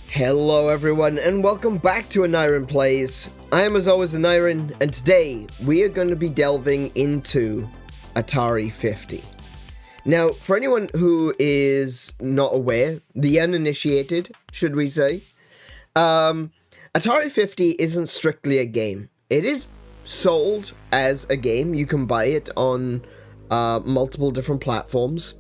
Hello everyone, and welcome back to Aniran Plays. I am as always Aniran, and today we are going to be delving into Atari 50. Now, for anyone who is not aware, the uninitiated, should we say, Atari 50 isn't strictly a game. It is sold as a game. You can buy it on multiple different platforms.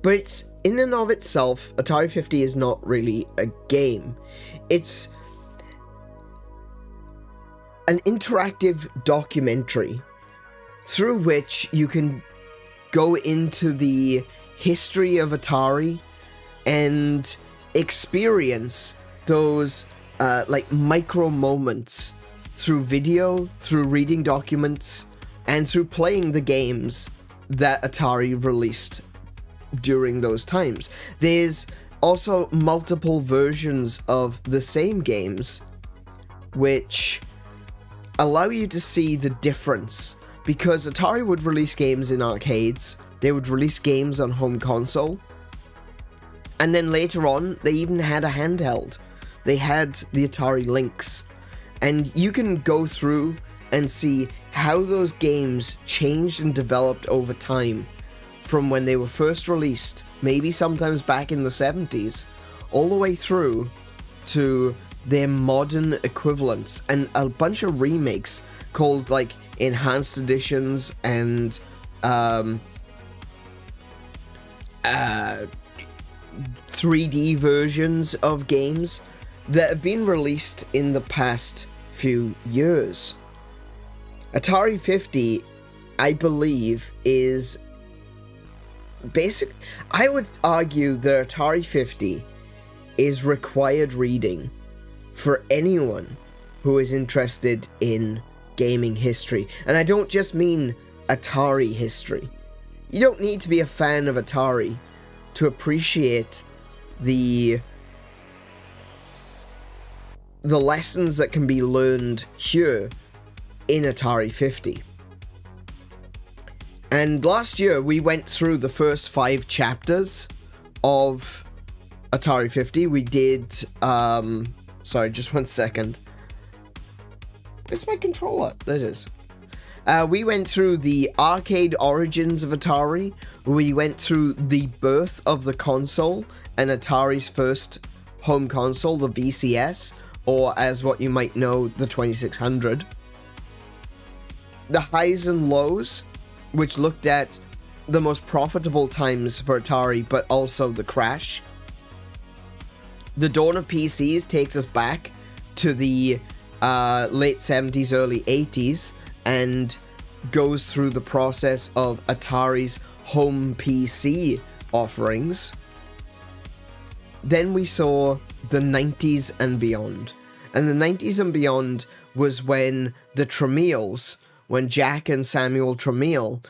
But it's, in and of itself, Atari 50 is not really a game. It's an interactive documentary through which you can go into the history of Atari and experience those micro moments through video, through reading documents, and through playing the games that Atari released during those times. There's also multiple versions of the same games which allow you to see the difference, because Atari would release games in arcades, they would release games on home console, and then later on they even had a handheld. They had the Atari Lynx, and you can go through and see how those games changed and developed over time, from when they were first released, maybe sometimes back in the 70s, all the way through to their modern equivalents, and a bunch of remakes called like enhanced editions and 3D versions of games that have been released in the past few years. Atari 50, I believe, is basic. I would argue that Atari 50 is required reading for anyone who is interested in gaming history. And I don't just mean Atari history. You don't need to be a fan of Atari to appreciate the lessons that can be learned here in Atari 50. And last year, we went through the first 5 chapters of Atari 50. We did, sorry, just one second. Where's my controller? There it is. We went through the arcade origins of Atari. We went through the birth of the console and Atari's first home console, the VCS, or as what you might know, the 2600. The highs and lows, which looked at the most profitable times for Atari, but also the crash. The dawn of PCs takes us back to the late 70s, early 80s, and goes through the process of Atari's home PC offerings. Then we saw the 90s and beyond. And the 90s and beyond was when the Tramiels, when Jack and Samuel Tramiel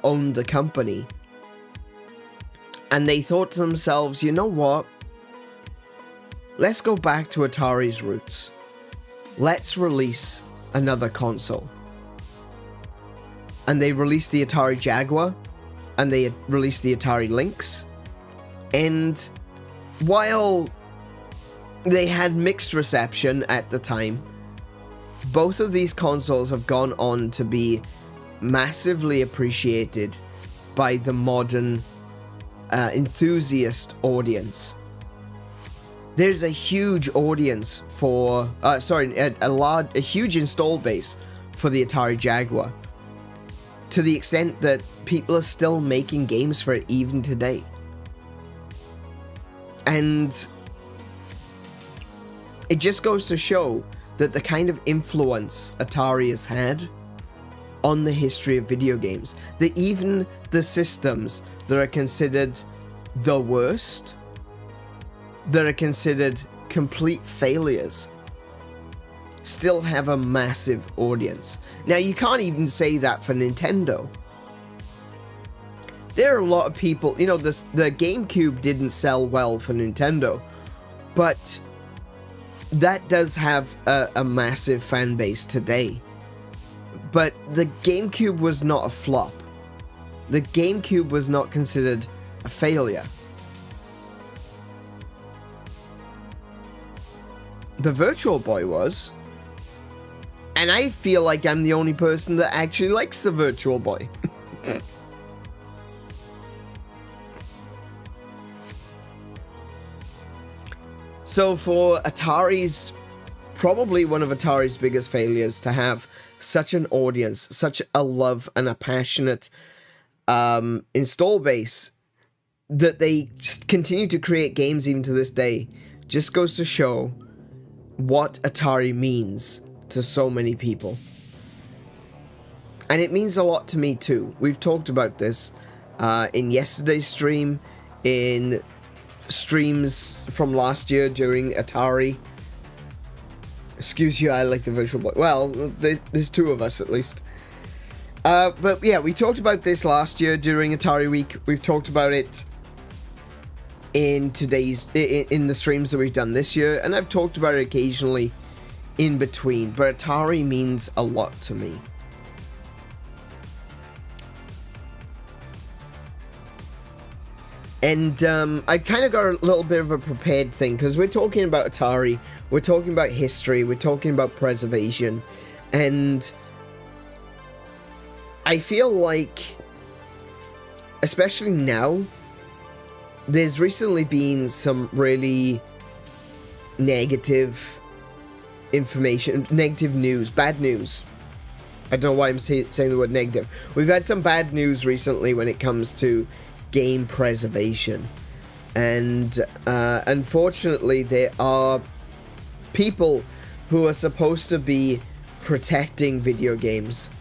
owned the company. And they thought to themselves, you know what? Let's go back to Atari's roots. Let's release another console. And they released the Atari Jaguar, and they released the Atari Lynx. And while they had mixed reception at the time, both of these consoles have gone on to be massively appreciated by the modern enthusiast audience. There's a huge audience for, a huge install base for the Atari Jaguar, to the extent that people are still making games for it even today. And it just goes to show that the kind of influence Atari has had on the history of video games, that even the systems that are considered the worst, that are considered complete failures, still have a massive audience. Now, you can't even say that for Nintendo. There are a lot of people, you know, the GameCube didn't sell well for Nintendo, but that does have a massive fan base today. But the GameCube was not a flop. The GameCube was not considered a failure. the Virtual Boy was. And I feel like I'm the only person that actually likes the Virtual Boy. So for Atari's, probably one of Atari's biggest failures to have such an audience, such a love and a passionate install base, that they just continue to create games even to this day, just goes to show what Atari means to so many people. And it means a lot to me too. We've talked about this in yesterday's stream, in streams from last year during Atari. Excuse you, I like the Virtual Boy. Well, there's two of us at least. But yeah, we talked about this last year during Atari Week. We've talked about it in the streams that we've done this year, and I've talked about it occasionally in between, but Atari means a lot to me. And I kind of got a little bit of a prepared thing, because we're talking about Atari, we're talking about history, we're talking about preservation, and I feel like, especially now, there's recently been some really negative information, negative news, bad news. I don't know why I'm saying the word negative. We've had some bad news recently when it comes to game preservation, and unfortunately there are people who are supposed to be protecting video games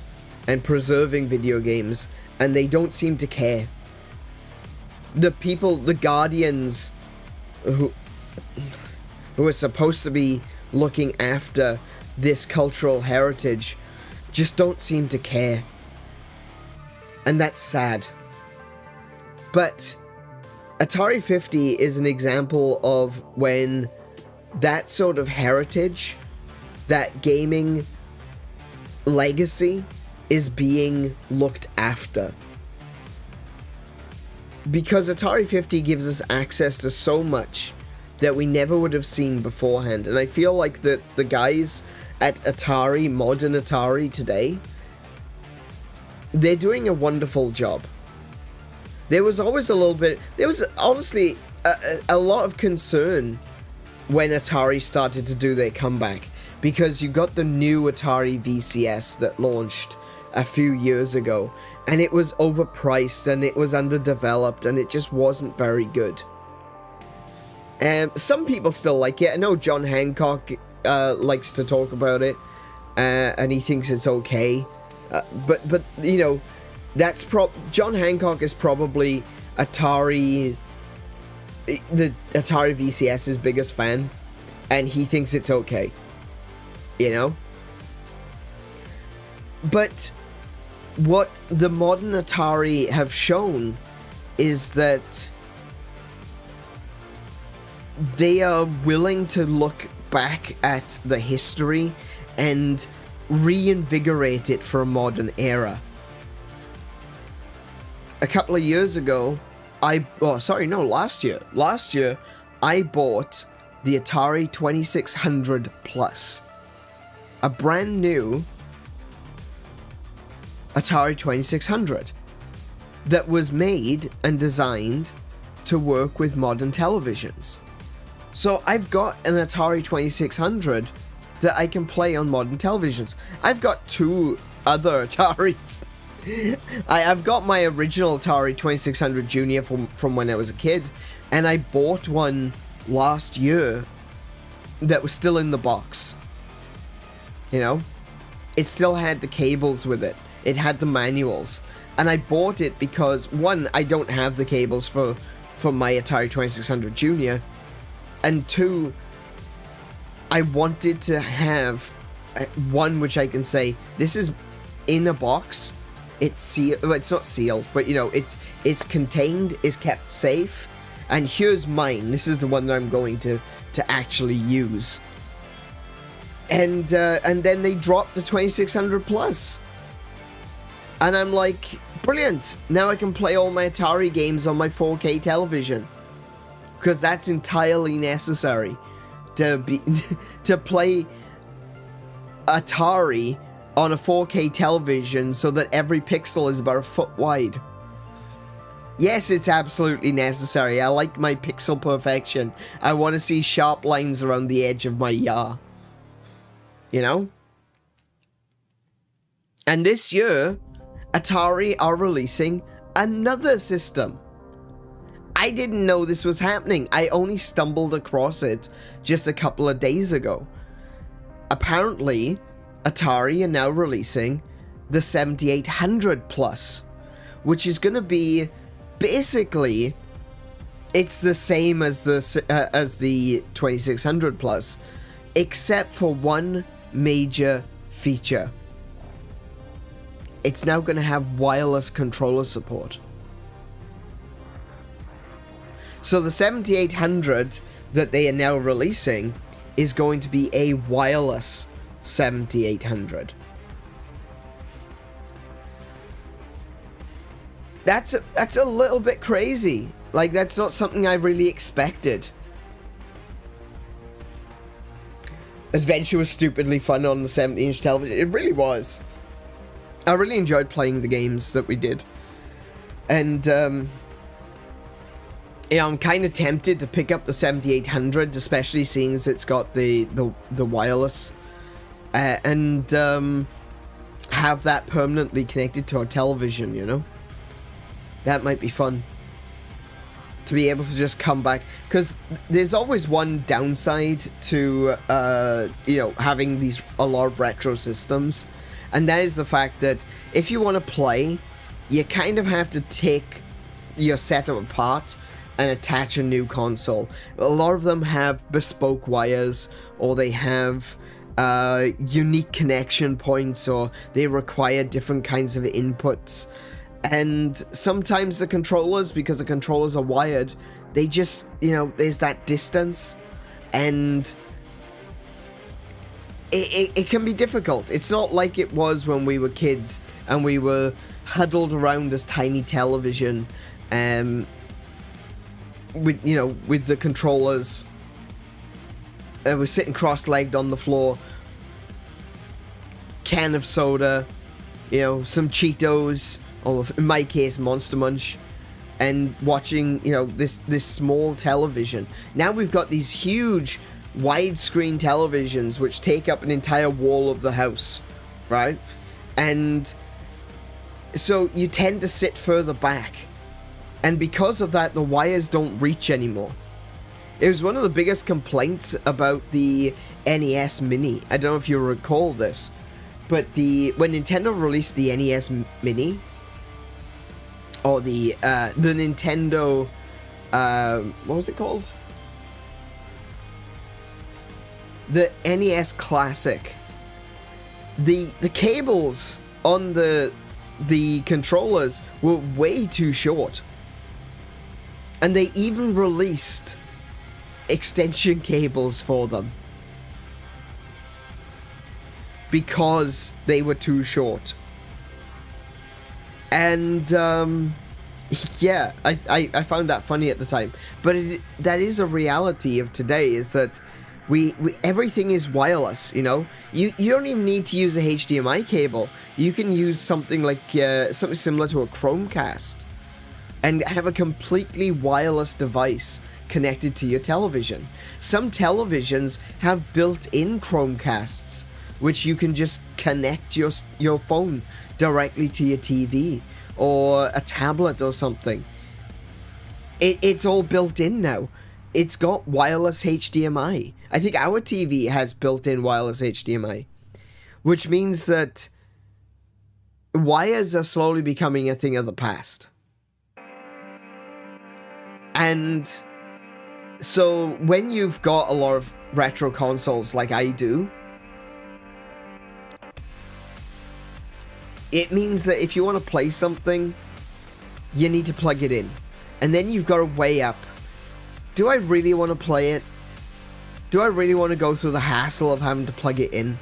and preserving video games, and they don't seem to care. The people, the guardians who are supposed to be looking after this cultural heritage, just don't seem to care, and that's sad. But Atari 50 is an example of when that sort of heritage, that gaming legacy, is being looked after. Because Atari 50 gives us access to so much that we never would have seen beforehand. And I feel like the guys at Atari, modern Atari today, they're doing a wonderful job. There was always there was honestly a lot of concern when Atari started to do their comeback, because you got the new Atari VCS that launched a few years ago, and it was overpriced and it was underdeveloped and it just wasn't very good. And some people still like it. I know John Hancock likes to talk about it, and he thinks it's okay. But you know, that's John Hancock is probably the Atari VCS's biggest fan, and he thinks it's okay. You know? But what the modern Atari have shown is that they are willing to look back at the history and reinvigorate it for a modern era. A couple of years ago, last year, I bought the Atari 2600 Plus. A brand new Atari 2600 that was made and designed to work with modern televisions. So I've got an Atari 2600 that I can play on modern televisions. I've got two other Ataris. I've got my original Atari 2600 Junior from when I was a kid, and I bought one last year that was still in the box. You know? It still had the cables with it. It had the manuals. And I bought it because, one, I don't have the cables for my Atari 2600 Junior, and two, I wanted to have one which I can say, this is in a box, it's sealed, well, it's not sealed, but you know, it's contained, it's kept safe, and here's mine, this is the one that I'm going to actually use. And then they dropped the 2600 Plus. And I'm like, brilliant, now I can play all my Atari games on my 4K television. Because that's entirely necessary to be to play Atari on a 4K television so that every pixel is about a foot wide. Yes, it's absolutely necessary. I like my pixel perfection. I want to see sharp lines around the edge of my yaw. You know? And this year, Atari are releasing another system. I didn't know this was happening. I only stumbled across it just a couple of days ago. Apparently, Atari are now releasing the 7800 Plus, which is going to be basically, it's the same as the 2600 Plus, except for one major feature. It's now going to have wireless controller support. So the 7800 that they are now releasing is going to be a wireless 7800. That's a little bit crazy. Like, that's not something I really expected. Adventure was stupidly fun on the 70-inch television. It really was. I really enjoyed playing the games that we did. And, you know, I'm kind of tempted to pick up the 7800, especially seeing as it's got the wireless, and have that permanently connected to our television, you know? That might be fun. To be able to just come back, because there's always one downside to, you know, having a lot of retro systems, and that is the fact that if you want to play, you kind of have to take your setup apart and attach a new console. A lot of them have bespoke wires, or they have unique connection points, or they require different kinds of inputs. And sometimes the controllers, because the controllers are wired, they just, you know, there's that distance, and it can be difficult. It's not like it was when we were kids and we were huddled around this tiny television, with, you know, with the controllers. We're sitting cross-legged on the floor, can of soda, you know, some Cheetos, or in my case, Monster Munch, and watching, you know, this small television. Now we've got these huge widescreen televisions which take up an entire wall of the house, right? And so you tend to sit further back, and because of that, the wires don't reach anymore. It was one of the biggest complaints about the NES Mini. I don't know if you recall this, but when Nintendo released the NES Mini, or the Nintendo, what was it called? The NES Classic. The cables on the controllers were way too short. And they even released extension cables for them, because they were too short. And yeah, I found that funny at the time, but that is a reality of today, is that we everything is wireless. You know, you don't even need to use a HDMI cable. You can use something like something similar to a Chromecast and have a completely wireless device connected to your television. Some televisions have built-in Chromecasts, which you can just connect your phone directly to your TV or a tablet or something. It's all built in now. It's got wireless HDMI. I think our TV has built-in wireless HDMI, which means that wires are slowly becoming a thing of the past. And so when you've got a lot of retro consoles like I do, it means that if you want to play something, you need to plug it in. And then you've got to weigh up, do I really want to play it? Do I really want to go through the hassle of having to plug it in?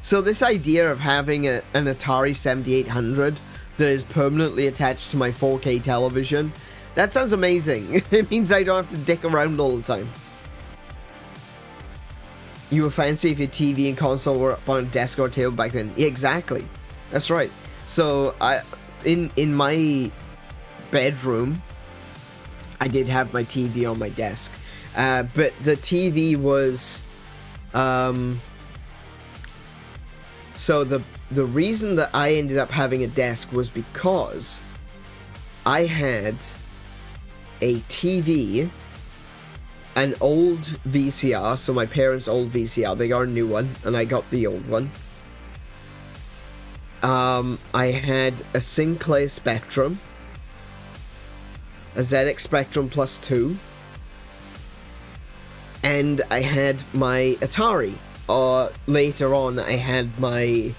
So this idea of having an Atari 7800 that is permanently attached to my 4K television, that sounds amazing. It means I don't have to dick around all the time. You were fancy if your TV and console were up on a desk or a table back then. Yeah, exactly. That's right. So in my bedroom, I did have my TV on my desk, but the TV was, so the reason that I ended up having a desk was because I had a TV, an old VCR, so my parents' old VCR, they got a new one, and I got the old one. I had a Sinclair Spectrum, a ZX Spectrum Plus 2, and I had my Atari. Later on, I had my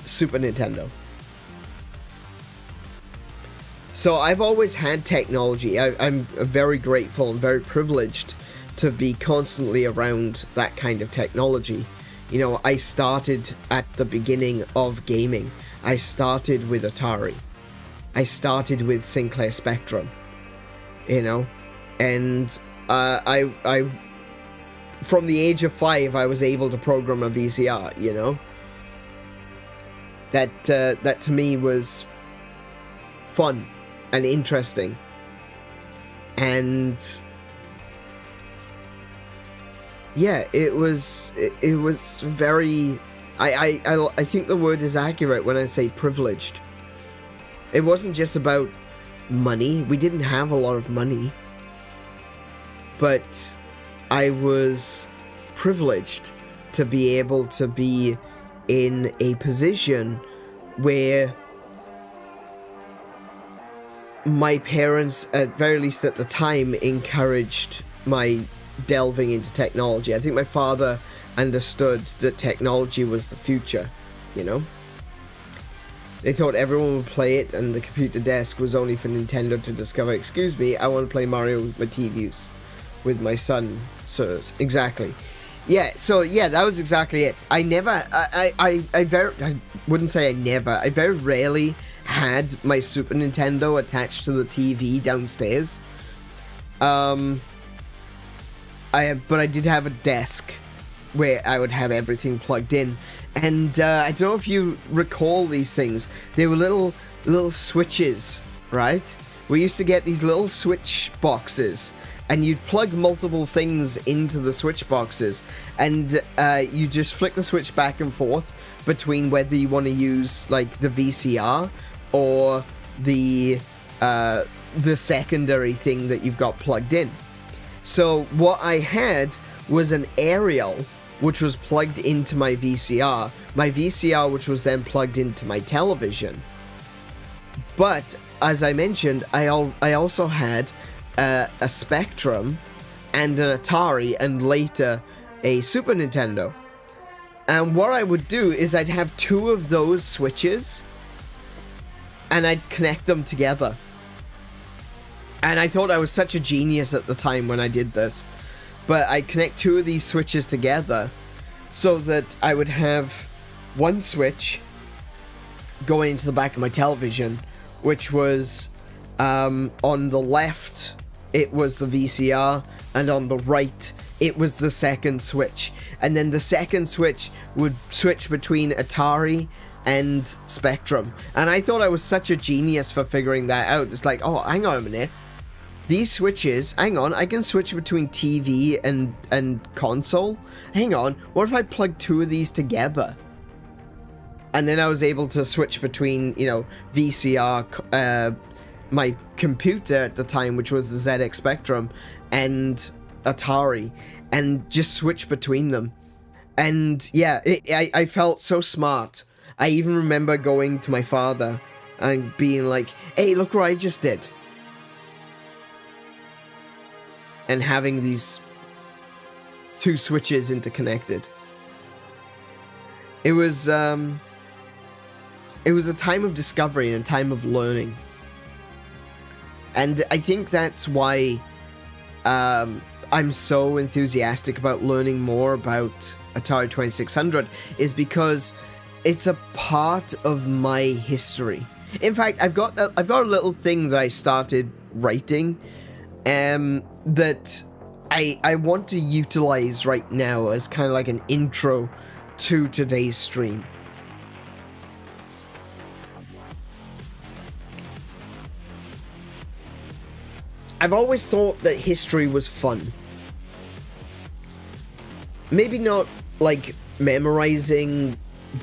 Super Nintendo. So I've always had technology. I'm very grateful and very privileged to be constantly around that kind of technology. You know, I started at the beginning of gaming. I started with Atari. I started with Sinclair Spectrum. You know, and I from the age of 5, I was able to program a VCR. You know, that to me was fun and interesting, and yeah, it was very, I think the word is accurate when I say privileged. It wasn't just about money. We didn't have a lot of money, but I was privileged to be able to be in a position where my parents, at very least at the time, encouraged my delving into technology. I think my father understood that technology was the future, you know? They thought everyone would play it, and the computer desk was only for Nintendo to discover, excuse me, I want to play Mario with my TVs, with my son, sirs. Exactly. Yeah, so yeah, that was exactly it. I wouldn't say I never, I very rarely had my Super Nintendo attached to the TV downstairs. But I did have a desk where I would have everything plugged in, and I don't know if you recall these things. They were little switches, right? We used to get these little switch boxes, and you'd plug multiple things into the switch boxes, and you just flick the switch back and forth between whether you want to use like the VCR or the secondary thing that you've got plugged in. So what I had was an aerial which was plugged into my VCR, which was then plugged into my television. But as I mentioned, I also had a Spectrum and an Atari, and later a Super Nintendo. And what I would do is I'd have 2 of those switches, and I'd connect them together. And I thought I was such a genius at the time when I did this. But I'd connect 2 of these switches together so that I would have one switch going into the back of my television, which was on the left, it was the VCR, and on the right, it was the second switch. And then the second switch would switch between Atari and Spectrum. And I thought I was such a genius for figuring that out. It's like, oh, hang on a minute. These switches, hang on, I can switch between TV and console. Hang on, what if I plug 2 of these together? And then I was able to switch between, you know, VCR, my computer at the time, which was the ZX Spectrum, and Atari, and just switch between them. And yeah, I felt so smart. I even remember going to my father and being like, hey, look what I just did. And having these 2 switches interconnected. It was a time of discovery and a time of learning. And I think that's why I'm so enthusiastic about learning more about Atari 2600, is because it's a part of my history. In fact, I've got a little thing that I started writing that I want to utilize right now as kind of like an intro to today's stream. I've always thought that history was fun. Maybe not like memorizing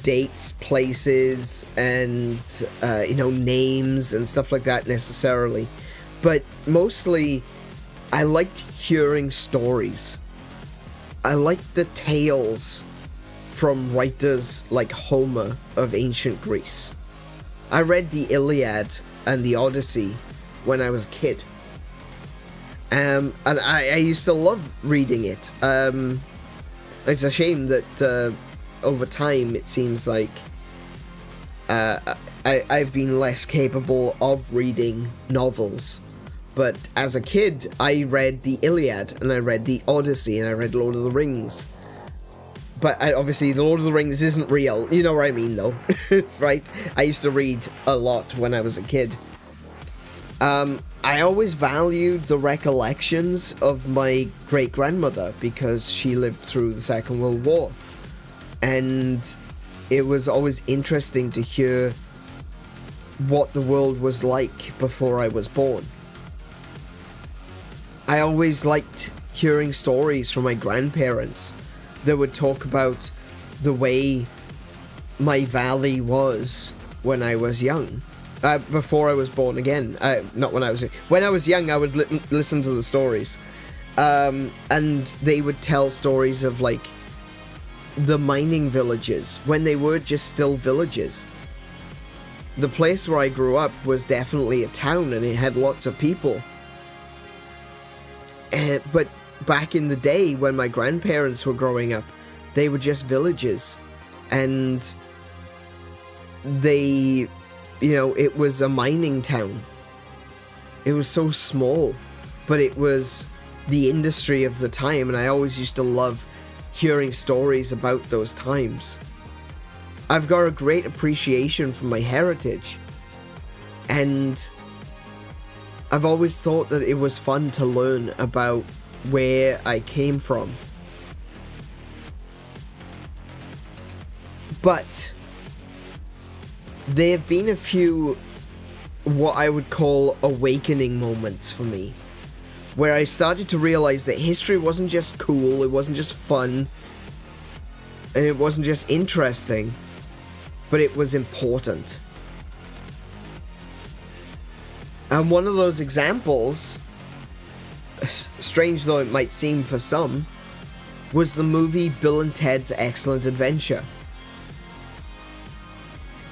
dates, places, and names and stuff like that necessarily, but mostly I liked hearing stories. I liked the tales from writers like Homer of ancient Greece. I read the Iliad and the Odyssey when I was a kid. And I used to love reading it. It's a shame that over time it seems like I've been less capable of reading novels. But as a kid, I read the Iliad, and I read the Odyssey, and I read Lord of the Rings. But obviously, the Lord of the Rings isn't real. You know what I mean, though. Right? I used to read a lot when I was a kid. I always valued the recollections of my great-grandmother because she lived through the Second World War. And it was always interesting to hear what the world was like before I was born. I always liked hearing stories from my grandparents that would talk about the way my valley was when I was young. Before I was born again. Not when I was... When I was young, I would listen to the stories. And they would tell stories of, like, the mining villages, when they were just still villages. The place where I grew up was definitely a town, and it had lots of people. But back in the day, when my grandparents were growing up, they were just villages. And they... it was a mining town. It was so small, but it was the industry of the time, and I always used to love hearing stories about those times. I've got a great appreciation for my heritage, and I've always thought that it was fun to learn about where I came from. But there have been a few what I would call awakening moments for me, where I started to realize that history wasn't just cool, it wasn't just fun, and it wasn't just interesting, but it was important. And one of those examples, strange though it might seem for some, was the movie Bill and Ted's Excellent Adventure.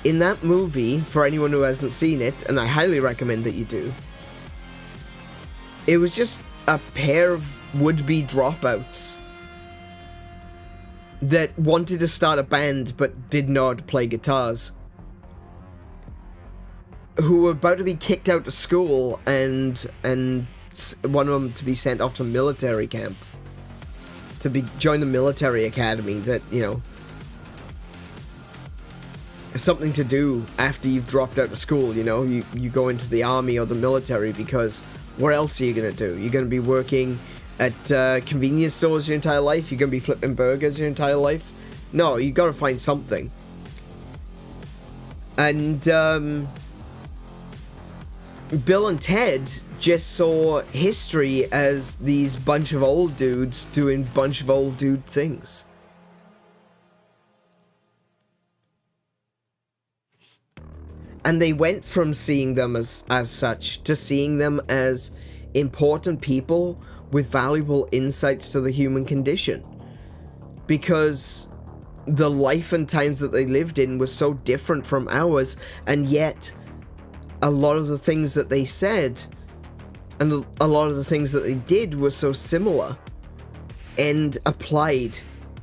In that movie, for anyone who hasn't seen it, and I highly recommend that you do, it was just a pair of would-be dropouts that wanted to start a band but did not play guitars, who were about to be kicked out of school and one of them to be sent off to military camp, to join the military academy that, something to do after you've dropped out of school. You go into the army or the military, because what else are you going to do? You're going to be working at convenience stores your entire life? You're going to be flipping burgers your entire life? No, you got to find something. And Bill and Ted just saw history as these bunch of old dudes doing bunch of old dude things. And they went from seeing them as such to seeing them as important people with valuable insights to the human condition. Because the life and times that they lived in was so different from ours, and yet a lot of the things that they said and a lot of the things that they did were so similar and applied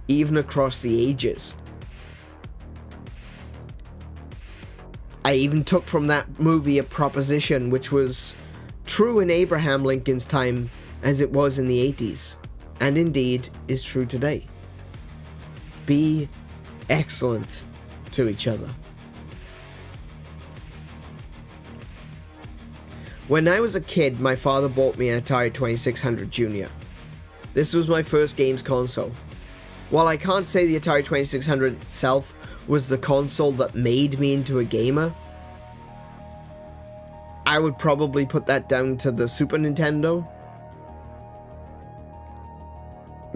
even across the ages. I even took from that movie a proposition which was true in Abraham Lincoln's time as it was in the 80s, and indeed is true today. Be excellent to each other. When I was a kid, my father bought me an Atari 2600 Junior. This was my first games console. While I can't say the Atari 2600 itself was the console that made me into a gamer, I would probably put that down to the Super Nintendo.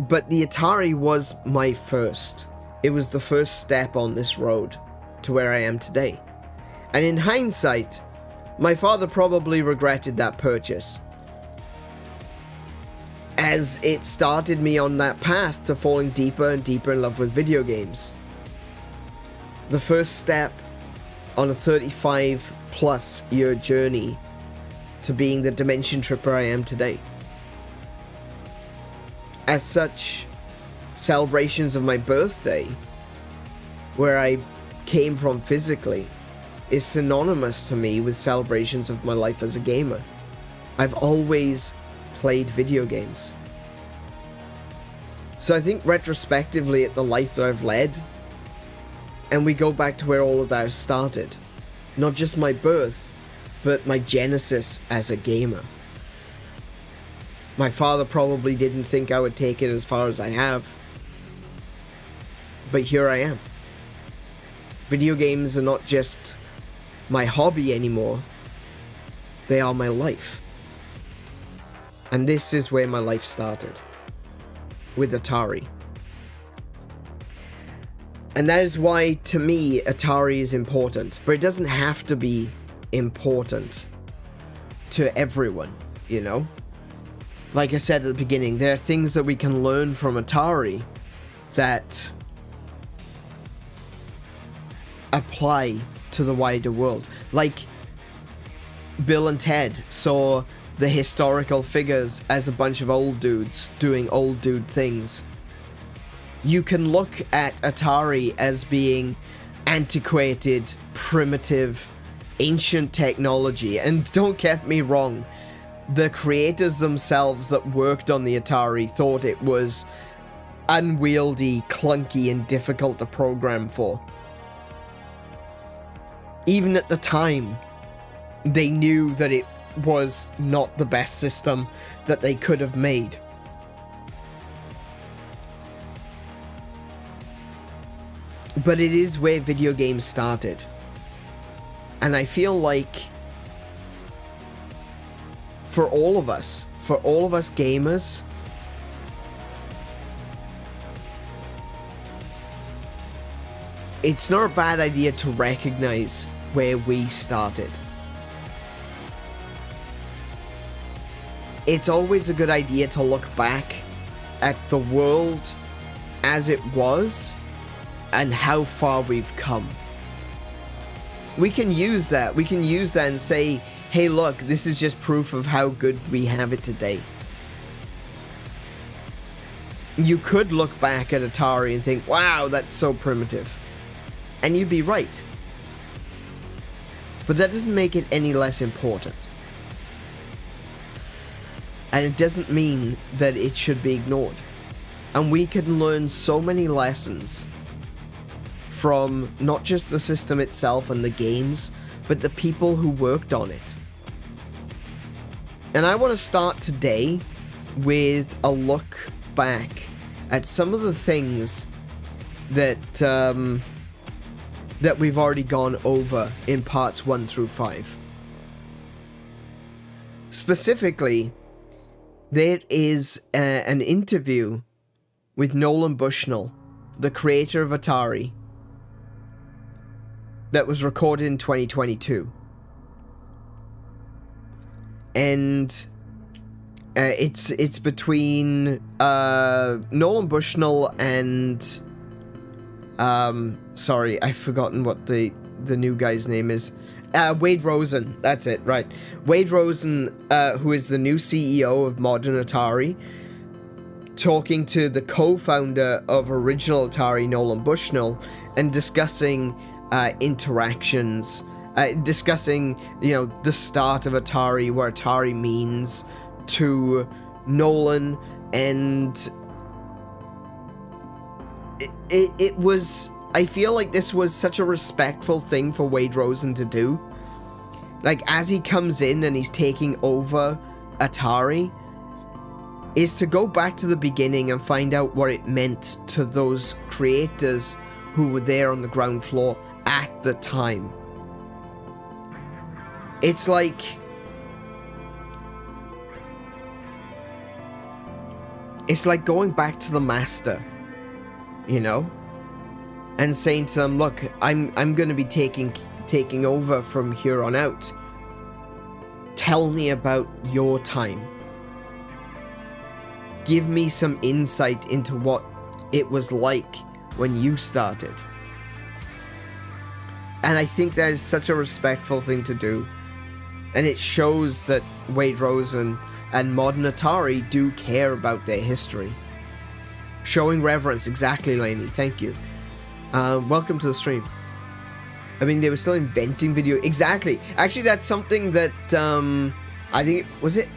But the Atari was my first. It was the first step on this road to where I am today. And in hindsight, my father probably regretted that purchase, as it started me on that path to falling deeper and deeper in love with video games. The first step on a 35 plus year journey to being the dimension tripper I am today. As such, celebrations of my birthday, where I came from physically, is synonymous to me with celebrations of my life as a gamer. I've always played video games. So I think retrospectively at the life that I've led, and we go back to where all of that started. Not just my birth, but my genesis as a gamer. My father probably didn't think I would take it as far as I have, but here I am. Video games are not just my hobby anymore, they are my life. And this is where my life started, with Atari. And that is why, to me, Atari is important. But it doesn't have to be important to everyone, you know? Like I said at the beginning, there are things that we can learn from Atari that apply to the wider world. Like, Bill and Ted saw the historical figures as a bunch of old dudes doing old dude things. You can look at Atari as being antiquated, primitive, ancient technology. And don't get me wrong, the creators themselves that worked on the Atari thought it was unwieldy, clunky, and difficult to program for. Even at the time, they knew that it was not the best system that they could have made. But it is where video games started. And I feel like for all of us gamers, it's not a bad idea to recognize where we started. It's always a good idea to look back at the world as it was and how far we've come. We can use that. We can use that and say, hey, look, this is just proof of how good we have it today. You could look back at Atari and think, wow, that's so primitive. And you'd be right. But that doesn't make it any less important. And it doesn't mean that it should be ignored. And we can learn so many lessons from not just the system itself and the games, but the people who worked on it. And I want to start today with a look back at some of the things that that we've already gone over in parts 1 through 5. Specifically, there is an interview with Nolan Bushnell, the creator of Atari, that was recorded in 2022. And it's between Nolan Bushnell and sorry, I've forgotten what the new guy's name is. Wade Rosen, that's it, right. Wade Rosen, who is the new CEO of Modern Atari, talking to the co-founder of original Atari, Nolan Bushnell, and discussing interactions, discussing, you know, the start of Atari, what Atari means to Nolan, and it was, I feel like this was such a respectful thing for Wade Rosen to do. Like, as he comes in and he's taking over Atari, is to go back to the beginning and find out what it meant to those creators who were there on the ground floor at the time. It's like going back to the master, you know, and saying to them, look, I'm going to be taking over from here on out. Tell me about your time. Give me some insight into what it was like when you started. And I think that is such a respectful thing to do. And it shows that Wade Rosen and modern Atari do care about their history. Showing reverence, exactly, Lainey. Thank you. Welcome to the stream. I mean, they were still inventing video. Exactly. Actually, that's something that I think was it.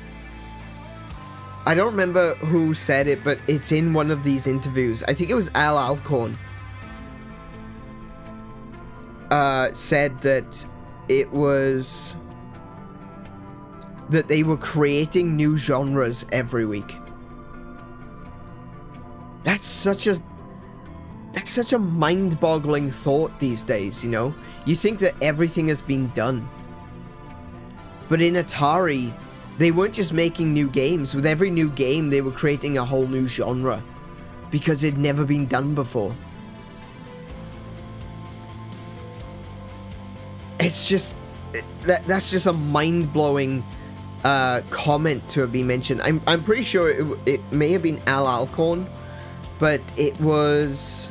I don't remember who said it, but it's in one of these interviews. I think it was Al Alcorn. Said that it was that they were creating new genres every week. That's such a mind-boggling thought these days, you know? You think that everything has been done. But in Atari, they weren't just making new games. With every new game, they were creating a whole new genre. Because it'd never been done before. It's just... That's just a mind-blowing comment to have been mentioned. I'm pretty sure it may have been Al Alcorn, but it was...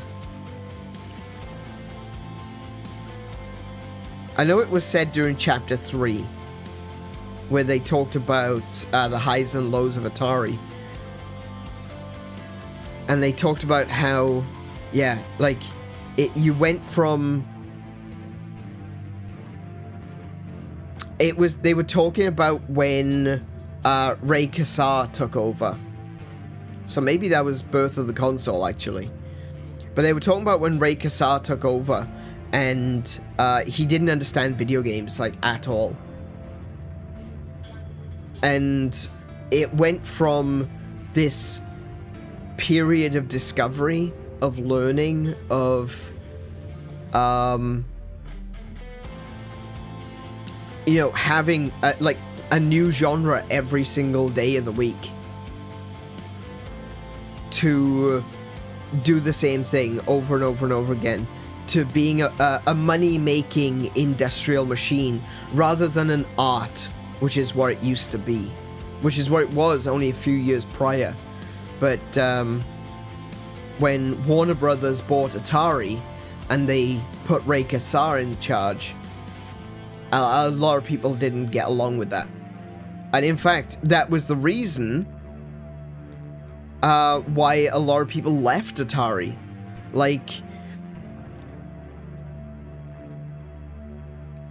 I know it was said during Chapter 3, where they talked about the highs and lows of Atari. And they talked about how, yeah, like, you went from... They were talking about when Ray Kassar took over. So maybe that was birth of the console, actually. But they were talking about when Ray Kassar took over, and he didn't understand video games, like, at all. And it went from this period of discovery, of learning, of you know, having like a new genre every single day of the week, to do the same thing over and over and over again, to being a money-making industrial machine rather than an art, which is what it used to be, which is what it was only a few years prior. But when Warner Brothers bought Atari and they put Ray Kassar in charge, a lot of people didn't get along with that. And in fact, that was the reason why a lot of people left Atari. Like,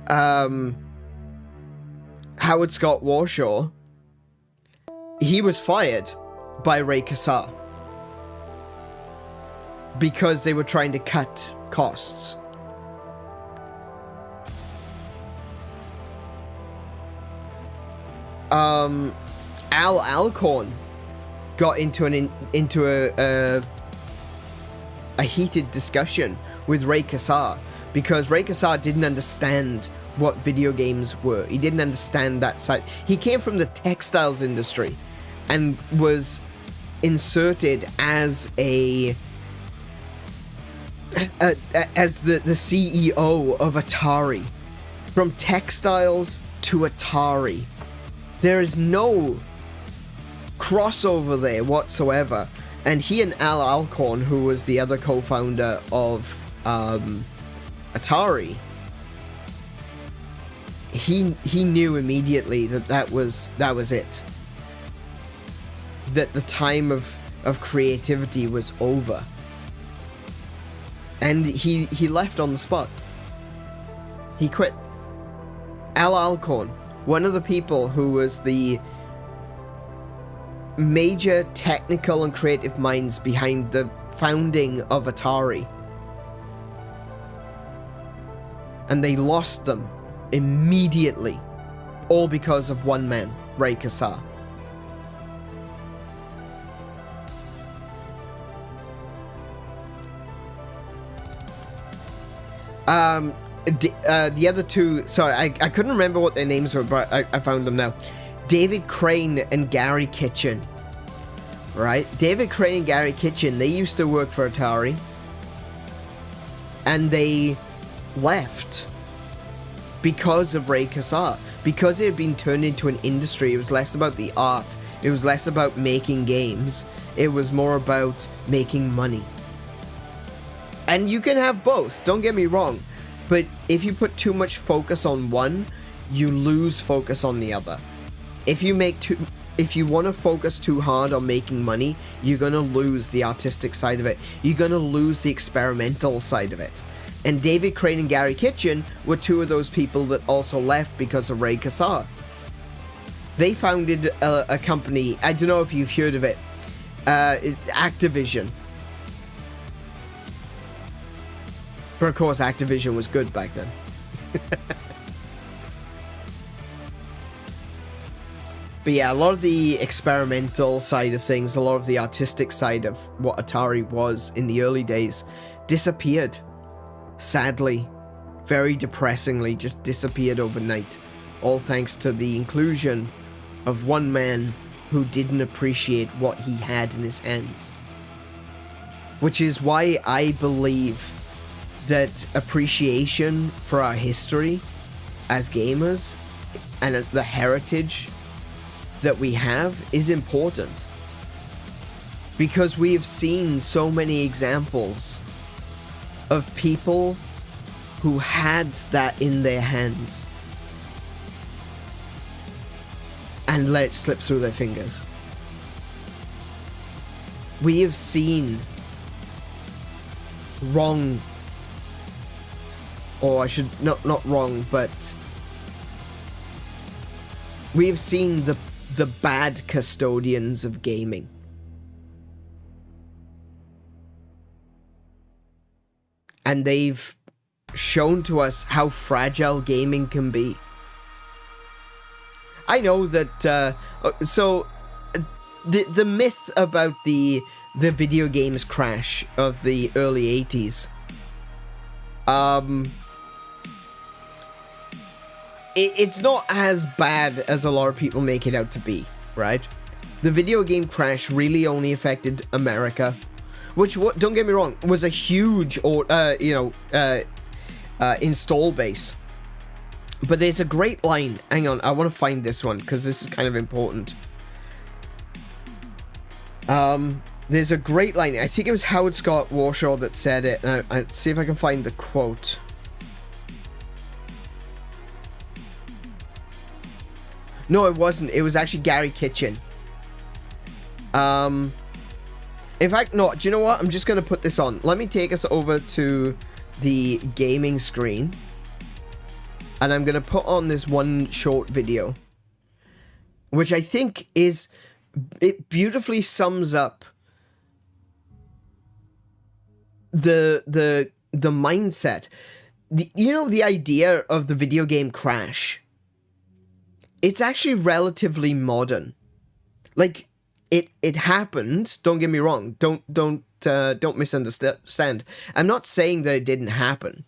Howard Scott Warshaw, he was fired by Ray Kassar because they were trying to cut costs. Al Alcorn got into a heated discussion with Ray Kassar because Ray Kassar didn't understand what video games were. He didn't understand that side. He came from the textiles industry and was inserted as the CEO of Atari. From textiles to Atari. There is no crossover there whatsoever. And he and Al Alcorn, who was the other co-founder of Atari, he knew immediately that was it. That the time of creativity was over. And he left on the spot. He quit. Al Alcorn, one of the people who was the major technical and creative minds behind the founding of Atari. And they lost them immediately, all because of one man, Ray Kassar. The other two, sorry, I couldn't remember what their names were, but I found them now. David Crane and Gary Kitchen. Right? David Crane and Gary Kitchen, they used to work for Atari. And they left because of Ray Kassar. Because it had been turned into an industry, it was less about the art. It was less about making games. It was more about making money. And you can have both, don't get me wrong. But if you put too much focus on one, you lose focus on the other. If you want to focus too hard on making money, you're going to lose the artistic side of it. You're going to lose the experimental side of it. And David Crane and Gary Kitchen were two of those people that also left because of Ray Kassar. They founded a company, I don't know if you've heard of it, Activision. But of course, Activision was good back then. But yeah, a lot of the experimental side of things, a lot of the artistic side of what Atari was in the early days, disappeared. Sadly, very depressingly, just disappeared overnight. All thanks to the inclusion of one man who didn't appreciate what he had in his hands. Which is why I believe that appreciation for our history as gamers and the heritage that we have is important. Because we have seen so many examples of people who had that in their hands and let it slip through their fingers. We have seen wrong, or I should not wrong, but we have seen the bad custodians of gaming. And they've shown to us how fragile gaming can be. I know that, the myth about the video games crash of the early 80s, it's not as bad as a lot of people make it out to be, right? The video game crash really only affected America, which, don't get me wrong, was a huge, install base. But there's a great line. Hang on, I want to find this one because this is kind of important. There's a great line. I think it was Howard Scott Warshaw that said it. And I'll see if I can find the quote. No, it wasn't. It was actually Gary Kitchen. In fact, no, do you know what? I'm just going to put this on. Let me take us over to the gaming screen. And I'm going to put on this one short video. Which I think is... It beautifully sums up the mindset. The idea of the video game crash. It's actually relatively modern. Like, it happened. Don't get me wrong. Don't misunderstand. I'm not saying that it didn't happen.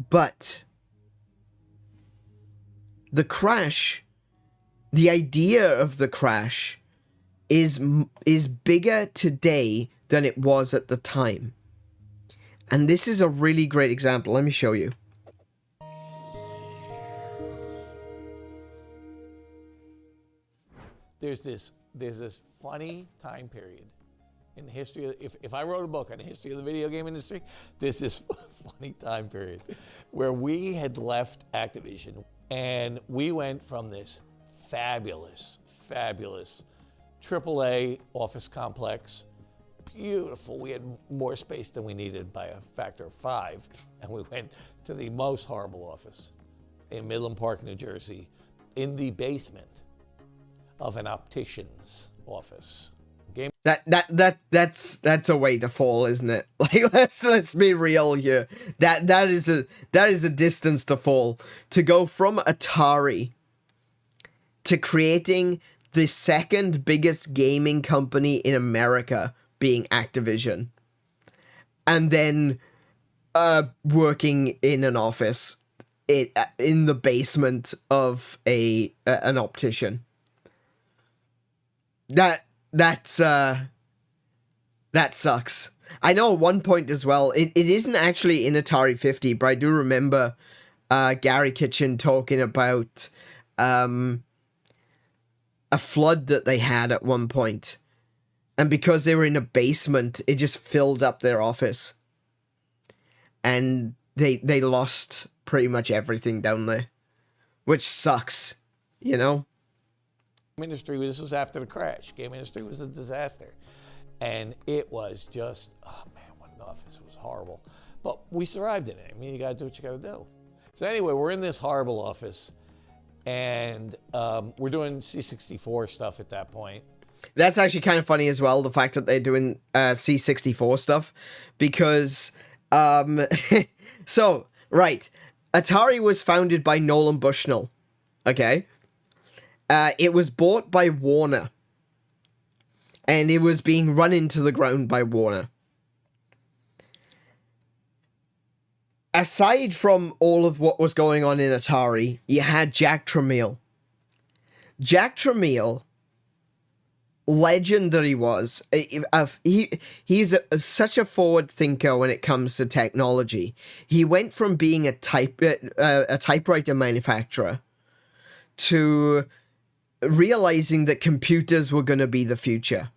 But the crash, the idea of the crash is bigger today than it was at the time. And this is a really great example. Let me show you. There's this funny time period in the history of, if I wrote a book on the history of the video game industry, there's this funny time period where we had left Activision and we went from this fabulous AAA office complex, beautiful. We had more space than we needed by a factor of 5, and we went to the most horrible office in Midland Park, New Jersey, in the basement of an optician's office. That's a way to fall, isn't it? Like, let's be real here. That is a distance to fall. To go from Atari to creating the second biggest gaming company in America being Activision. and then working in an office in the basement of an optician. That sucks. I know at one point as well, it isn't actually in Atari 50, but I do remember Gary Kitchen talking about a flood that they had at one point. And because they were in a basement, it just filled up their office. And they lost pretty much everything down there. Which sucks, you know? Industry, this was after the crash. Game industry was a disaster. And it was just, oh man, what an office. It was horrible. But we survived in it. I mean, you got to do what you got to do. So anyway, we're in this horrible office. And we're doing C64 stuff at that point. That's actually kind of funny as well, the fact that they're doing C64 stuff. Because, so, right. Atari was founded by Nolan Bushnell. Okay? It was bought by Warner. And it was being run into the ground by Warner. Aside from all of what was going on in Atari, you had Jack Tramiel. Jack Tramiel, legend that he was, he's such a forward thinker when it comes to technology. He went from being a typewriter manufacturer to realizing that computers were going to be the future.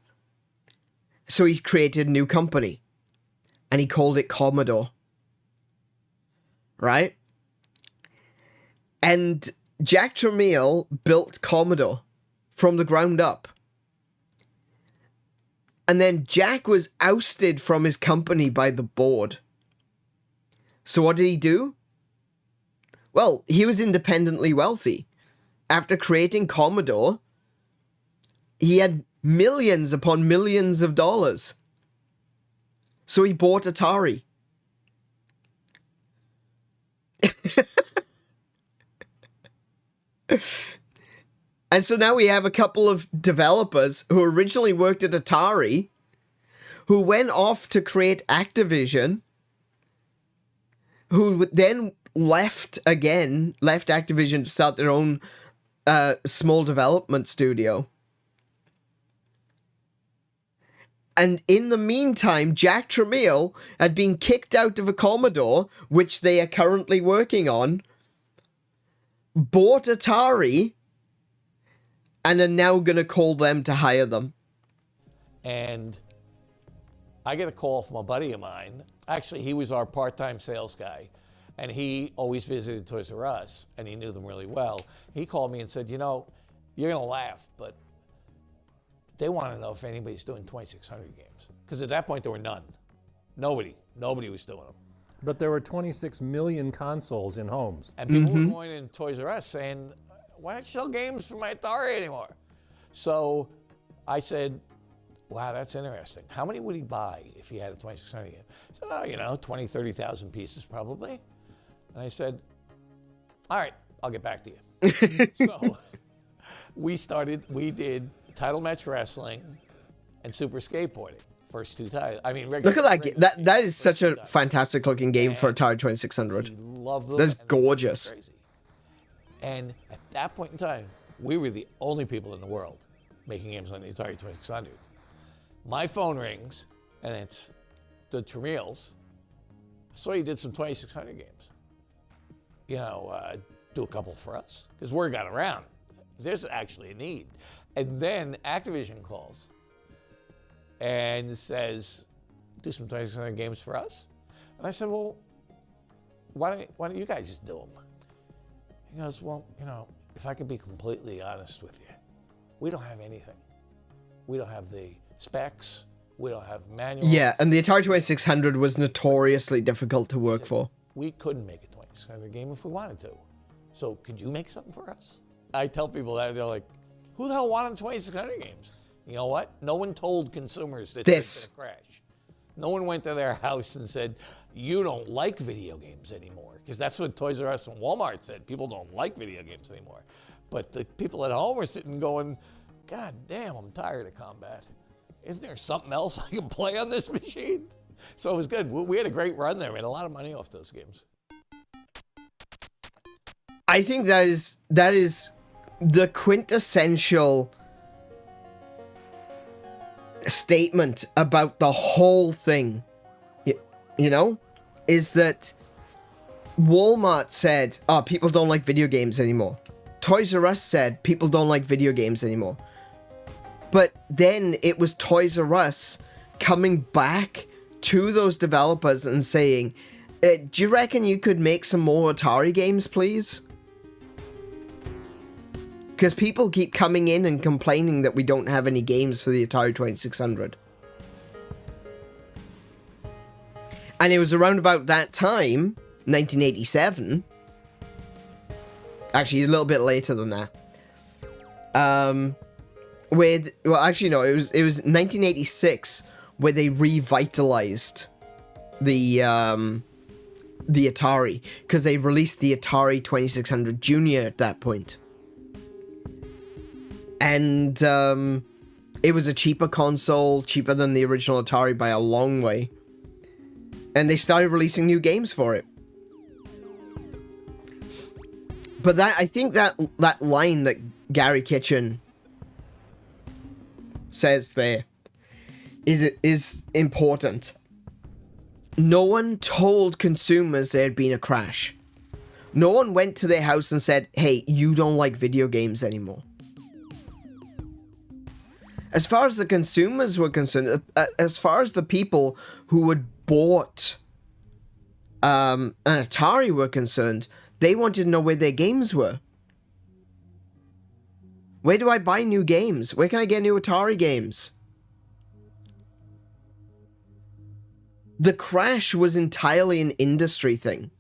So he created a new company, and he called it Commodore. Right? And Jack Tramiel built Commodore from the ground up. And then Jack was ousted from his company by the board. So what did he do? Well, he was independently wealthy. After creating Commodore, he had millions upon millions of dollars. So he bought Atari. And so now we have a couple of developers who originally worked at Atari, who went off to create Activision, who then left Activision to start their own small development studio. And in the meantime, Jack Tramiel had been kicked out of a Commodore, which they are currently working on, bought Atari, and are now going to call them to hire them. And I get a call from a buddy of mine. Actually, he was our part-time sales guy, and he always visited Toys R Us, and he knew them really well. He called me and said, you know, you're going to laugh, but they want to know if anybody's doing 2600 games. Because at that point, there were none. Nobody was doing them. But there were 26 million consoles in homes. And people were going in Toys R Us saying, why don't you sell games for my Atari anymore? So I said, wow, that's interesting. How many would he buy if he had a 2600 game? He said, oh, you know, 20, 30,000 pieces probably. And I said, all right, I'll get back to you. So we did Title Match Wrestling and Super Skateboarding. First two titles. I mean, look at that game. That is such a fantastic looking game for Atari 2600. Love them. That's gorgeous. Crazy. And at that point in time, we were the only people in the world making games on the Atari 2600. My phone rings, and it's the Tramiels. So you did some 2600 games. You know, do a couple for us, because word got around. There's actually a need. And then Activision calls and says, do some 2600 games for us? And I said, well, why don't you guys just do them? He goes, well, you know, if I could be completely honest with you, we don't have anything. We don't have the specs. We don't have manuals. Yeah, and the Atari 2600 was notoriously difficult to work for. We couldn't make a 2600 game if we wanted to. So could you make something for us? I tell people that, they're like, who the hell wanted 2600 games? You know what? No one told consumers that this was going to crash. No one went to their house and said, you don't like video games anymore. Because that's what Toys R Us and Walmart said. People don't like video games anymore. But the people at home are sitting going, God damn, I'm tired of combat. Isn't there something else I can play on this machine? So it was good. We had a great run there. We had a lot of money off those games. I think that is the quintessential statement about the whole thing. You know, is that Walmart said, "Oh, people don't like video games anymore." Toys R Us said, "People don't like video games anymore." But then it was Toys R Us coming back to those developers and saying, "Do you reckon you could make some more Atari games, please? Because people keep coming in and complaining that we don't have any games for the Atari 2600. And it was around about that time, 1987. Actually, a little bit later than that. It was 1986 where they revitalized the Atari, because they released the Atari 2600 Junior at that point. And it was a cheaper console, cheaper than the original Atari by a long way. And they started releasing new games for it. But I think that line that Gary Kitchen says there is important. No one told consumers there had been a crash. No one went to their house and said, "Hey, you don't like video games anymore." As far as the consumers were concerned, as far as the people who had bought an Atari were concerned, they wanted to know where their games were. Where do I buy new games? Where can I get new Atari games? The crash was entirely an industry thing.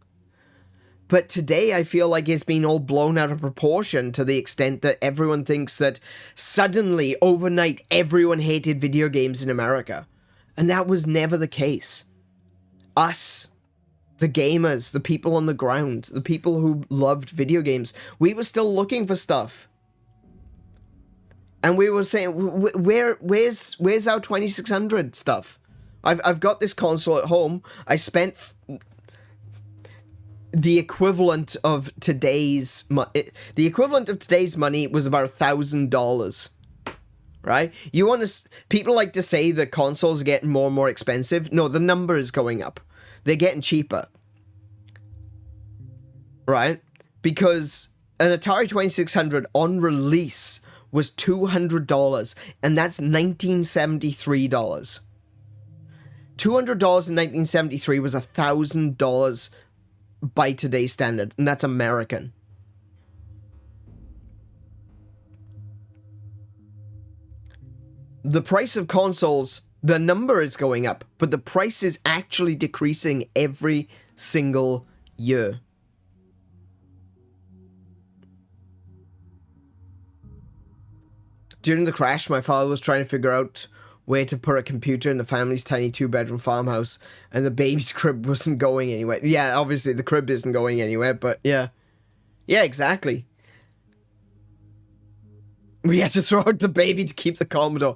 But today I feel like it's been all blown out of proportion to the extent that everyone thinks that suddenly, overnight, everyone hated video games in America. And that was never the case. Us, the gamers, the people on the ground, the people who loved video games, we were still looking for stuff. And we were saying, where's our 2600 stuff? I've got this console at home. I spent the equivalent of today's money was about $1,000, right? People like to say that consoles are getting more and more expensive. No, the number is going up. They're getting cheaper, right? Because an Atari 2600 on release was $200, and that's $1973. $200 in 1973 was $1,000 by today's standard, and that's American. The price of consoles, the number is going up, but the price is actually decreasing every single year. During the crash, my father was trying to figure out where to put a computer in the family's tiny 2-bedroom farmhouse, and the baby's crib wasn't going anywhere. Yeah, obviously the crib isn't going anywhere, but yeah. Yeah, exactly. We had to throw out the baby to keep the Commodore.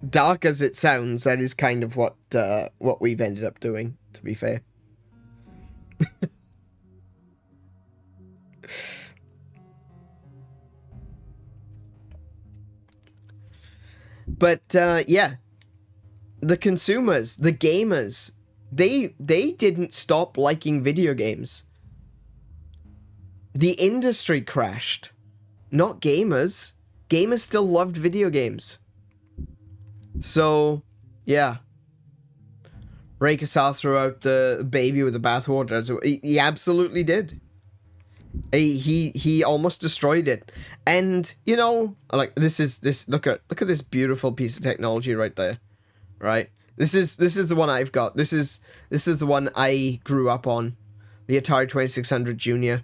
Dark as it sounds, that is kind of what we've ended up doing, to be fair. But, yeah. The consumers, the gamers, they didn't stop liking video games. The industry crashed. Not gamers. Gamers still loved video games. So, yeah. Ray Cassar threw out the baby with the bathwater. He absolutely did. He almost destroyed it. And, you know, like, look at this beautiful piece of technology right there. Right? This is the one I've got. This is the one I grew up on. The Atari 2600 Junior.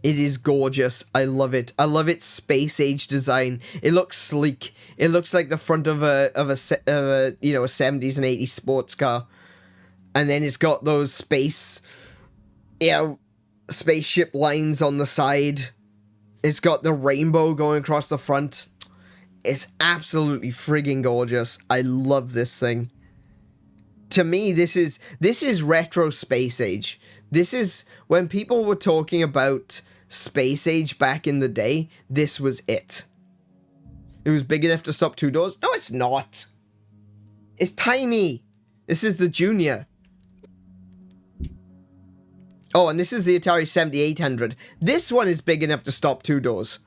It is gorgeous. I love it. I love its space age design. It looks sleek. It looks like the front of a 70s and 80s sports car. And then it's got those spaceship lines on the side. It's got the rainbow going across the front. It's absolutely friggin' gorgeous. I love this thing. To me, this is retro space age. This is when people were talking about space age back in the day. This was it. It was big enough to stop 2 doors. No, it's not. It's tiny. This is the Junior. Oh, and this is the Atari 7800. This one is big enough to stop 2 doors.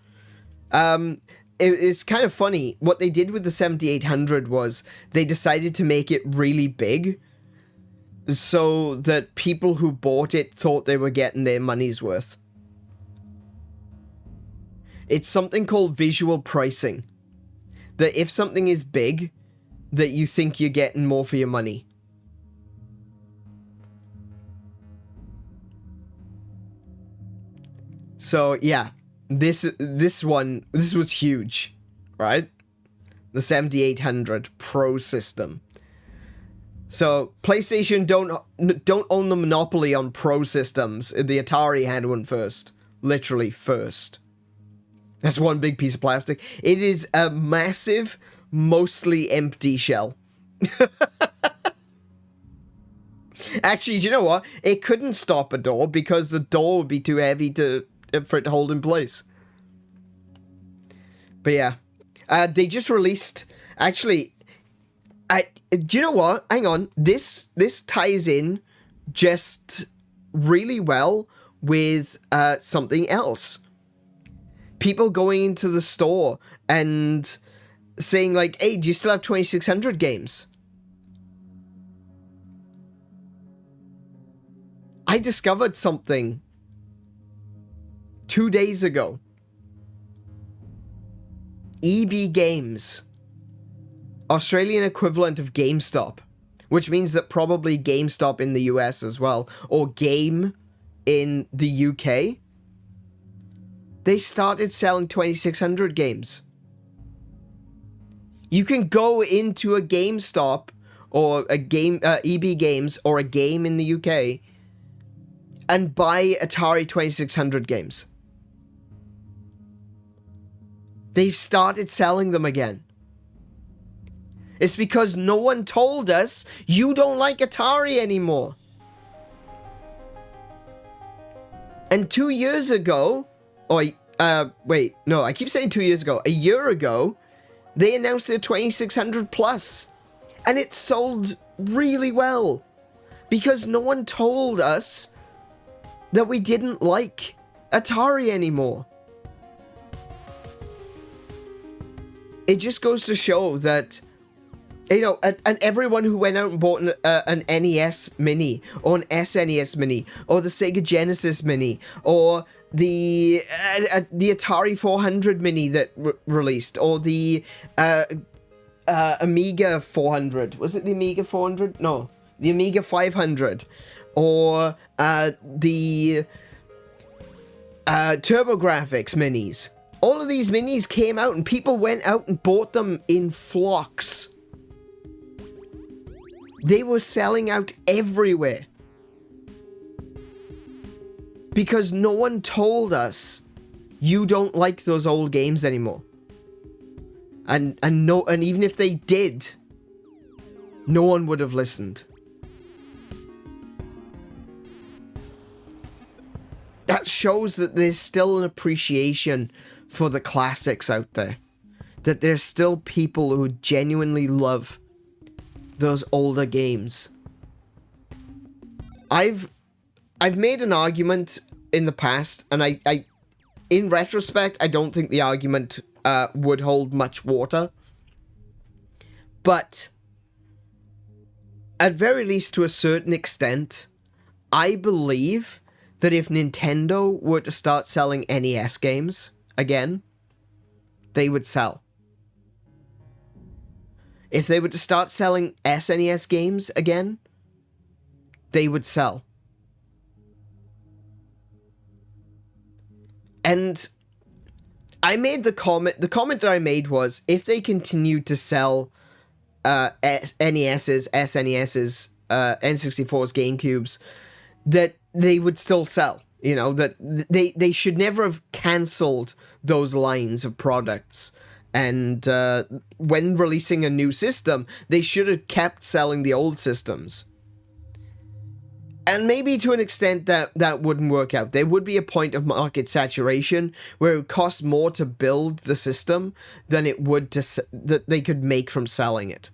It's kind of funny. What they did with the 7800 was they decided to make it really big so that people who bought it thought they were getting their money's worth. It's something called visual pricing. That if something is big, that you think you're getting more for your money. So, yeah. This was huge, right? The 7800 Pro system. So, PlayStation don't own the monopoly on Pro systems. The Atari had one first. Literally first. That's one big piece of plastic. It is a massive, mostly empty shell. Actually, do you know what? It couldn't stop a door because the door would be too heavy for it to hold in place. But yeah. They just released... Actually... do you know what? Hang on. This ties in just really well with something else. People going into the store and saying like, hey, do you still have 2600 games? I discovered something 2 days ago. EB Games. Australian equivalent of GameStop, which means that probably GameStop in the US as well, or Game in the UK, they started selling 2600 games. You can go into a GameStop or a game, EB Games or a Game in the UK and buy Atari 2600 games. They've started selling them again. It's because no one told us you don't like Atari anymore. And 2 years ago, wait, no, I keep saying 2 years ago. A year ago, they announced their 2600 Plus. And it sold really well. Because no one told us that we didn't like Atari anymore. It just goes to show that, you know, and everyone who went out and bought an NES Mini, or an SNES Mini, or the Sega Genesis Mini, or the Atari 400 Mini that released, or the Amiga 400. Was it the Amiga 400? No, the Amiga 500, or the TurboGrafx Minis. All of these minis came out and people went out and bought them in flocks. They were selling out everywhere. Because no one told us you don't like those old games anymore. And even if they did, no one would have listened. That shows that there's still an appreciation for the classics out there. That there's still people who genuinely love those older games. I've made an argument in the past, and I in retrospect, I don't think the argument would hold much water. But at very least to a certain extent, I believe that if Nintendo were to start selling NES games again, they would sell. If they were to start selling SNES games again, they would sell. And I made the comment that I made was, if they continued to sell NESs, SNESs, N64s, GameCubes, that they would still sell. You know, that they should never have cancelled those lines of products. And when releasing a new system, they should have kept selling the old systems. And maybe to an extent that wouldn't work out. There would be a point of market saturation where it would cost more to build the system than it would that they could make from selling it.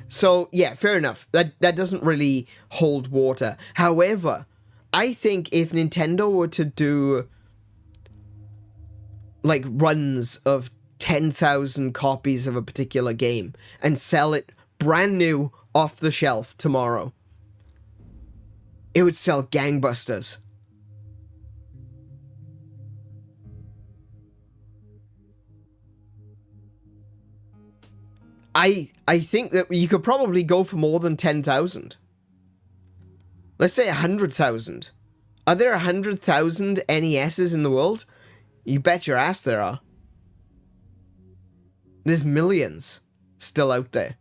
So, yeah, fair enough. That doesn't really hold water. However, I think if Nintendo were to do like runs of 10,000 copies of a particular game and sell it brand new off the shelf tomorrow, it would sell gangbusters. I think that you could probably go for more than 10,000. Let's say 100,000. Are there 100,000 NESs in the world? You bet your ass there are. There's millions still out there.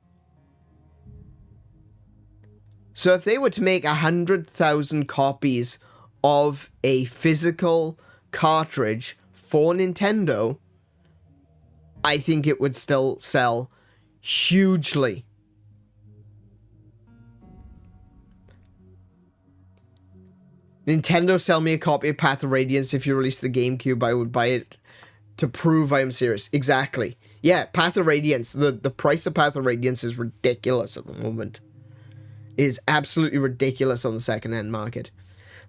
So if they were to make 100,000 copies of a physical cartridge for Nintendo, I think it would still sell hugely. Nintendo, sell me a copy of Path of Radiance. If you release the GameCube, I would buy it to prove I am serious. Exactly. Yeah, Path of Radiance. The price of Path of Radiance is ridiculous at the moment. It is absolutely ridiculous on the second-hand market.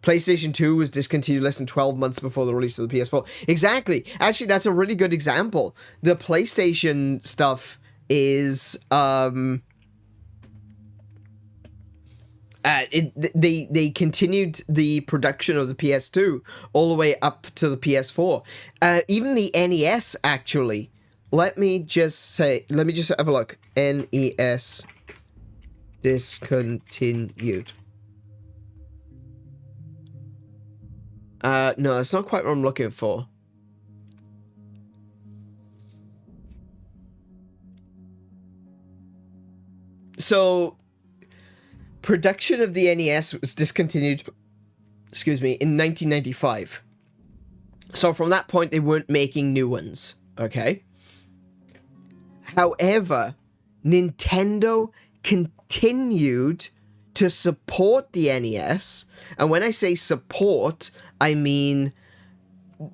PlayStation 2 was discontinued less than 12 months before the release of the PS4. Exactly. Actually, that's a really good example. The PlayStation stuff is... they continued the production of the PS2 all the way up to the PS4. Even the NES, actually. Let me just have a look. NES discontinued. No, that's not quite what I'm looking for. So, production of the NES was discontinued, in 1995. So from that point, they weren't making new ones, okay? However, Nintendo continued to support the NES, and when I say support, I mean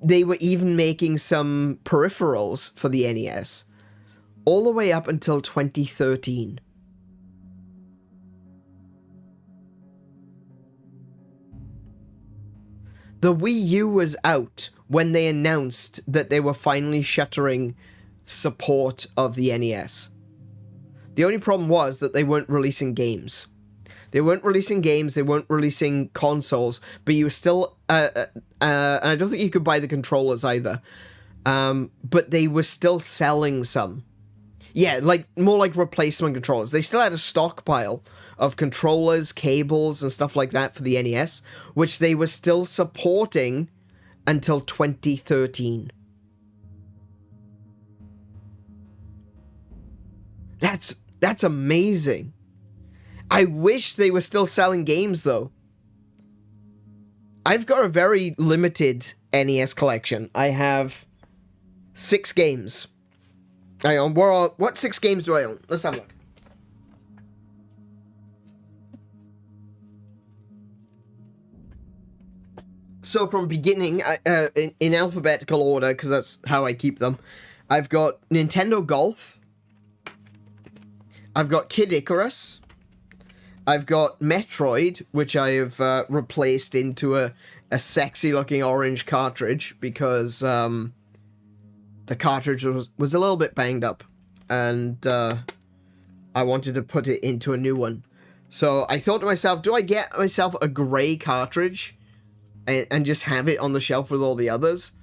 they were even making some peripherals for the NES, all the way up until 2013. The Wii U was out when they announced that they were finally shuttering support of the NES. The only problem was that they weren't releasing games. They weren't releasing consoles, but you were still... and I don't think you could buy the controllers either. But they were still selling some. Yeah, more like replacement controllers. They still had a stockpile of controllers, cables, and stuff like that for the NES, which they were still supporting until 2013. That's amazing. I wish they were still selling games, though. I've got a very limited NES collection. I have 6 games. I own. What 6 games do I own? Let's have a look. So from beginning, in alphabetical order, because that's how I keep them, I've got Nintendo Golf. I've got Kid Icarus. I've got Metroid, which I have replaced into a sexy-looking orange cartridge, because the cartridge was a little bit banged up, and I wanted to put it into a new one. So I thought to myself, do I get myself a grey cartridge and just have it on the shelf with all the others?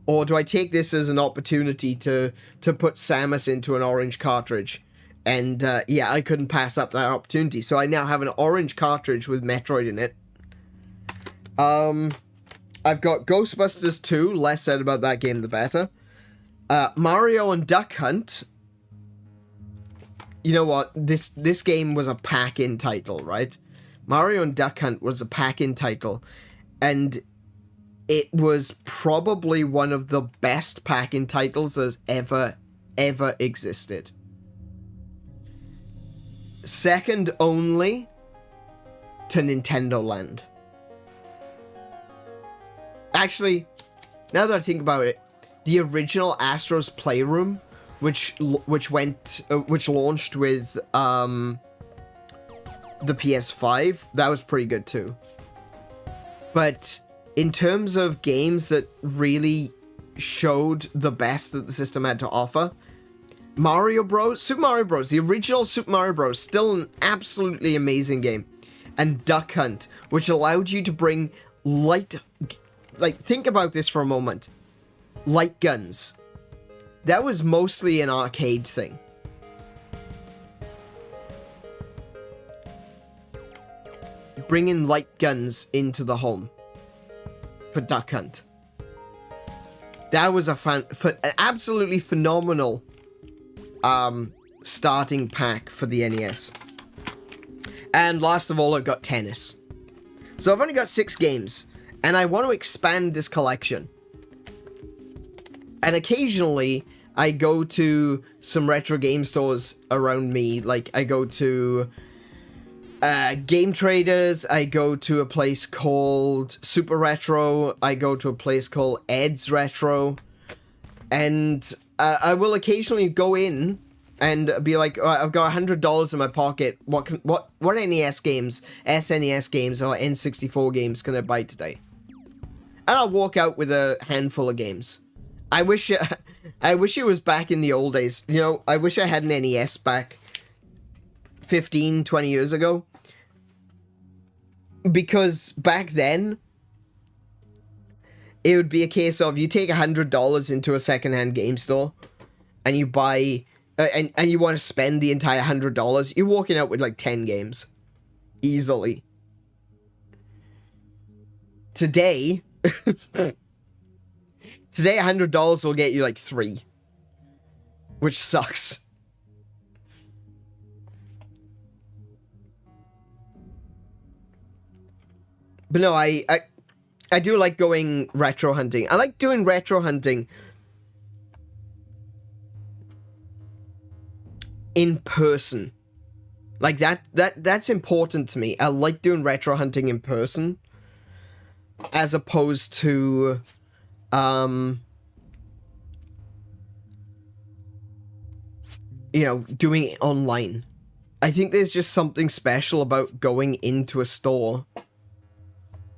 Or do I take this as an opportunity to put Samus into an orange cartridge? And yeah, I couldn't pass up that opportunity. So I now have an orange cartridge with Metroid in it. I've got Ghostbusters 2. Less said about that game, the better. Mario and Duck Hunt. You know what? This game was a pack-in title, right? Mario and Duck Hunt was a pack-in title. And it was probably one of the best pack-in titles that's ever existed. Second only to Nintendo Land. Actually, now that I think about it, the original Astro's Playroom, which launched with the PS5, that was pretty good too. But in terms of games that really showed the best that the system had to offer, Super Mario Bros, the original Super Mario Bros, still an absolutely amazing game. And Duck Hunt, which allowed you to bring light... Like, think about this for a moment. Light guns. That was mostly an arcade thing. Bringing light guns into the home for Duck Hunt. That was an absolutely phenomenal starting pack for the NES. And last of all, I've got tennis. So I've only got 6 games, and I want to expand this collection. And occasionally, I go to some retro game stores around me. Like, I go to Game Traders, I go to a place called Super Retro, I go to a place called Ed's Retro, and I will occasionally go in and be like, I've got $100 in my pocket, what NES games, SNES games, or N64 games can I buy today? And I'll walk out with a handful of games. I wish it was back in the old days. You know, I wish I had an NES back 15, 20 years ago. Because back then, it would be a case of you take $100 into a secondhand game store and you buy, and you want to spend the entire $100, you're walking out with like 10 games. Easily. Today, $100 will get you like 3. Which sucks. But no, I do like going retro hunting. I like doing retro hunting in person. Like that's important to me. I like doing retro hunting in person as opposed to you know, doing it online. I think there's just something special about going into a store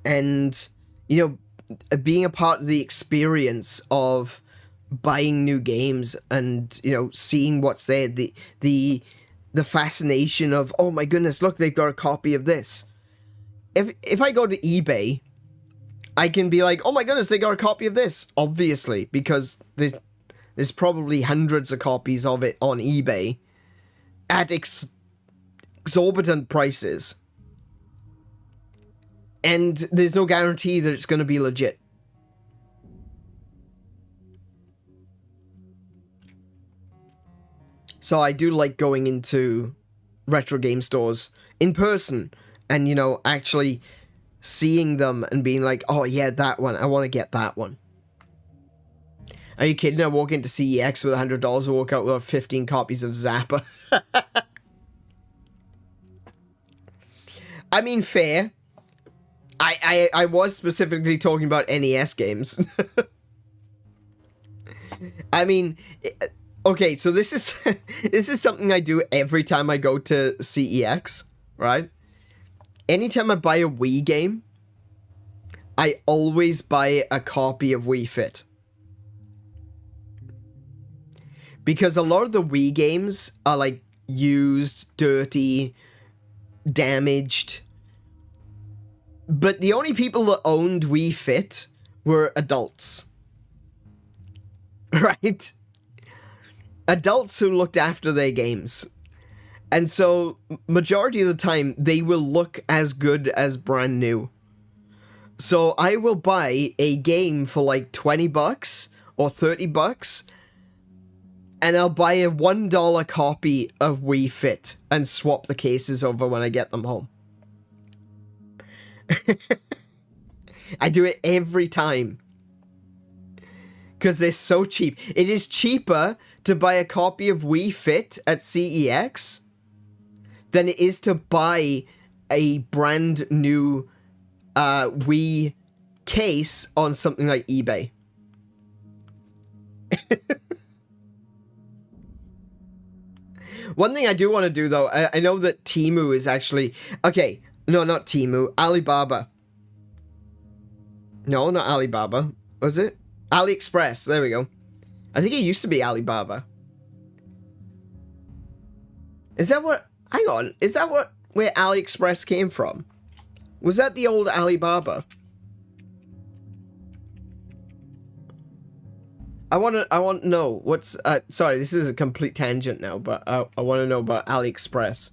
and, you know, being a part of the experience of buying new games and, you know, seeing what's there, the fascination of, oh my goodness, look, they've got a copy of this. If I go to eBay, I can be like, oh my goodness, they got a copy of this, obviously, because there's probably hundreds of copies of it on eBay at exorbitant prices. And there's no guarantee that it's going to be legit. So I do like going into retro game stores in person and, you know, actually seeing them and being like, oh yeah, that one, I want to get that one. Are you kidding? I walk into CEX with $100 and walk out with 15 copies of Zappa. I mean, fair. I was specifically talking about NES games. I mean, okay, so this is something I do every time I go to CEX, right? Anytime I buy a Wii game, I always buy a copy of Wii Fit. Because a lot of the Wii games are like used, dirty, damaged. But the only people that owned Wii Fit were adults. Right? Adults who looked after their games. And so, majority of the time, they will look as good as brand new. So, I will buy a game for like $20 or $30, and I'll buy a $1 copy of Wii Fit and swap the cases over when I get them home. I do it every time. Because they're so cheap. It is cheaper to buy a copy of Wii Fit at CEX than it is to buy a brand new Wii case on something like eBay. One thing I do want to do, though, I know that Temu is actually... Okay, no, not Temu. Alibaba. No, not Alibaba. Was it? AliExpress. There we go. I think it used to be Alibaba. Is that what... Hang on. Is that where AliExpress came from? Was that the old Alibaba? I want to know what's... sorry, this is a complete tangent now, but I want to know about AliExpress.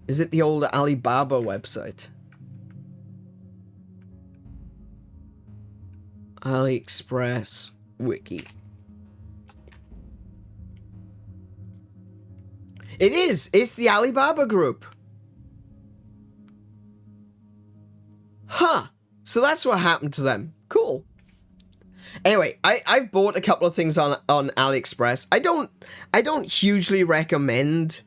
Is it the old Alibaba website? AliExpress wiki. It is! It's the Alibaba group! Huh! So that's what happened to them. Cool. Anyway, I've bought a couple of things on AliExpress. I don't hugely recommend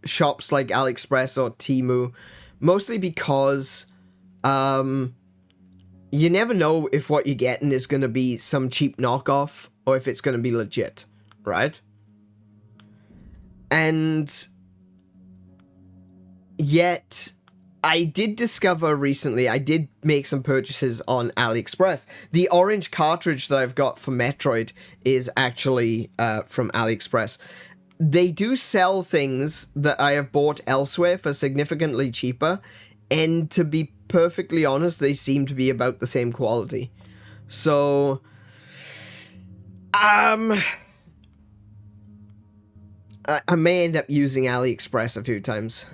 shops like AliExpress or Temu, mostly because you never know if what you're getting is going to be some cheap knockoff or if it's going to be legit, right? And yet, I did discover recently, I did make some purchases on AliExpress. The orange cartridge that I've got for Metroid is actually from AliExpress. They do sell things that I have bought elsewhere for significantly cheaper, and to be perfectly honest, they seem to be about the same quality. So, I may end up using AliExpress a few times.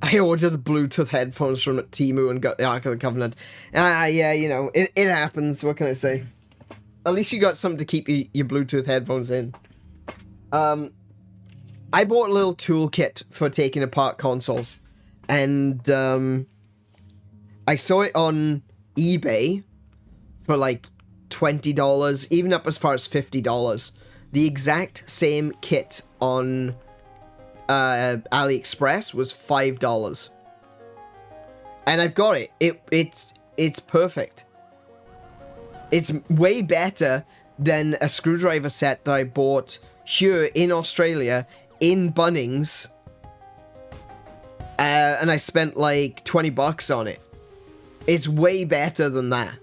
I ordered the Bluetooth headphones from Temu and got the Ark of the Covenant. Yeah, you know, it happens. What can I say? At least you got something to keep your Bluetooth headphones in. I bought a little toolkit for taking apart consoles. And, I saw it on eBay for like $20, even up as far as $50. The exact same kit on AliExpress was $5. And I've got it. It's perfect. It's way better than a screwdriver set that I bought here in Australia in Bunnings. And I spent like $20 on it. It's way better than that.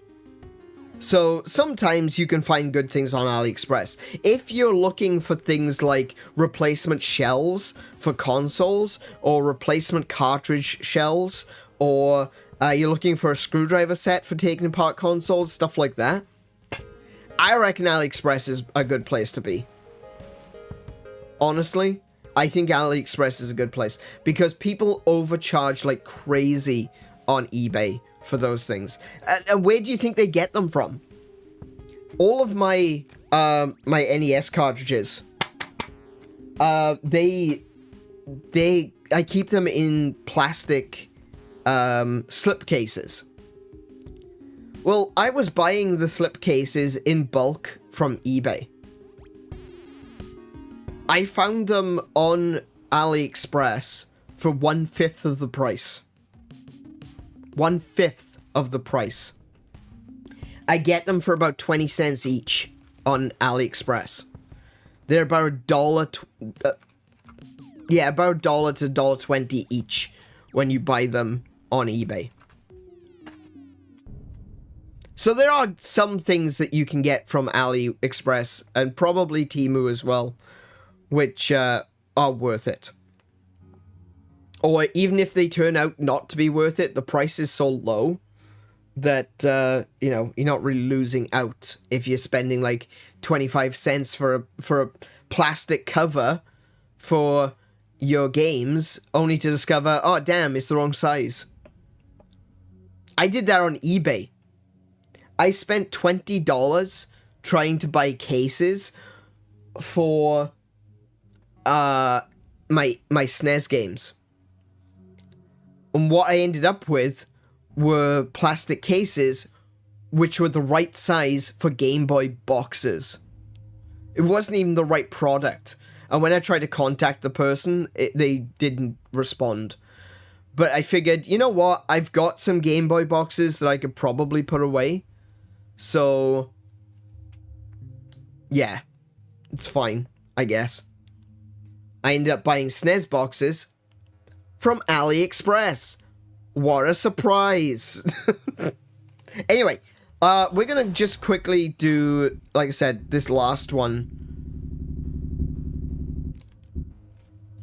So sometimes you can find good things on AliExpress. If you're looking for things like replacement shells for consoles, or replacement cartridge shells, or you're looking for a screwdriver set for taking apart consoles, stuff like that, I reckon AliExpress is a good place to be. Honestly, I think AliExpress is a good place because people overcharge like crazy on eBay for those things. And where do you think they get them from? All of my my NES cartridges, I keep them in plastic slip cases. Well, I was buying the slip cases in bulk from eBay. I found them on AliExpress for 1/5 of the price. 1/5 of the price. I get them for about 20 cents each on AliExpress. They're about $1, about $1 to $1.20 each when you buy them on eBay. So there are some things that you can get from AliExpress, and probably Temu as well, which are worth it. Or even if they turn out not to be worth it, the price is so low that, you know, you're not really losing out if you're spending like 25 cents for a plastic cover for your games, only to discover, oh damn, it's the wrong size. I did that on eBay. I spent $20 trying to buy cases for my SNES games. And what I ended up with were plastic cases which were the right size for Game Boy boxes. It wasn't even the right product. And when I tried to contact the person, they didn't respond. But I figured, you know what? I've got some Game Boy boxes that I could probably put away. So, yeah, it's fine, I guess. I ended up buying SNES boxes from AliExpress. What a surprise. Anyway, we're going to just quickly do, like I said, this last one.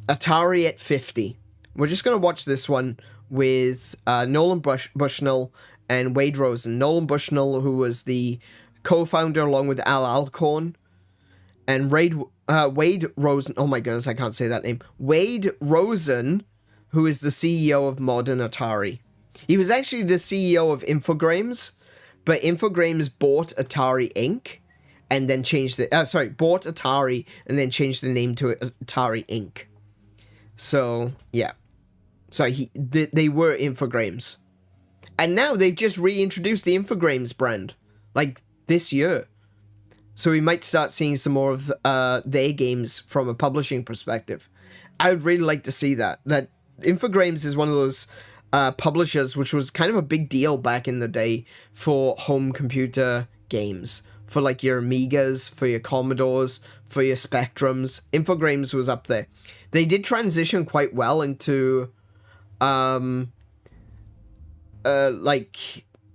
Atari at 50. We're just going to watch this one with Nolan Bushnell and Wade Rosen. Nolan Bushnell, who was the co-founder along with Al Alcorn, and Wade Rosen. Oh my goodness, I can't say that name. Wade Rosen, who is the CEO of Modern Atari. He was actually the CEO of Infogrames, but Infogrames bought Atari Inc. and then changed bought Atari and then changed the name to Atari Inc. So, yeah. So they were Infogrames. And now they've just reintroduced the Infogrames brand, like this year. So we might start seeing some more of their games from a publishing perspective. I would really like to see that. That Infogrames is one of those publishers which was kind of a big deal back in the day for home computer games. For like your Amigas, for your Commodores, for your Spectrums. Infogrames was up there. They did transition quite well into like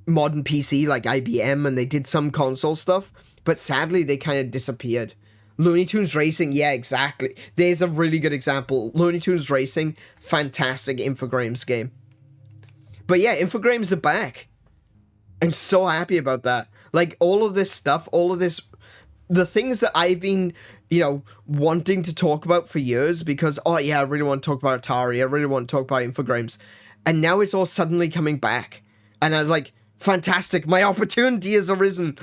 modern PC, like IBM, and they did some console stuff, but sadly they kind of disappeared. Looney Tunes Racing, yeah, exactly. There's a really good example. Looney Tunes Racing, fantastic Infogrames game. But yeah, Infogrames are back. I'm so happy about that. Like, all of this stuff, the things that I've been, wanting to talk about for years because, oh yeah, I really want to talk about Atari, I really want to talk about Infogrames. And now it's all suddenly coming back. And I'm like, fantastic, my opportunity has arisen.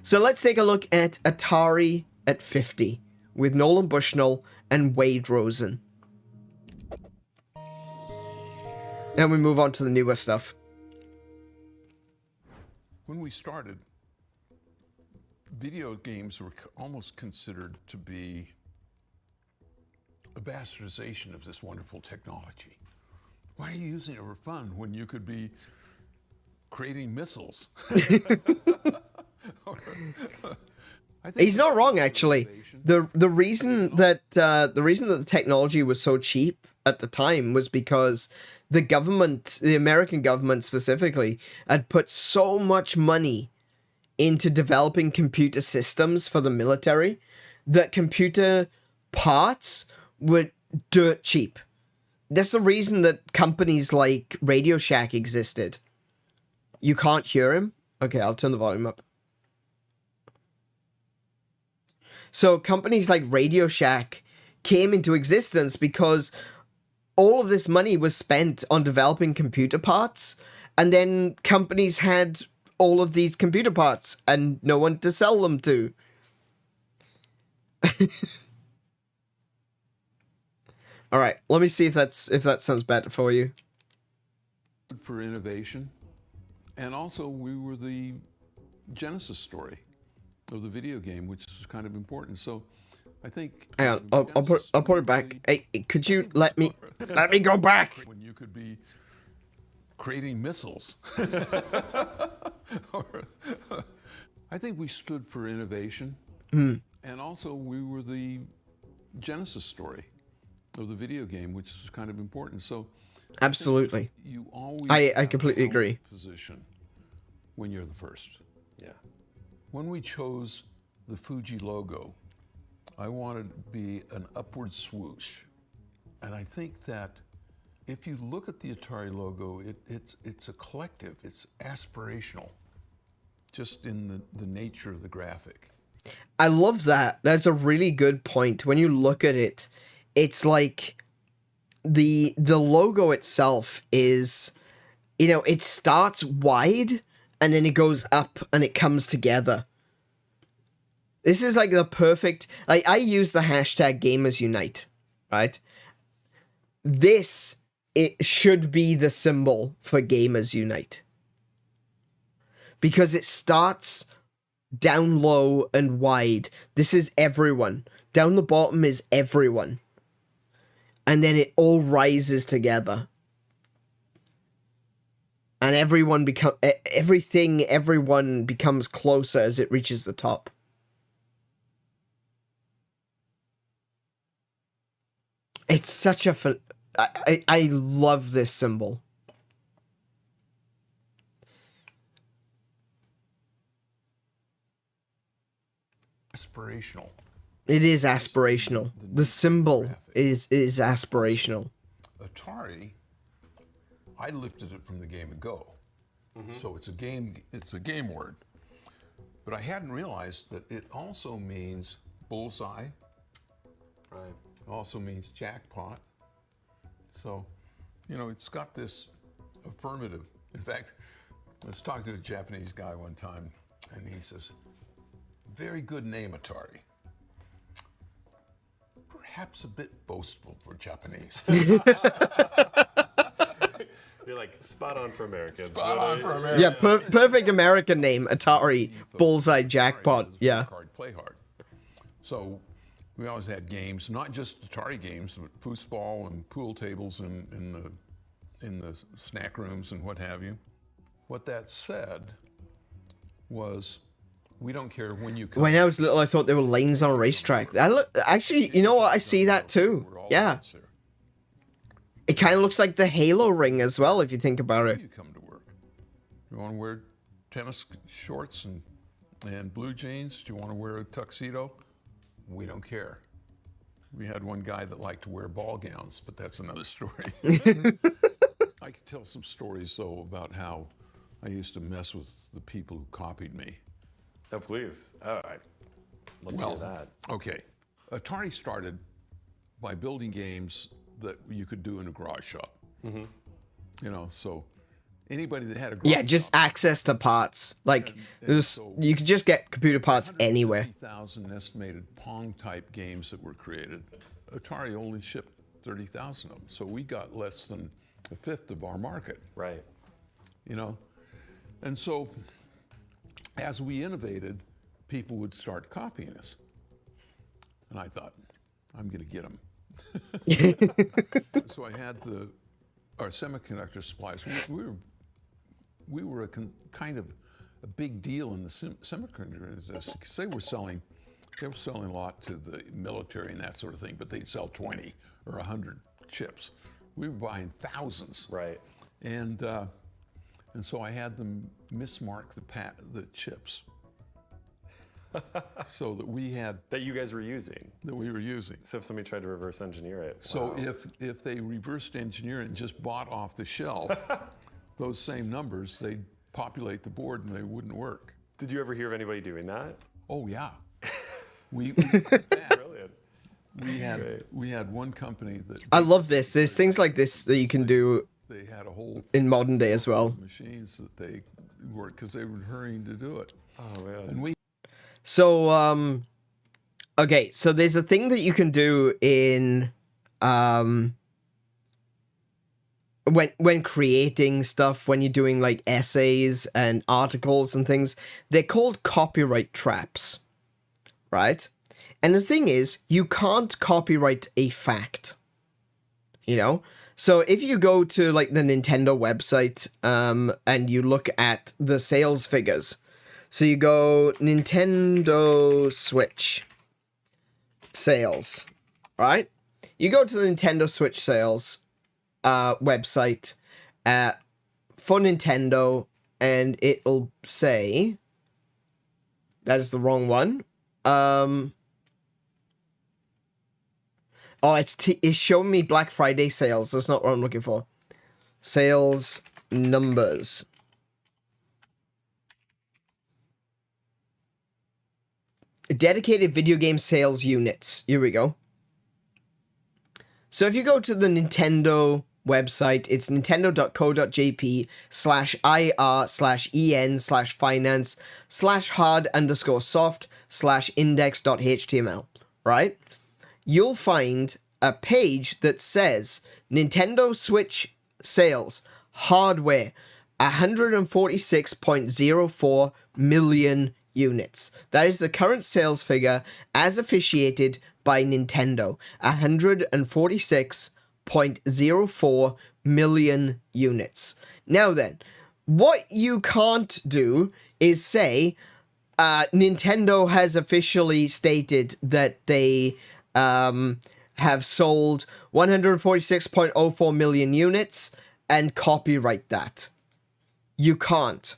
So let's take a look at Atari at 50 with Nolan Bushnell and Wade Rosen. And we move on to the newer stuff. When we started, video games were almost considered to be a bastardization of this wonderful technology. Why are you using it for fun when you could be creating missiles? He's not wrong, actually. The reason that the technology was so cheap at the time was because the government, the American government specifically, had put so much money into developing computer systems for the military that computer parts were dirt cheap. That's the reason that companies like Radio Shack existed. You can't hear him? Okay, I'll turn the volume up. So companies like Radio Shack came into existence because all of this money was spent on developing computer parts, and then companies had all of these computer parts and no one to sell them to. All right, let me see if that sounds better for you. For innovation, and also we were the genesis story of the video game, which is kind of important. So I think hang on, I'll put it back. Hey, could you let me go back? When you could be creating missiles. I think we stood for innovation, and also we were the genesis story of the video game, which is kind of important. So absolutely, you always I completely agree. Position when you're the first. Yeah. When we chose the Fuji logo, I wanted to be an upward swoosh, and I think that if you look at the Atari logo, it's a collective, it's aspirational, just in the nature of the graphic. I love that. That's a really good point. When you look at it, it's like the logo itself is, it starts wide and then it goes up and it comes together. This is like the perfect, like I use the hashtag Gamers Unite, right? This it should be the symbol for Gamers Unite. Because it starts down low and wide. This is everyone. Down the bottom is everyone. And then it all rises together. And everyone becomes closer as it reaches the top. It's such a fun... I love this symbol. Aspirational. It is aspirational. The symbol is aspirational. Atari, I lifted it from the Game & Go. So it's a game word. But I hadn't realized that it also means bullseye. Right. It also means jackpot. So, you know, it's got this affirmative. In fact, I was talking to a Japanese guy one time, and he says, very good name, Atari. Perhaps a bit boastful for Japanese. You're like, spot on for Americans. Spot on for Americans. Yeah, perfect American name, Atari, bullseye, jackpot, yeah. Hard, play hard. So we always had games, not just Atari games, but foosball and pool tables in the snack rooms and what have you. What that said was, we don't care when you come. When I was little, I thought there were lanes on a racetrack. Actually, you know what? I see that too. We're all Yeah. kids here. It kind of looks like the Halo ring as well, if you think about it. You come to work. You want to wear tennis shorts and blue jeans? Do you want to wear a tuxedo? We don't care. We had one guy that liked to wear ball gowns, but that's another story. I could tell some stories, though, about how I used to mess with the people who copied me. Oh, please. All right. Let's hear that. Okay. Atari started by building games that you could do in a garage shop. You know, so anybody that had a garage Yeah, just shop, access to parts. Like, you could just get computer parts anywhere. 30,000 estimated Pong-type games that were created. Atari only shipped 30,000 of them, so we got less than a fifth of our market. Right. You know, and so as we innovated, people would start copying us, and I thought, I'm going to get them. So I had our semiconductor supplies. We were kind of a big deal in the semiconductor industry because they were selling a lot to the military and that sort of thing, but they'd sell 20 or 100 chips. We were buying thousands. Right. And so I had them mismark the chips so that we had That you guys were using. that we were using. So if somebody tried to reverse engineer it. So wow. if they reversed engineer it and just bought off the shelf those same numbers, they'd populate the board and they wouldn't work. Did you ever hear of anybody doing that? Oh yeah. Brilliant. We had one company that I love this. There's things like this that you can do they had a whole in modern day as well. machines that they worked because they were hurrying to do it. Oh, man. And we So, okay, so there's a thing that you can do in, when creating stuff, when you're doing like essays and articles and things, they're called copyright traps, right? And the thing is, you can't copyright a fact, you know? So if you go to like the Nintendo website, and you look at the sales figures, so you go Nintendo Switch sales, right? You go to the Nintendo Switch sales website for Nintendo, and it'll say that is the wrong one. Oh, it's showing me Black Friday sales. That's not what I'm looking for. Sales numbers. Dedicated video game sales units. Here we go. So if you go to the Nintendo website, it's nintendo.co.jp/ir/en/finance/hard_soft/index.html, right? You'll find a page that says Nintendo Switch sales hardware 146.04 million units. That is the current sales figure as officiated by Nintendo. 146.04 million units. Now then, what you can't do is say Nintendo has officially stated that they have sold 146.04 million units and copyright that. You can't.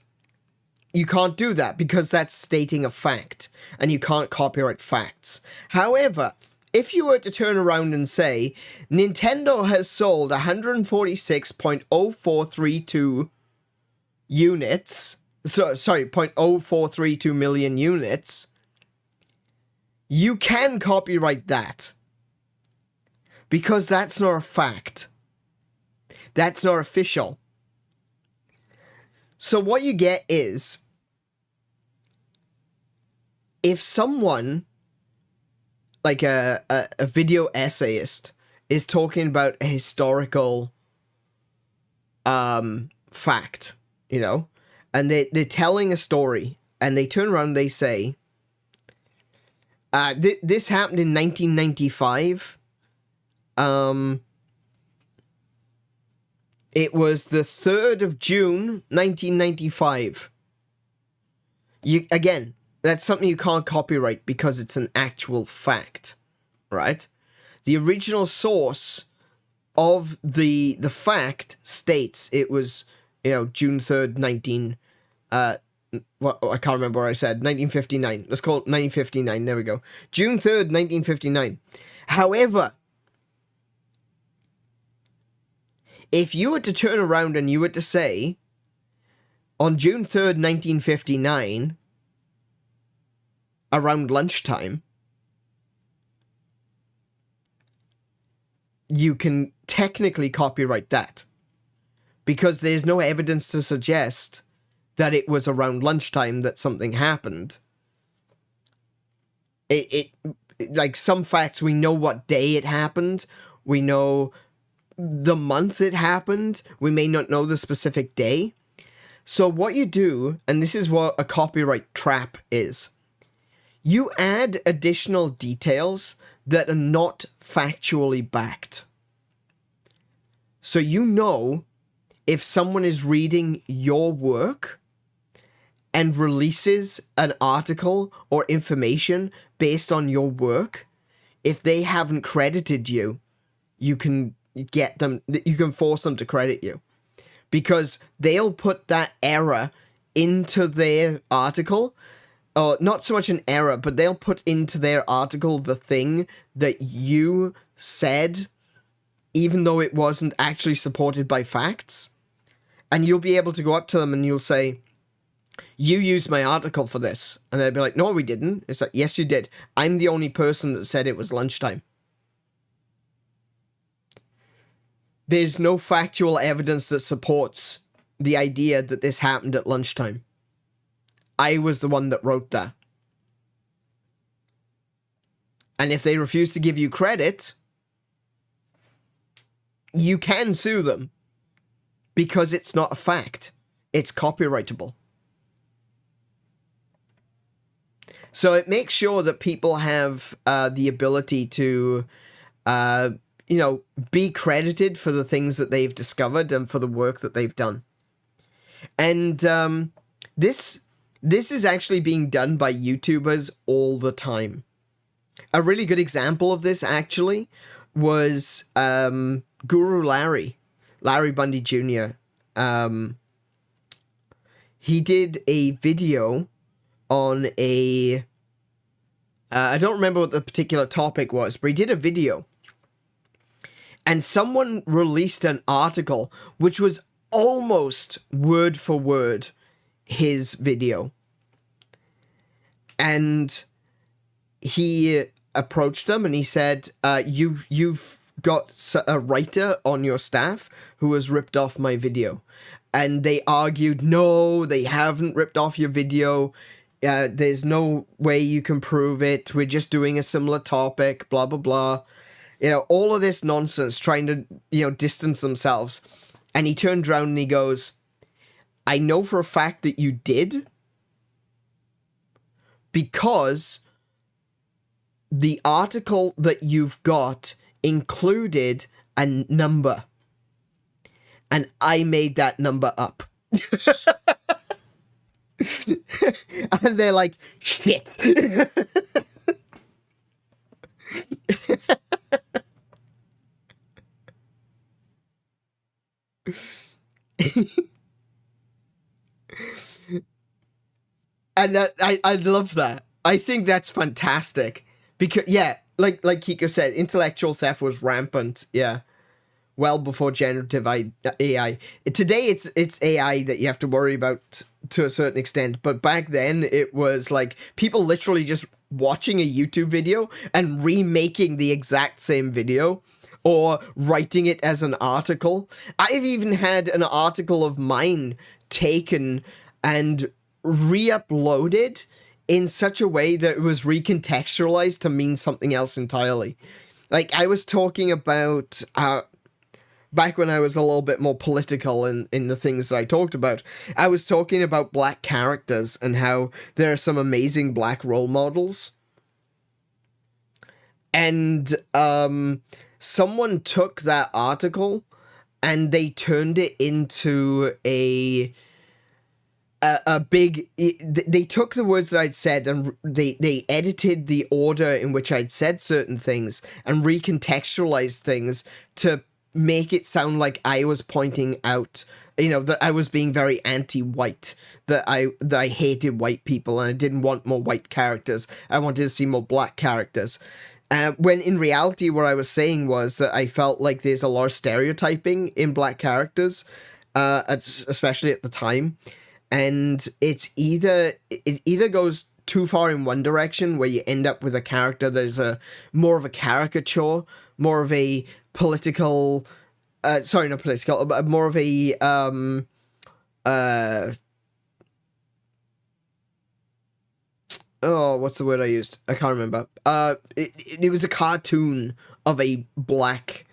You can't do that because that's stating a fact, and you can't copyright facts. However, if you were to turn around and say Nintendo has sold 146.0432 units, sorry, 0.0432 million units, you can copyright that. Because that's not a fact. That's not official. So what you get is, if someone, like a video essayist, is talking about a historical fact, you know, and they're telling a story, and they turn around and they say, this happened in 1995. It was the 3rd of June, 1995. Again, that's something you can't copyright because it's an actual fact, right? The original source of the fact states it was, June 3rd, I can't remember what I said, 1959. Let's call it 1959, there we go. June 3rd, 1959. However, if you were to turn around and you were to say, on June 3rd, 1959, around lunchtime, you can technically copyright that. Because there's no evidence to suggest that it was around lunchtime that something happened. Like some facts, we know what day it happened. We know the month it happened. We may not know the specific day. So what you do, and this is what a copyright trap is, you add additional details that are not factually backed. So you know if someone is reading your work and releases an article or information based on your work, if they haven't credited you, you can force them to credit you. Because they'll put that error into their article, or not so much an error, but they'll put into their article the thing that you said, even though it wasn't actually supported by facts. And you'll be able to go up to them and you'll say, you used my article for this. And they'll be like, no, we didn't. It's like, yes, you did. I'm the only person that said it was lunchtime. There's no factual evidence that supports the idea that this happened at lunchtime. I was the one that wrote that. And if they refuse to give you credit, you can sue them. Because it's not a fact. It's copyrightable. So it makes sure that people have the ability to, be credited for the things that they've discovered and for the work that they've done. And this is actually being done by YouTubers all the time. A really good example of this, actually, was Guru Larry Bundy Jr. He did a video on I don't remember what the particular topic was, but he did a video. And someone released an article which was almost word for word his video. And he approached them and he said, you've got a writer on your staff who has ripped off my video. And they argued, no, they haven't ripped off your video. There's no way you can prove it. We're just doing a similar topic, blah, blah, blah. You know, all of this nonsense, trying to, distance themselves. And he turned around and he goes, I know for a fact that you did, because the article that you've got included a number. And I made that number up. And they're like, shit. And I love that. I think that's fantastic. Because, yeah, like Kiko said, intellectual theft was rampant, yeah. Well before generative AI. Today, it's AI that you have to worry about to a certain extent. But back then, it was like people literally just watching a YouTube video and remaking the exact same video, or writing it as an article. I've even had an article of mine taken and re-uploaded in such a way that it was recontextualized to mean something else entirely. Like, I was talking about, back when I was a little bit more political in the things that I talked about, I was talking about black characters and how there are some amazing black role models. And, someone took that article and they turned it into a big, they took the words that I'd said and they edited the order in which I'd said certain things and recontextualized things to make it sound like I was pointing out, that I was being very anti-white, that I hated white people and I didn't want more white characters. I wanted to see more black characters. When in reality, what I was saying was that I felt like there's a lot of stereotyping in black characters, especially at the time. And it either goes too far in one direction, where you end up with a character that is more of a caricature, more of a political, but more of a, what's the word I used? I can't remember. It was a cartoon of a black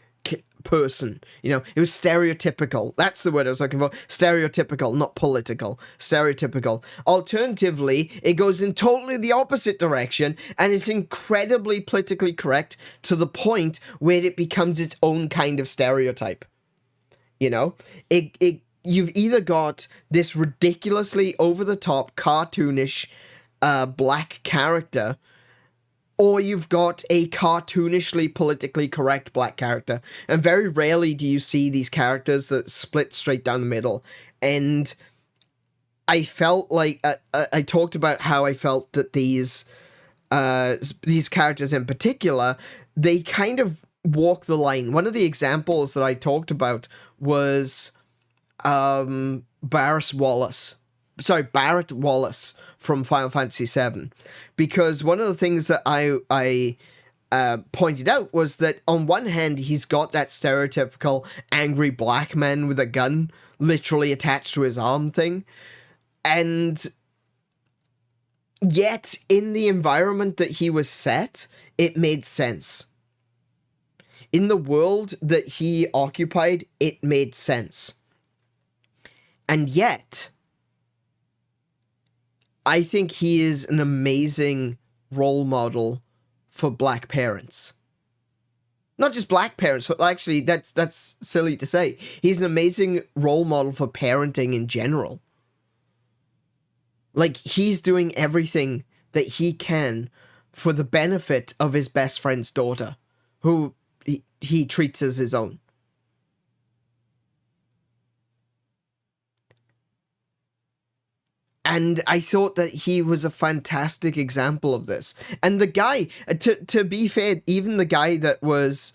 person. It was stereotypical. That's the word I was looking for. Stereotypical, not political. Stereotypical. Alternatively, it goes in totally the opposite direction, and it's incredibly politically correct to the point where it becomes its own kind of stereotype. You've either got this ridiculously over-the-top, cartoonish black character, or you've got a cartoonishly politically correct black character. And very rarely do you see these characters that split straight down the middle. And I felt like I talked about how I felt that these characters in particular, they kind of walk the line. One of the examples that I talked about was Barret Wallace from Final Fantasy VII, because one of the things that I pointed out was that on one hand he's got that stereotypical angry black man with a gun literally attached to his arm thing, and yet in the environment that he was set, it made sense. In the world that he occupied, it made sense. And yet, I think he is an amazing role model for black parents. Not just black parents, but actually, that's silly to say. He's an amazing role model for parenting in general. Like, he's doing everything that he can for the benefit of his best friend's daughter, who he treats as his own. And I thought that he was a fantastic example of this. And the guy, to be fair, even the guy that was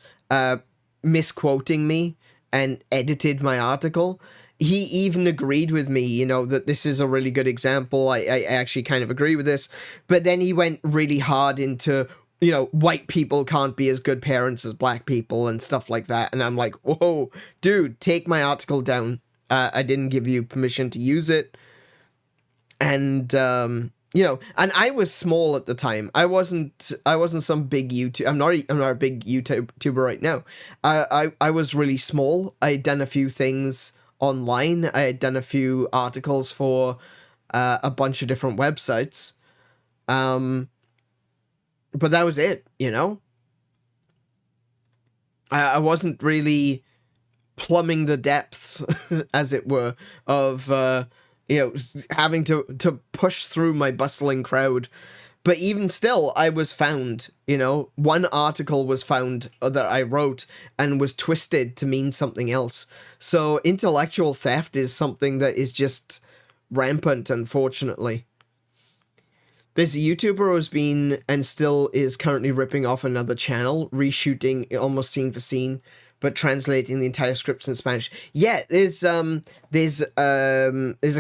misquoting me and edited my article, he even agreed with me, that this is a really good example. I actually kind of agree with this. But then he went really hard into, white people can't be as good parents as black people and stuff like that. And I'm like, whoa, dude, take my article down. I didn't give you permission to use it. And, you know, and I was small at the time. I wasn't some big YouTube. I'm not a big YouTuber right now. I was really small. I had done a few things online. I had done a few articles for a bunch of different websites. But that was it, you know? I wasn't really plumbing the depths, as it were, of, you know, having to push through my bustling crowd. But even still, I was found, you know? One article was found that I wrote and was twisted to mean something else. So intellectual theft is something that is just rampant, unfortunately. There's a YouTuber who's been and still is currently ripping off another channel, reshooting almost scene for scene, but translating the entire scripts in Spanish. Yeah, there's a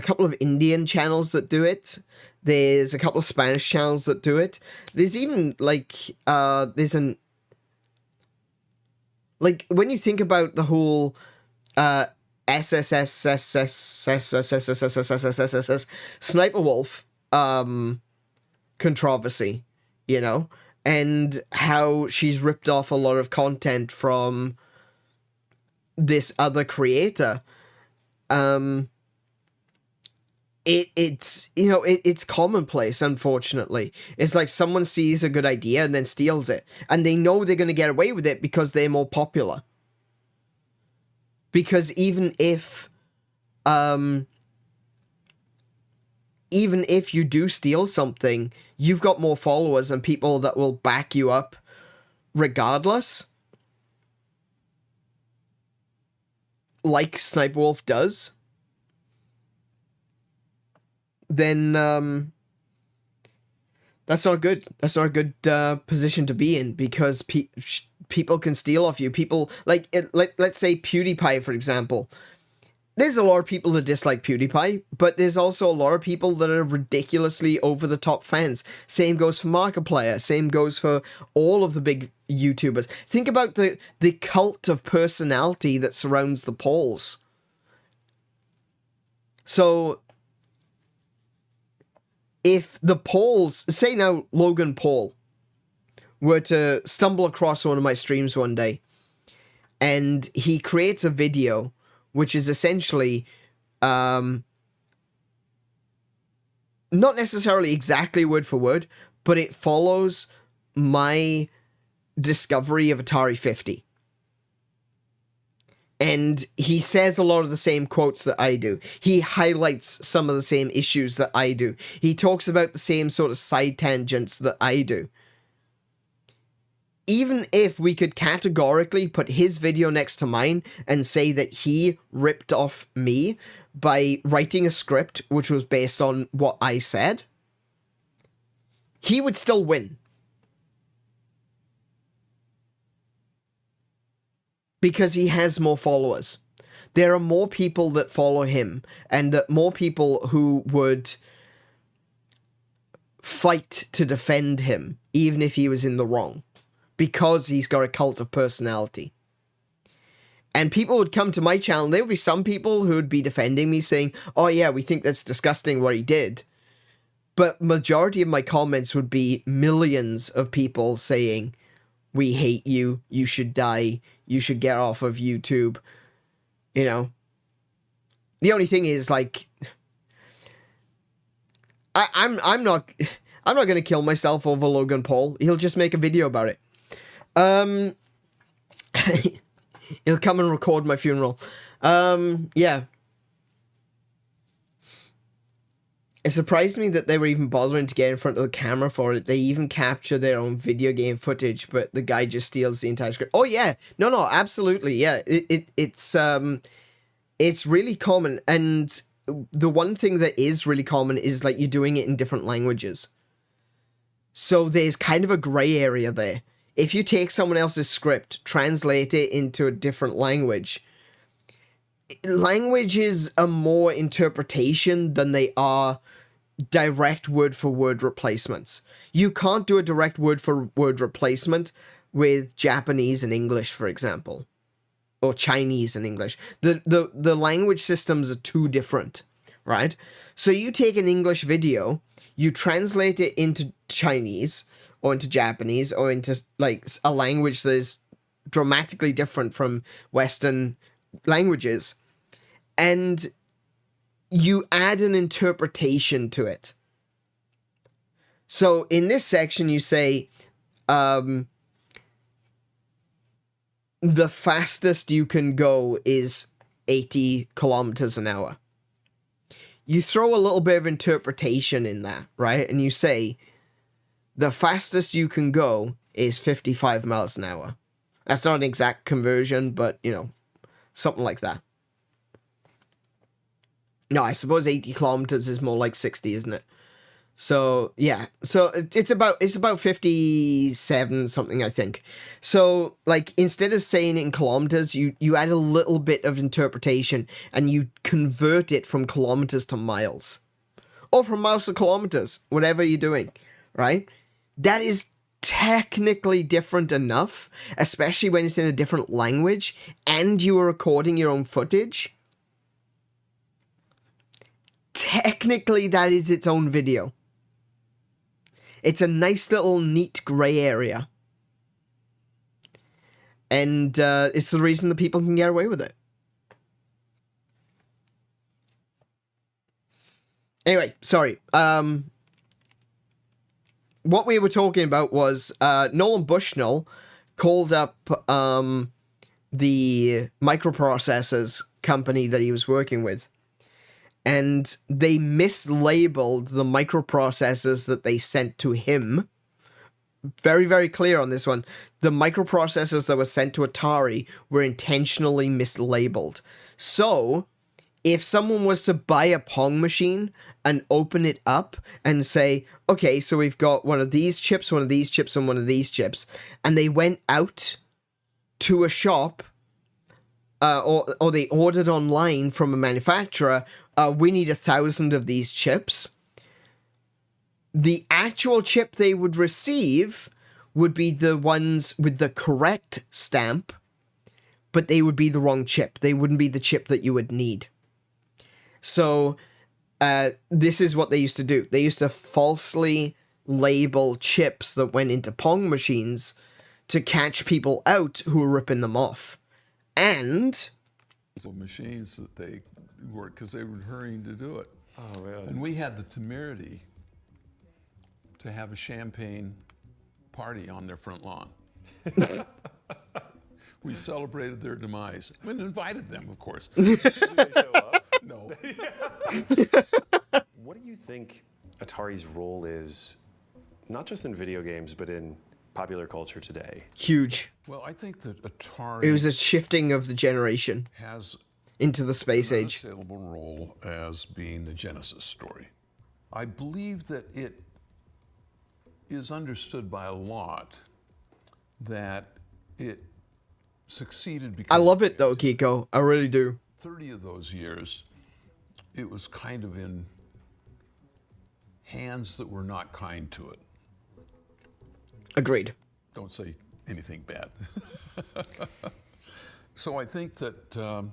couple of Indian channels that do it. There's a couple of Spanish channels that do it. There's even like when you think about the whole Sniper Wolf controversy, you know, and how she's ripped off a lot of content from this other creator. It's you know, it's commonplace, unfortunately. It's like someone sees a good idea and then steals it, and they know they're going to get away with it because they're more popular. Because even if you do steal something, you've got more followers and people that will back you up regardless. Like Sniper Wolf does. Then, that's not good. That's not a good position to be in, because people can steal off you. People, let's say PewDiePie, for example. There's a lot of people that dislike PewDiePie, but there's also a lot of people that are ridiculously over-the-top fans. Same goes for Markiplier. Same goes for all of the big YouTubers. Think about the cult of personality that surrounds the Pauls. So, if the Pauls, say now Logan Paul, were to stumble across one of my streams one day, and he creates a video which is essentially not necessarily exactly word for word, but it follows my discovery of Atari 50. And he says a lot of the same quotes that I do. He highlights some of the same issues that I do. He talks about the same sort of side tangents that I do. Even if we could categorically put his video next to mine and say that he ripped off me by writing a script which was based on what I said, he would still win. Because he has more followers. There are more people that follow him, and that more people who would fight to defend him, even if he was in the wrong. Because he's got a cult of personality. And people would come to my channel, there would be some people who would be defending me, saying, oh yeah, we think that's disgusting what he did. But majority of my comments would be millions of people saying, we hate you, you should die, you should get off of YouTube. You know? The only thing is, like, I'm not gonna kill myself over Logan Paul. He'll just make a video about it. He'll come and record my funeral. Yeah. It surprised me that they were even bothering to get in front of the camera for it. They even capture their own video game footage, but the guy just steals the entire script. Oh yeah, no, absolutely, yeah. It's really common, and the one thing that is really common is like you're doing it in different languages. So there's kind of a gray area there. If you take someone else's script, translate it into a different language, languages are more interpretation than they are direct word-for-word replacements. You can't do a direct word-for-word replacement with Japanese and English, for example, or Chinese and English. The language systems are too different right? So you take an English video, you translate it into Chinese or into Japanese or into like a language that is dramatically different from Western languages, and you add an interpretation to it. So in this section, you say, the fastest you can go is 80 kilometers an hour. You throw a little bit of interpretation in there, right? And you say, the fastest you can go is 55 miles an hour. That's not an exact conversion, but, you know, something like that. No, I suppose 80 kilometers is more like 60, isn't it? So, yeah. So, it's about 57 something, I think. So, like, instead of saying it in kilometers, you add a little bit of interpretation and you convert it from kilometers to miles. Or from miles to kilometers, whatever you're doing, right? That is technically different enough, especially when it's in a different language and you are recording your own footage. Technically, that is its own video. It's a nice little neat gray area. And it's the reason that people can get away with it. Anyway, sorry. What we were talking about was Nolan Bushnell called up the microprocessors company that he was working with. And they mislabeled the microprocessors that they sent to him. Very, very clear on this one. The microprocessors that were sent to Atari were intentionally mislabeled. So, if someone was to buy a Pong machine and open it up and say, okay, so we've got one of these chips, one of these chips, and one of these chips, and they went out to a shop, or they ordered online from a manufacturer, we need 1,000 of these chips. The actual chip they would receive would be the ones with the correct stamp, but they would be the wrong chip. They wouldn't be the chip that you would need. So, this is what they used to do. They used to falsely label chips that went into Pong machines to catch people out who were ripping them off. And So machines that they worked because they were hurrying to do it. Oh, really? And we had the temerity to have a champagne party on their front lawn. We celebrated their demise and invited them, of course. Did they show up? No. What do you think Atari's role is, not just in video games, but in popular culture today? huge. Well, I think that Atari It was a shifting of the generation has into the space an age. unassailable role as being the Genesis story. I believe that it is understood by a lot that it succeeded because I love it though, Kiko. I really do. 30 of those years, it was kind of in hands that were not kind to it. Agreed. Don't say anything bad. So I think that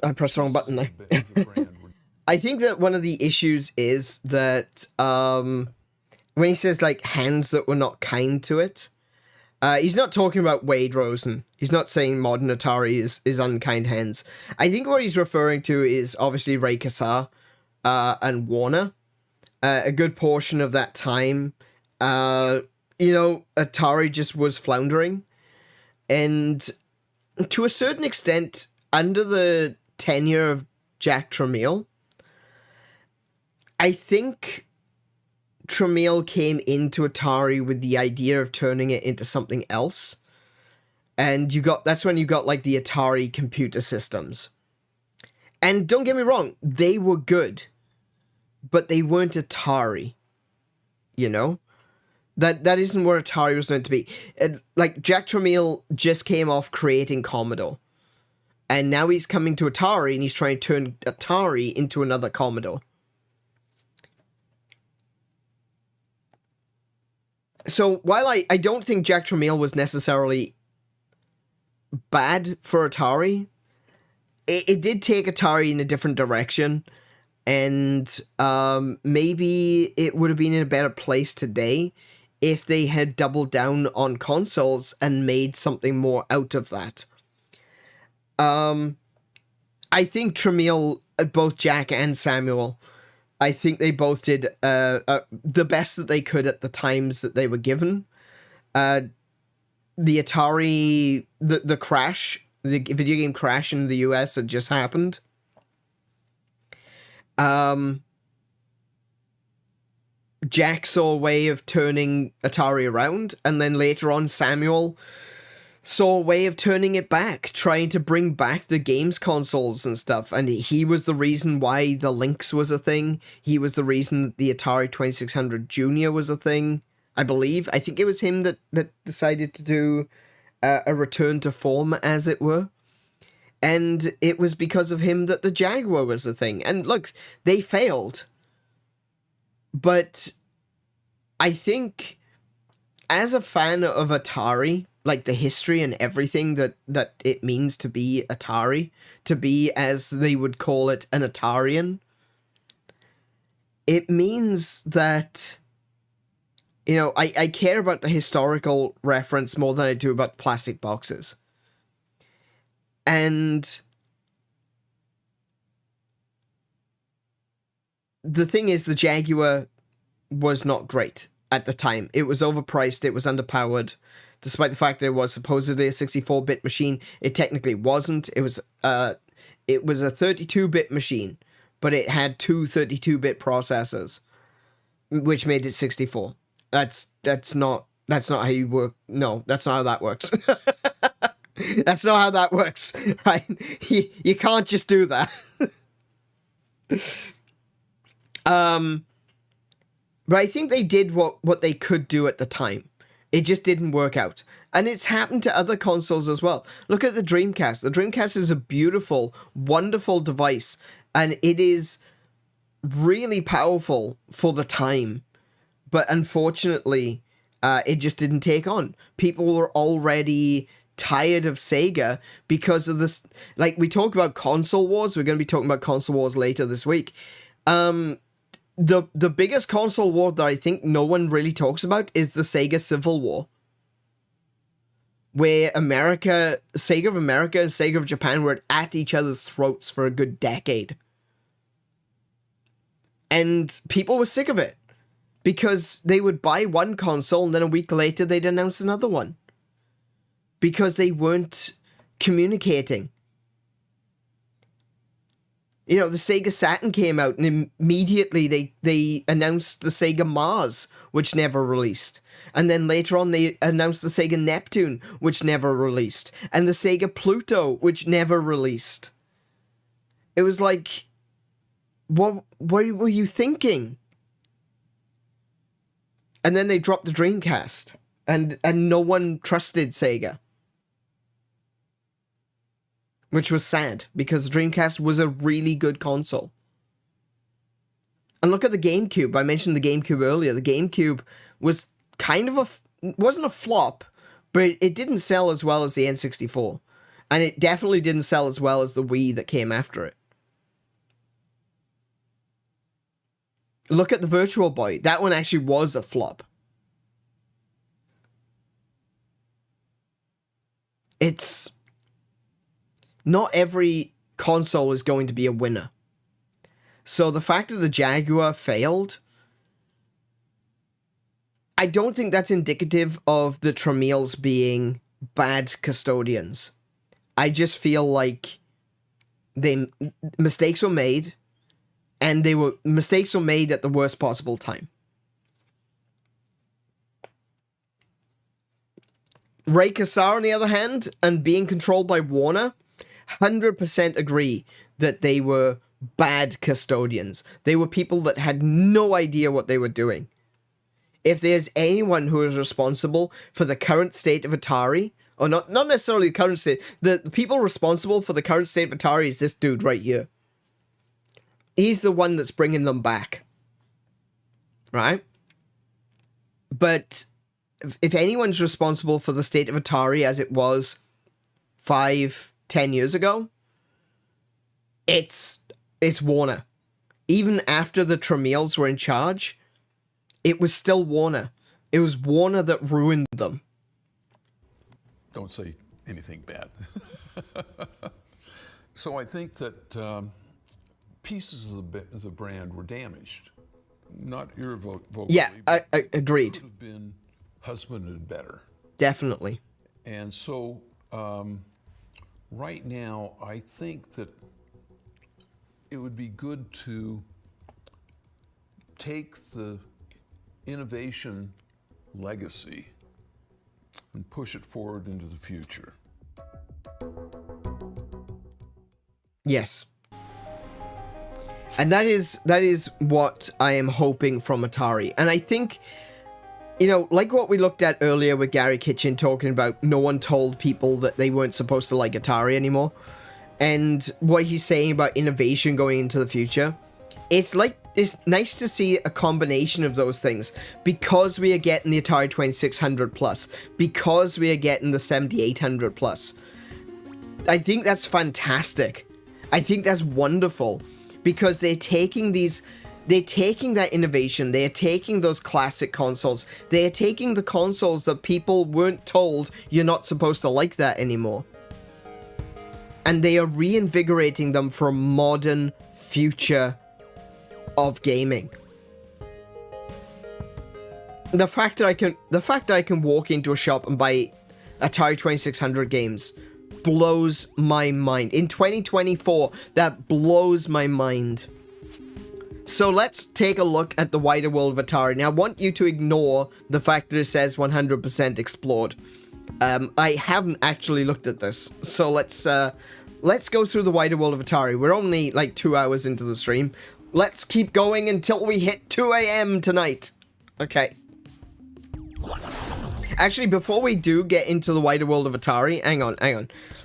I pressed the wrong button there. the brand would I think that one of the issues is that when he says like hands that were not kind to it, he's not talking about Wade Rosen. He's not saying modern Atari is unkind hands. I think what he's referring to is obviously Ray Kassar and Warner. A good portion of that time, Atari just was floundering. And to a certain extent, under the tenure of Jack Tramiel, I think Tramiel came into Atari with the idea of turning it into something else. And that's when you got like the Atari computer systems. And don't get me wrong, they were good, but they weren't Atari, you know? That isn't where Atari was meant to be. Like, Jack Tramiel just came off creating Commodore. And now he's coming to Atari and he's trying to turn Atari into another Commodore. So, while I don't think Jack Tramiel was necessarily bad for Atari, it did take Atari in a different direction. And maybe it would have been in a better place today if they had doubled down on consoles and made something more out of that. I think Tramiel, both Jack and Samuel, I think they both did the best that they could at the times that they were given. The Atari, the crash, the video game crash in the US had just happened. Jack saw a way of turning Atari around, and then later on Samuel saw a way of turning it back, trying to bring back the games consoles and stuff, and he was the reason why the Lynx was a thing. He was the reason that the Atari 2600 Junior was a thing, I believe. I think it was him that decided to do a return to form, as it were. And it was because of him that the Jaguar was a thing. And look, they failed. But I think, as a fan of Atari, like the history and everything that it means to be Atari, to be, as they would call it, an Atarian, it means that, you know, I care about the historical reference more than I do about plastic boxes. And the thing is, the Jaguar was not great at the time. It was overpriced, it was underpowered. Despite the fact that it was supposedly a 64-bit machine, it technically wasn't. It was a 32-bit machine, but it had two 32-bit processors, which made it 64. That's not how you work. No, that's not how that works. That's not how that works, right? You can't just do that. But I think they did what they could do at the time. It just didn't work out. And it's happened to other consoles as well. Look at the Dreamcast. The Dreamcast is a beautiful, wonderful device. And it is really powerful for the time. But unfortunately, it just didn't take on. People were already tired of Sega because of this. Like, we talk about console wars. We're going to be talking about console wars later this week. The biggest console war that I think no one really talks about is the Sega Civil War, where Sega of America and Sega of Japan were at each other's throats for a good decade. And people were sick of it because they would buy one console and then a week later they'd announce another one because they weren't communicating. You know, the Sega Saturn came out and immediately they announced the Sega Mars, which never released. And then later on they announced the Sega Neptune, which never released. And the Sega Pluto, which never released. It was like, what were you thinking? And then they dropped the Dreamcast. And no one trusted Sega. Which was sad, because the Dreamcast was a really good console. And look at the GameCube. I mentioned the GameCube earlier. The GameCube was kind of wasn't a flop, but it didn't sell as well as the N64. And it definitely didn't sell as well as the Wii that came after it. Look at the Virtual Boy. That one actually was a flop. It's... Not every console is going to be a winner. So the fact that the Jaguar failed, I don't think that's indicative of the Tramiels being bad custodians. I just feel like mistakes were made, and mistakes were made at the worst possible time. Ray Kassar, on the other hand, and being controlled by Warner, 100% agree that they were bad custodians. They were people that had no idea what they were doing. If there's anyone who is responsible for the current state of Atari, or not necessarily the current state, the people responsible for the current state of Atari is this dude right here. He's the one that's bringing them back. Right? But if anyone's responsible for the state of Atari as it was 5-10 years ago, it's Warner. even after the Tramiels were in charge, it was still Warner. It was Warner that ruined them. Don't say anything bad. So I think that pieces of the brand were damaged, not irrevocably. Yeah, but I agreed. could have been husbanded better. Definitely. And so right now, I think that it would be good to take the innovation legacy and push it forward into the future. Yes. And that is what I am hoping from Atari. And I think, you know, like what we looked at earlier with Gary Kitchen talking about no one told people that they weren't supposed to like Atari anymore. And what he's saying about innovation going into the future. It's nice to see a combination of those things, because we are getting the Atari 2600 plus, because we are getting the 7800 plus. I think that's fantastic. I think that's wonderful, because they're taking that innovation, they're taking those classic consoles, they're taking the consoles that people weren't told you're not supposed to like that anymore, and they are reinvigorating them for a modern future of gaming. The fact that I can walk into a shop and buy Atari 2600 games blows my mind. In 2024, that blows my mind. So let's take a look at the wider world of Atari. Now, I want you to ignore the fact that it says 100% explored. I haven't actually looked at this, so let's go through the wider world of Atari. We're only like 2 hours into the stream. Let's keep going until we hit 2 a.m. tonight. Okay. Actually, before we do get into the wider world of Atari, hang on.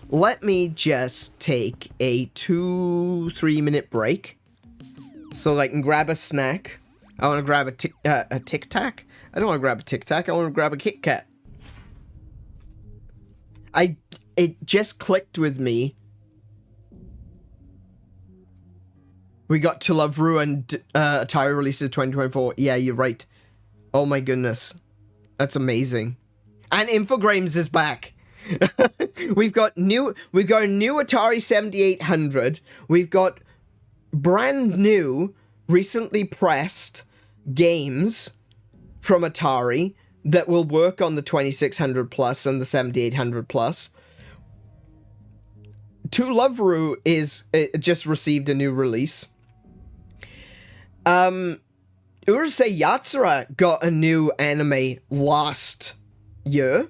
Let me just take a 2-3 minute break so that I can grab a snack. I want to grab a Tic Tac. I don't want to grab a Tic Tac. I want to grab a Kit Kat. It just clicked with me. We got To Love Ru and Atari releases 2024. Yeah, you're right. Oh my goodness. That's amazing. And Infogrames is back. We've got a new Atari 7800. We've got brand new, recently pressed games from Atari that will work on the 2600 plus and the 7800 plus. To Love Ru is just received a new release. Urusei Yatsura got a new anime last year.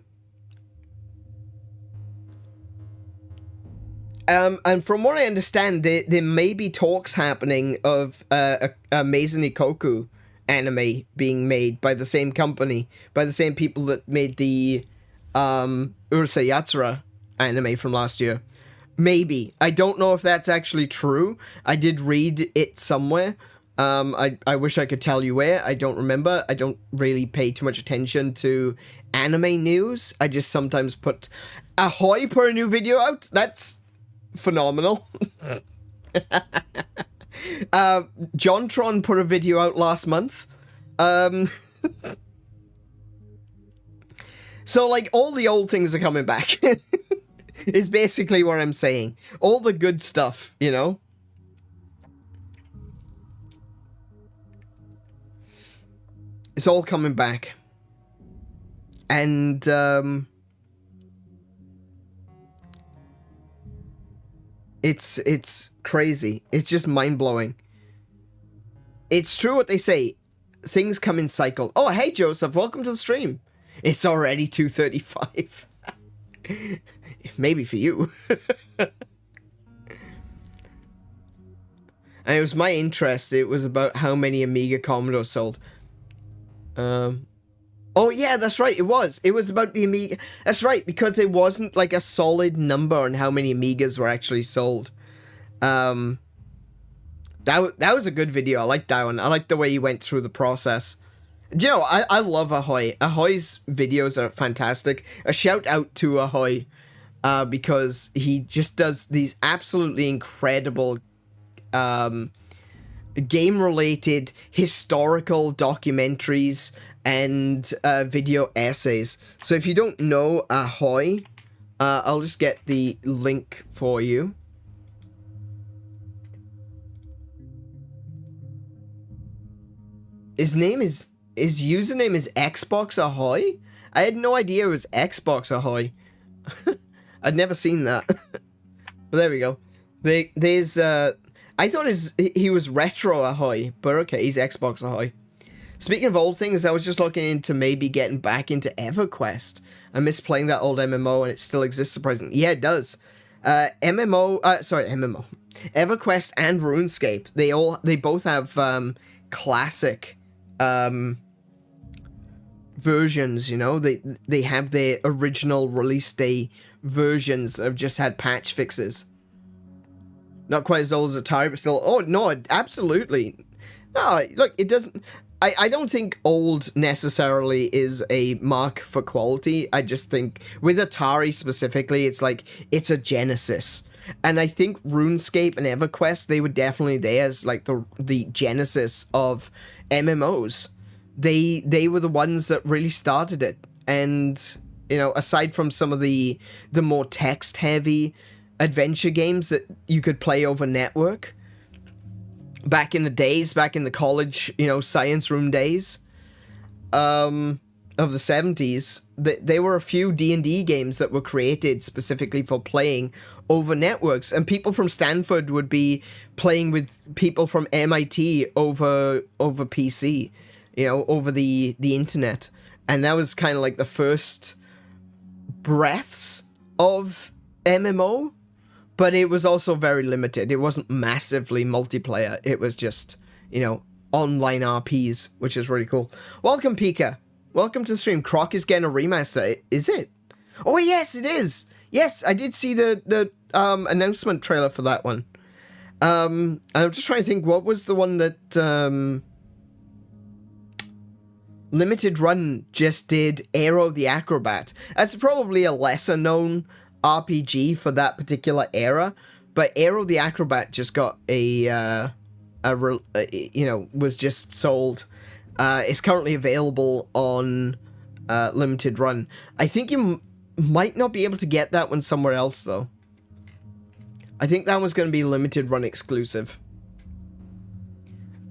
And from what I understand, there may be talks happening of a Mazen Ikoku anime being made by the same company, by the same people that made the Urusei Yatsura anime from last year. Maybe. I don't know if that's actually true. I did read it somewhere. I wish I could tell you where. I don't remember. I don't really pay too much attention to anime news. I just sometimes put Ahoy put a new video out. That's phenomenal. Jontron put a video out last month. So like all the old things are coming back. Is basically what I'm saying. All the good stuff, you know? It's all coming back. And, it's crazy. It's just mind-blowing. It's true what they say. Things come in cycle. Oh, hey, Joseph. Welcome to the stream. It's already 2:35. Maybe for you. And it was my interest. It was about how many Amiga Commodores sold. Oh yeah, that's right. It was about the Amiga. That's right, because there wasn't like a solid number on how many Amigas were actually sold. That was a good video. I liked that one. I liked the way he went through the process. Do you know, I love Ahoy. Ahoy's videos are fantastic. A shout out to Ahoy, because he just does these absolutely incredible game-related historical documentaries and video essays. So if you don't know Ahoy, I'll just get the link for you. His username is Xbox Ahoy? I had no idea it was Xbox Ahoy. I'd never seen that. But there we go. There's I thought he was Retro Ahoy, but okay, he's Xbox Ahoy. Speaking of old things, I was just looking into maybe getting back into EverQuest. I miss playing that old MMO, and it still exists, surprisingly. Yeah, it does. MMO. EverQuest and RuneScape. They both have classic versions. You know, they have their original release day versions that have just had patch fixes. Not quite as old as Atari, but still. Oh no, absolutely. No, look, it doesn't. I don't think old necessarily is a mark for quality. I just think with Atari specifically, it's a genesis. And I think RuneScape and EverQuest, they were definitely there as like the genesis of MMOs. They were the ones that really started it. And, you know, aside from some of the more text heavy adventure games that you could play over network back in the college, you know, science room days of the 70s, there were a few D&D games that were created specifically for playing over networks, and people from Stanford would be playing with people from MIT over PC, you know, over the internet. And that was kind of like the first breaths of MMO. But it was also very limited. It wasn't massively multiplayer. It was just, you know, online RPs, which is really cool. Welcome, Pika. Welcome to the stream. Croc is getting a remaster. Is it? Oh, yes, it is. Yes, I did see the announcement trailer for that one. I'm just trying to think, what was the one that Limited Run just did? Aero the Acrobat. That's probably a lesser known RPG for that particular era, but Aero the Acrobat just got was just sold. It's currently available on Limited Run. I think you might not be able to get that one somewhere else, though. I think that one's going to be Limited Run exclusive.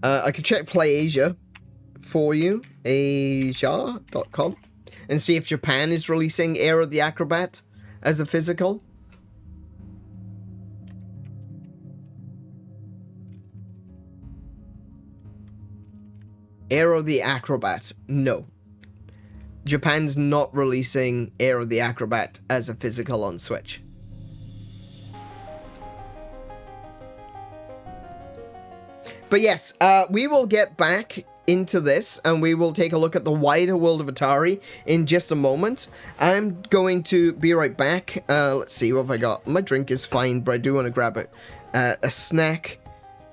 I could check PlayAsia for you, asia.com, and see if Japan is releasing Aero the Acrobat as a physical. Aero the Acrobat. No. Japan's not releasing Aero the Acrobat as a physical on Switch. But yes, we will get back into this, and we will take a look at the wider world of Atari in just a moment. I'm going to be right back. Let's see, what have I got? My drink is fine, but I do want to grab a snack,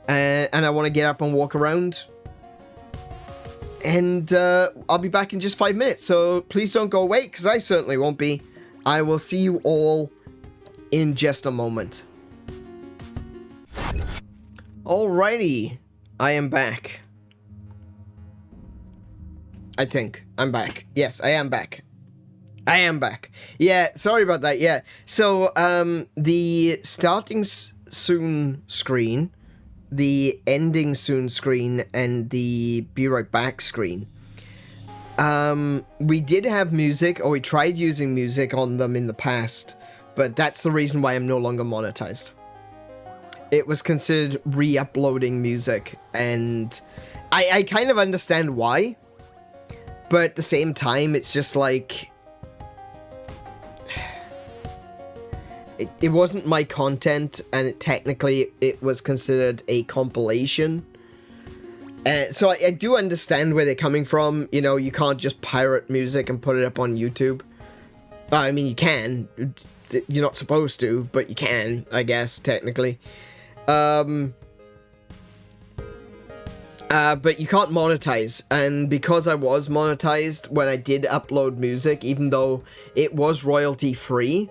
and I want to get up and walk around. And I'll be back in just 5 minutes, so please don't go away, because I certainly won't be. I will see you all in just a moment. Alrighty, I am back. I think I'm back. Yes, I am back. I am back. Yeah, sorry about that. Yeah. So, the starting soon screen, the ending soon screen, and the be right back screen. We did have music, or we tried using music on them in the past, but that's the reason why I'm no longer monetized. It was considered re-uploading music, and I kind of understand why. But at the same time, it's just like... It wasn't my content, and technically it was considered a compilation. So I do understand where they're coming from. You know, you can't just pirate music and put it up on YouTube. I mean, you can. You're not supposed to, but you can, I guess, technically. But you can't monetize, and because I was monetized when I did upload music, even though it was royalty-free,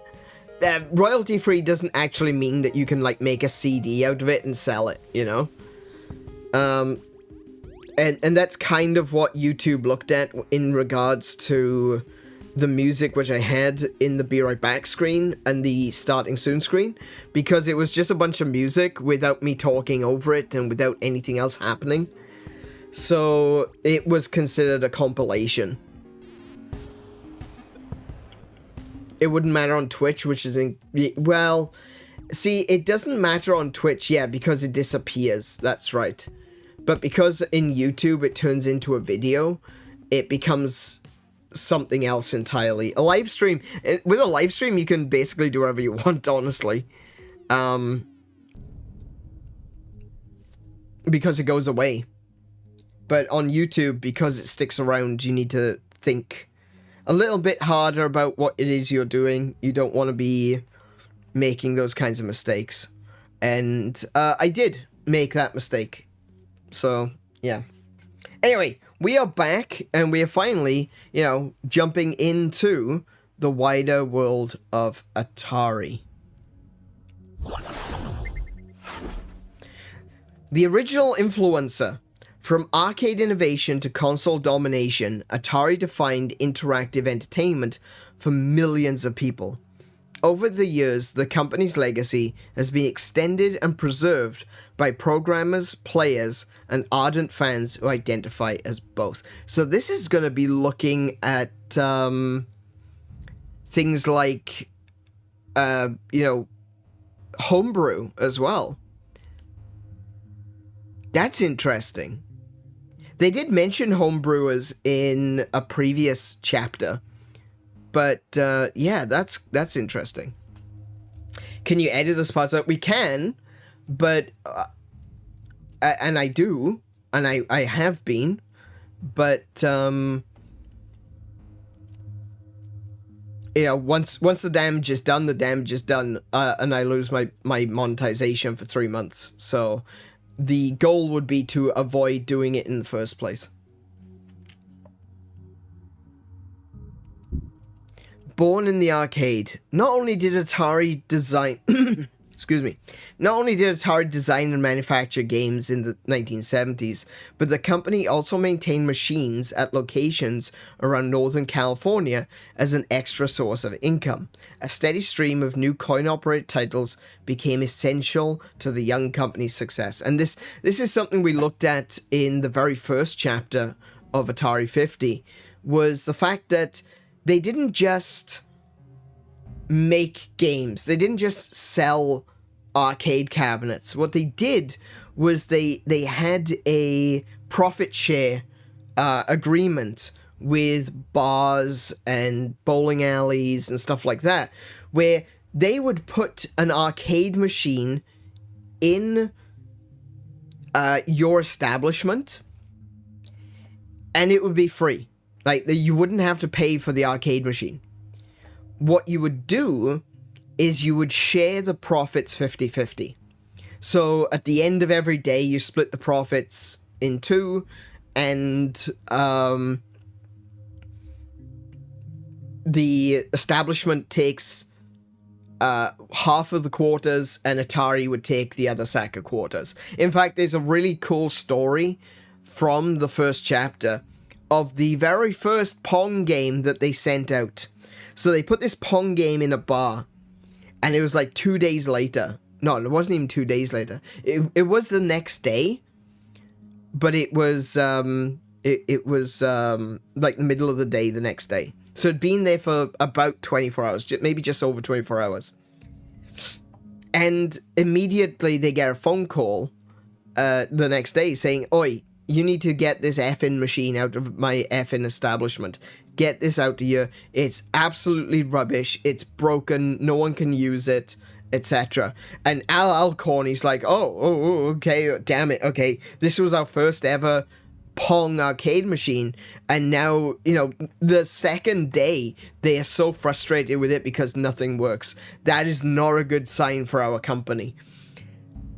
royalty-free doesn't actually mean that you can, like, make a CD out of it and sell it, you know? And that's kind of what YouTube looked at in regards to the music which I had in the Be Right Back screen and the Starting Soon screen, because it was just a bunch of music without me talking over it and without anything else happening. So it was considered a compilation. It wouldn't matter on Twitch, which is well, see, it doesn't matter on Twitch, yeah, because it disappears. That's right. But because in YouTube it turns into a video, it becomes something else entirely. A live stream, with a live stream, you can basically do whatever you want, honestly. Because it goes away. But on YouTube, because it sticks around, you need to think a little bit harder about what it is you're doing. You don't want to be making those kinds of mistakes. And I did make that mistake. So, yeah. Anyway, we are back, and we are finally, jumping into the wider world of Atari. The original influencer. From arcade innovation to console domination, Atari defined interactive entertainment for millions of people. Over the years, the company's legacy has been extended and preserved by programmers, players, and ardent fans who identify as both. So this is going to be looking at things like, homebrew as well. That's interesting. They did mention homebrewers in a previous chapter, but yeah, that's interesting. Can you edit those parts out? We can, but and I do, and I have been, but once the damage is done, the damage is done, and I lose my monetization for 3 months. So the goal would be to avoid doing it in the first place. Born in the arcade, not only did Atari design and manufacture games in the 1970s, but the company also maintained machines at locations around Northern California as an extra source of income. A steady stream of new coin-operated titles became essential to the young company's success. And this is something we looked at in the very first chapter of Atari 50, was the fact that they didn't just make games. They didn't just sell arcade cabinets. What they did was they had a profit share agreement with bars and bowling alleys and stuff like that, where they would put an arcade machine in your establishment and it would be free. Like, you wouldn't have to pay for the arcade machine. What you would do is you would share the profits 50-50. So at the end of every day, you split the profits in two, and the establishment takes half of the quarters, and Atari would take the other sack of quarters. In fact, there's a really cool story from the first chapter of the very first Pong game that they sent out. So they put this Pong game in a bar, and it was like 2 days later. No, it wasn't even 2 days later. It was the next day, but it was like the middle of the day the next day. So it'd been there for about 24 hours, maybe just over 24 hours. And immediately they get a phone call the next day saying, "Oi, you need to get this effing machine out of my effing establishment. Get this out of here. It's absolutely rubbish. It's broken. No one can use it," etc. And Al Alcorney's like, oh, okay, damn it, okay. This was our first ever Pong arcade machine, and now, the second day, they are so frustrated with it because nothing works. That is not a good sign for our company.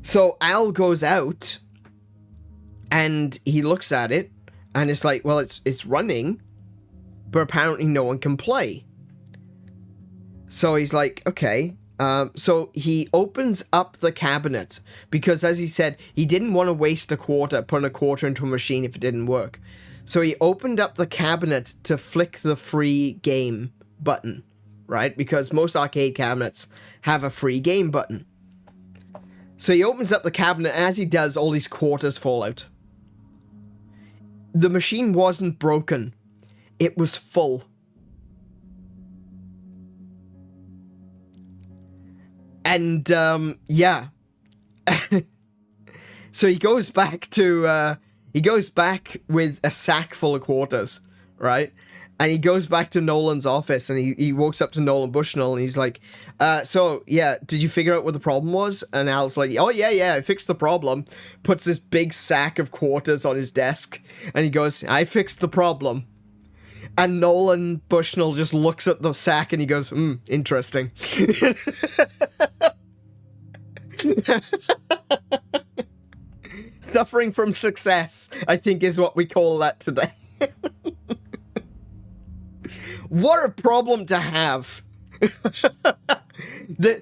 So Al goes out, and he looks at it, and it's like, well, it's running, but apparently no one can play. So he's like, okay, So he opens up the cabinet because, as he said, he didn't want to waste a quarter, putting a quarter into a machine if it didn't work. So he opened up the cabinet to flick the free game button, right? Because most arcade cabinets have a free game button. So he opens up the cabinet, and as he does, all these quarters fall out. The machine wasn't broken. It was full. And, yeah. So he goes back to, with a sack full of quarters, right? And he goes back to Nolan's office, and he walks up to Nolan Bushnell, and he's like, so, yeah, did you figure out what the problem was? And Al's like, oh, yeah, I fixed the problem. Puts this big sack of quarters on his desk, and he goes, I fixed the problem. And Nolan Bushnell just looks at the sack, and he goes, interesting. Suffering from success, I think, is what we call that today. What a problem to have. The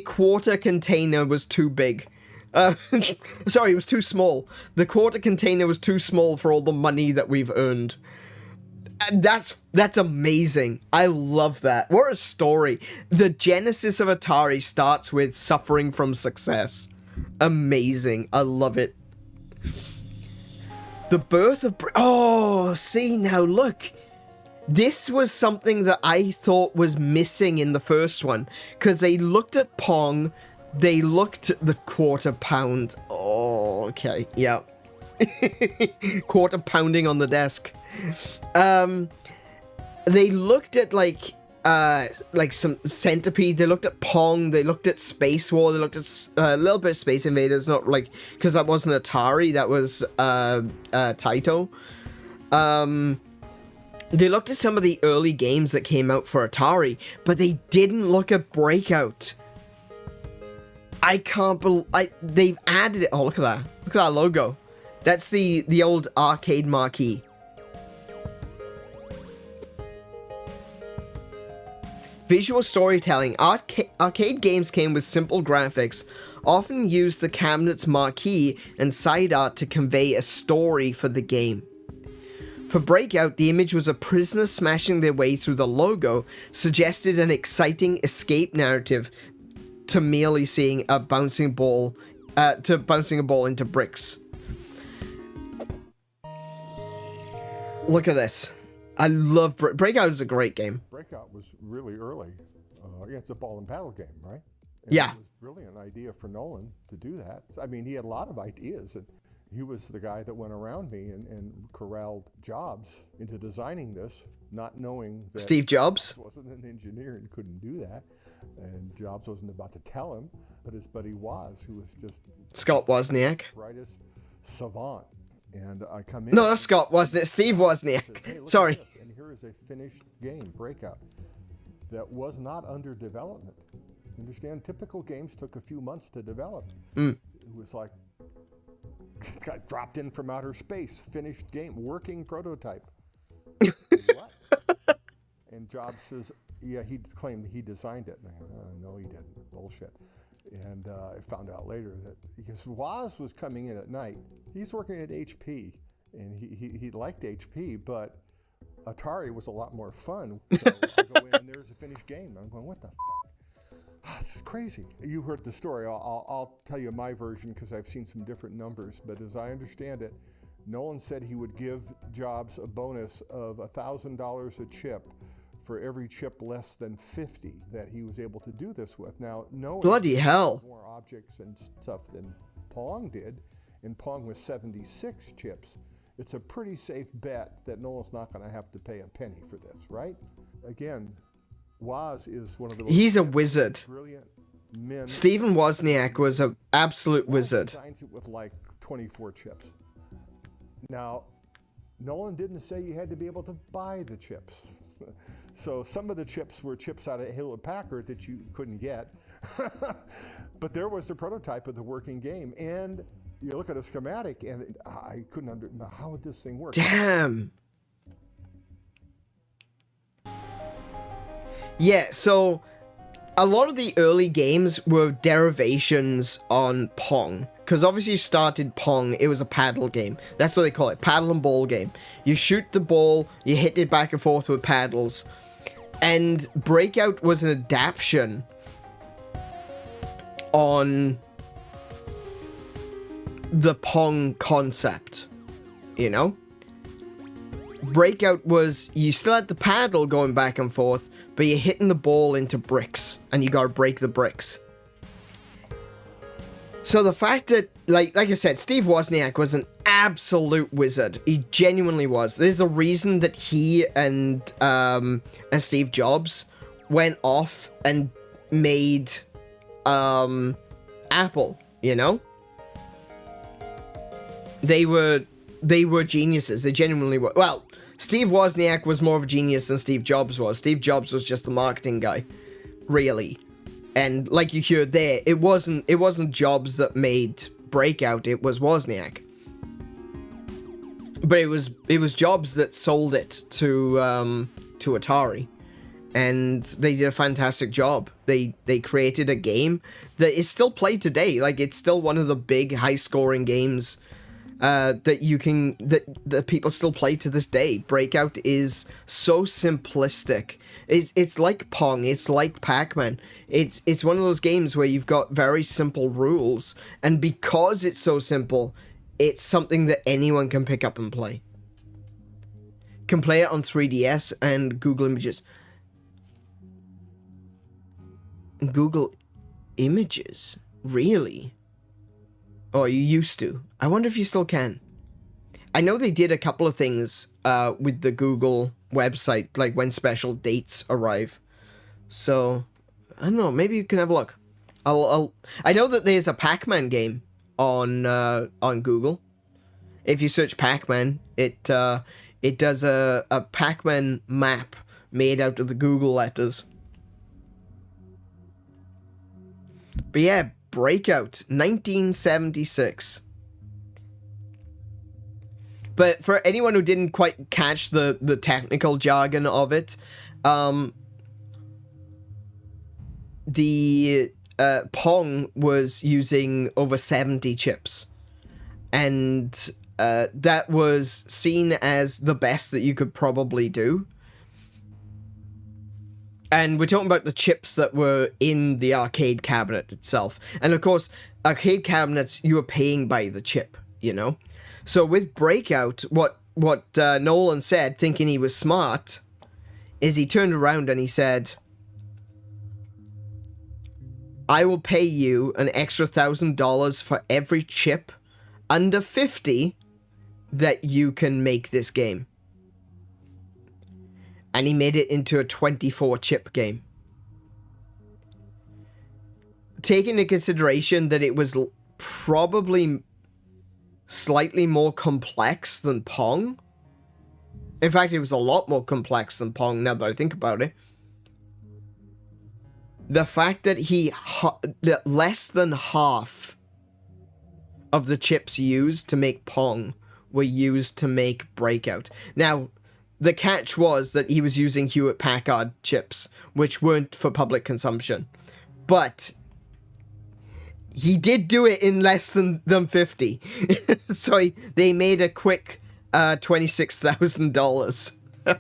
quarter container was too big. Sorry, it was too small. The quarter container was too small for all the money that we've earned. And that's amazing. I love that. What a story. The genesis of Atari starts with suffering from success. Amazing. I love it. The birth of... Oh, see, now look. This was something that I thought was missing in the first one. Because they looked at Pong. They looked at the quarter pound. Oh, okay. Yeah. Quarter pounding on the desk. They looked at like some Centipede, they looked at Pong, they looked at Space War, they looked at a little bit of Space Invaders, not like, because that wasn't Atari, that was Taito. They looked at some of the early games that came out for Atari, but they didn't look at Breakout. I can't believe, they've added it. Oh, look at that. Look at that logo. That's the old arcade marquee. Visual storytelling. Arcade games came with simple graphics, often used the cabinet's marquee and side art to convey a story for the game. For Breakout, the image was a prisoner smashing their way through the logo, suggested an exciting escape narrative to merely seeing a bouncing a ball into bricks. Look at this. I love Breakout is a great game. Breakout was really early. Yeah, it's a ball and paddle game, right? And yeah. It was really an idea for Nolan to do that. I mean, he had a lot of ideas, and he was the guy that went around me and corralled Jobs into designing this, not knowing that Steve Jobs wasn't an engineer and couldn't do that. And Jobs wasn't about to tell him, but his buddy Woz, who was just Scott Wozniak, brightest savant. And I come in. No, that's Scott Wozniak. Steve Wozniak. Hey, sorry. And here is a finished game, Breakout, that was not under development. Understand? Typical games took a few months to develop. It was like it got dropped in from outer space, finished game, working prototype. What? And Jobs says, yeah, he claimed he designed it. And I go, no, he didn't. Bullshit. And I found out later that because Woz was coming in at night, he's working at HP, and he liked HP, but Atari was a lot more fun. So I go in and there's a finished game. I'm going, what the this is crazy. You heard the story. I'll tell you my version because I've seen some different numbers, but as I understand it, Nolan said he would give Jobs a bonus of $1,000 a chip for every chip less than 50 that he was able to do this with. Now, Nolan bloody hell, more objects and stuff than Pong did, and Pong was 76 chips. It's a pretty safe bet that Nolan's not going to have to pay a penny for this, right? Again, Woz is one of the most he's a wizard. Brilliant men. Stephen Wozniak was an absolute wizard. Designs it with like 24 chips. Now, Nolan didn't say you had to be able to buy the chips. So some of the chips were chips out of Hewlett-Packard that you couldn't get. But there was the prototype of the working game. And you look at a schematic and I couldn't understand how would this thing work. Damn. Yeah, so a lot of the early games were derivations on Pong. Because obviously you started Pong, it was a paddle game. That's what they call it, paddle and ball game. You shoot the ball, you hit it back and forth with paddles. And Breakout was an adaptation on the Pong concept, you know? Breakout was, you still had the paddle going back and forth, but you're hitting the ball into bricks, and you gotta break the bricks. So the fact that, like I said, Steve Wozniak was an absolute wizard. He genuinely was. There's a reason that he and Steve Jobs went off and made Apple, you know? They were geniuses. They genuinely were. Well, Steve Wozniak was more of a genius than Steve Jobs was. Steve Jobs was just the marketing guy, really. And like you heard there, it wasn't Jobs that made Breakout. It was Wozniak. But it was Jobs that sold it to Atari, and they did a fantastic job. They created a game that is still played today. Like, it's still one of the big high-scoring games that people still play to this day. Breakout is so simplistic. It's like Pong. It's like Pac-Man. It's one of those games where you've got very simple rules, and because it's so simple, it's something that anyone can pick up and play. Can play it on 3DS and Google Images. Google Images? Really? Oh, you used to. I wonder if you still can. I know they did a couple of things with the Google website, like when special dates arrive. So, I don't know. Maybe you can have a look. I know that there's a Pac-Man game on Google. If you search Pac-Man, it does a Pac-Man map made out of the Google letters. But yeah, Breakout, 1976. But for anyone who didn't quite catch the technical jargon of it, the Pong was using over 70 chips. And that was seen as the best that you could probably do. And we're talking about the chips that were in the arcade cabinet itself. And of course, arcade cabinets, you were paying by the chip, you know? So with Breakout, what Nolan said, thinking he was smart, is he turned around and he said, I will pay you an extra $1,000 for every chip under 50 that you can make this game. And he made it into a 24-chip game. Taking into consideration that it was probably slightly more complex than Pong. In fact, it was a lot more complex than Pong, now that I think about it. The fact that that less than half of the chips used to make Pong were used to make Breakout. Now, the catch was that he was using Hewlett-Packard chips, which weren't for public consumption. But he did do it in less than 50. So they made a quick $26,000. I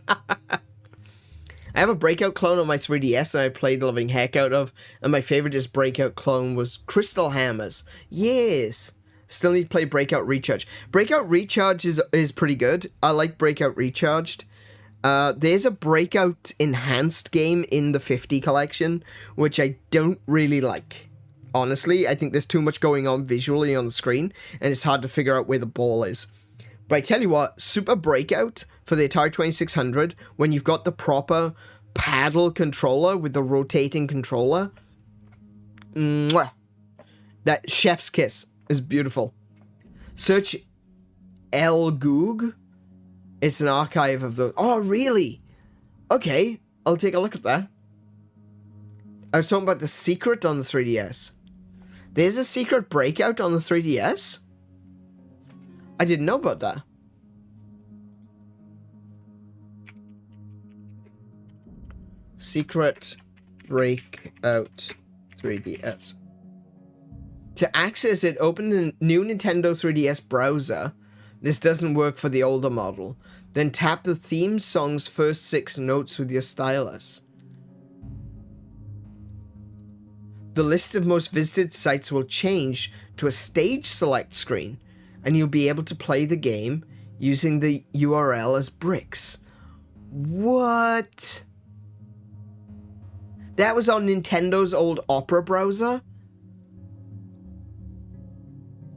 have a Breakout clone on my 3DS and I played the living heck out of, and my favorite Breakout clone was Crystal Hammers. Yes! Still need to play Breakout Recharge. Breakout Recharge is pretty good. I like Breakout Recharged. There's a Breakout Enhanced game in the 50 collection, which I don't really like. Honestly, I think there's too much going on visually on the screen, and it's hard to figure out where the ball is. But I tell you what, Super Breakout for the Atari 2600, when you've got the proper paddle controller with the rotating controller, mwah, that chef's kiss is beautiful. Search El Goog. It's an archive of the... Oh, really? Okay, I'll take a look at that. I was talking about the secret on the 3DS. There's a secret Breakout on the 3DS? I didn't know about that. Secret Breakout 3DS. To access it, open the new Nintendo 3DS browser. This doesn't work for the older model. Then tap the theme song's first 6 notes with your stylus. The list of most visited sites will change to a stage select screen, and you'll be able to play the game using the URL as bricks. What? That was on Nintendo's old Opera browser?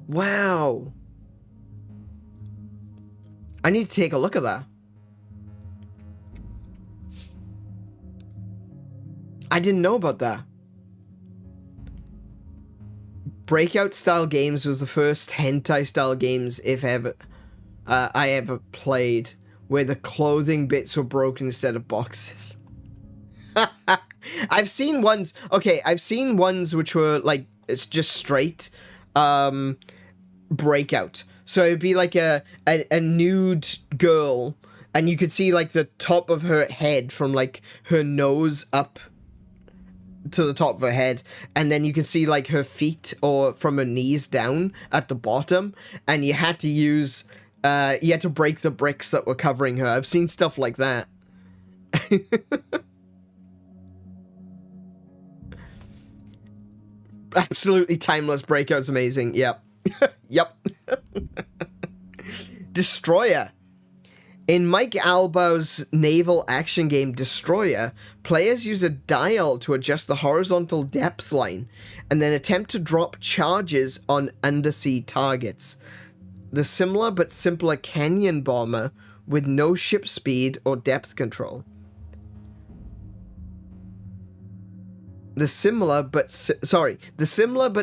Wow. I need to take a look at that. I didn't know about that. Breakout style games was the first hentai style games, if ever, I ever played, where the clothing bits were broken instead of boxes. I've seen ones, okay, I've seen ones which were like, it's just straight, breakout. So it'd be like a nude girl, and you could see like the top of her head from like her nose up to the top of her head, and then you can see like her feet or from her knees down at the bottom, and you had to use, you had to break the bricks that were covering her. I've seen stuff like that. Absolutely timeless. Breakout's amazing. Yep. Yep. Destroyer. In Mike Albau's naval action game Destroyer, players use a dial to adjust the horizontal depth line and then attempt to drop charges on undersea targets. The similar but simpler canyon bomber with no ship speed or depth control. The similar but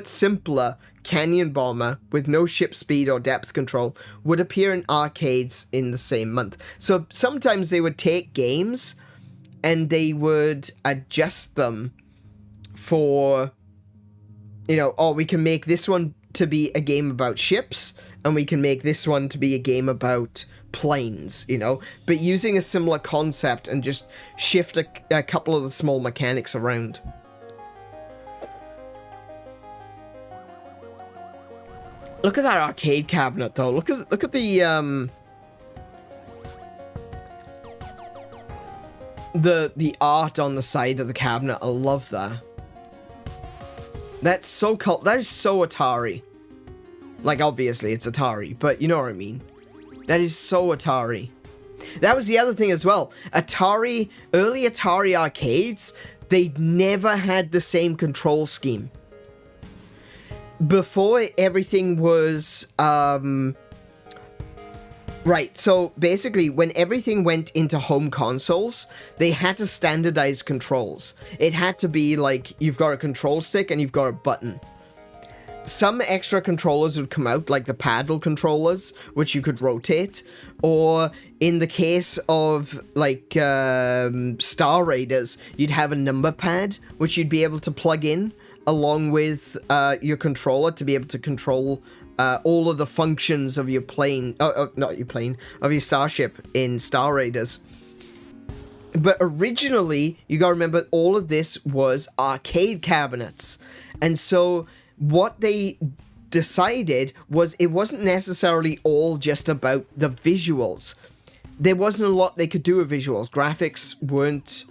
simpler canyon bomber with no ship speed or depth control would appear in arcades in the same month. So sometimes they would take games and they would adjust them for, you know, oh, we can make this one to be a game about ships and we can make this one to be a game about planes, you know, but using a similar concept and just shift a couple of the small mechanics around. Look at that arcade cabinet, though. Look at the art on the side of the cabinet. I love that. That's so cool. That is so Atari. Like, obviously, it's Atari, but you know what I mean. That is so Atari. That was the other thing as well. Atari, early Atari arcades, they never had the same control scheme. Before everything was, right, so basically when everything went into home consoles, they had to standardize controls. It had to be like, you've got a control stick and you've got a button. Some extra controllers would come out, like the paddle controllers, which you could rotate, or in the case of, like, Star Raiders, you'd have a number pad, which you'd be able to plug in along with your controller to be able to control all of the functions of your plane, not your plane, of your starship in Star Raiders. But originally, you gotta remember, all of this was arcade cabinets. And so what they decided was it wasn't necessarily all just about the visuals. There wasn't a lot they could do with visuals. Graphics weren't,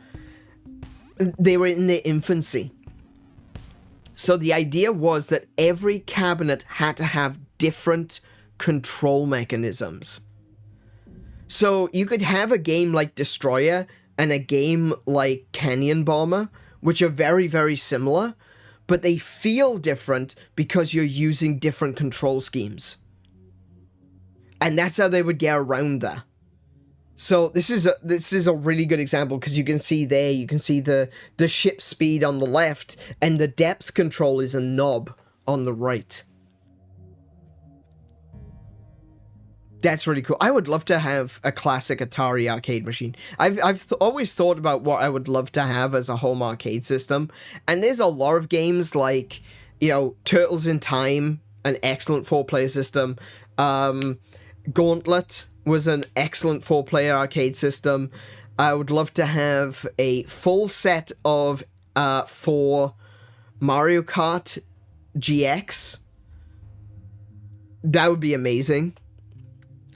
they were in their infancy. So the idea was that every cabinet had to have different control mechanisms. So you could have a game like Destroyer and a game like Canyon Bomber, which are very, very similar, but they feel different because you're using different control schemes. And that's how they would get around that. So this is a really good example, because you can see there, you can see the ship speed on the left, and the depth control is a knob on the right. That's really cool. I would love to have a classic Atari arcade machine. I've always thought about what I would love to have as a home arcade system, and there's a lot of games like, you know, Turtles in Time, an excellent 4-player system. Gauntlet was an excellent 4-player arcade system. I would love to have a full set of for Mario Kart GX, that would be amazing.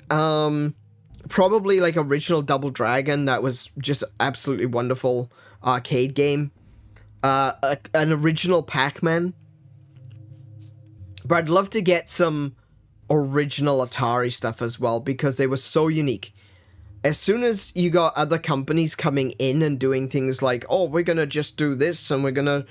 Probably like original Double Dragon, that was just absolutely wonderful arcade game. An original Pac-Man. But I'd love to get some original Atari stuff as well, because they were so unique. As soon as you got other companies coming in and doing things like, oh, we're gonna just do this, and we're gonna,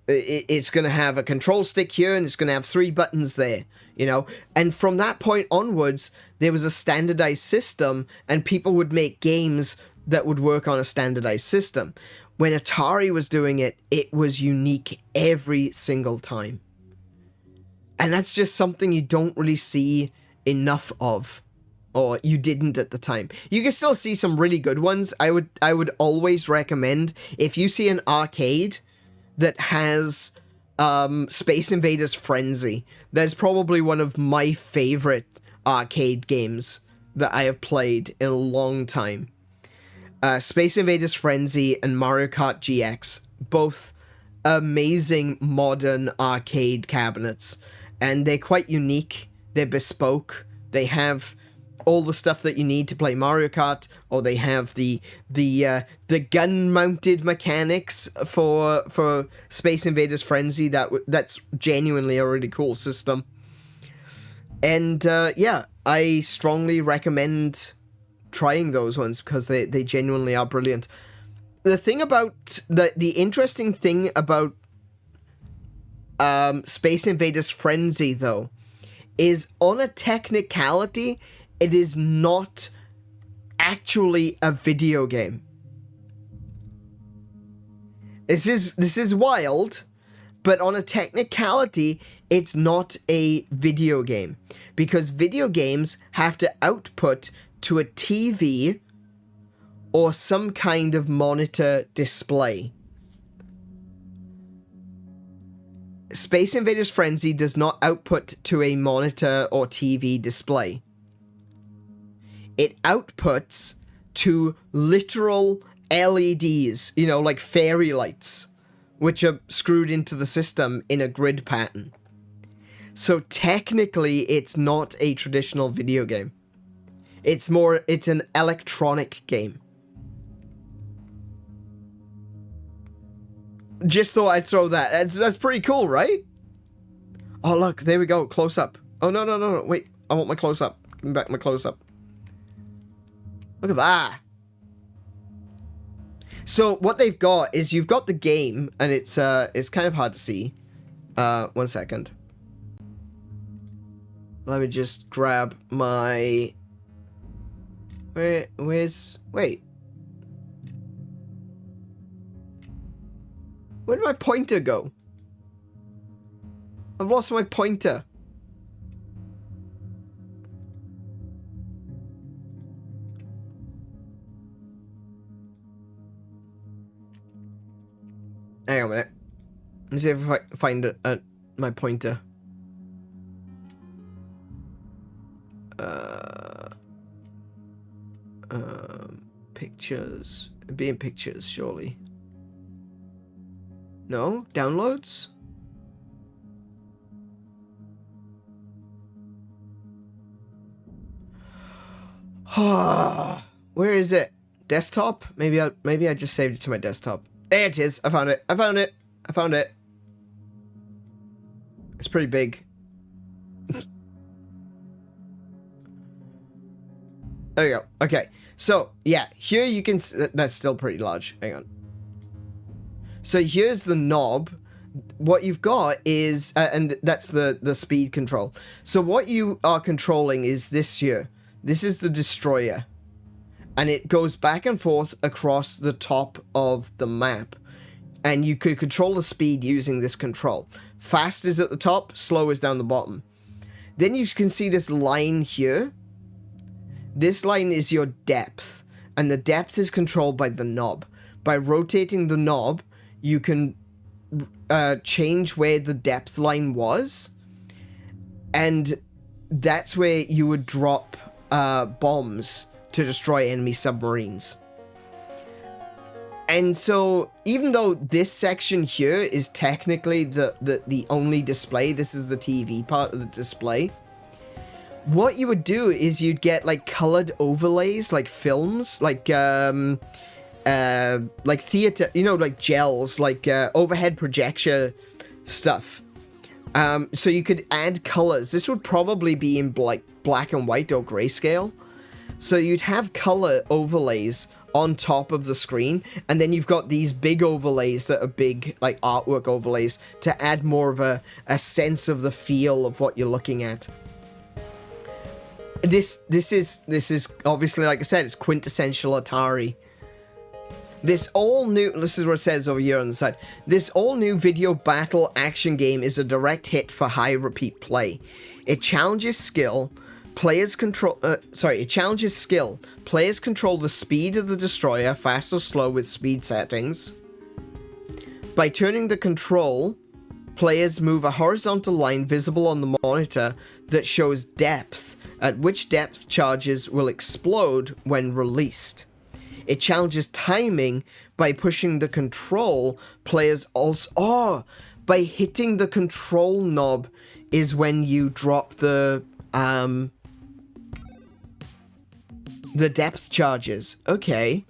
it's gonna have a control stick here, and it's gonna have 3 buttons there, you know? And from that point onwards, there was a standardized system, and people would make games that would work on a standardized system. When Atari was doing it, it was unique every single time. And that's just something you don't really see enough of. Or you didn't at the time. You can still see some really good ones. I would always recommend, if you see an arcade that has Space Invaders Frenzy, that's probably one of my favorite arcade games that I have played in a long time. Space Invaders Frenzy and Mario Kart GX, both amazing modern arcade cabinets. And they're quite unique, they're bespoke, they have all the stuff that you need to play Mario Kart, or they have the gun-mounted mechanics for Space Invaders Frenzy. That's genuinely a really cool system. And yeah, I strongly recommend trying those ones, because they genuinely are brilliant. The thing about the interesting thing about Space Invaders Frenzy, though, is on a technicality, it is not actually a video game. This is wild, but on a technicality, it's not a video game, because video games have to output to a TV or some kind of monitor display. Space Invaders Frenzy does not output to a monitor or TV display. It outputs to literal LEDs, you know, like fairy lights, which are screwed into the system in a grid pattern. So technically, it's not a traditional video game. It's an electronic game. Just thought I'd throw that. That's pretty cool, right? Oh, look, there we go, close up. Oh, no, wait, I want my close up. Give me back my close up. Look at that. So what they've got is you've got the game, and it's kind of hard to see. 1 second. Let me just grab my... Where's... Wait. Where did my pointer go? I've lost my pointer. Hang on a minute. Let me see if I find my pointer. Pictures. It'd be in pictures, surely. No? Downloads? Where is it? Desktop? Maybe I just saved it to my desktop. There it is. I found it. I found it. I found it. It's pretty big. There you go. Okay. So, yeah. Here you can... That's still pretty large. Hang on. So here's the knob. What you've got is... and that's the speed control. So what you are controlling is this here. This is the destroyer. And it goes back and forth across the top of the map. And you could control the speed using this control. Fast is at the top, slow is down the bottom. Then you can see this line here. This line is your depth. And the depth is controlled by the knob. By rotating the knob, you can change where the depth line was. And that's where you would drop bombs to destroy enemy submarines. And so even though this section here is technically the only display, this is the TV part of the display, what you would do is you'd get like colored overlays, like films, like theater, like gels, like overhead projector stuff. So you could add colors. This would probably be in like black and white or grayscale. So you'd have color overlays on top of the screen, and then you've got these big overlays that are big, like artwork overlays, to add more of a sense of the feel of what you're looking at. This is obviously, like I said, it's quintessential Atari. This is what it says over here on the side. This all new video battle action game is a direct hit for high repeat play. It challenges skill. Players control the speed of the destroyer, fast or slow with speed settings. By turning the control, players move a horizontal line visible on the monitor that shows depth, at which depth charges will explode when released. It challenges timing by pushing the control. Players also... by hitting the control knob is when you drop the depth charges. Okay.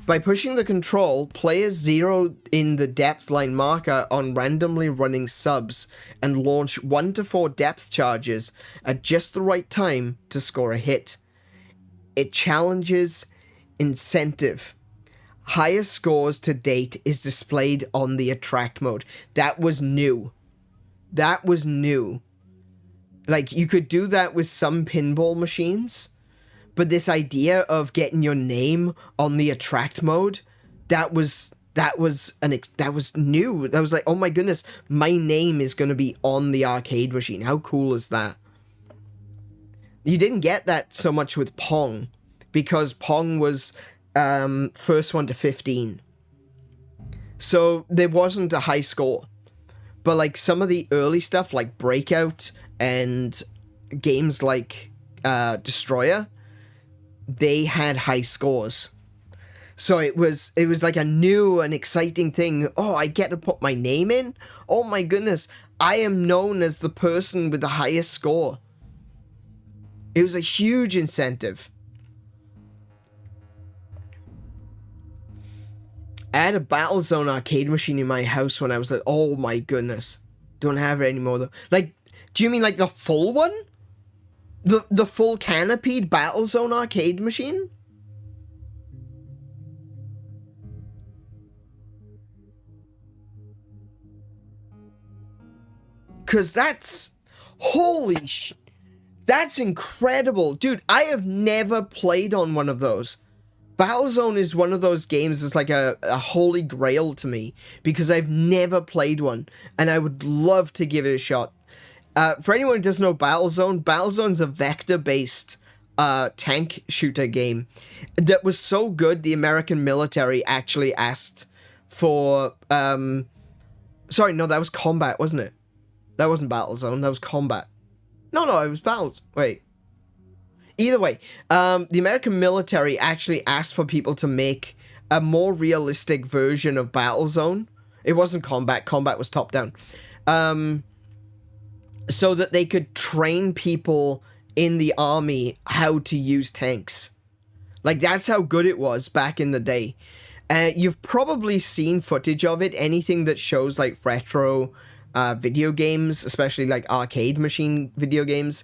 By pushing the control, players zero in the depth line marker on randomly running subs and launch 1 to 4 depth charges at just the right time to score a hit. It challenges incentive. Higher scores to date is displayed on the attract mode. That was new. That was new. Like, you could do that with some pinball machines, but this idea of getting your name on the attract mode, that was new. That was like, oh my goodness, my name is going to be on the arcade machine. How cool is that? You didn't get that so much with Pong, because Pong was first one to 15. So there wasn't a high score. But like some of the early stuff like Breakout and games like Destroyer, they had high scores. So it was like a new and exciting thing. Oh, I get to put my name in? Oh my goodness, I am known as the person with the highest score. It was a huge incentive. I had a Battlezone arcade machine in my house when I was like, oh my goodness. Don't have it anymore though. Like, do you mean like the full one? The full canopied Battlezone arcade machine? Cause that's... holy sh... that's incredible. Dude, I have never played on one of those. Battlezone is one of those games that's like a holy grail to me, because I've never played one, and I would love to give it a shot. For anyone who doesn't know Battlezone's a vector-based tank shooter game that was so good the American military actually asked for... sorry, no, that was Combat, wasn't it? That wasn't Battlezone, that was Combat. No, it was Battles... wait. Either way, the American military actually asked for people to make a more realistic version of Battlezone. It wasn't Combat. Combat was top-down. So that they could train people in the army how to use tanks. Like, that's how good it was back in the day. You've probably seen footage of it. Anything that shows, like, retro video games, especially, like, arcade machine video games,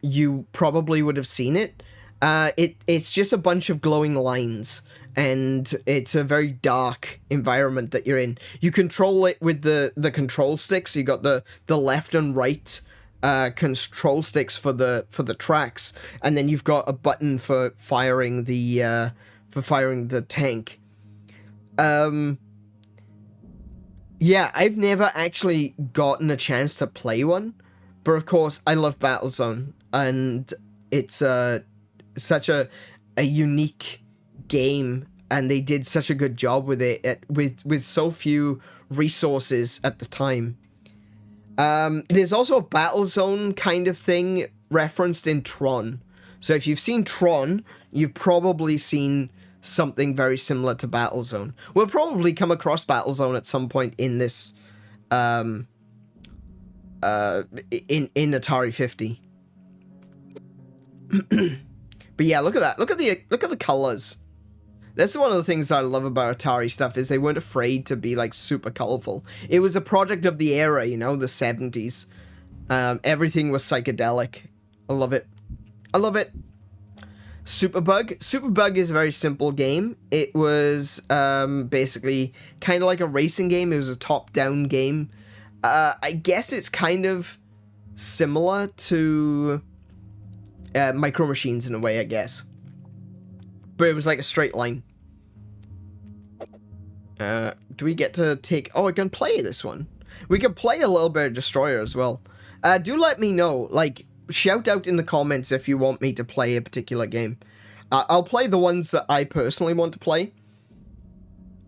you probably would have seen it. It's just a bunch of glowing lines, and it's a very dark environment that you're in. You control it with the control sticks. You got the left and right control sticks for the tracks, and then you've got a button for firing the tank. Yeah, I've never actually gotten a chance to play one. But of course, I love Battlezone, and it's such a unique game, and they did such a good job with it with so few resources at the time. There's also a Battlezone kind of thing referenced in Tron. So if you've seen Tron, you've probably seen something very similar to Battlezone. We'll probably come across Battlezone at some point in this, in Atari 50. But yeah, look at that. Look at the colors. That's one of the things I love about Atari stuff, is they weren't afraid to be, like, super colorful. It was a product of the era, you know, the 70s. Everything was psychedelic. I love it. I love it. Superbug. Superbug is a very simple game. It was basically kind of like a racing game. It was a top-down game. I guess it's kind of similar to Micro Machines in a way, I guess. But it was like a straight line. Do we get to take... Oh, we can play this one. We can play a little bit of Destroyer as well. Do let me know. Like, shout out in the comments if you want me to play a particular game. I'll play the ones that I personally want to play.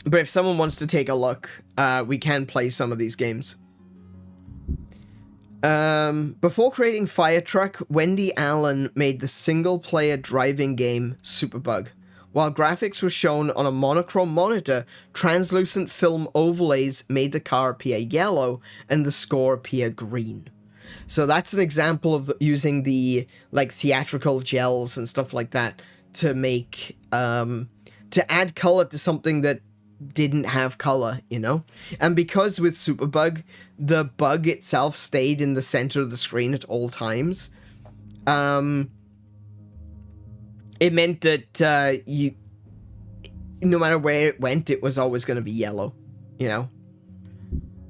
But if someone wants to take a look, we can play some of these games. Before creating Fire Truck, Wendy Allen made the single-player driving game Superbug. While graphics were shown on a monochrome monitor, translucent film overlays made the car appear yellow and the score appear green. So that's an example of using the, like, theatrical gels and stuff like that to make, to add color to something that didn't have color, you know? And because with Superbug, the bug itself stayed in the center of the screen at all times, it meant that no matter where it went, it was always going to be yellow, you know?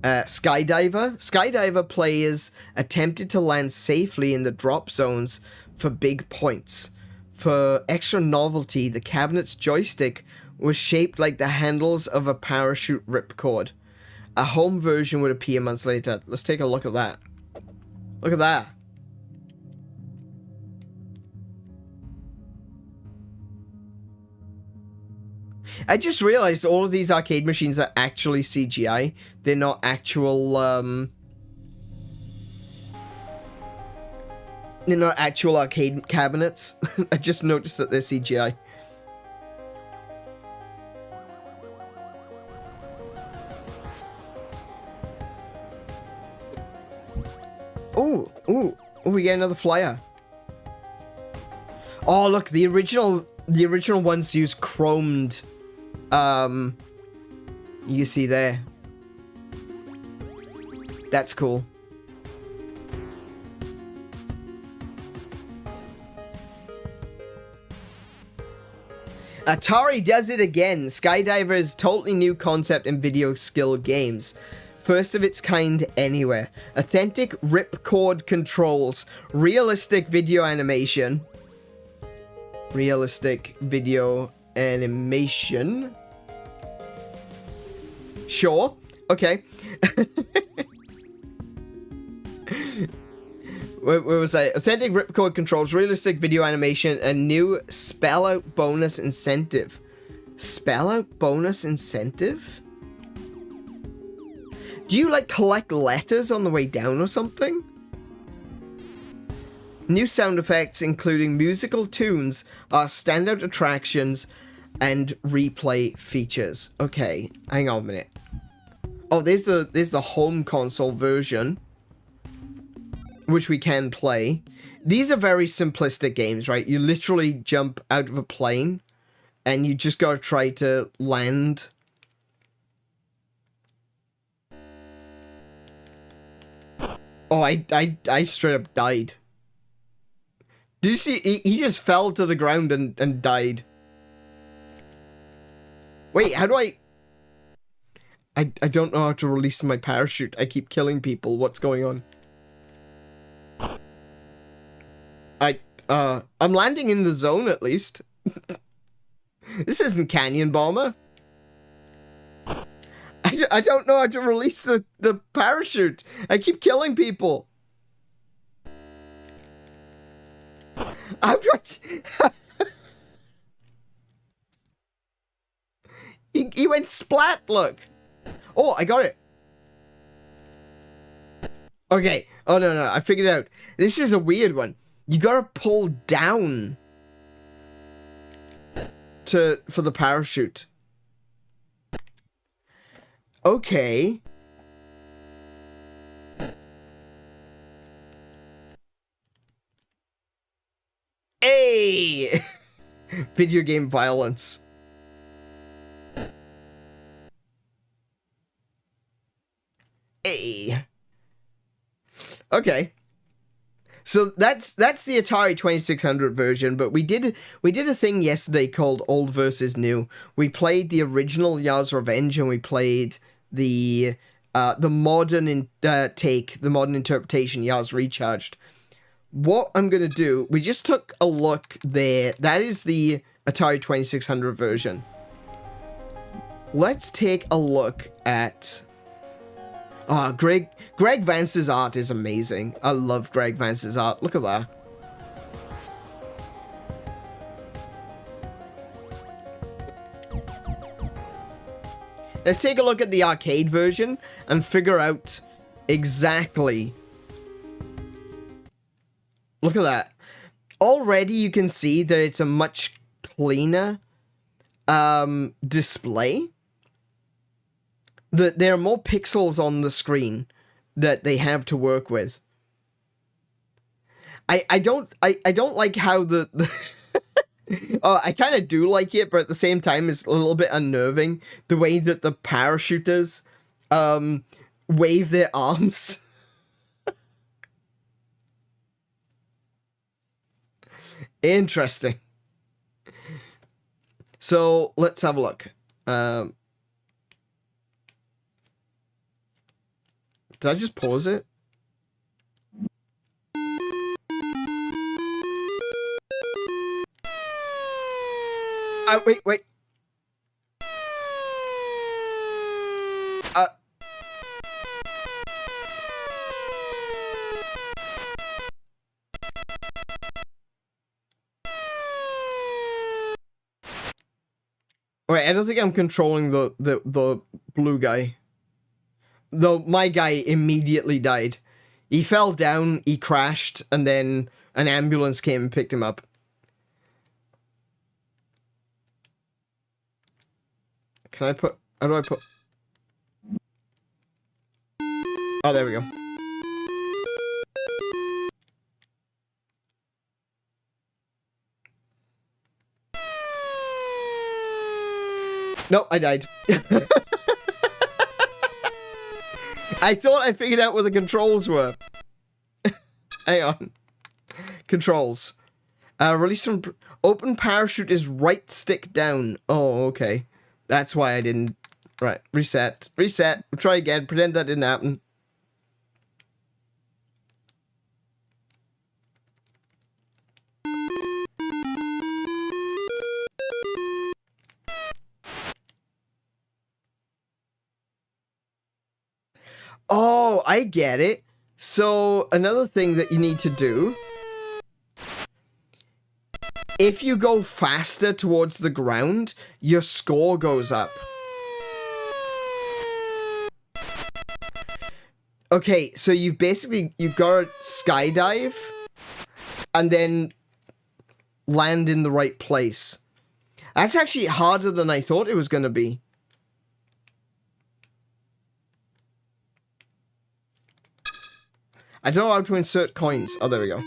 Skydiver players attempted to land safely in the drop zones for big points. For extra novelty, the cabinet's joystick was shaped like the handles of a parachute ripcord. A home version would appear months later. Let's take a look at that. Look at that. I just realized all of these arcade machines are actually CGI. They're not actual, they're not actual arcade cabinets. I just noticed that they're CGI. Ooh, we get another flyer. Oh, look, the original ones use chromed, you see there. That's cool. Atari does it again. Skydiver is a totally new concept in video skill games. First of its kind anywhere. Authentic ripcord controls. Realistic video animation. Realistic video animation. Sure. Okay. Where was I? Authentic ripcord controls, realistic video animation, and new spell out bonus incentive. Spell out bonus incentive? Do you, like, collect letters on the way down or something? New sound effects, including musical tunes, are standout attractions and replay features. Okay, hang on a minute. Oh, there's the home console version, which we can play. These are very simplistic games, right? You literally jump out of a plane, and you just gotta try to land. Oh, I straight up died. Did you see? He just fell to the ground and died. Wait, how do I don't know how to release my parachute. I keep killing people. What's going on? I'm landing in the zone at least. This isn't Canyon Bomber. I don't know how to release the parachute. I keep killing people. I'm trying. He went splat, look. Oh, I got it. Okay. Oh, no. I figured it out. This is a weird one. You gotta pull down. for the parachute. Okay. Hey! Video game violence. Hey. Okay. So that's the Atari 2600 version, but we did a thing yesterday called Old versus New. We played the original Yars' Revenge, and we played the modern take, the modern interpretation, Yars Recharged. What I'm gonna do, we just took a look there. That is the Atari 2600 version. Let's take a look at... Oh, Greg Vance's art is amazing. I love Greg Vance's art. Look at that. Let's take a look at the arcade version and figure out exactly... Look at that. Already you can see that it's a much cleaner display. There are more pixels on the screen that they have to work with. I don't like how the oh, I kind of do like it, but at the same time it's a little bit unnerving the way that the parachuters wave their arms. Interesting. So let's have a look. Did I just pause it? Wait. Wait, I don't think I'm controlling the blue guy. Though my guy immediately died. He fell down, he crashed, and then an ambulance came and picked him up. Can I put... How do I put... Oh, there we go. Nope, I died. I thought I figured out what the controls were. Hang on. Controls. Release from... Open parachute is right stick down. Oh, okay. That's why I didn't... Right, reset. Reset. We'll try again. Pretend that didn't happen. Oh, I get it. So, another thing that you need to do... If you go faster towards the ground, your score goes up. Okay, so you've got to skydive and then land in the right place. That's actually harder than I thought it was going to be. I don't know how to insert coins. Oh, there we go.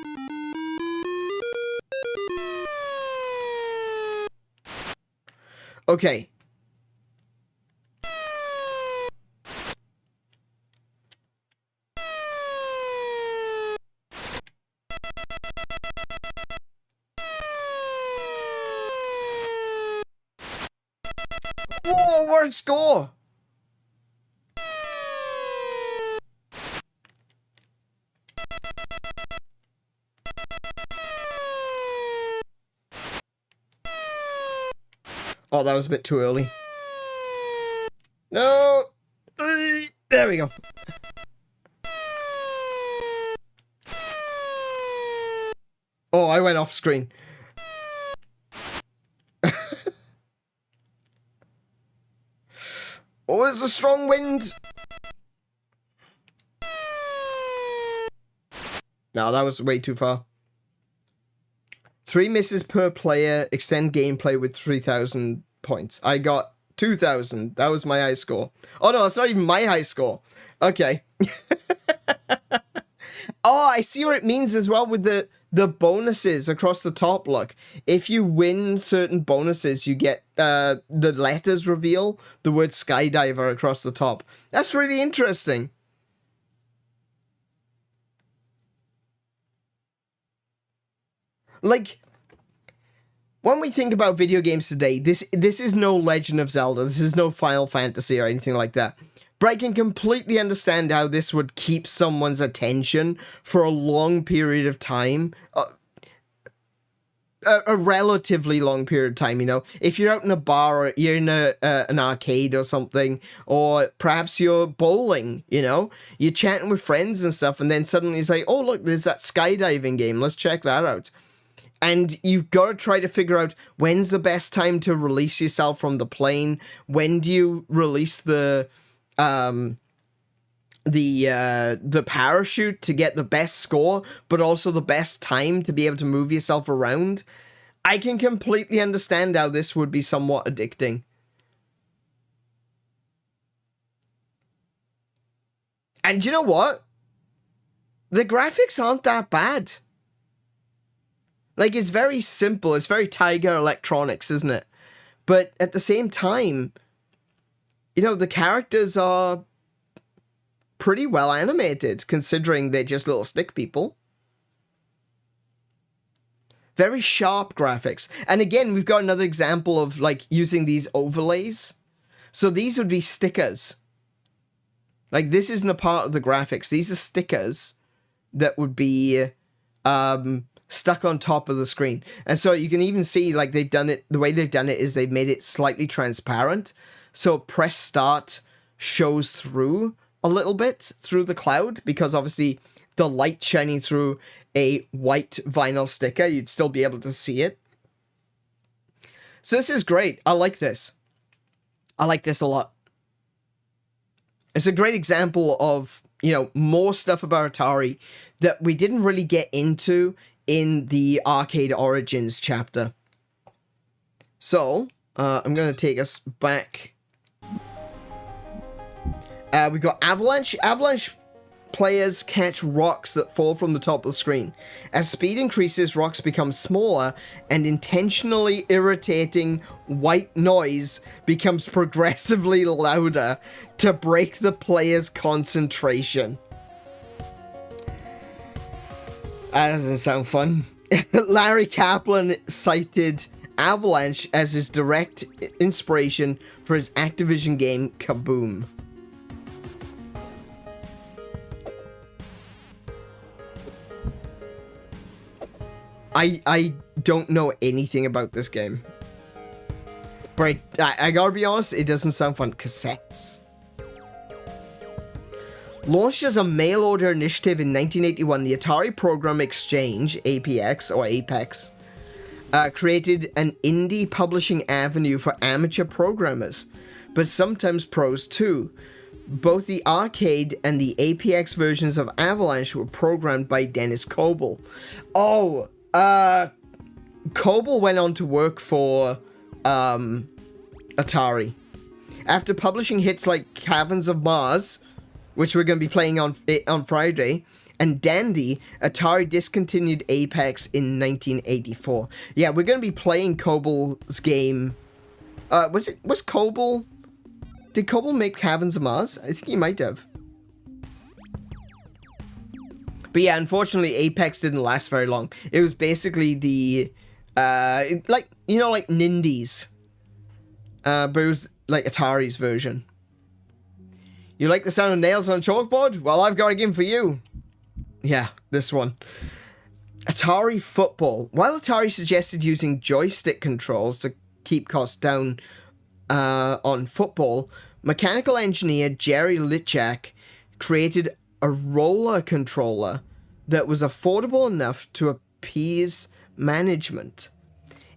Okay. Whoa, what a score! Oh, that was a bit too early. No! There we go. Oh, I went off screen. Oh, it's a strong wind! No, that was way too far. 3 misses per player, extend gameplay with 3,000 points. I got 2,000. That was my high score. Oh no, it's not even my high score. Okay. Oh, I see what it means as well with the bonuses across the top. Look, if you win certain bonuses, you get the letters reveal the word skydiver across the top. That's really interesting. Like, when we think about video games today, this is no Legend of Zelda, this is no Final Fantasy or anything like that. But I can completely understand how this would keep someone's attention for a long period of time. A relatively long period of time, you know. If you're out in a bar or you're in an arcade or something, or perhaps you're bowling, you know, you're chatting with friends and stuff, and then suddenly it's like, oh, look, there's that skydiving game. Let's check that out. And you've got to try to figure out when's the best time to release yourself from the plane. When do you release the parachute to get the best score, but also the best time to be able to move yourself around? I can completely understand how this would be somewhat addicting. And you know what? The graphics aren't that bad. Like, it's very simple. It's very Tiger Electronics, isn't it? But at the same time, you know, the characters are pretty well animated, considering they're just little stick people. Very sharp graphics. And again, we've got another example of, like, using these overlays. So these would be stickers. Like, this isn't a part of the graphics. These are stickers that would be stuck on top of the screen. And so you can even see, like, they've done it, the way they've done it is they've made it slightly transparent. So press start shows through a little bit through the cloud, because obviously the light shining through a white vinyl sticker, you'd still be able to see it. So this is great. I like this. I like this a lot. It's a great example of, you know, more stuff about Atari that we didn't really get into in the Arcade Origins chapter. So, I'm going to take us back. We've got Avalanche. Avalanche players catch rocks that fall from the top of the screen. As speed increases, rocks become smaller, and intentionally irritating white noise becomes progressively louder to break the player's concentration. That doesn't sound fun. Larry Kaplan cited Avalanche as his direct inspiration for his Activision game Kaboom. I don't know anything about this game. But I gotta be honest, it doesn't sound fun. Cassettes. Launched as a mail-order initiative in 1981, the Atari Program Exchange, APX, or Apex, created an indie publishing avenue for amateur programmers, but sometimes pros too. Both the arcade and the APX versions of Avalanche were programmed by Dennis Coble. Oh, Coble went on to work for Atari. After publishing hits like Caverns of Mars, which we're going to be playing on Friday, and Dandy, Atari discontinued Apex in 1984. Yeah, we're going to be playing Coble's game. Was Coble... Did Coble make Caverns of Mars? I think he might have. But yeah, unfortunately, Apex didn't last very long. It was basically the... like Nindies. But it was like Atari's version. You like the sound of nails on a chalkboard? Well, I've got a game for you. Yeah, this one. Atari Football. While Atari suggested using joystick controls to keep costs down on football, mechanical engineer Jerry Litchak created a roller controller that was affordable enough to appease management.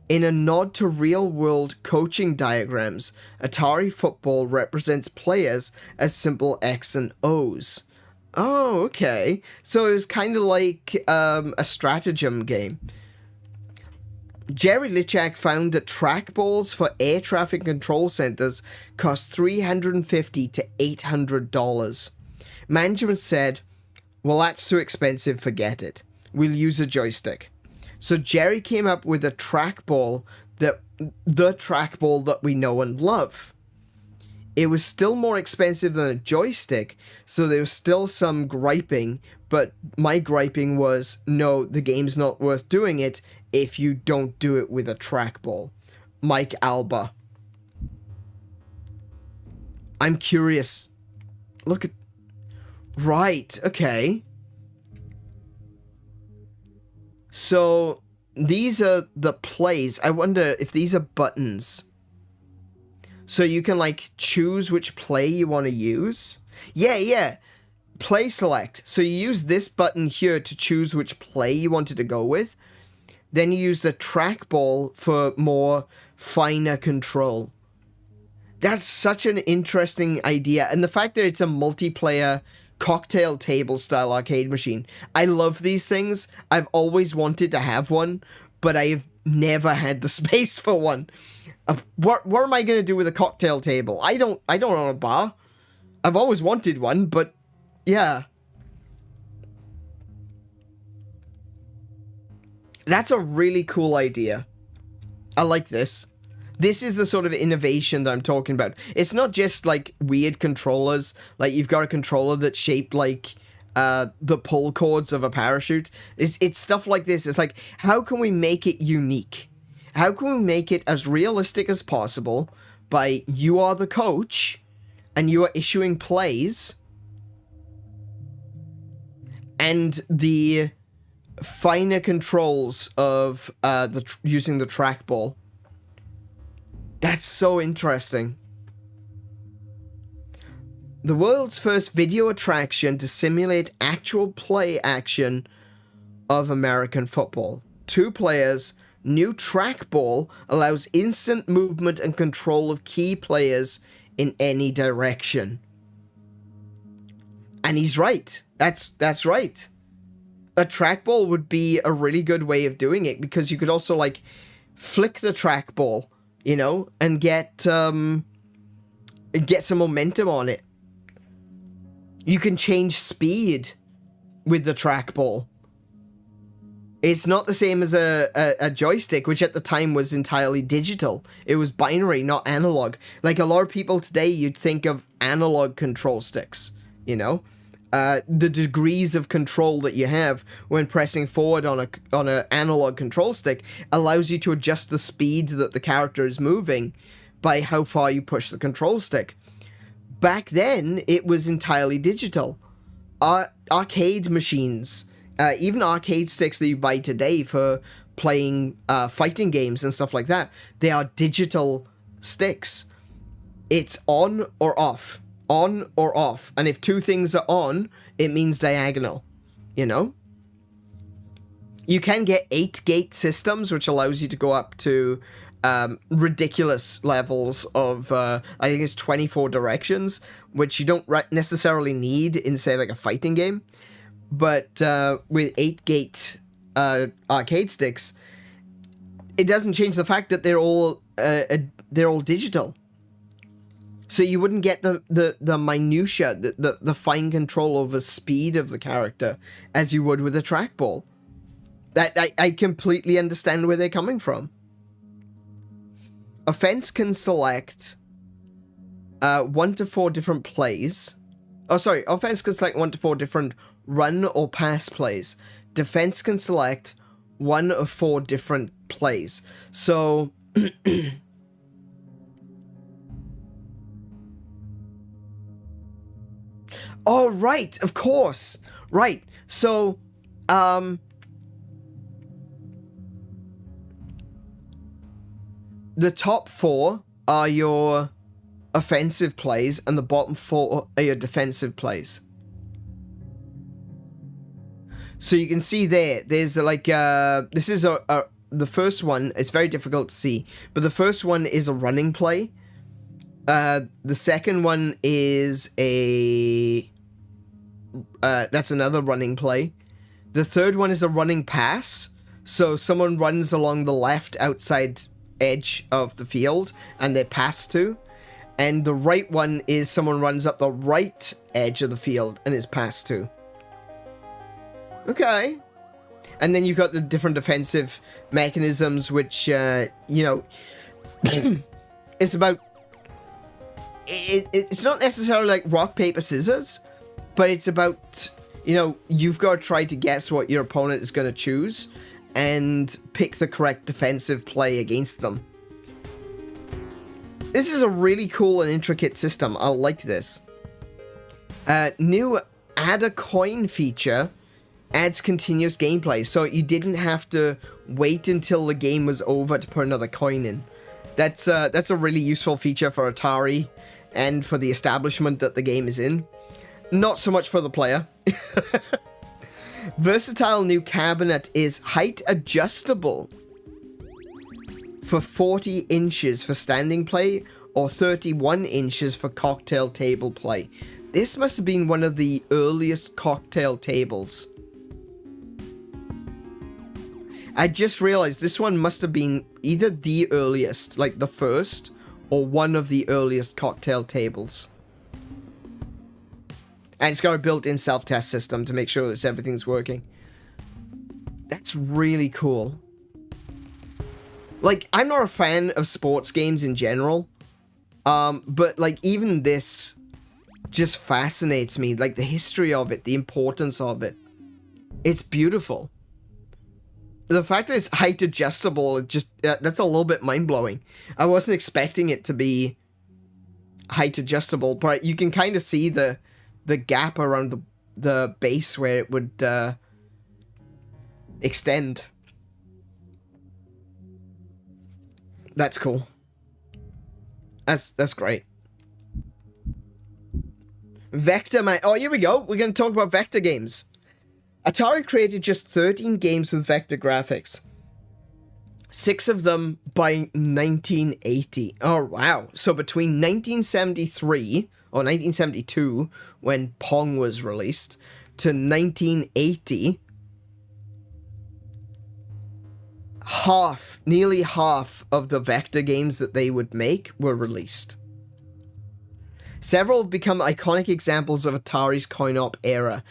In a nod to real-world coaching diagrams, Atari Football represents players as simple X and O's. Oh, okay. So it was kind of like a stratagem game. Jerry Lichak found that trackballs for air traffic control centers cost $350 to $800. Management said, well, that's too expensive, forget it. We'll use a joystick. So Jerry came up with a trackball, the trackball that we know and love. It was still more expensive than a joystick, so there was still some griping, but my griping was, no, the game's not worth doing it if you don't do it with a trackball. Mike Alba. I'm curious. Look at... Right, okay. So, these are the plays. I wonder if these are buttons. So you can, like, choose which play you want to use. Yeah. Play select. So you use this button here to choose which play you wanted to go with. Then you use the trackball for more finer control. That's such an interesting idea. And the fact that it's a multiplayer cocktail table style arcade machine. I love these things. I've always wanted to have one, but I've never had the space for one. What am I going to do with a cocktail table? I don't own a bar. I've always wanted one, but yeah. That's a really cool idea. I like this. This is the sort of innovation that I'm talking about. It's not just like weird controllers, like you've got a controller that's shaped like the pull cords of a parachute. It's stuff like this. It's like, how can we make it unique? How can we make it as realistic as possible by you are the coach and you are issuing plays and the finer controls of using the trackball. That's so interesting. The world's first video attraction to simulate actual play action of American football. 2 players, new trackball allows instant movement and control of key players in any direction. And he's right. That's right. A trackball would be a really good way of doing it because you could also like flick the trackball, you know, and get some momentum on it. You can change speed with the trackball. It's not the same as a joystick, which at the time was entirely digital. It was binary, not analog. Like a lot of people today, you'd think of analog control sticks, you know? The degrees of control that you have when pressing forward on an analog control stick allows you to adjust the speed that the character is moving by how far you push the control stick. Back then, it was entirely digital. Arcade machines, even arcade sticks that you buy today for playing fighting games and stuff like that, they are digital sticks. It's on or off. On or off. And if 2 things are on, it means diagonal. You know? You can get 8-gate systems, which allows you to go up to ridiculous levels of, I think it's 24 directions, which you don't necessarily need in, say, like a fighting game. But with 8-gate arcade sticks, it doesn't change the fact that they're all digital. So you wouldn't get the minutia, the fine control over speed of the character as you would with a trackball. That I completely understand where they're coming from. Offense can select 1 to 4 different plays. Oh, sorry. Offense can select 1 to 4 different run or pass plays. Defense can select 1 of 4 different plays. So... Oh, right, of course. Right. So, the top 4 are your offensive plays, and the bottom 4 are your defensive plays. So you can see there's like, this is the first one, it's very difficult to see, but the first one is a running play. The second one is that's another running play. The third one is a running pass. So someone runs along the left outside edge of the field and they pass to. And the right one is someone runs up the right edge of the field and is passed to. Okay. And then you've got the different defensive mechanisms, which, you know, it's about... It's not necessarily like rock, paper, scissors, but it's about, you know, you've got to try to guess what your opponent is going to choose and pick the correct defensive play against them. This is a really cool and intricate system. I like this. New add a coin feature adds continuous gameplay, so you didn't have to wait until the game was over to put another coin in. That's a really useful feature for Atari and for the establishment that the game is in. Not so much for the player. Versatile new cabinet is height adjustable for 40 inches for standing play or 31 inches for cocktail table play. This must have been one of the earliest cocktail tables. I just realized this one must have been either the earliest, like the first, or one of the earliest cocktail tables. And it's got a built-in self-test system to make sure that everything's working. That's really cool. Like, I'm not a fan of sports games in general, but like even this just fascinates me. Like the history of it, the importance of it. It's beautiful. The fact that it's height adjustable, just that's a little bit mind-blowing. I wasn't expecting it to be height adjustable, but you can kind of see the gap around the base where it would extend. That's cool. That's great. Vector man. Oh, here we go. We're going to talk about vector games. Atari created just 13 games with vector graphics. 6 of them by 1980. Oh, wow. So between 1973 or 1972, when Pong was released, to 1980, nearly half of the vector games that they would make were released. Several have become iconic examples of Atari's coin-op era.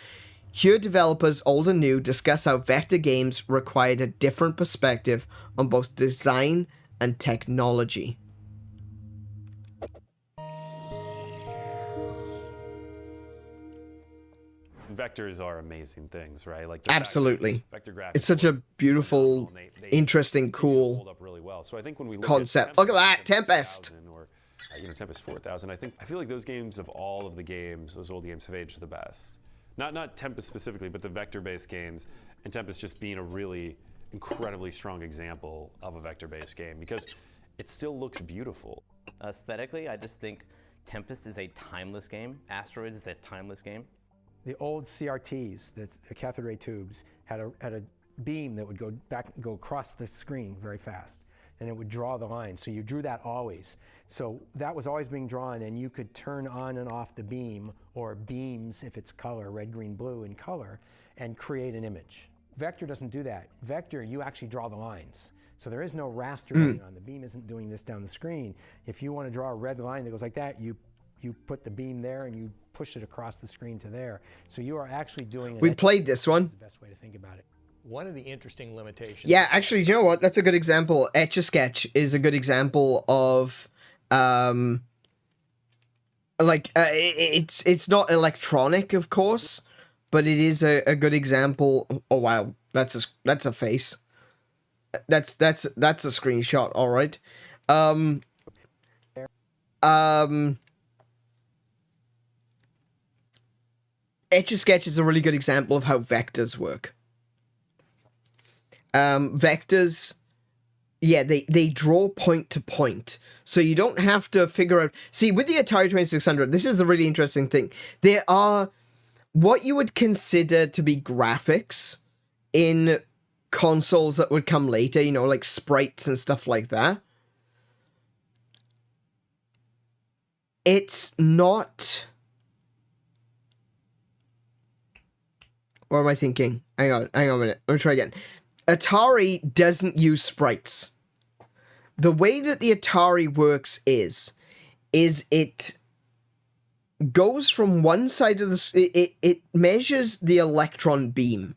Here, developers, old and new, discuss how vector games required a different perspective on both design and technology. Vectors are amazing things, right? Like Absolutely. Vector graphics. It's such a beautiful, interesting, cool hold up really well. So I think when we look concept. At Look at that, Tempest. Or Tempest 4000. I feel like those games, of all of the games, those old games have aged the best. Not Tempest specifically, but the vector-based games, and Tempest just being a really incredibly strong example of a vector-based game because it still looks beautiful. Aesthetically, I just think Tempest is a timeless game. Asteroids is a timeless game. The old CRTs, the cathode ray tubes, had a beam that would go across the screen very fast, and it would draw the line. So you drew that always. So that was always being drawn, and you could turn on and off the beam, or beams if it's color, red, green, blue in color, and create an image. Vector doesn't do that. Vector, you actually draw the lines. So there is no raster going on. The beam isn't doing this down the screen. If you want to draw a red line that goes like that, you put the beam there and you push it across the screen to there. So you are actually doing We played this one. That's the best way to think about it. One of the interesting limitations. Yeah, actually, do you know what? That's a good example. Etch-a-Sketch is a good example of, it's not electronic, of course, but it is a good example. Oh wow, that's a face. That's a screenshot. All right. Etch-a-Sketch is a really good example of how vectors work. Vectors, yeah, they draw point to point. So you don't have to figure out... See, with the Atari 2600, this is a really interesting thing. There are what you would consider to be graphics in consoles that would come later, you know, like sprites and stuff like that. It's not... What am I thinking? Hang on a minute. Let me try again. Atari doesn't use sprites. The way that the Atari works is it goes from one side of the... It measures the electron beam.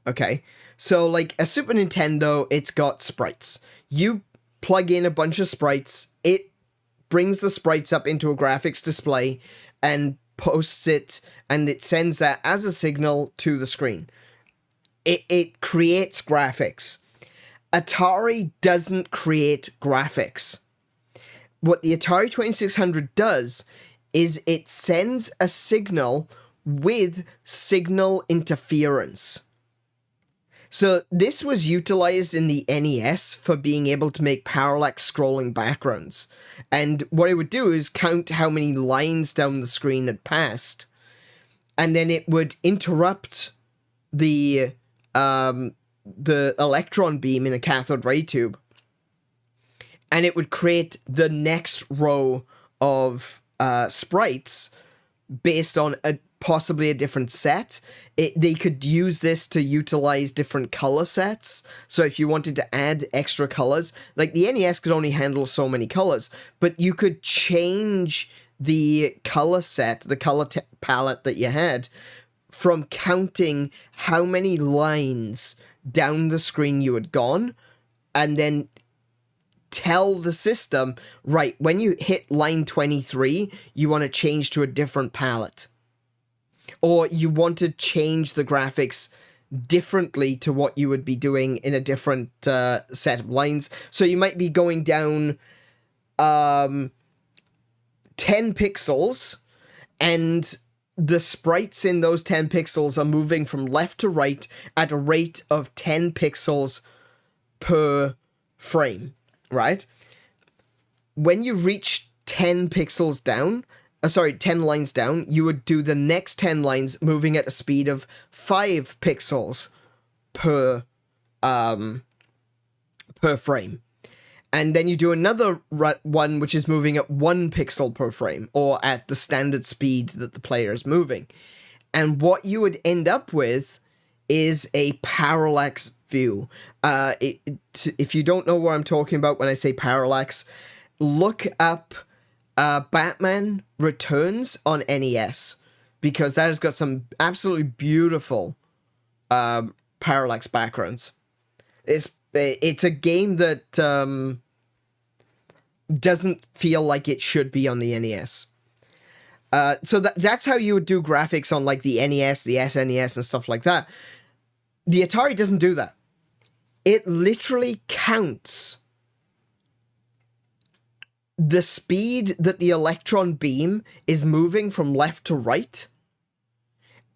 Okay? So, like, a Super Nintendo, it's got sprites. You plug in a bunch of sprites, it brings the sprites up into a graphics display and posts it, and it sends that as a signal to the screen. It creates graphics. Atari doesn't create graphics. What the Atari 2600 does is it sends a signal with signal interference. So this was utilized in the NES for being able to make parallax scrolling backgrounds. And what it would do is count how many lines down the screen had passed. And then it would interrupt the electron beam in a cathode ray tube. And it would create the next row of sprites based on possibly a different set. They could use this to utilize different color sets. So if you wanted to add extra colors, like the NES could only handle so many colors, but you could change the color set, the color palette that you had, from counting how many lines down the screen you had gone, and then tell the system, right, when you hit line 23, you want to change to a different palette. Or you want to change the graphics differently to what you would be doing in a different set of lines. So you might be going down 10 pixels, and the sprites in those 10 pixels are moving from left to right at a rate of 10 pixels per frame, right? When you reach 10 pixels down, 10 lines down, you would do the next 10 lines moving at a speed of 5 pixels per frame. And then you do another one which is moving at 1 pixel per frame, or at the standard speed that the player is moving. And what you would end up with is a parallax view. If you don't know what I'm talking about when I say parallax, look up Batman Returns on NES, because that has got some absolutely beautiful parallax backgrounds. It's a game that doesn't feel like it should be on the NES. So that's how you would do graphics on like the NES, the SNES, and stuff like that. The Atari doesn't do that. It literally counts the speed that the electron beam is moving from left to right,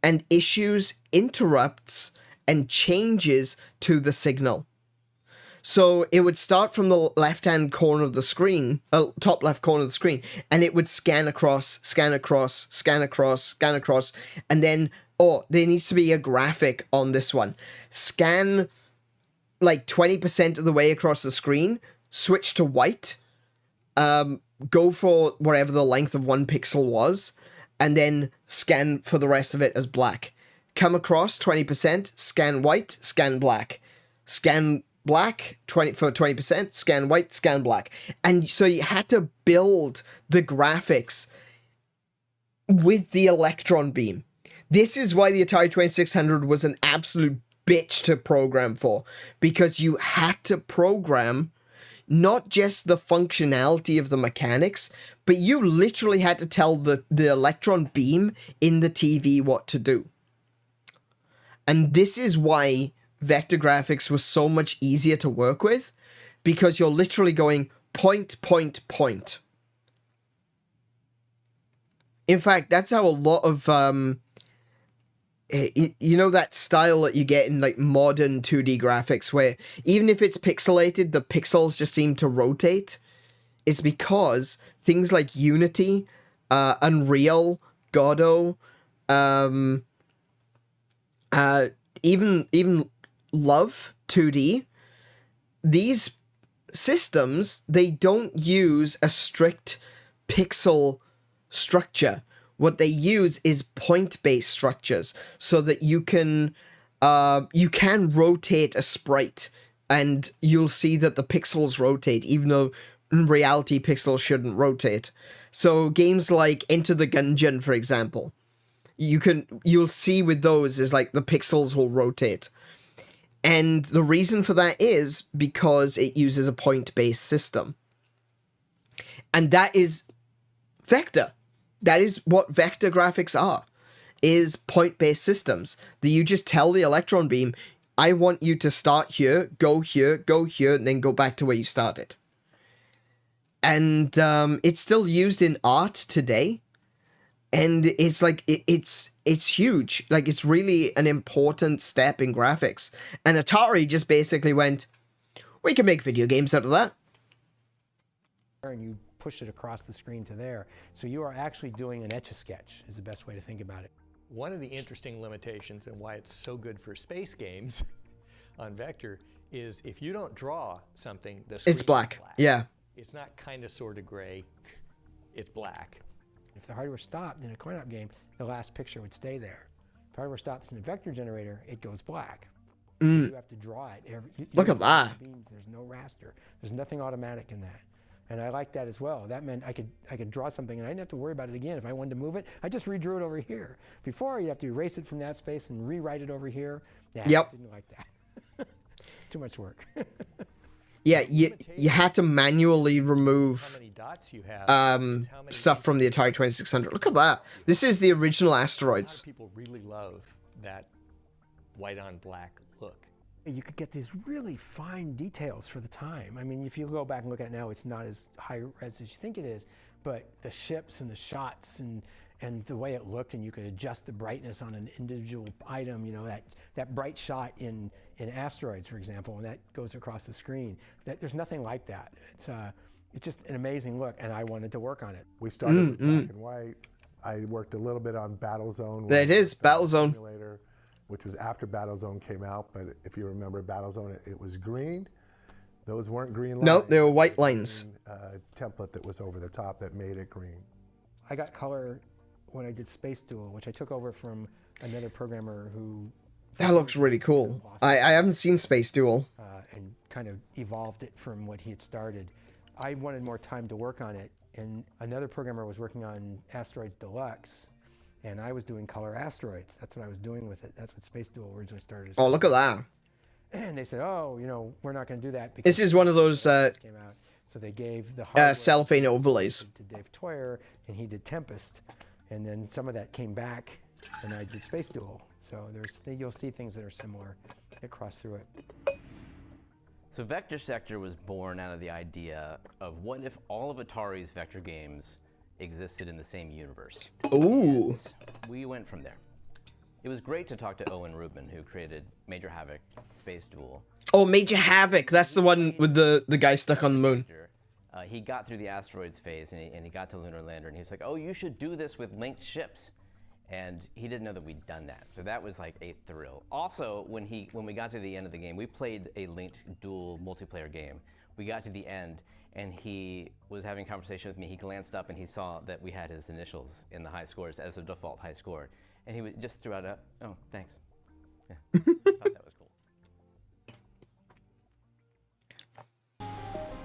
and issues interrupts and changes to the signal. So it would start from the left-hand corner of the screen, top left corner of the screen, and it would scan across, scan across, scan across, scan across, and then, there needs to be a graphic on this one. Scan like 20% of the way across the screen, switch to white, go for whatever the length of 1 pixel was, and then scan for the rest of it as black. Come across 20%, scan white, scan black. Scan black for 20%, scan white, scan black. And so you had to build the graphics with the electron beam. This is why the Atari 2600 was an absolute bitch to program for, because you had to program not just the functionality of the mechanics, but you literally had to tell the electron beam in the TV what to do. And this is why vector graphics was so much easier to work with, because you're literally going point, point, point. In fact, that's how a lot of, you know, that style that you get in like modern 2D graphics, where even if it's pixelated, the pixels just seem to rotate. It's because things like Unity, Unreal, Godot, even Love 2D, these systems, they don't use a strict pixel structure. What they use is point-based structures, so that you can you can rotate a sprite, and you'll see that the pixels rotate, even though in reality pixels shouldn't rotate. So games like Enter the Gungeon, for example, you'll see with those is like the pixels will rotate. And the reason for that is because it uses a point-based system. And that is vector. That is what vector graphics are, is point-based systems. That you just tell the electron beam, I want you to start here, go here, and then go back to where you started. And it's still used in art today. And it's like, it's huge. Like, it's really an important step in graphics. And Atari just basically went, we can make video games out of that. And you push it across the screen to there. So you are actually doing an Etch-a-Sketch is the best way to think about it. One of the interesting limitations and why it's so good for space games on Vector is if you don't draw something, the screen It's black. Yeah. It's not kind of sort of gray, it's black. If the hardware stopped in a coin-op game, the last picture would stay there. If hardware stops in a vector generator, it goes black. You have to draw it. Look at that. There's no raster. There's nothing automatic in that. And I like that as well. That meant I could draw something and I didn't have to worry about it again. If I wanted to move it, I just redrew it over here. Before, you have to erase it from that space and rewrite it over here. Yeah, I didn't like that. Too much work. Yeah, you had to manually remove How many dots you have, stuff from the Atari 2600. Look at that. This is the original a lot asteroids. of people really love that white on black look. You could get these really fine details for the time. I mean, if you go back and look at it now, it's not as high res as you think it is, but the ships and the shots and the way it looked, and you could adjust the brightness on an individual item, you know, that bright shot in asteroids, for example, and that goes across the screen. There's nothing like that. It's just an amazing look, and I wanted to work on it. We started with black and white. I worked a little bit on Battlezone. There it is, Battlezone. Simulator, which was after Battlezone came out, but if you remember Battlezone, it was green. Those weren't green lines. Nope, they were white lines. Template that was over the top that made it green. I got color when I did Space Duel, which I took over from another programmer who... That looks really cool. I haven't seen Space Duel. And kind of evolved it from what he had started. I wanted more time to work on it, and another programmer was working on Asteroids Deluxe, and I was doing color asteroids. That's what I was doing with it. That's what Space Duel originally started as. Oh, look at that. And they said, oh, you know, we're not going to do that because This is one of those came out. So they gave the hardware cellophane overlays. to Dave Toyer, and he did Tempest, and then some of that came back, and I did Space Duel. So you'll see things that are similar across through it. So Vector Sector was born out of the idea of what if all of Atari's vector games existed in the same universe. Ooh. And we went from there. It was great to talk to Owen Rubin, who created Major Havoc, Space Duel. Oh, Major Havoc. That's the one with the guy stuck on the moon. He got through the asteroids phase, and he got to Lunar Lander, and he was like, oh, you should do this with linked ships. And he didn't know that we'd done that. So that was like a thrill. Also, when we got to the end of the game, we played a linked dual multiplayer game. We got to the end, and he was having a conversation with me. He glanced up, and he saw that we had his initials in the high scores as a default high score. And he just threw out a, oh, thanks. Yeah, I thought that was cool.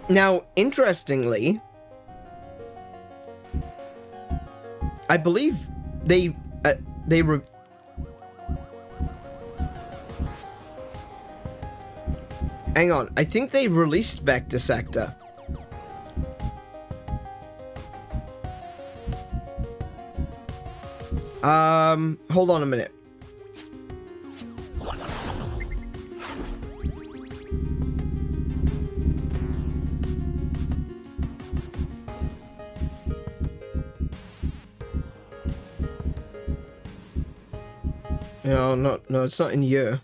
Now, interestingly, I believe hang on, I think they released Vector Sector. Hold on a minute. No, it's not in here.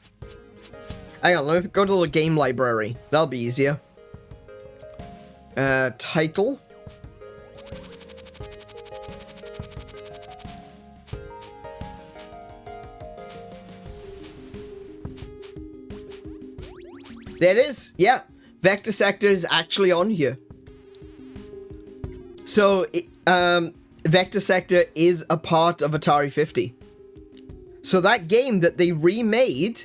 Hang on, let me go to the game library. That'll be easier. Title. There it is. Yeah, Vector Sector is actually on here. So, Vector Sector is a part of Atari 50. So that game that they remade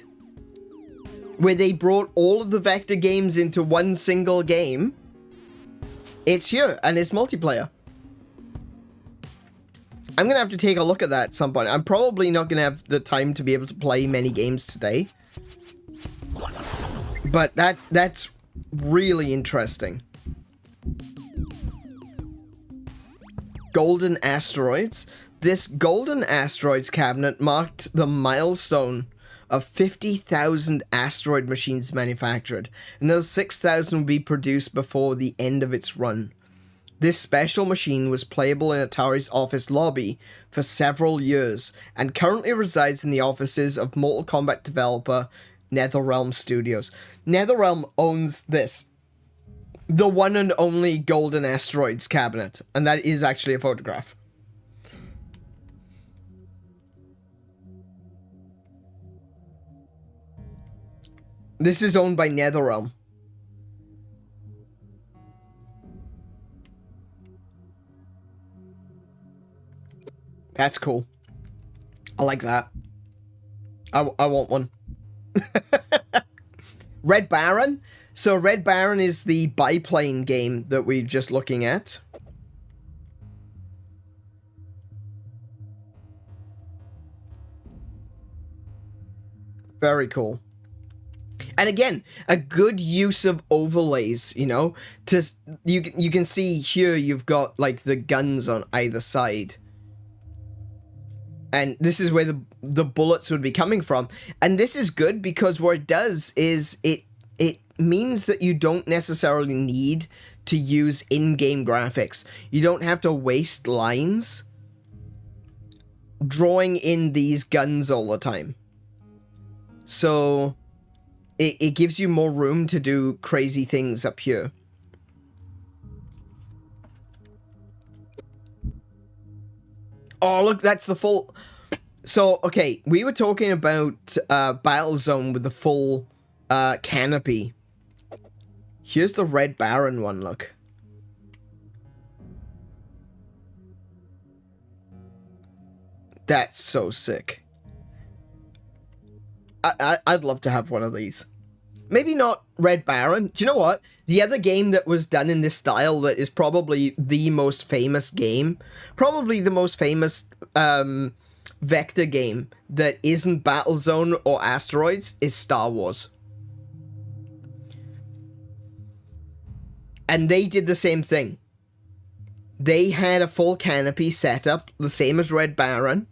where they brought all of the Vector games into one single game. It's here, and it's multiplayer. I'm going to have to take a look at that at some point. I'm probably not going to have the time to be able to play many games today. But that's really interesting. Golden Asteroids. This Golden Asteroids cabinet marked the milestone of 50,000 asteroid machines manufactured. Another 6,000 will be produced before the end of its run. This special machine was playable in Atari's office lobby for several years and currently resides in the offices of Mortal Kombat developer NetherRealm Studios. NetherRealm owns this. The one and only Golden Asteroids cabinet. And that is actually a photograph. This is owned by NetherRealm. That's cool. I like that. I want one. Red Baron. So Red Baron is the biplane game that we're just looking at. Very cool. And again, a good use of overlays, you know, to you can see here you've got like the guns on either side. And this is where the bullets would be coming from. And this is good because what it does is it means that you don't necessarily need to use in-game graphics. You don't have to waste lines drawing in these guns all the time. So it gives you more room to do crazy things up here. Oh, look, that's the full... So, okay, we were talking about Battlezone with the full canopy. Here's the Red Baron one, look. That's so sick. I'd love to have one of these. Maybe not Red Baron. Do you know what? The other game that was done in this style that is probably the most famous game, probably the most famous Vector game that isn't Battlezone or Asteroids is Star Wars. And they did the same thing. They had a full canopy set up, the same as Red Baron.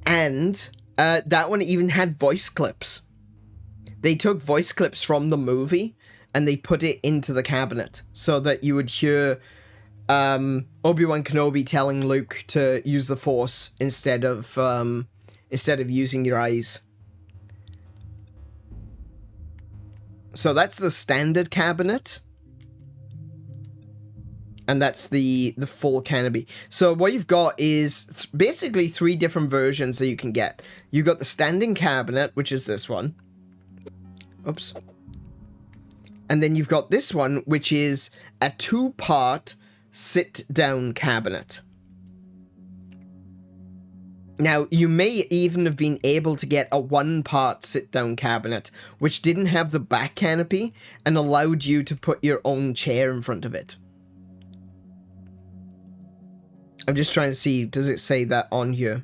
And that one even had voice clips. They took voice clips from the movie and they put it into the cabinet so that you would hear Obi-Wan Kenobi telling Luke to use the Force instead of using your eyes. So that's the standard cabinet. And that's the full canopy. So what you've got is basically 3 different versions that you can get. You've got the standing cabinet, which is this one. Oops. And then you've got this one, which is a 2-part sit-down cabinet. Now, you may even have been able to get a 1-part sit-down cabinet, which didn't have the back canopy and allowed you to put your own chair in front of it. I'm just trying to see, does it say that on here?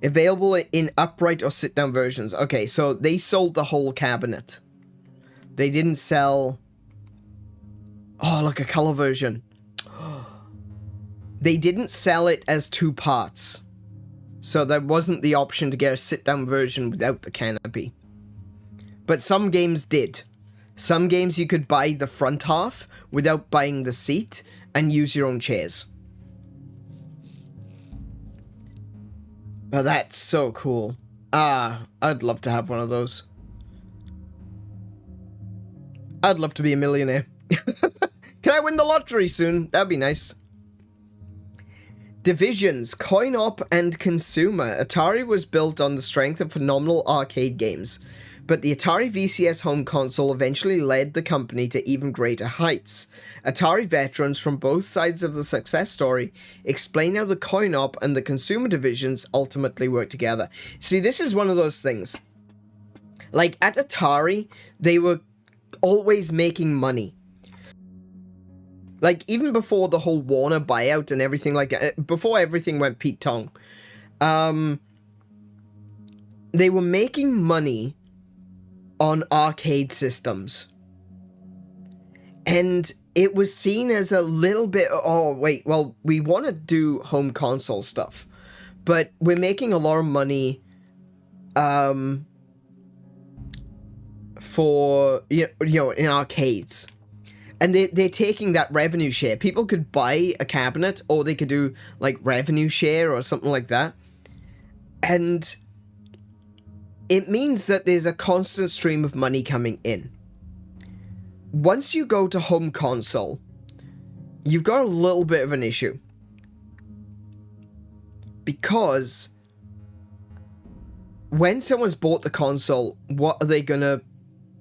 Available in upright or sit-down versions. Okay, so they sold the whole cabinet. They didn't sell... Oh, look, a color version. They didn't sell it as 2 parts. So there wasn't the option to get a sit-down version without the canopy. But some games did. Some games you could buy the front half without buying the seat and use your own chairs. Oh, that's so cool. I'd love to have one of those. I'd love to be a millionaire. Can I win the lottery soon? That'd be nice. Divisions, coin-op, and consumer. Atari was built on the strength of phenomenal arcade games. but the Atari VCS home console eventually led the company to even greater heights. Atari veterans from both sides of the success story explain how the coin-op and the consumer divisions ultimately work together. See, this is one of those things. Like, at Atari, they were always making money. Like, even before the whole Warner buyout and everything like that, before everything went Pete Tong, they were making money on arcade systems. And it was seen as a little bit, oh, wait, well, we want to do home console stuff, but we're making a lot of money for, you know, in arcades. And they're taking that revenue share. People could buy a cabinet, or they could do, like, revenue share or something like that. And it means that there's a constant stream of money coming in. Once you go to home console, you've got a little bit of an issue. Because when someone's bought the console, what are they gonna,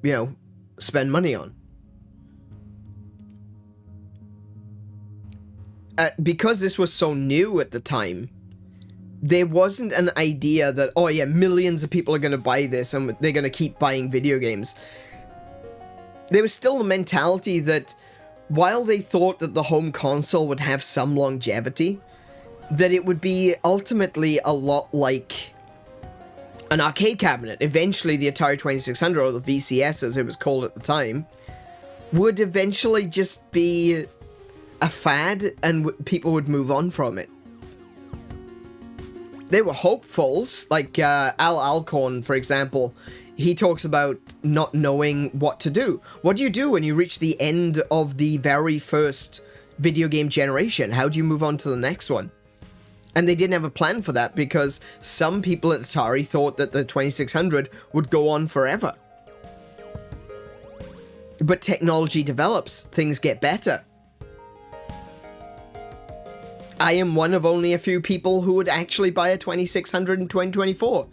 you know, spend money on? Because this was so new at the time, there wasn't an idea that, oh yeah, millions of people are going to buy this and they're going to keep buying video games. There was still the mentality that while they thought that the home console would have some longevity, that it would be ultimately a lot like an arcade cabinet. Eventually the Atari 2600, or the VCS as it was called at the time, would eventually just be a fad, and people would move on from it. They were hopefuls, like Al Alcorn, for example. He talks about not knowing what to do. What do you do when you reach the end of the very first video game generation? How do you move on to the next one? And they didn't have a plan for that, because some people at Atari thought that the 2600 would go on forever. But technology develops, things get better. I am one of only a few people who would actually buy a 2600 in 2024.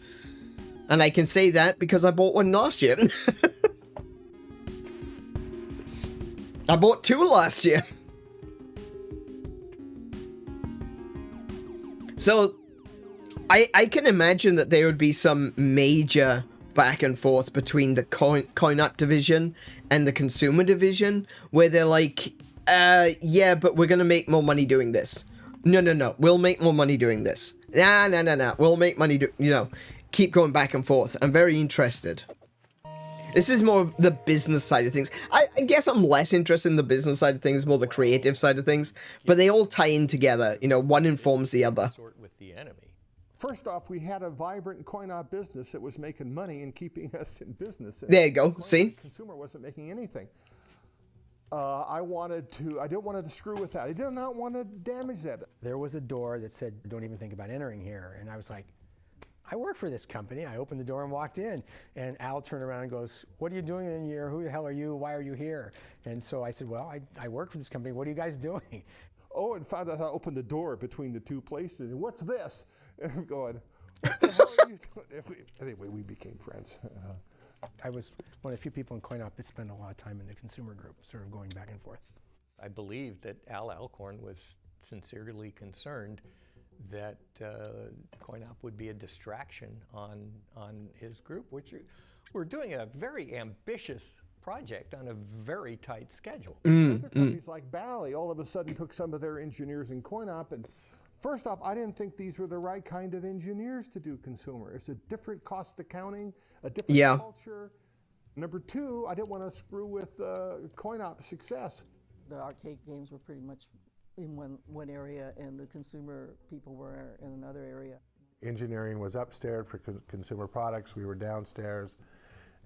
And I can say that because I bought one last year. I bought two last year. So, I can imagine that there would be some major back and forth between the coin-up division and the consumer division, where they're like, yeah, but we're gonna make more money doing this. No, we'll make more money doing this. Nah, we'll make money keep going back and forth. I'm very interested. This is more the business side of things. I guess I'm less interested in the business side of things, more the creative side of things, but they all tie in together. You know, one informs the other. With the enemy. First off, we had a vibrant coin-op business that was making money and keeping us in business. There you go, see? The consumer wasn't making anything. I didn't want to screw with that. I did not want to damage that. There was a door that said, don't even think about entering here. And I was like, I work for this company. I opened the door and walked in. And Al turned around and goes, what are you doing in here? Who the hell are you? Why are you here? And so I said, well, I work for this company. What are you guys doing? Oh, and found out I opened the door between the two places. And what's this? And I'm going, what the hell are you doing? Anyway, we became friends. I was one of the few people in coin-op that spent a lot of time in the consumer group, sort of going back and forth. I believe that Al Alcorn was sincerely concerned that coin-op would be a distraction on his group, which we're doing a very ambitious project on a very tight schedule. Other companies like Bally all of a sudden took some of their engineers in coin-op, and first off, I didn't think these were the right kind of engineers to do consumer. It's a different cost accounting, a different culture. Number two, I didn't want to screw with coin-op success. The arcade games were pretty much in one area, and the consumer people were in another area. Engineering was upstairs for consumer products. We were downstairs,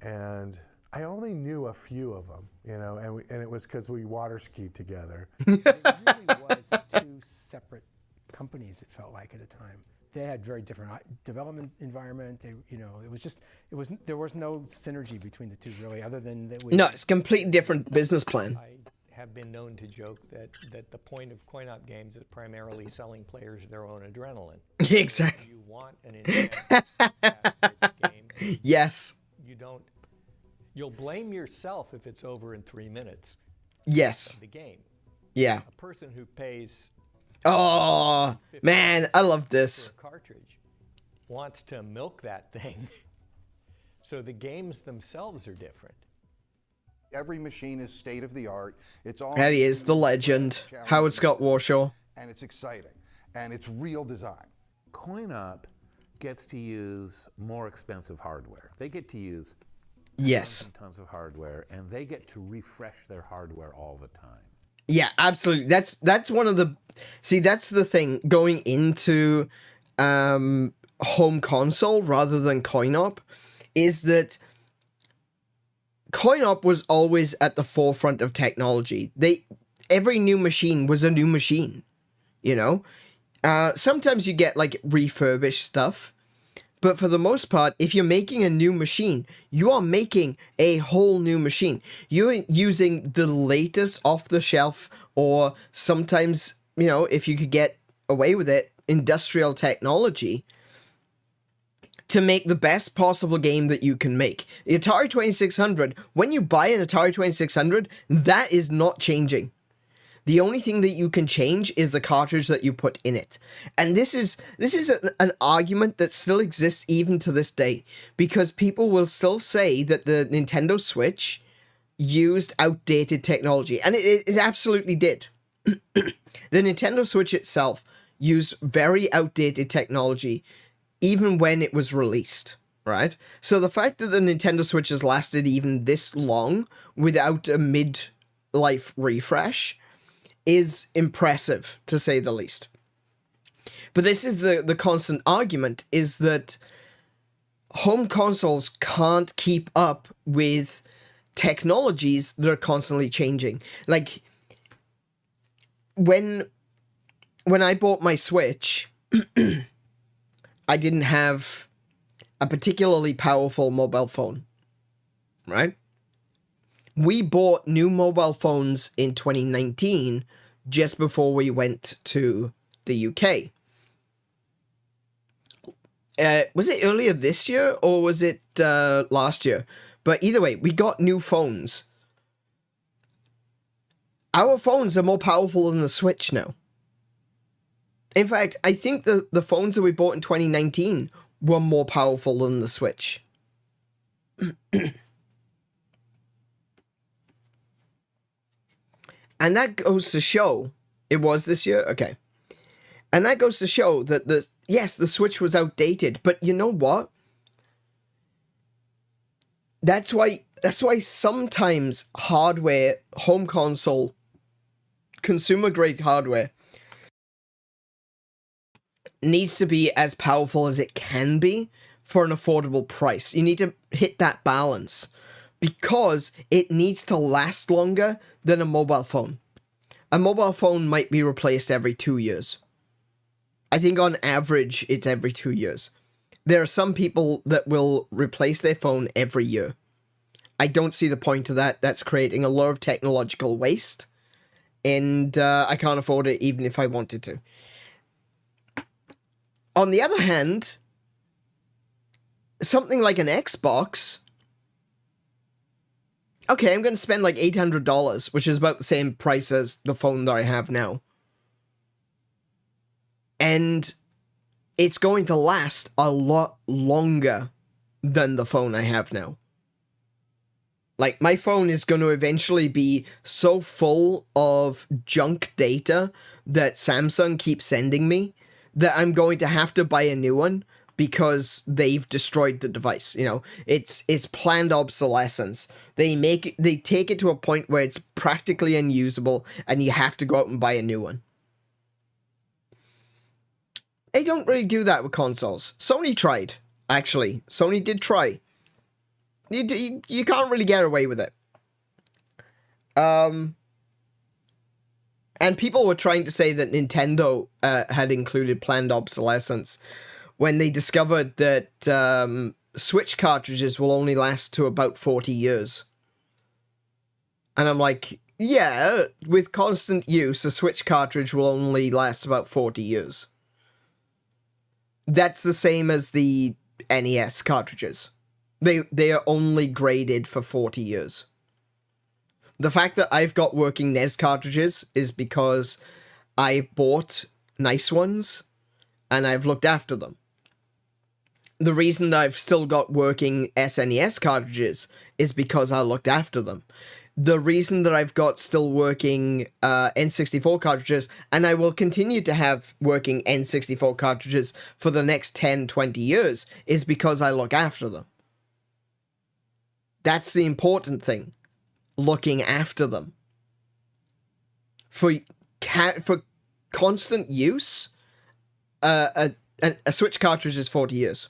and I only knew a few of them, you know, and it was because we water skied together. It really was two separate companies, it felt like at a time. They had very different development environment. There was no synergy between the two really, other than that No, it's a completely different business plan. I have been known to joke that the point of coin-op games is primarily selling players their own adrenaline. Exactly. You want an intense game. Yes. You don't You'll blame yourself if it's over in 3 minutes Yes. of the game. Yeah. A person who pays Oh, man, I love this. for a cartridge wants to milk that thing. So the games themselves are different. Every machine is state of the art. It's all. That is the legend, Howard Scott Warshaw. And it's exciting, and it's real design. CoinUp gets to use more expensive hardware. They get to use Yes. tons and tons of hardware, and they get to refresh their hardware all the time. Yeah, absolutely. That's one of the... See, that's the thing, going into home console rather than CoinUp, is that CoinUp was always at the forefront of technology. Every new machine was a new machine, you know? Sometimes you get, like, refurbished stuff, but for the most part, if you're making a new machine, you are making a whole new machine. You're using the latest off-the-shelf, or sometimes, you know, if you could get away with it, industrial technology to make the best possible game that you can make. The Atari 2600, when you buy an Atari 2600, that is not changing. The only thing that you can change is the cartridge that you put in it. And this is an argument that still exists even to this day, because people will still say that the Nintendo Switch used outdated technology, and it absolutely did. The Nintendo Switch itself used very outdated technology even when it was released, right? So the fact that the Nintendo Switch has lasted even this long without a mid-life refresh is impressive, to say the least. But this is the constant argument, is that home consoles can't keep up with technologies that are constantly changing. Like, when I bought my Switch, I didn't have a particularly powerful mobile phone, right? We bought new mobile phones in 2019, just before we went to the UK. Was it earlier this year, or was it last year? But either way, we got new phones. Our phones are more powerful than the Switch now. In fact, I think the phones that we bought in 2019 were more powerful than the Switch. And that goes to show... It was this year? Okay. And that goes to show that yes, the Switch was outdated, but you know what? That's why sometimes hardware, home console, consumer-grade hardware needs to be as powerful as it can be for an affordable price. You need to hit that balance, because it needs to last longer than a mobile phone. A mobile phone might be replaced every 2 years. I think on average, it's every 2 years. There are some people that will replace their phone every year. I don't see the point of that. That's creating a lot of technological waste, and I can't afford it even if I wanted to. On the other hand, something like an Xbox... Okay, I'm going to spend like $800, which is about the same price as the phone that I have now. And it's going to last a lot longer than the phone I have now. Like, my phone is going to eventually be so full of junk data that Samsung keeps sending me that I'm going to have to buy a new one, because they've destroyed the device. You know, it's planned obsolescence. They take it to a point where it's practically unusable, and you have to go out and buy a new one. They don't really do that with consoles. Sony tried, actually. Sony did try. You can't really get away with it. And people were trying to say that Nintendo had included planned obsolescence when they discovered that Switch cartridges will only last to about 40 years. And I'm like, yeah, with constant use, a Switch cartridge will only last about 40 years. That's the same as the NES cartridges. They are only graded for 40 years. The fact that I've got working NES cartridges is because I bought nice ones and I've looked after them. The reason that I've still got working SNES cartridges is because I looked after them. The reason that I've got still working N64 cartridges, and I will continue to have working N64 cartridges for the next 10, 20 years, is because I look after them. That's the important thing. Looking after them. For constant use, a Switch cartridge is 40 years.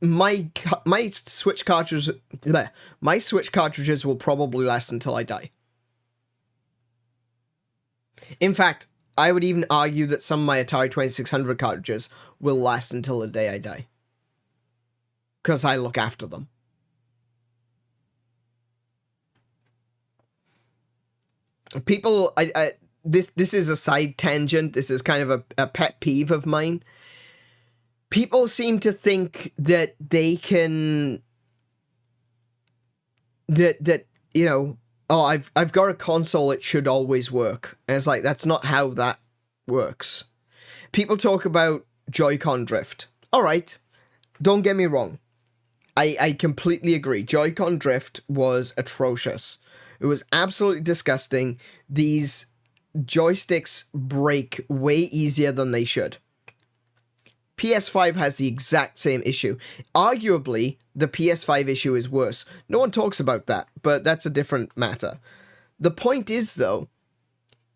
My Switch cartridges will probably last until I die. In fact, I would even argue that some of my Atari 2600 cartridges will last until the day I die. Because I look after them. People, this is a side tangent. This is kind of a pet peeve of mine. People seem to think that they can, that you know, oh, I've got a console, it should always work. And it's like, that's not how that works. People talk about Joy-Con drift. All right, don't get me wrong. I completely agree. Joy-Con drift was atrocious. It was absolutely disgusting. These joysticks break way easier than they should. PS5 has the exact same issue. Arguably, the PS5 issue is worse. No one talks about that, but that's a different matter. The point is, though,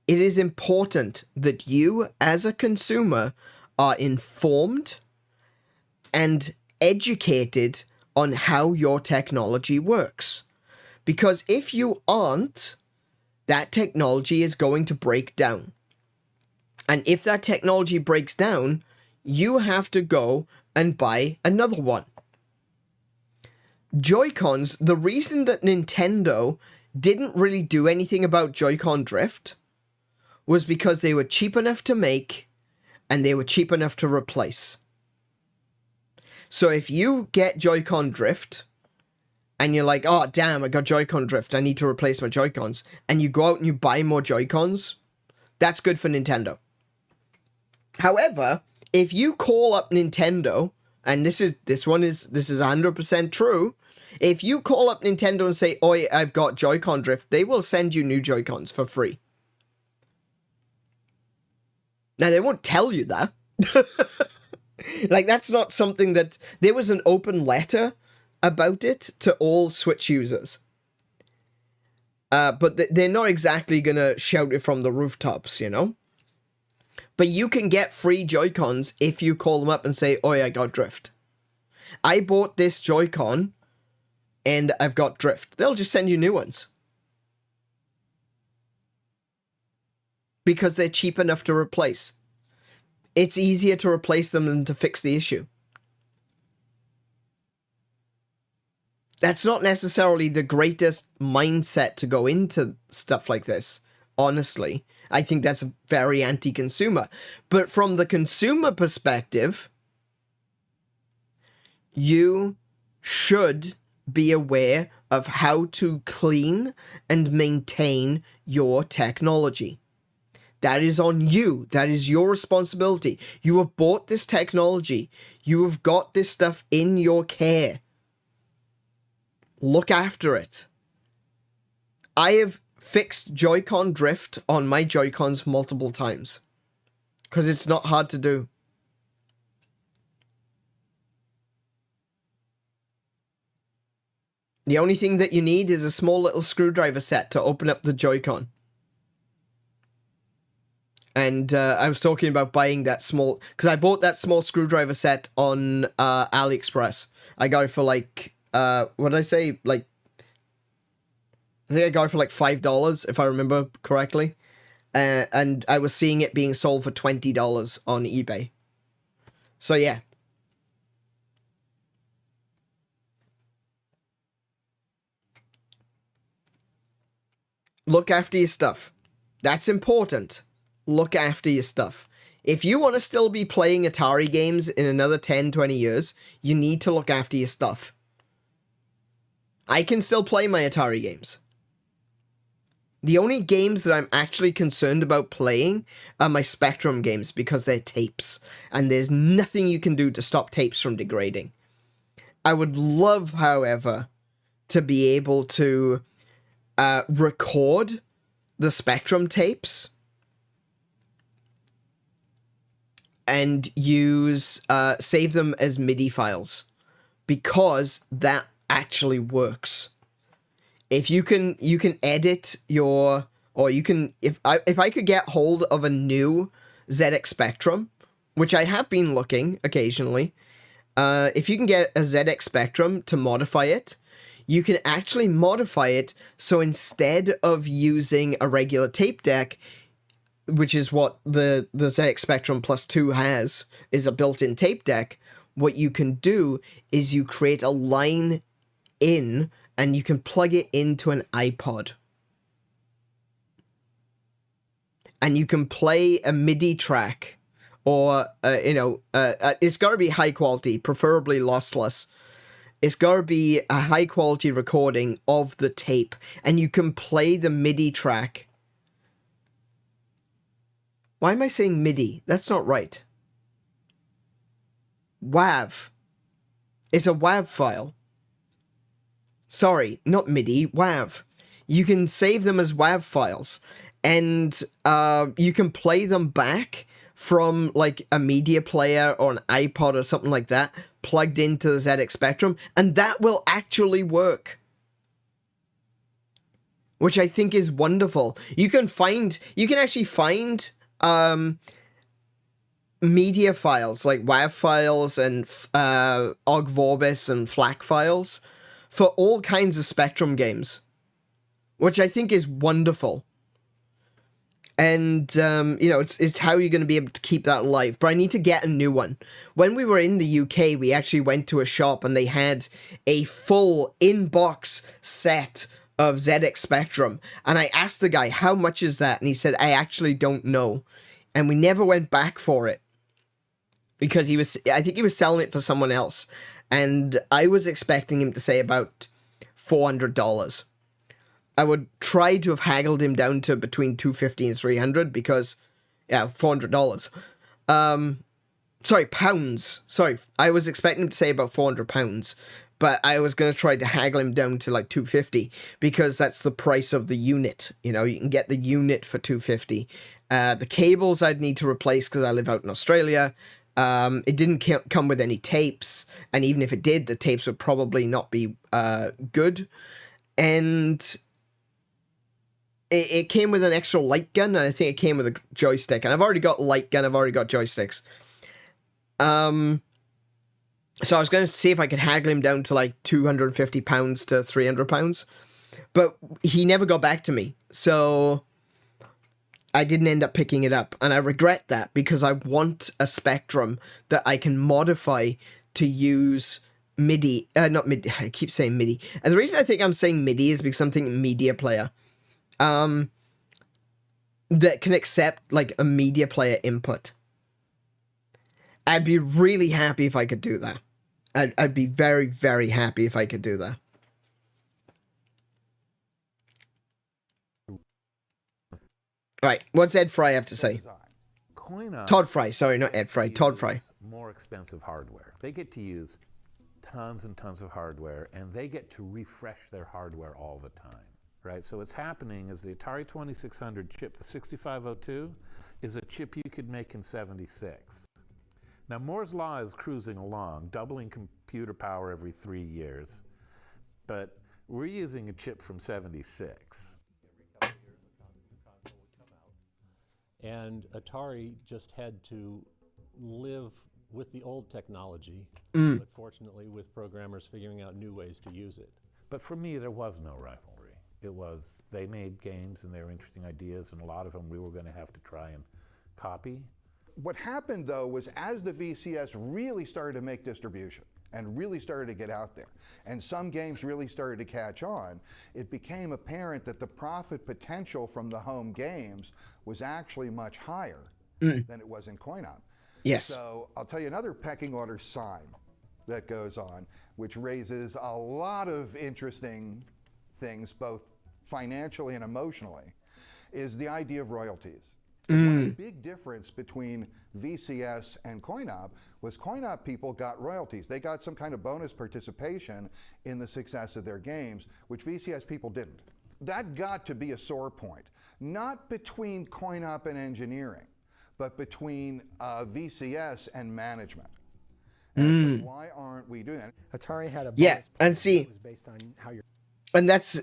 it is important that you, as a consumer, are informed and educated on how your technology works. Because if you aren't, that technology is going to break down. And if that technology breaks down, you have to go and buy another one. Joy-Cons, the reason that Nintendo didn't really do anything about Joy-Con drift was because they were cheap enough to make and they were cheap enough to replace. So if you get Joy-Con drift and you're like, oh damn, I got Joy-Con drift, I need to replace my Joy-Cons, and you go out and you buy more Joy-Cons, that's good for Nintendo. However, if you call up Nintendo, and this is 100% true, if you call up Nintendo and say, "Oi, I've got Joy-Con drift," they will send you new Joy-Cons for free. Now, they won't tell you that. Like, that's not something that... There was an open letter about it to all Switch users. But they're not exactly going to shout it from the rooftops, you know? But you can get free Joy-Cons if you call them up and say, "Oi, I got drift. I bought this Joy-Con and I've got drift." They'll just send you new ones. Because they're cheap enough to replace. It's easier to replace them than to fix the issue. That's not necessarily the greatest mindset to go into stuff like this, honestly. I think that's very anti-consumer. But from the consumer perspective, you should be aware of how to clean and maintain your technology. That is on you. That is your responsibility. You have bought this technology. You have got this stuff in your care. Look after it. I have fixed Joy-Con drift on my Joy-Cons multiple times. Because it's not hard to do. The only thing that you need is a small little screwdriver set to open up the Joy-Con. And I was talking about buying that small... Because I bought that small screwdriver set on AliExpress. I got it for like... what did I say? Like... I think I got it for like $5, if I remember correctly. And I was seeing it being sold for $20 on eBay. So yeah. Look after your stuff. That's important. Look after your stuff. If you want to still be playing Atari games in another 10, 20 years, you need to look after your stuff. I can still play my Atari games. The only games that I'm actually concerned about playing are my Spectrum games because they're tapes, and there's nothing you can do to stop tapes from degrading. I would love, however, to be able to record the Spectrum tapes and use save them as MIDI files, because that actually works. If you can edit your, or you can, if I could get hold of a new ZX Spectrum, which I have been looking occasionally, if you can get a ZX Spectrum to modify it, you can actually modify it so instead of using a regular tape deck, which is what the ZX Spectrum Plus 2 has, is a built-in tape deck, what you can do is you create a line in and you can plug it into an iPod. And you can play a MIDI track, or, it's got to be high quality, preferably lossless. It's got to be a high quality recording of the tape, and you can play the MIDI track. Why am I saying MIDI? That's not right. WAV. It's a WAV file. Sorry, not MIDI, WAV. You can save them as WAV files, and you can play them back from like a media player or an iPod or something like that, plugged into the ZX Spectrum, and that will actually work. Which I think is wonderful. You can actually find media files, like WAV files and OGG Vorbis and FLAC files, for all kinds of Spectrum games, which I think is wonderful. And, it's how you're going to be able to keep that alive. But I need to get a new one. When we were in the UK, we actually went to a shop and they had a full in-box set of ZX Spectrum. And I asked the guy, how much is that? And he said, I actually don't know. And we never went back for it. Because I think he was selling it for someone else. And I was expecting him to say about $400. I would try to have haggled him down to between $250 and $300 because, yeah, $400. Sorry, pounds. Sorry, I was expecting him to say about £400, but I was going to try to haggle him down to like $250 because that's the price of the unit. You can get the unit for $250. The cables I'd need to replace because I live out in Australia. It didn't come with any tapes, and even if it did, the tapes would probably not be good. And it came with an extra light gun, and I think it came with a joystick. And I've already got light gun, I've already got joysticks. So I was going to see if I could haggle him down to like £250 to £300. But he never got back to me. So I didn't end up picking it up. And I regret that because I want a Spectrum that I can modify to use MIDI. Not MIDI, I keep saying MIDI. And the reason I think I'm saying MIDI is because I'm thinking media player. That can accept like a media player input. I'd be really happy if I could do that. I'd be very, very happy if I could do that. Right, what's Ed Fry have to say? Todd Fry, sorry, not Ed Fry, Todd Fry. More expensive hardware. They get to use tons and tons of hardware, and they get to refresh their hardware all the time. Right, so what's happening is the Atari 2600 chip, the 6502, is a chip you could make in '76. Now Moore's Law is cruising along, doubling computer power every 3 years, but we're using a chip from '76. And Atari just had to live with the old technology, but fortunately with programmers figuring out new ways to use it. But for me, there was no rivalry. It was, they made games and they were interesting ideas, and a lot of them we were going to have to try and copy. What happened, though, was as the VCS really started to make distribution and really started to get out there, and some games really started to catch on, it became apparent that the profit potential from the home games was actually much higher than it was in coin-op. Yes. So I'll tell you another pecking order sign that goes on, which raises a lot of interesting things, both financially and emotionally, is the idea of royalties. One big difference between VCS and coin-op was coin-op people got royalties. They got some kind of bonus participation in the success of their games, which VCS people didn't. That got to be a sore point, not between coin-op and engineering, but between VCS and management. And so why aren't we doing that? Atari had a Yeah, and see, that was based on how you're. and that's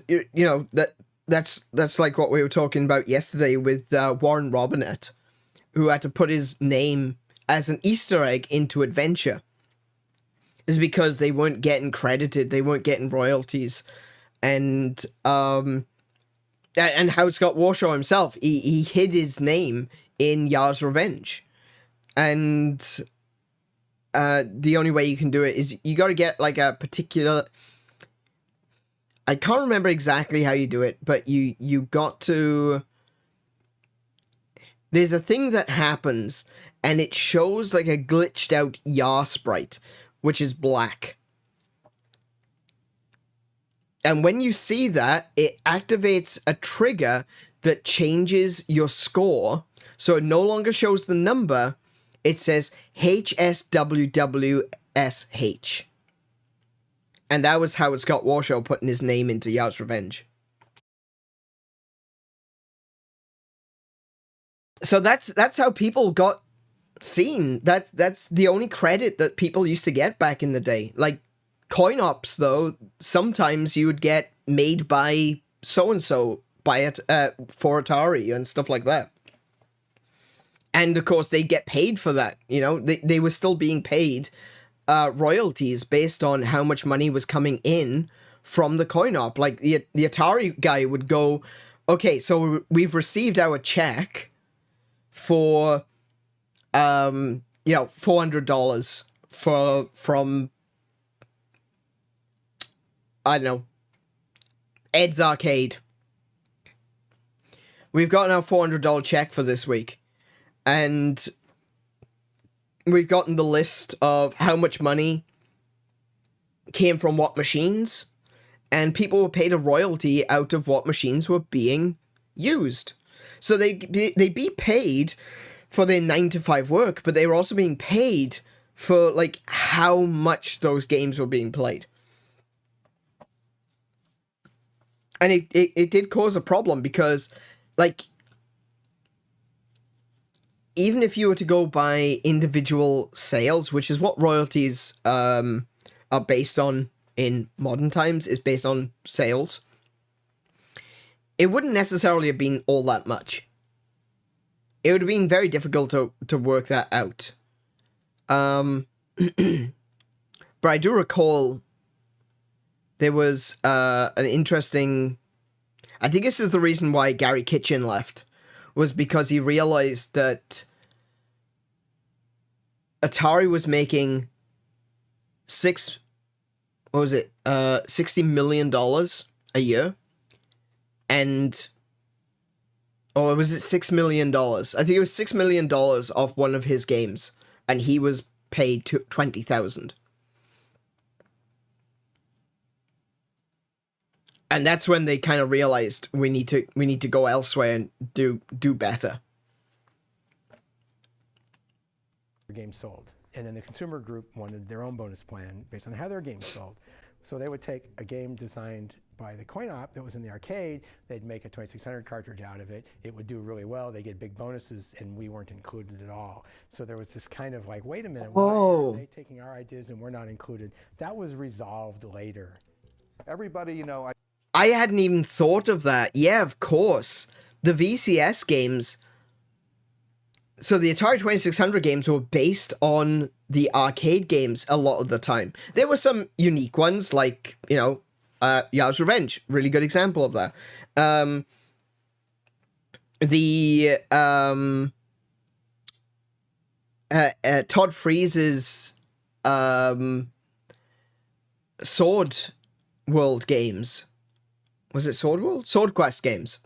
that's like what we were talking about yesterday with Warren Robinett, who had to put his name as an Easter egg into Adventure, is because they weren't getting credited, they weren't getting royalties, and Howard Scott Warshaw himself, he hid his name in Yar's Revenge, and the only way you can do it is you got to get like a particular. I can't remember exactly how you do it, but you got to. There's a thing that happens, and it shows like a glitched out Yar sprite, which is black. And when you see that, it activates a trigger that changes your score, so it no longer shows the number. It says HSWWSH. And that was Howard Scott Warshaw putting his name into Yar's Revenge. So that's how people got seen. That's the only credit that people used to get back in the day. Like coin ops, though, sometimes you would get made by so and so by it for Atari and stuff like that. And of course, they get paid for that. You know, they were still being paid royalties based on how much money was coming in from the coin op. Like the Atari guy would go, okay, so we've received our check for $400 from I don't know, Ed's Arcade. We've gotten our $400 check for this week, and we've gotten the list of how much money came from what machines, and people were paid a royalty out of what machines were being used. So they'd be paid for their 9-to-5 work, but they were also being paid for like how much those games were being played. And it did cause a problem because, like, even if you were to go by individual sales, which is what royalties are based on in modern times, is based on sales, it wouldn't necessarily have been all that much. It would have been very difficult to work that out. But I do recall there was an interesting... I think this is the reason why Gary Kitchen left, was because he realized that Atari was making $60 million a year, and or was it $6 million? I think it was $6 million off one of his games, and he was paid to $20,000. And that's when they kind of realized we need to go elsewhere and do better. Games sold, and then the consumer group wanted their own bonus plan based on how their games sold. So they would take a game designed by the coin op that was in the arcade, they'd make a 2600 cartridge out of it, it would do really well, they get big bonuses, and we weren't included at all. So there was this kind of like, wait a minute, why are they taking our ideas and we're not included? That was resolved later. Everybody, you know, I hadn't even thought of that. Yeah, of course. The VCS games... So the Atari 2600 games were based on the arcade games a lot of the time. There were some unique ones, like, you know, Yar's Revenge, really good example of that. Todd Freeze's Sword World games. Was it Sword World? Sword Quest games.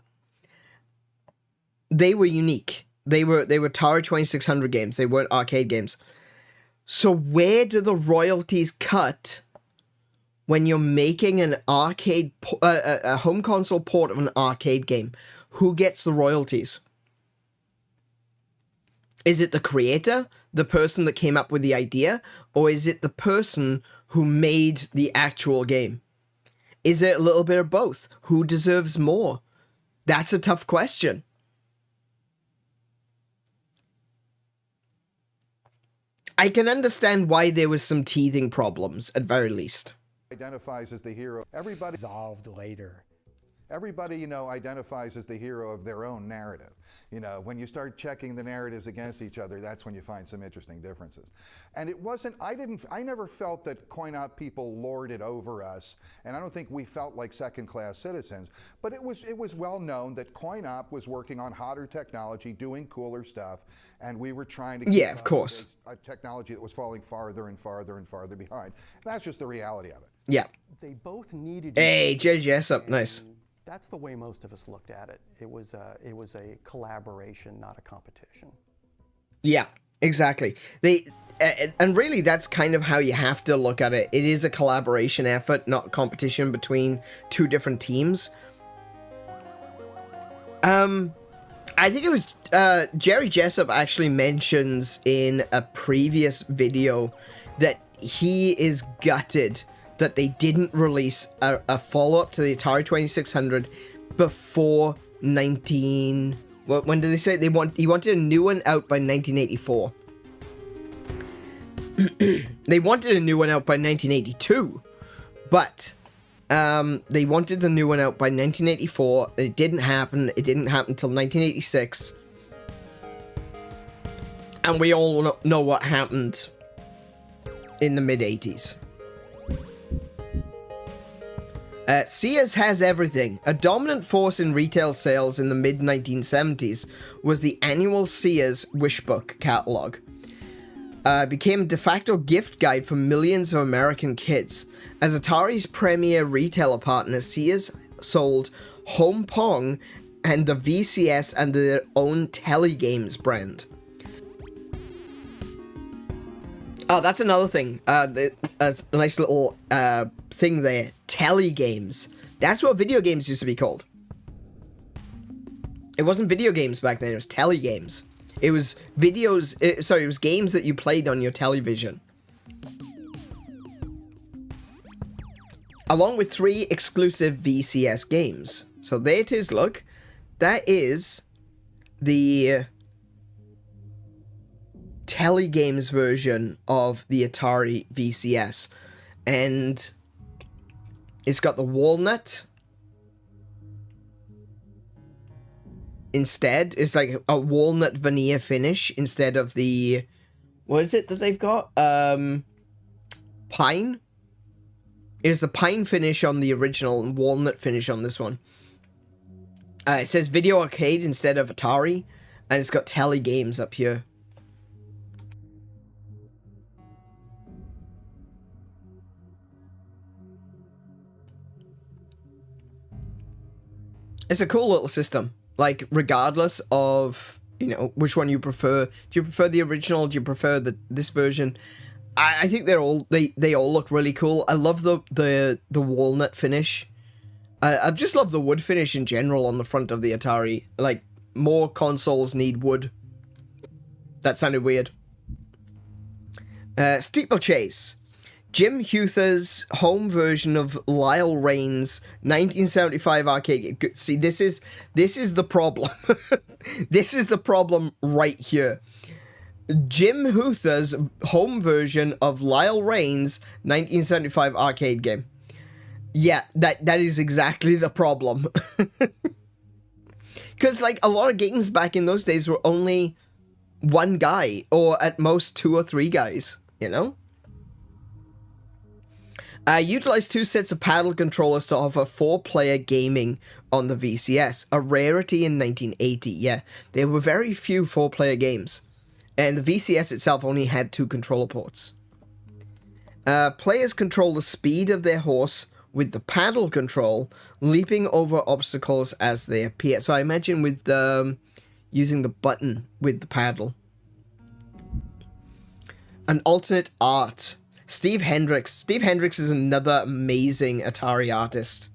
They were unique. They were Atari 2600 games. They weren't arcade games. So where do the royalties cut when you're making an arcade, a home console port of an arcade game? Who gets the royalties? Is it the creator, the person that came up with the idea, or is it the person who made the actual game? Is it a little bit of both? Who deserves more? That's a tough question. I can understand why there was some teething problems, at very least. Identifies as the hero. Everybody Resolved later. Everybody, identifies as the hero of their own narrative. When you start checking the narratives against each other, that's when you find some interesting differences. And it wasn't, I never felt that coin-op people lorded over us, and I don't think we felt like second-class citizens, but it was well known that coin-op was working on hotter technology, doing cooler stuff, and we were trying to keep of course, a technology that was falling farther and farther and farther behind. That's just the reality of it. Yeah. They both needed. Hey, JJS up, nice. That's the way most of us looked at it. It was a collaboration, not a competition. Yeah, exactly. And really, that's kind of how you have to look at it. It is a collaboration effort, not a competition between two different teams. I think it was Jerry Jessup actually mentions in a previous video that he is gutted that they didn't release a follow-up to the Atari 2600 before when did they say he wanted a new one out by 1984. They wanted a new one out by 1982, but they wanted the new one out by 1984. It didn't happen. It didn't happen until 1986. And we all know what happened in the mid-80s. Sears has everything. A dominant force in retail sales in the mid-1970s was the annual Sears Wishbook catalog. Became a de facto gift guide for millions of American kids. As Atari's premier retailer partner, Sears sold Home Pong and the VCS under their own Telegames brand. Oh, that's another thing. A nice little thing there. Telegames. That's what video games used to be called. It wasn't video games back then. It was telegames. It was it was games that you played on your television. Along with 3 exclusive VCS games. So there it is, look. That is the Telegames version of the Atari VCS. And it's got the walnut instead. It's like a walnut veneer finish instead of the... What is it that they've got? Pine? It is the pine finish on the original and walnut finish on this one. It says Video Arcade instead of Atari. And it's got Telegames up here. It's a cool little system. Like, regardless of, which one you prefer. Do you prefer the original? Do you prefer this version? I think they all look really cool. I love the walnut finish. I just love the wood finish in general on the front of the Atari. Like, more consoles need wood. That sounded weird. Steeplechase. Jim Huther's home version of Lyle Rain's 1975 arcade game. See, this is the problem. This is the problem right here. Jim Huther's home version of Lyle Rain's 1975 arcade game. Yeah, that is exactly the problem. Because, like, a lot of games back in those days were only one guy, or at most 2 or 3 guys, Utilized 2 sets of paddle controllers to offer 4-player gaming on the VCS, a rarity in 1980. Yeah, there were very few 4-player games, and the VCS itself only had 2 controller ports. Players control the speed of their horse with the paddle control, leaping over obstacles as they appear. So I imagine with using the button with the paddle. An alternate art. Steve Hendricks. Steve Hendricks is another amazing Atari artist.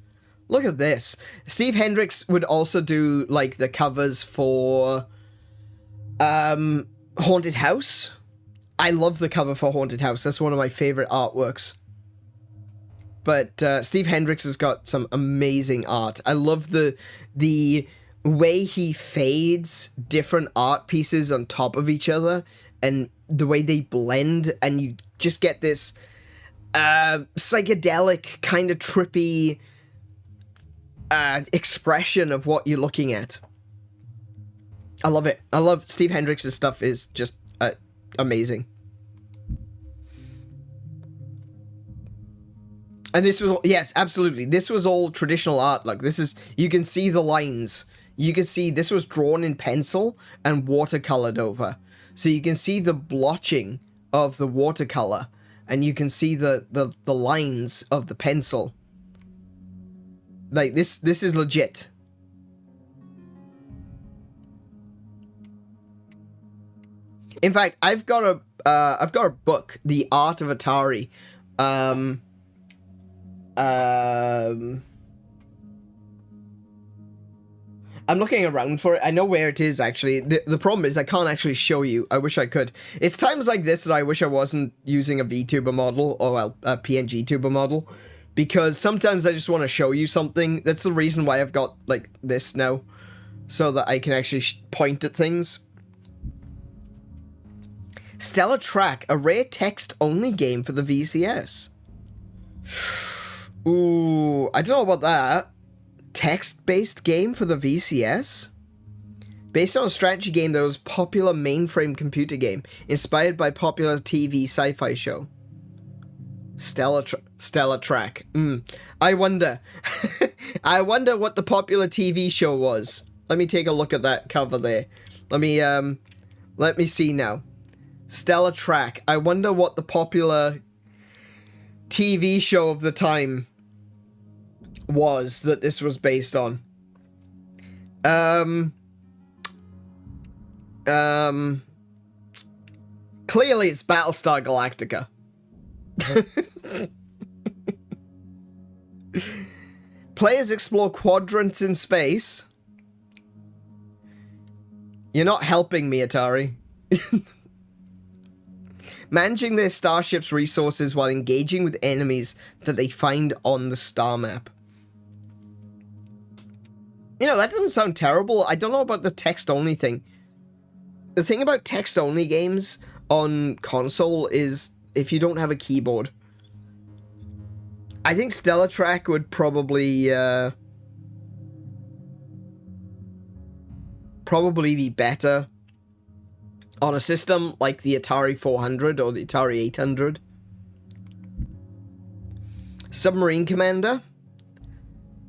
Look at this. Steve Hendricks would also do, like, the covers for Haunted House. I love the cover for Haunted House. That's one of my favorite artworks. But Steve Hendricks has got some amazing art. I love the way he fades different art pieces on top of each other and the way they blend, and you just get this psychedelic, kind of trippy expression of what you're looking at. I love it. I love Steve Hendricks' stuff is just amazing. And this was, yes, absolutely. This was all traditional art. Like, this is, you can see the lines. You can see this was drawn in pencil and watercolored over. So you can see the blotching of the watercolor, and you can see the lines of the pencil. Like, this is legit. In fact, I've got a book, The Art of Atari. I'm looking around for it. I know where it is, actually. The problem is I can't actually show you. I wish I could. It's times like this that I wish I wasn't using a VTuber model, or, well, a PNG tuber model, because sometimes I just want to show you something. That's the reason why I've got, like, this now, so that I can actually point at things. Stellar Track, a rare text-only game for the VCS. Ooh, I don't know about that. Text-based game for the VCS? Based on a strategy game that was a popular mainframe computer game, inspired by popular TV sci-fi show. Stellar Track. I wonder. I wonder what the popular TV show was. Let me take a look at that cover there. Let me see now. Stellar Track. I wonder what the popular TV show of the time was that this was based on. Clearly it's Battlestar Galactica. Players explore quadrants in space. You're not helping me, Atari. Managing their starship's resources while engaging with enemies that they find on the star map. You know, that doesn't sound terrible. I don't know about the text-only thing. The thing about text-only games on console is if you don't have a keyboard. I think Stellar Track would probably be better on a system like the Atari 400 or the Atari 800. Submarine Commander.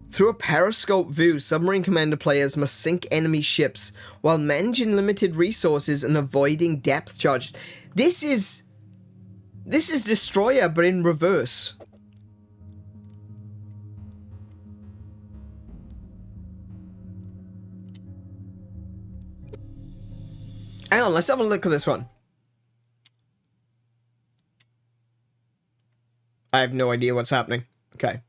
Through a periscope view, Submarine Commander players must sink enemy ships while managing limited resources and avoiding depth charges. This is Destroyer, but in reverse. Hang on, let's have a look at this one. I have no idea what's happening. Okay.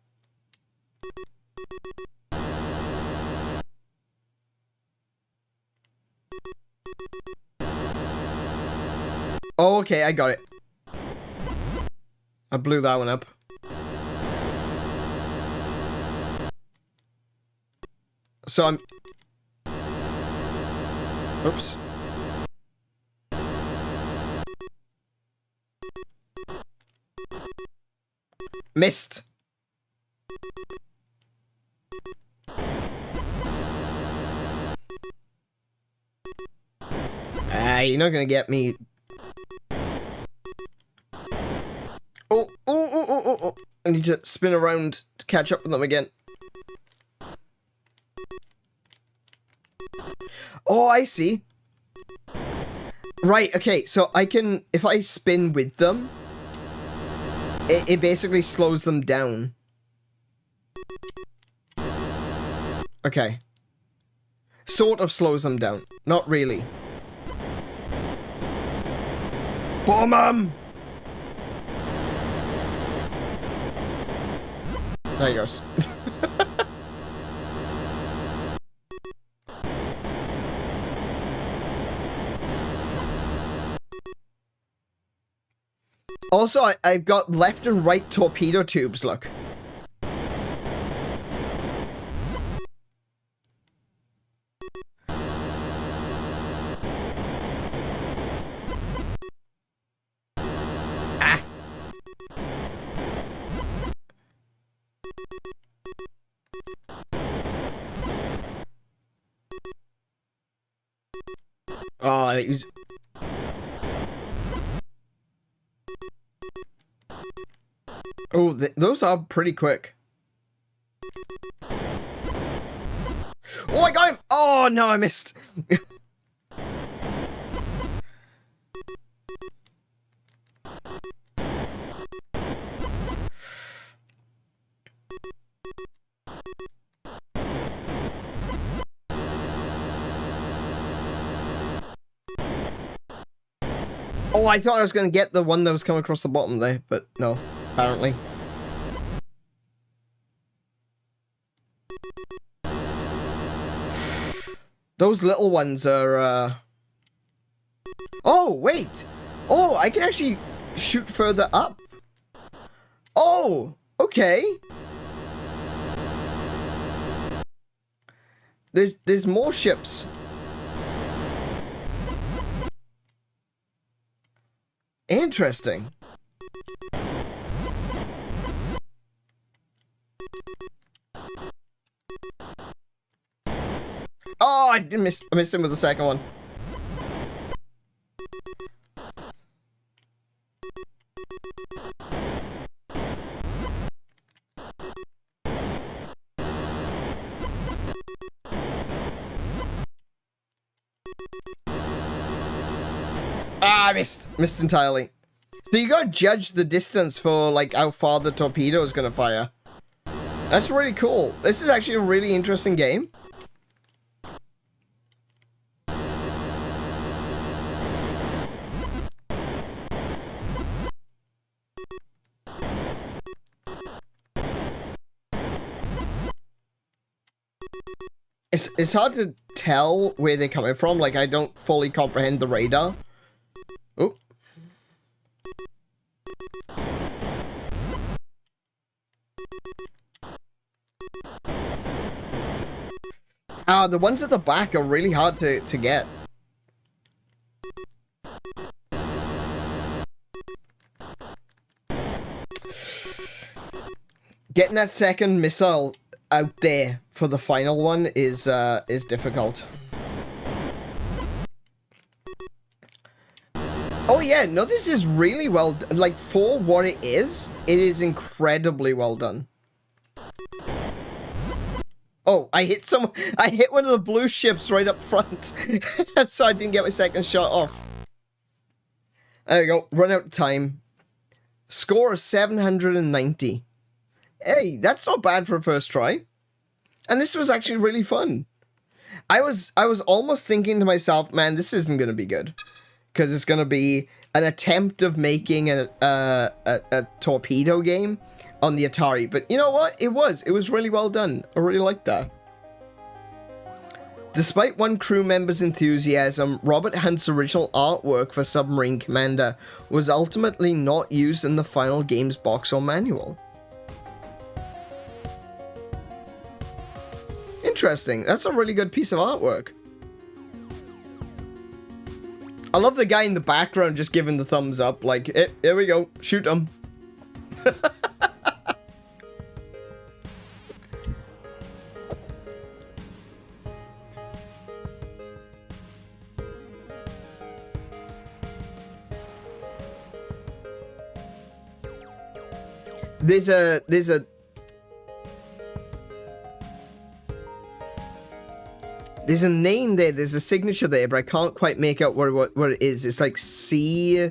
Oh, okay, I got it. I blew that one up. So I'm... Oops. Missed. You're not gonna get me. Oh. I need to spin around to catch up with them again. Oh, I see. Right, okay, so I can, if I spin with them, it basically slows them down. Okay. Sort of slows them down. Not really. Bomb 'em! There he goes. Also, I've got left and right torpedo tubes, look. Ah. Oh, it was... Oh, those are pretty quick. Oh, I got him! Oh, no, I missed. Oh, I thought I was going to get the one that was coming across the bottom there, but no, apparently. Those little ones are, Oh, wait! Oh, I can actually shoot further up. Oh, okay. There's more ships. Interesting. Oh, I missed him with the second one. Ah, I missed entirely. So you gotta judge the distance for like how far the torpedo is gonna fire. That's really cool. This is actually a really interesting game. It's hard to tell where they're coming from. Like, I don't fully comprehend the radar. Oh. The ones at the back are really hard to get. Getting that second missile out there for the final one is difficult. Oh yeah, no, this is really well done. Like, for what it is incredibly well done. Oh, I hit one of the blue ships right up front. So I didn't get my second shot off. There we go, run out of time. Score is 790. Hey, that's not bad for a first try. And this was actually really fun. I was almost thinking to myself, man, this isn't going to be good. Because it's going to be an attempt of making a torpedo game on the Atari. But you know what? It was really well done. I really liked that. Despite one crew member's enthusiasm, Robert Hunt's original artwork for Submarine Commander was ultimately not used in the final game's box or manual. Interesting. That's a really good piece of artwork. I love the guy in the background just giving the thumbs up, like, here we go, shoot him. There's a name there, there's a signature there, but I can't quite make out what it is. It's like C...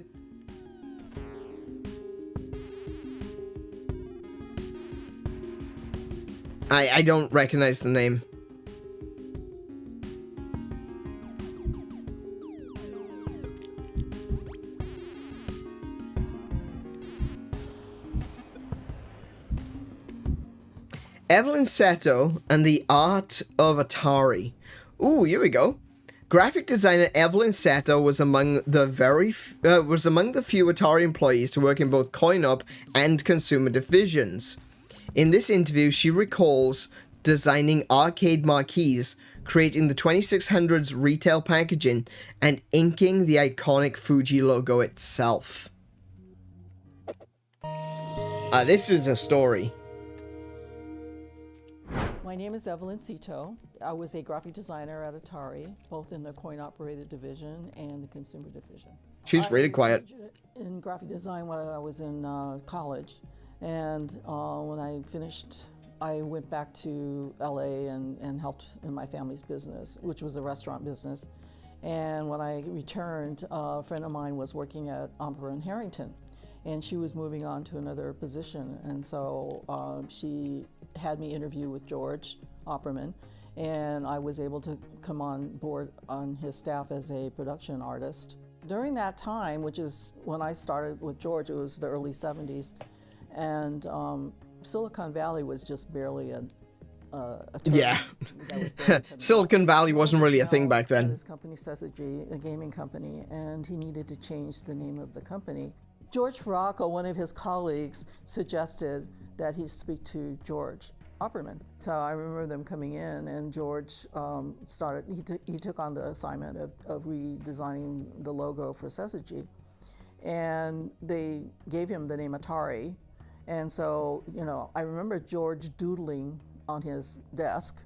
I don't recognize the name. Evelyn Seto and the Art of Atari. Ooh, here we go. Graphic designer Evelyn Seto was among the few Atari employees to work in both coin-op and consumer divisions. In this interview, she recalls designing arcade marquees, creating the 2600's retail packaging, and inking the iconic Fuji logo itself. This is a story. My name is Evelyn Seto. I was a graphic designer at Atari, both in the coin-operated division and the consumer division. She's really quiet. In graphic design when I was in college, and when I finished, I went back to LA and helped in my family's business, which was a restaurant business. And when I returned, a friend of mine was working at Opera in Harrington, and she was moving on to another position. And so she had me interview with George Opperman, and I was able to come on board on his staff as a production artist. During that time, which is when I started with George, it was the early 70s, and Silicon Valley was just barely a term. Yeah. Silicon Valley wasn't really a thing back then. His company, Syzygy, a gaming company, and he needed to change the name of the company. George Farraco, one of his colleagues, suggested that he speak to George Opperman. So I remember them coming in, and George he took on the assignment of redesigning the logo for Syzygy. And they gave him the name Atari. And so, I remember George doodling on his desk.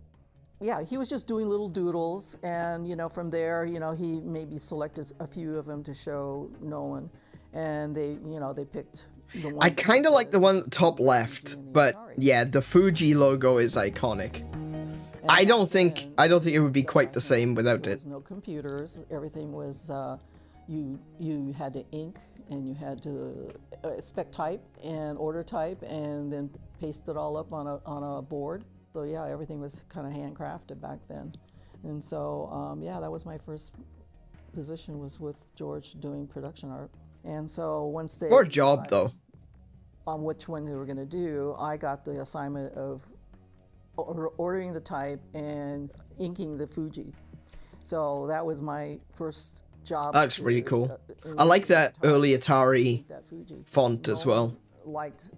Yeah, he was just doing little doodles, and from there, he maybe selected a few of them to show Nolan, and they picked the one. I kind of like the one at the top left, but yeah, the Fuji logo is iconic. I don't think it would be quite the same without it. There was no computers. Everything was you had to ink, and you had to spec type and order type, and then paste it all up on a board. So yeah, everything was kind of handcrafted back then. And so yeah, that was my first position, was with George doing production art. And so once they Poor job though. On which one they were going to do, I got the assignment of ordering the type and inking the Fuji. So that was my first job. That's really cool. I like that early Atari font as well. Liked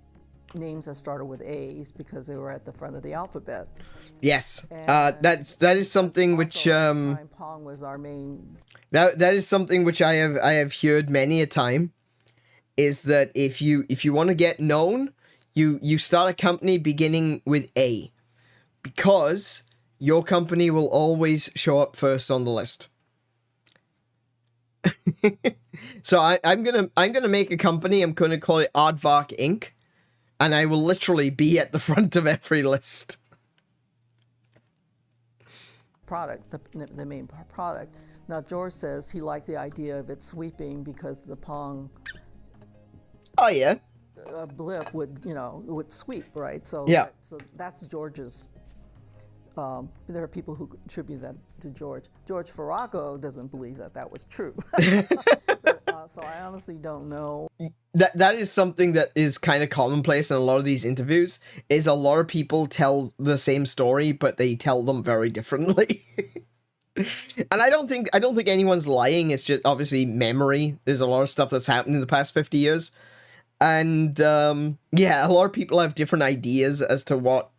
names that started with A's because they were at the front of the alphabet. Yes, that is something which Pong was our main. That is something which I have heard many a time, is that if you want to get known, you start a company beginning with A, because your company will always show up first on the list. So I'm gonna make a company. I'm gonna call it Aardvark Inc., and I will literally be at the front of every list. Product, the main product. Now George says he liked the idea of it sweeping because the Pong. Oh yeah. Blip would sweep, right? So yeah. So that's George's. There are people who attribute that to George. George Farraco doesn't believe that was true. But, so I honestly don't know. That is something that is kind of commonplace in a lot of these interviews, is a lot of people tell the same story, but they tell them very differently. And I don't think anyone's lying. It's just obviously memory. There's a lot of stuff that's happened in the past 50 years. And yeah, a lot of people have different ideas as to what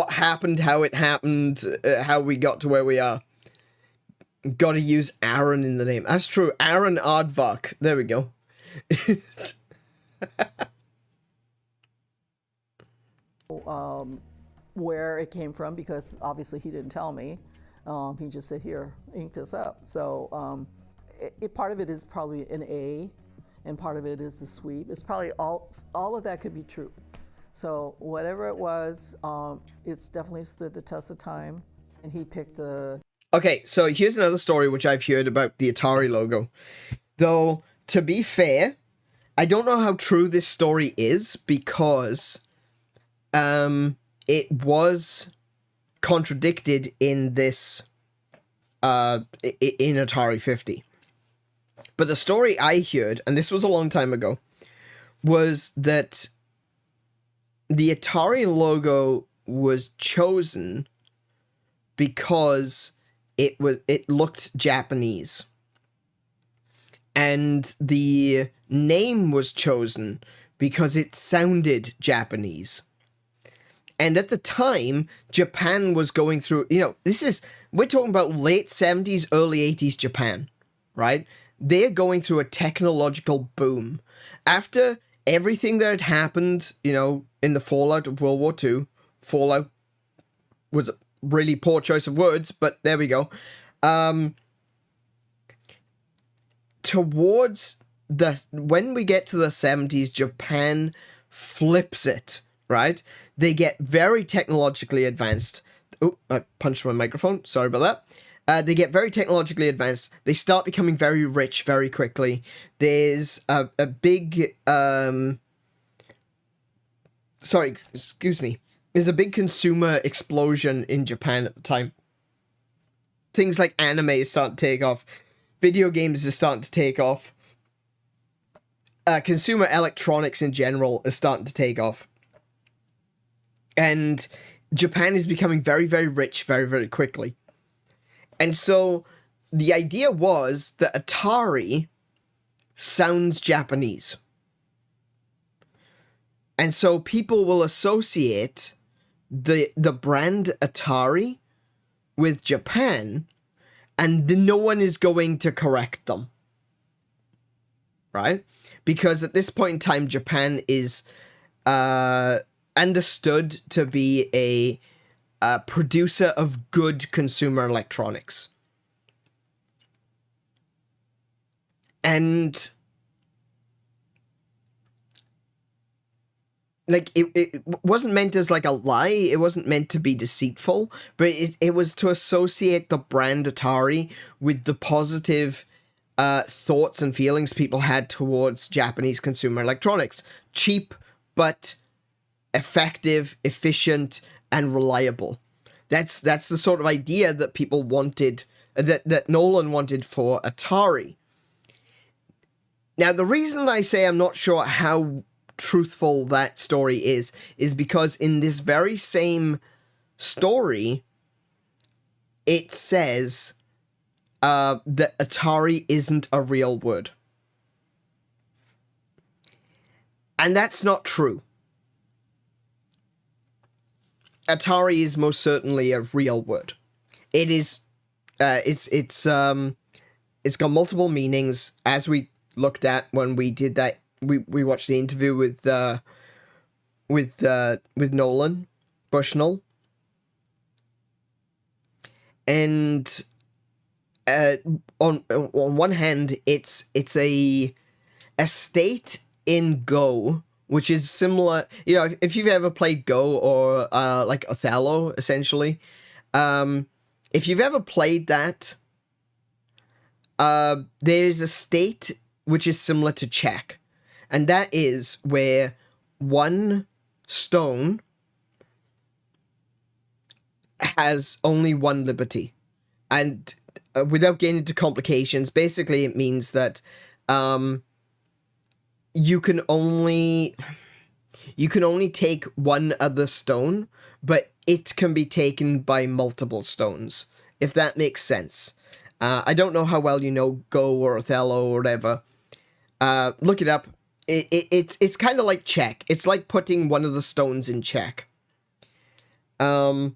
happened, how it happened, how we got to where we are. Gotta use Aaron in the name. That's true. Aaron Aardvark. There we go. Where it came from, because obviously he didn't tell me. He just said, here, ink this up. So part of it is probably an A, and part of it is the sweep. It's probably all of that could be true. So whatever it was, it's definitely stood the test of time, and he picked the... Okay, so here's another story which I've heard about the Atari logo. Though, to be fair, I don't know how true this story is, because it was contradicted in this in Atari 50. But the story I heard, and this was a long time ago, was that the Atari logo was chosen because it looked Japanese. And the name was chosen because it sounded Japanese. And at the time, Japan was going through, we're talking about late 70s, early 80s Japan, right? They're going through a technological boom. After everything that had happened, in the fallout of World War II, fallout was a really poor choice of words, but there we go. When we get to the 70s, Japan flips it, right? They get very technologically advanced. Oh, I punched my microphone. Sorry about that. They get very technologically advanced. They start becoming very rich very quickly. There's a big... sorry, excuse me. There's a big consumer explosion in Japan at the time. Things like anime is starting to take off. Video games is starting to take off. Consumer electronics in general is starting to take off. And Japan is becoming very, very rich very, very quickly. And so the idea was that Atari sounds Japanese. And so people will associate the brand Atari with Japan, and no one is going to correct them. Right? Because at this point in time, Japan is understood to be a producer of good consumer electronics. And it wasn't meant as like a lie, it wasn't meant to be deceitful, but it was to associate the brand Atari with the positive thoughts and feelings people had towards Japanese consumer electronics. Cheap, but effective, efficient, and reliable. That's the sort of idea that people wanted, that Nolan wanted for Atari. Now, the reason I say I'm not sure how truthful that story is because in this very same story, it says that Atari isn't a real word. And that's not true. Atari is most certainly a real word. It is, it's got multiple meanings, as we looked at when we did that. We watched the interview with Nolan Bushnell, and on one hand, it's a state in Go, which is similar. If you've ever played Go or like Othello, essentially, if you've ever played that, there is a state which is similar to check. And that is where one stone has only one liberty. And without getting into complications, basically it means that you can only take one other stone, but it can be taken by multiple stones, if that makes sense. I don't know how well you know Go or Othello or whatever. Look it up. It's kind of like check. It's like putting one of the stones in check. And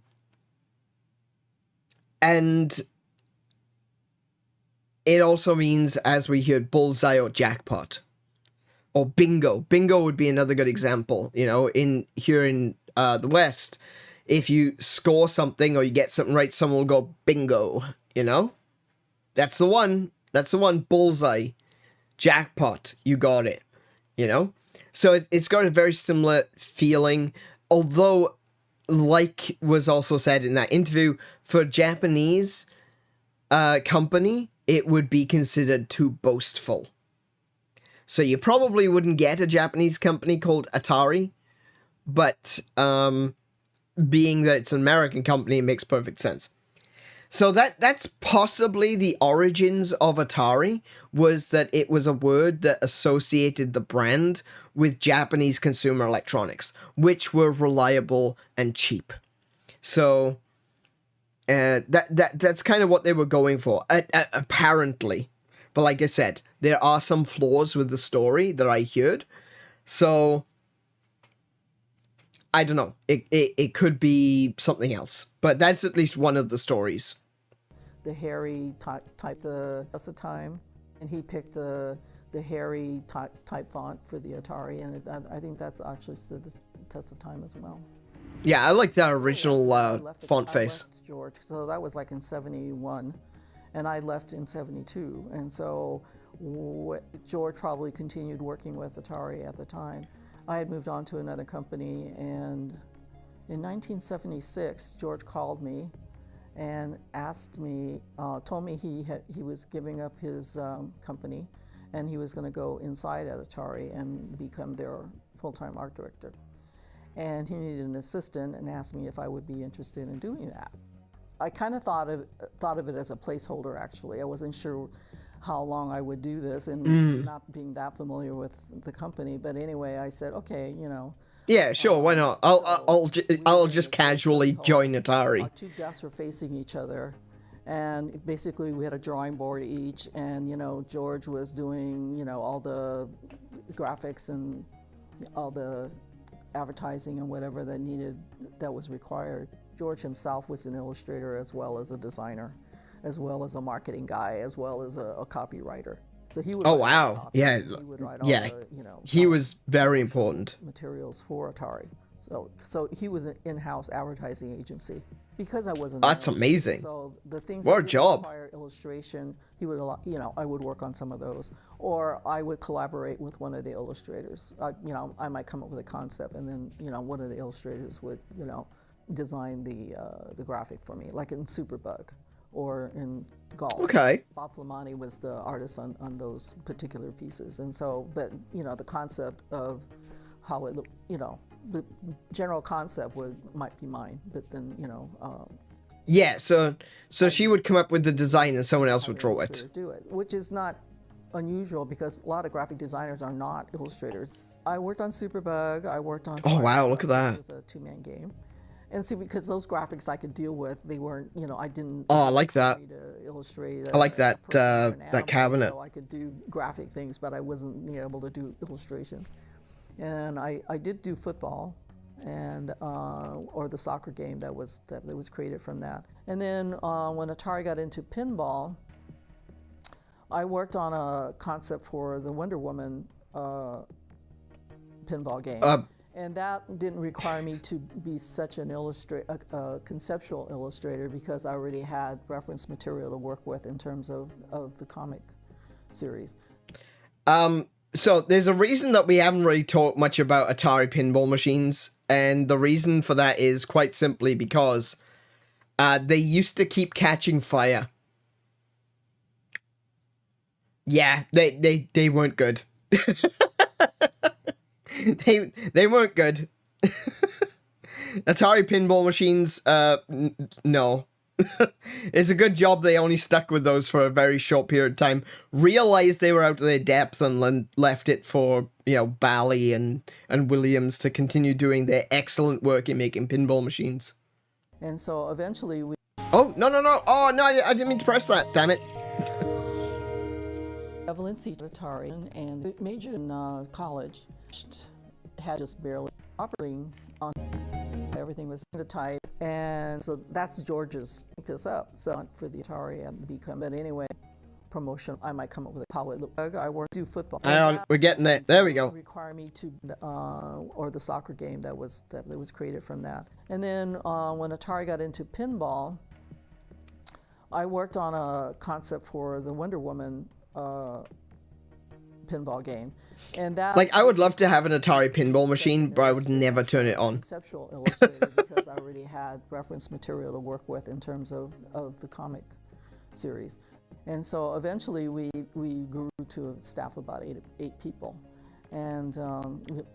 it also means, as we heard, bullseye or jackpot. Or bingo. Bingo would be another good example. Here in the West, if you score something or you get something right, someone will go bingo, That's the one. That's the one. Bullseye. Jackpot. You got it. So it's got a very similar feeling, although, like was also said in that interview, for a Japanese company, it would be considered too boastful. So you probably wouldn't get a Japanese company called Atari, but being that it's an American company, it makes perfect sense. So that's possibly the origins of Atari, was that it was a word that associated the brand with Japanese consumer electronics, which were reliable and cheap. So that's kind of what they were going for, apparently. But like I said, there are some flaws with the story that I heard. So I don't know. It could be something else, but that's at least one of the stories. The hairy type the test of time, and he picked the hairy type font for the Atari, and I think that's actually stood the test of time as well. Yeah, I like that original font face. I left George, so that was like in '71, and I left in '72, and so George probably continued working with Atari at the time. I had moved on to another company, and in 1976, George called me and asked me, told me he was giving up his company, and he was going to go inside at Atari and become their full-time art director. And he needed an assistant and asked me if I would be interested in doing that. I kind of thought of it as a placeholder, actually. I wasn't sure how long I would do this, and not being that familiar with the company. But anyway, I said, okay, you know. Yeah, sure, why not? I'll just casually join Atari. Our two desks were facing each other, and basically we had a drawing board each, and you know, George was doing, you know, all the graphics and all the advertising and whatever that was required. George himself was an illustrator as well as a designer, as well as a marketing guy, as well as a copywriter. So he would. Oh wow! Yeah, he would write all yeah. the, you know, he was very important. Materials for Atari. So he was an in-house advertising agency. Because I wasn't. That's amazing. So the things what a that job. require illustration, he would, you know, I would work on some of those, or I would collaborate with one of the illustrators. You know, I might come up with a concept, and then you know, one of the illustrators would, you know, design the graphic for me, like in Superbug or in Golf. Okay. Bob Flamani was the artist on those particular pieces, and so, but you know, the concept of how it looked, you know, the general concept might be mine, but then you know. Yeah, so she would come up with the design, and someone else would draw it. Do it, which is not unusual because a lot of graphic designers are not illustrators. I worked on Superbug. I worked on. Oh wow! Look at that. It was a two-man game. And see, because those graphics I could deal with, they weren't, you know, I didn't. Oh, I like that. Illustrate. I like that that cabinet. So I could do graphic things, but I wasn't able to do illustrations. And I did do football, and or the soccer game that was created from that. And then when Atari got into pinball, I worked on a concept for the Wonder Woman pinball game. And that didn't require me to be such an conceptual illustrator, because I already had reference material to work with in terms of the comic series. So there's a reason that we haven't really talked much about Atari pinball machines, and the reason for that is quite simply because they used to keep catching fire. Yeah, they weren't good. They weren't good. Atari pinball machines, no. It's a good job they only stuck with those for a very short period of time, realized they were out of their depth, and left it for, you know, Bally and Williams to continue doing their excellent work in making pinball machines. And so eventually we... Oh, no. Oh, no, I didn't mean to press that, damn it. Evelyn Atari and majored in college, had just barely operating on everything was the type, and so that's George's pick this up. So for the Atari and become, but anyway, promotion. I might come up with how it looked. I work do football. We're getting there. There we go. Require me to or the soccer game that was created from that. And then when Atari got into pinball, I worked on a concept for the Wonder Woman pinball game, and that, like, I would love to have an Atari pinball machine, but I would never turn it on. Conceptual illustrator, because I already had reference material to work with in terms of the comic series, and so eventually we grew to a staff of about eight people, and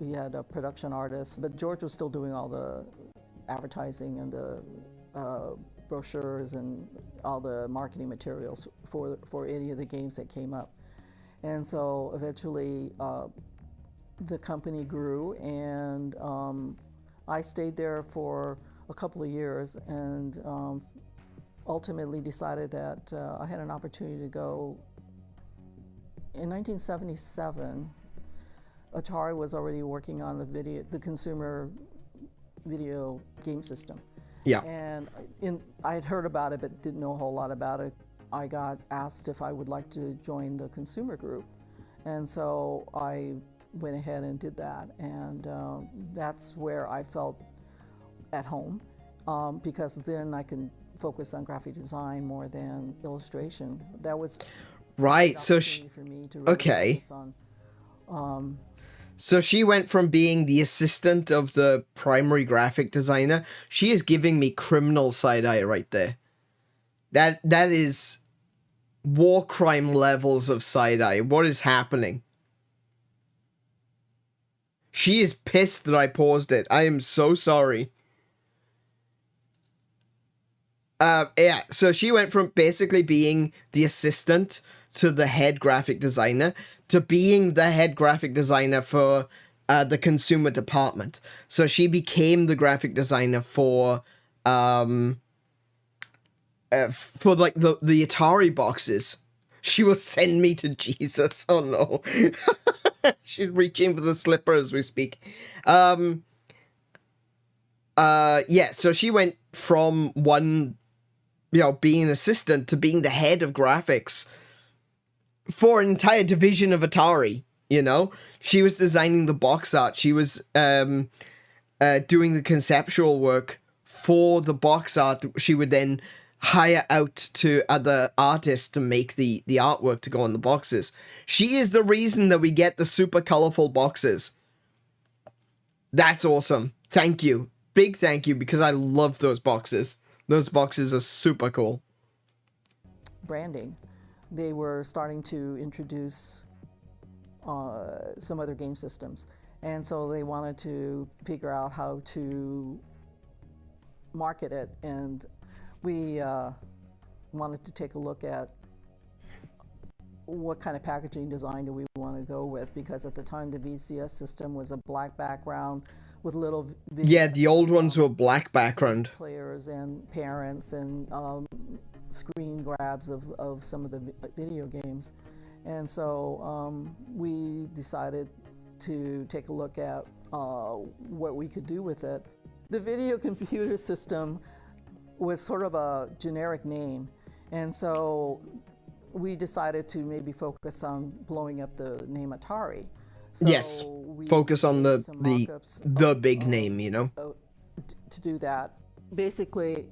we had a production artist, but George was still doing all the advertising and the brochures and all the marketing materials for any of the games that came up. And so eventually the company grew, and I stayed there for a couple of years, and ultimately decided that I had an opportunity to go. In 1977, Atari was already working on the consumer video game system. Yeah. And I had heard about it, but didn't know a whole lot about it. I got asked if I would like to join the consumer group, and so I went ahead and did that, and that's where I felt at home, because then I can focus on graphic design more than illustration. That was right. So for me to really okay. focus on, so she went from being the assistant of the primary graphic designer. She is giving me criminal side eye right there. That is war crime levels of side eye. What is happening? She is pissed that I paused it. I am so sorry. Yeah, so she went from basically being the assistant to the head graphic designer to being the head graphic designer for the consumer department. So she became the graphic designer for like the Atari boxes. She will send me to Jesus. Oh no. She's reaching for the slipper as we speak. Yeah, so she went from one, being an assistant to being the head of graphics for an entire division of Atari. She was designing the box art. She was doing the conceptual work for the box art. She would then hire out to other artists to make the artwork to go on the boxes. She is the reason that we get the super colorful boxes. That's awesome. Thank you. Big thank you, because I love those boxes. Those boxes are super cool. branding. They were starting to introduce some other game systems. And so they wanted to figure out how to market it. And we wanted to take a look at what kind of packaging design do we want to go with, because at the time the VCS system was a black background with little yeah, the old ones were black background. Players and parents and screen grabs of some of the video games. And so we decided to take a look at what we could do with it. The video computer system was sort of a generic name, and so we decided to maybe focus on blowing up the name Atari. So yes, focus on the big name, you know. To do that, basically,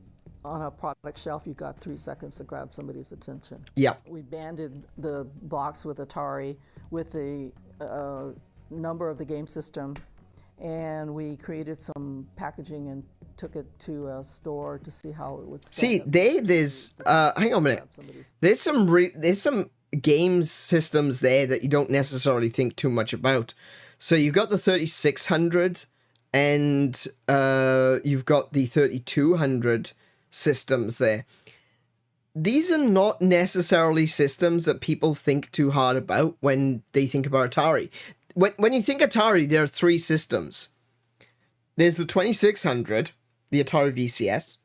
on a product shelf, you got 3 seconds to grab somebody's attention. Yeah. We banded the box with Atari with the number of the game system, and we created some packaging and took it to a store to see how it would stand. See, there's hang on a minute. There's some games systems there that you don't necessarily think too much about. So you've got the 3600 and you've got the 3200 systems there. These are not necessarily systems that people think too hard about when they think about Atari. When you think Atari, there are 3 systems. There's the 2600, the Atari VCS,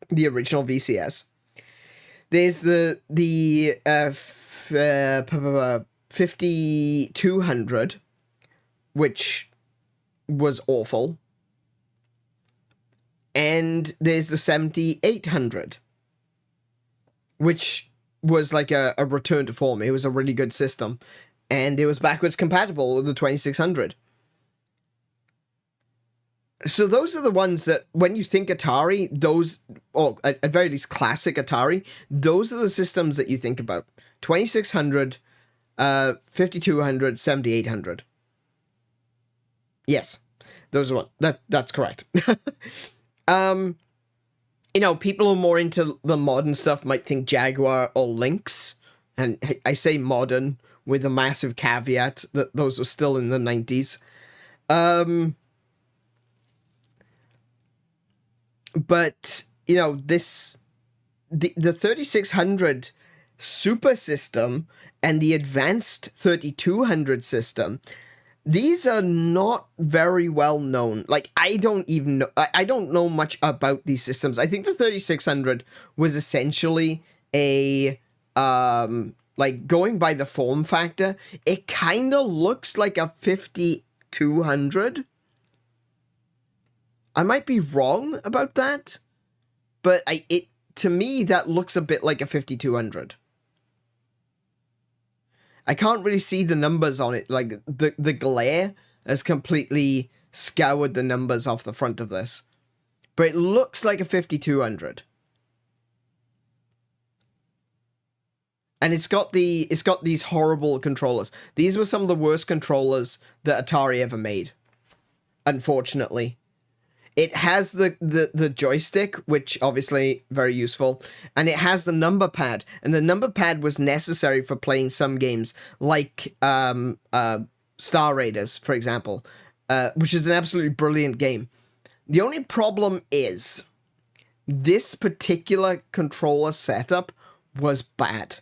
the original VCS. There's the 5200, which was awful. And there's the 7800, which was like a return to form. It was a really good system. And it was backwards compatible with the 2600. So those are the ones that, when you think Atari, those, or at very least classic Atari, those are the systems that you think about. 2600, 5200, 7800. Yes, those are one. That's correct. You know, people who are more into the modern stuff might think Jaguar or Lynx. And I say modern with a massive caveat that those are still in the 90s. But, you know, this the 3600 Super system and the advanced 3200 system, these are not very well known. Like, I don't even know, I don't know much about these systems. I think the 3600 was essentially a, like, going by the form factor, it kind of looks like a 5200. I might be wrong about that, but to me, that looks a bit like a 5200. I can't really see the numbers on it. Like, the glare has completely scoured the numbers off the front of this. But it looks like a 5200. And it's got these horrible controllers. These were some of the worst controllers that Atari ever made, unfortunately. It has the joystick, which obviously very useful, and it has the number pad, and the number pad was necessary for playing some games like Star Raiders, for example, which is an absolutely brilliant game. The only problem is this particular controller setup was bad.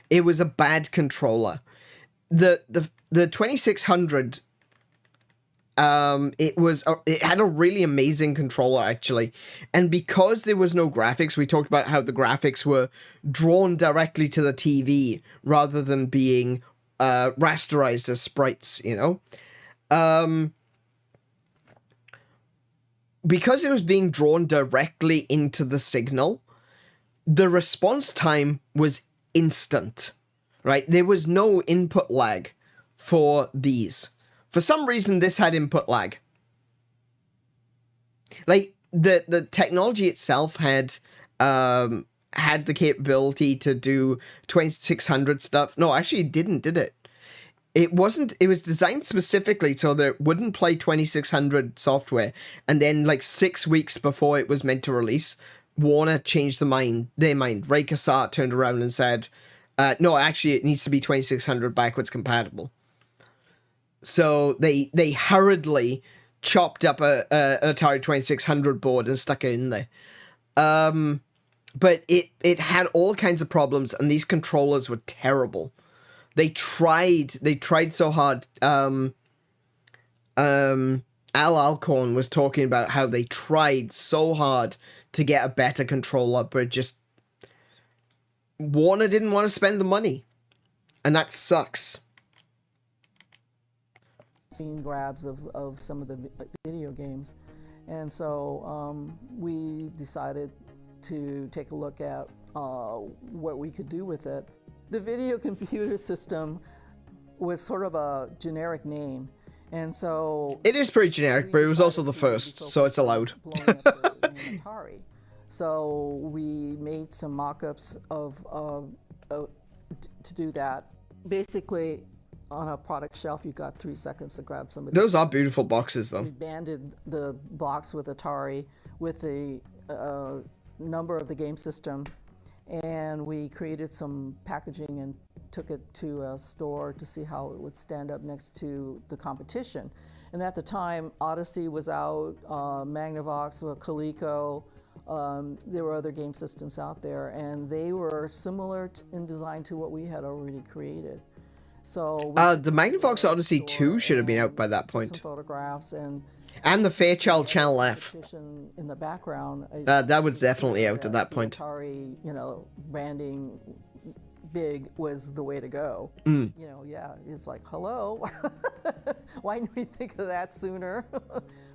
It was a bad controller. The 2600. It had a really amazing controller, actually. And because there was no graphics, we talked about how the graphics were drawn directly to the TV rather than being rasterized as sprites, you know? Because it was being drawn directly into the signal, the response time was instant, right? There was no input lag for these. For some reason, this had input lag. Like, the technology itself had the capability to do 2600 stuff. No, actually it didn't, did it? It wasn't. It was designed specifically so that it wouldn't play 2600 software. And then, like, 6 weeks before it was meant to release, Warner changed their mind. Ray Kassar turned around and said, no, actually, it needs to be 2600 backwards compatible. So they hurriedly chopped up an Atari 2600 board and stuck it in there. But it had all kinds of problems, and these controllers were terrible. They tried so hard. Al Alcorn was talking about how they tried so hard to get a better controller, but just Warner didn't want to spend the money, and that sucks. Scene grabs of some of the video games, and so we decided to take a look at what we could do with it. The video computer system was sort of a generic name, and so it is pretty generic, but it was also the first, so it's allowed. Atari. So we made some mock-ups to do that. Basically, on a product shelf, you got 3 seconds to grab somebody. Those are beautiful boxes, though. We banded the box with Atari with the number of the game system, and we created some packaging and took it to a store to see how it would stand up next to the competition. And at the time, Odyssey was out, Magnavox, Coleco. There were other game systems out there, and they were similar in design to what we had already created. So the Magnavox Odyssey 2 should have been out by that point. Some photographs and the Fairchild Channel F. In the background. That was definitely out at that point. Atari, branding big was the way to go. It's like, hello, why didn't we think of that sooner?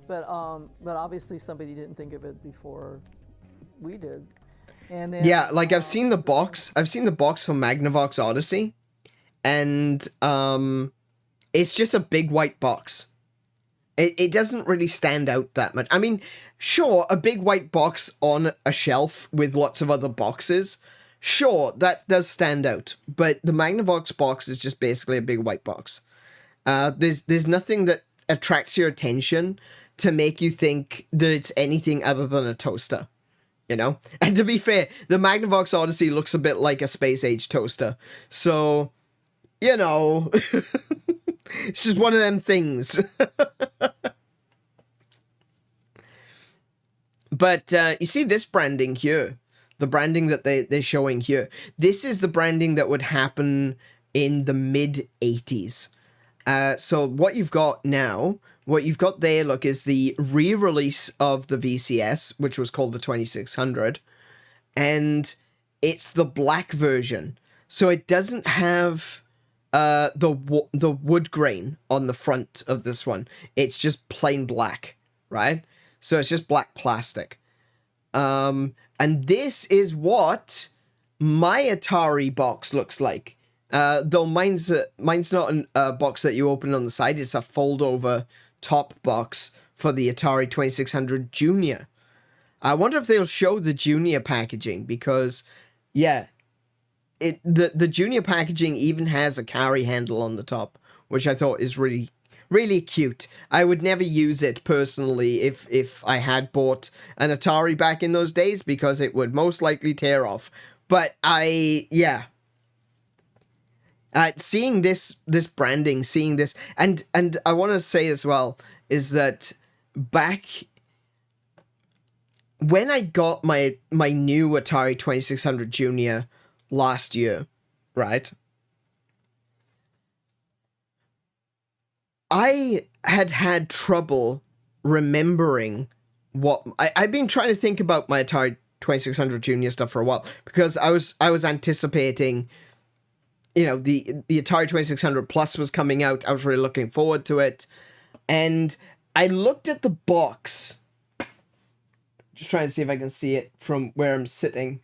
but obviously somebody didn't think of it before we did. And then I've seen the box. I've seen the box for Magnavox Odyssey. And it's just a big white box. It doesn't really stand out that much. I mean, sure, a big white box on a shelf with lots of other boxes, sure, that does stand out. But the Magnavox box is just basically a big white box. There's nothing that attracts your attention to make you think that it's anything other than a toaster. You know? And to be fair, the Magnavox Odyssey looks a bit like a space-age toaster. So, you know, it's just one of them things. But you see this branding here. the branding that they're showing here, this is the branding that would happen in the mid-'80s. So what you've got now, what you've got there, look, is the re-release of the VCS, which was called the 2600, and it's the black version. So it doesn't have the wood grain on the front of this one. It's just plain black, right? So it's just black plastic. And this is what my Atari box looks like. Though mine's not a box that you open on the side. It's a fold-over top box for the Atari 2600 Junior. I wonder if they'll show the Junior packaging, because, yeah, the Junior packaging even has a carry handle on the top, which I thought is really, really cute. I would never use it personally if I had bought an Atari back in those days, because it would most likely tear off. But yeah. Seeing this branding, seeing this, and I want to say as well, is that back when I got my new Atari 2600 Junior last year, right? I had trouble remembering what I've been trying to think about my Atari 2600 Junior stuff for a while, because I was anticipating, you know, the Atari 2600 Plus was coming out. I was really looking forward to it. And I looked at the box. Just trying to see if I can see it from where I'm sitting.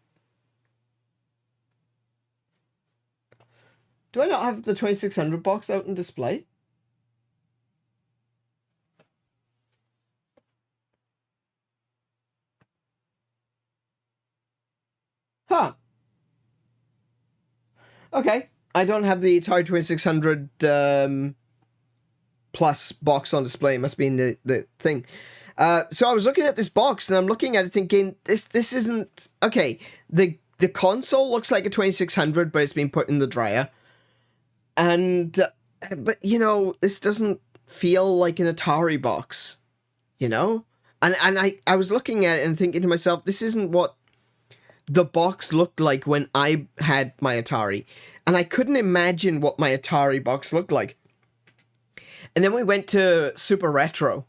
Do I not have the 2600 box out in display? Huh. Okay. I don't have the Atari 2600 Plus box on display. It must be in the thing. So I was looking at this box, and I'm looking at it thinking, this isn't... Okay, the console looks like a 2600, but it's been put in the dryer. And... but, you know, this doesn't feel like an Atari box. You know? And I was looking at it and thinking to myself, this isn't what the box looked like when I had my Atari. And I couldn't imagine what my Atari box looked like. And then we went to Super Retro,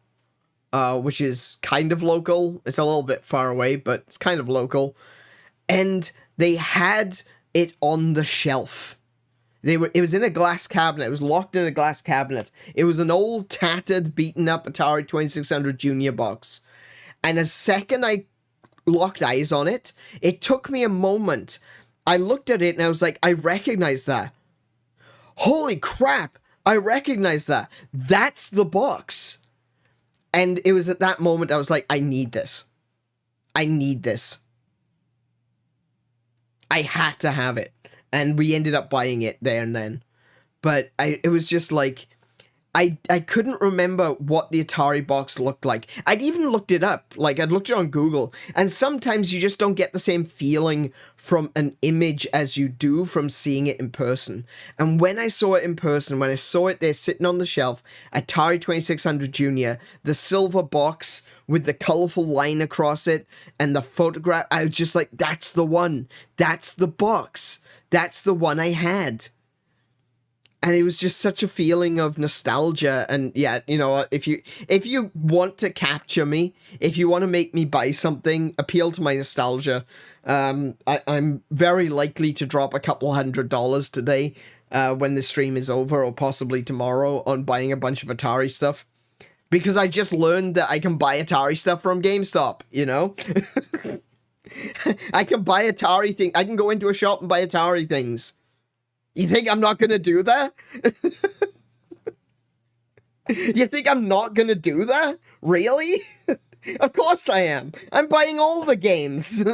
which is kind of local. It's a little bit far away, but it's kind of local. And they had it on the shelf. It was in a glass cabinet. It was locked in a glass cabinet. It was an old, tattered, beaten up Atari 2600 Junior box. And the second I locked eyes on it, it took me a moment. I looked at it and I was like, I recognize that. Holy crap, I recognize that. That's the box. And it was at that moment I was like, I need this. I need this. I had to have it. And we ended up buying it there and then. But it was just like, I couldn't remember what the Atari box looked like. I'd even looked it up. Like, I'd looked it on Google. And sometimes you just don't get the same feeling from an image as you do from seeing it in person. And when I saw it in person, when I saw it there sitting on the shelf, Atari 2600 Junior, the silver box with the colorful line across it and the photograph, I was just like, that's the one. That's the box. That's the one I had. And it was just such a feeling of nostalgia. And yeah, you know, if you want to capture me, if you want to make me buy something, appeal to my nostalgia. I'm very likely to drop a couple $100 today when the stream is over, or possibly tomorrow, on buying a bunch of Atari stuff. Because I just learned that I can buy Atari stuff from GameStop, you know? I can buy Atari things. I can go into a shop and buy Atari things. You think I'm not going to do that? You think I'm not going to do that? Really? Of course I am. I'm buying all the games.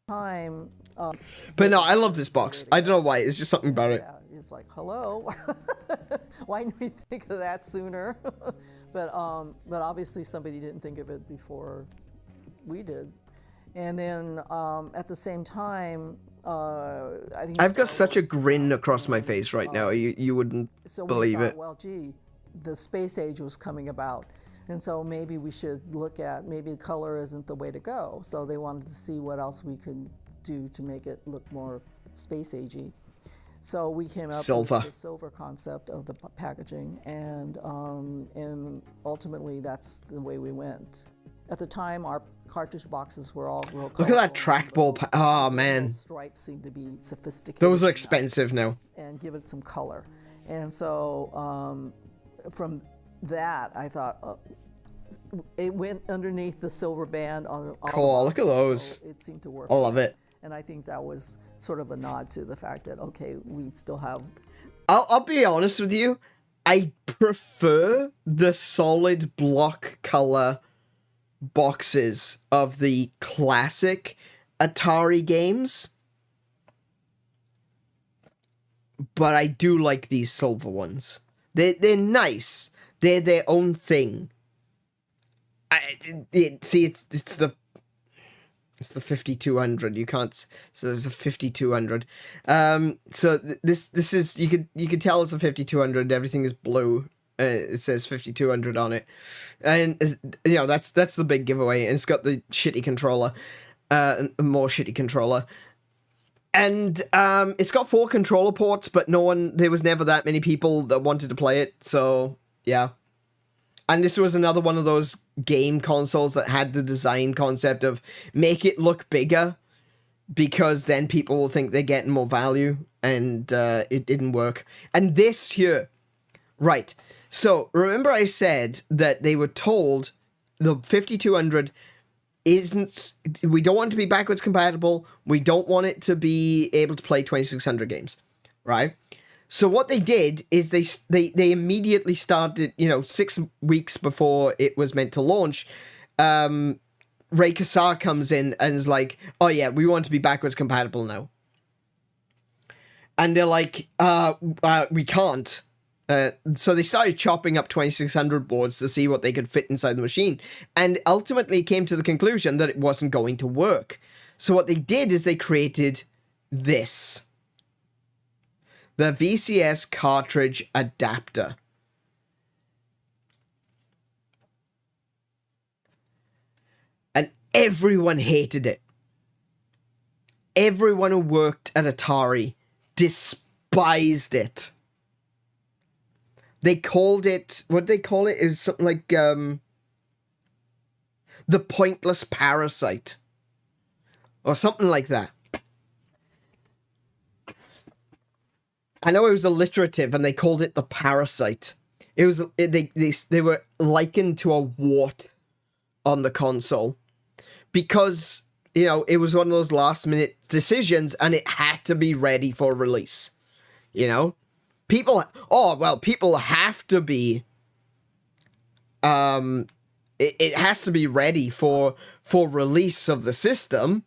But no, I love this box. I don't know why. It's just something about it. Yeah, it's like, hello. Why didn't we think of that sooner? But obviously somebody didn't think of it before we did. And then at the same time, I think I've got such a grin across my face right now. You wouldn't believe we thought, it. well, gee, the space age was coming about, And so maybe we should look at, maybe color isn't the way to go. So they wanted to see what else we could do to make it look more space agey. So we came up Silver. with the silver concept of the packaging, and ultimately that's the way we went. At the time, our cartridge boxes were all real colorful. Look at that trackball. Oh, man. Stripes seemed to be sophisticated. Those are expensive now. And give it some color. And so from that, I thought it went underneath the silver band on all Cool, the look at boxes, those. so it seemed to work. I love it. And I think that was sort of a nod to the fact that, okay, we still have... I'll be honest with you. I prefer the solid block color boxes of the classic Atari games. But I do like these silver ones. They're nice. They're their own thing. It's the 5200. You can't. So there's a 5200. So this is you could tell it's a 5200. Everything is blue. It says 5200 on it, and you know that's the big giveaway. And it's got the shitty controller, more shitty controller, and it's got 4 controller ports, but there was never that many people that wanted to play it. So yeah. And this was another one of those game consoles that had the design concept of make it look bigger because then people will think they're getting more value, and it didn't work. And this here, right. So remember I said that they were told the 5200 isn't, we don't want it to be backwards compatible. We don't want it to be able to play 2600 games, right? So what they did is they immediately started, 6 weeks before it was meant to launch, Ray Kassar comes in and is like, oh yeah, we want to be backwards compatible now. And they're like, we can't. So they started chopping up 2600 boards to see what they could fit inside the machine. And ultimately came to the conclusion that it wasn't going to work. So what they did is they created this. The VCS cartridge adapter. And everyone hated it. Everyone who worked at Atari despised it. They called it, what did they call it? It was something like the pointless parasite. Or something like that. I know it was alliterative, and they called it the parasite. It was they were likened to a wart on the console because it was one of those last minute decisions, and it had to be ready for release. People have to be. It has to be ready for release of the system.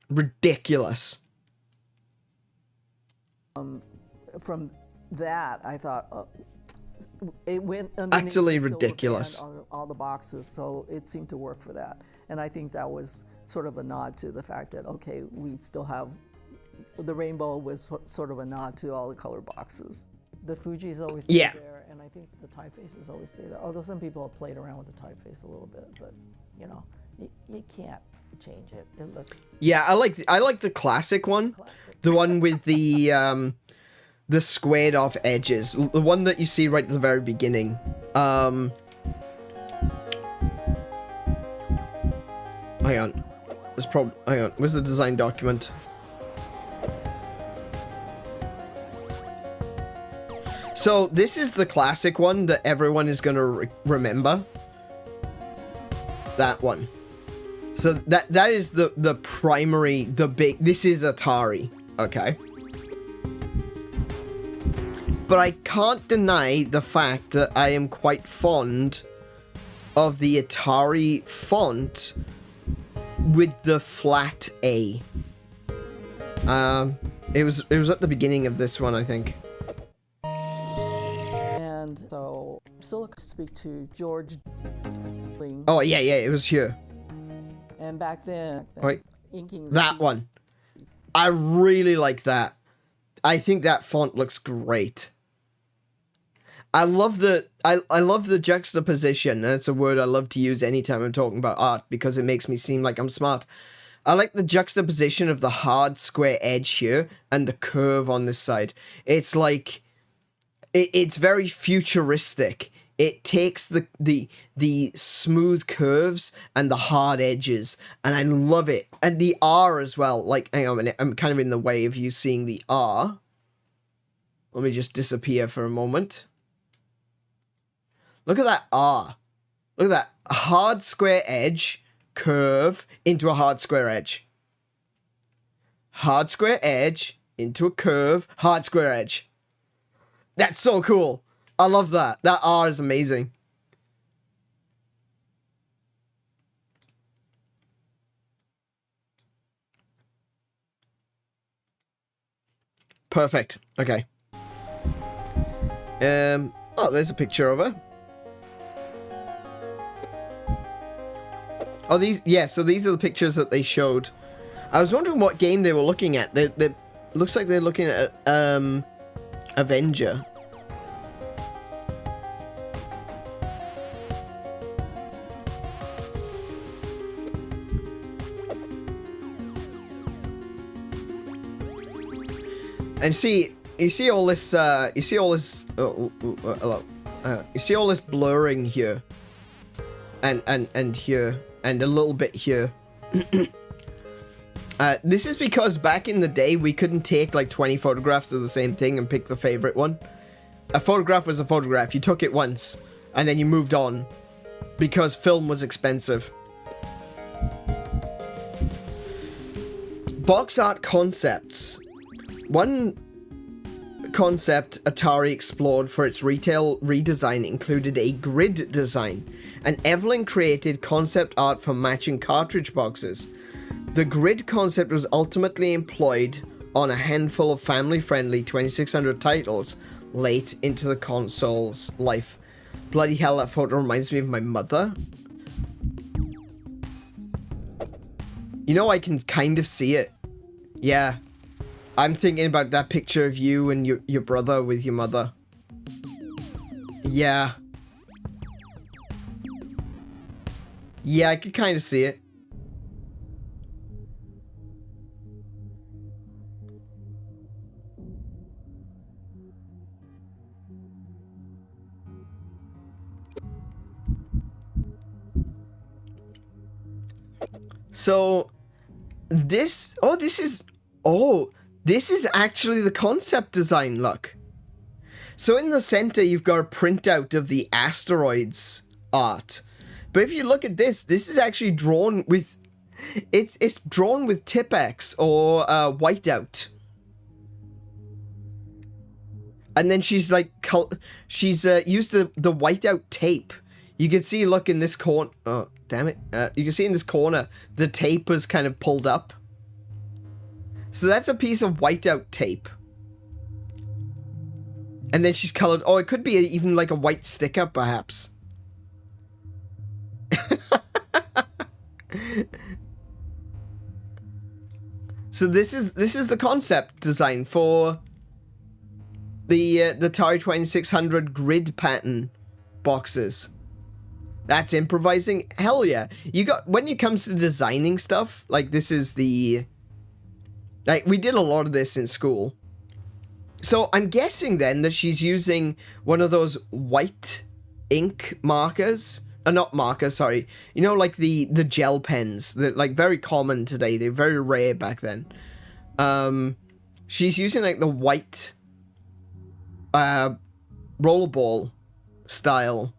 Ridiculous. From that, I thought it went Actually underneath the ridiculous. silver band on all the boxes, so it seemed to work for that. And I think that was sort of a nod to the fact that, okay, we still have the rainbow was sort of a nod to all the color boxes. The Fuji's always stay there, and I think the typefaces always stay there. Although some people have played around with the typeface a little bit, but you can't change it. It looks. Yeah, I like the classic one, the one with the squared off edges, the one that you see right at the very beginning. Hang on, hang on. Where's the design document? So this is the classic one that everyone is gonna remember. That one. So that is the primary, this is Atari, okay? But I can't deny the fact that I am quite fond of the Atari font with the flat A. It was at the beginning of this one, I think. And so, Silica speak to George. Oh yeah, it was here. And back then, Wait, inking that one. I really like that. I think that font looks great. I love the juxtaposition, and it's a word I love to use anytime I'm talking about art because it makes me seem like I'm smart. I like the juxtaposition of the hard square edge here and the curve on this side. It's like it's very futuristic. It takes the smooth curves and the hard edges, and I love it. And the R as well. Like, hang on a minute, I'm kind of in the way of you seeing the R. Let me just disappear for a moment. Look at that R. Look at that hard square edge, curve into a hard square edge. Hard square edge into a curve, hard square edge. That's so cool. I love that. That R is amazing. Perfect. Okay. Oh, there's a picture of her. Oh, so these are the pictures that they showed. I was wondering what game they were looking at. They looks like they're looking at Avenger. And you see all this blurring here, and here, and a little bit here. This is because back in the day we couldn't take like 20 photographs of the same thing and pick the favorite one. A photograph was a photograph. You took it once, and then you moved on, because film was expensive. Box art concepts. One concept Atari explored for its retail redesign included a grid design, and Evelyn created concept art for matching cartridge boxes. The grid concept was ultimately employed on a handful of family-friendly 2600 titles late into the console's life. Bloody hell, that photo reminds me of my mother. You know, I can kind of see it. Yeah. I'm thinking about that picture of you and your brother with your mother. Yeah. Yeah, I could kind of see it. So, this is actually the concept design, look. So in the center, you've got a printout of the asteroids art. But if you look at this is actually drawn with, it's drawn with Tipex or whiteout. And then she's like, she's used the whiteout tape. You can see, look, in this corner, oh, damn it. You can see in this corner, the tape was kind of pulled up. So that's a piece of whiteout tape. And then she's colored, oh, it could be even like a white sticker, perhaps. So this is the concept design for the Atari 2600 grid pattern boxes. That's improvising. Hell yeah. You got, when it comes to designing stuff, like this is the, like we did a lot of this in school. So I'm guessing then that she's using one of those white ink markers. Not markers, sorry. You know, like the gel pens. They're like very common today. They're very rare back then. She's using like the white rollerball style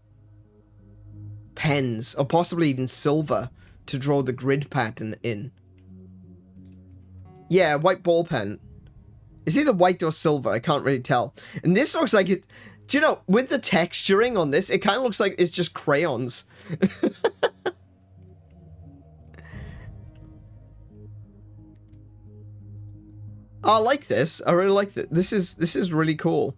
pens, or possibly even silver, to draw the grid pattern in. Yeah, white ball pen. It's either white or silver, I can't really tell. And this looks like it, do you know, with the texturing on this, it kind of looks like it's just crayons. I like this. I really like this. This is really cool.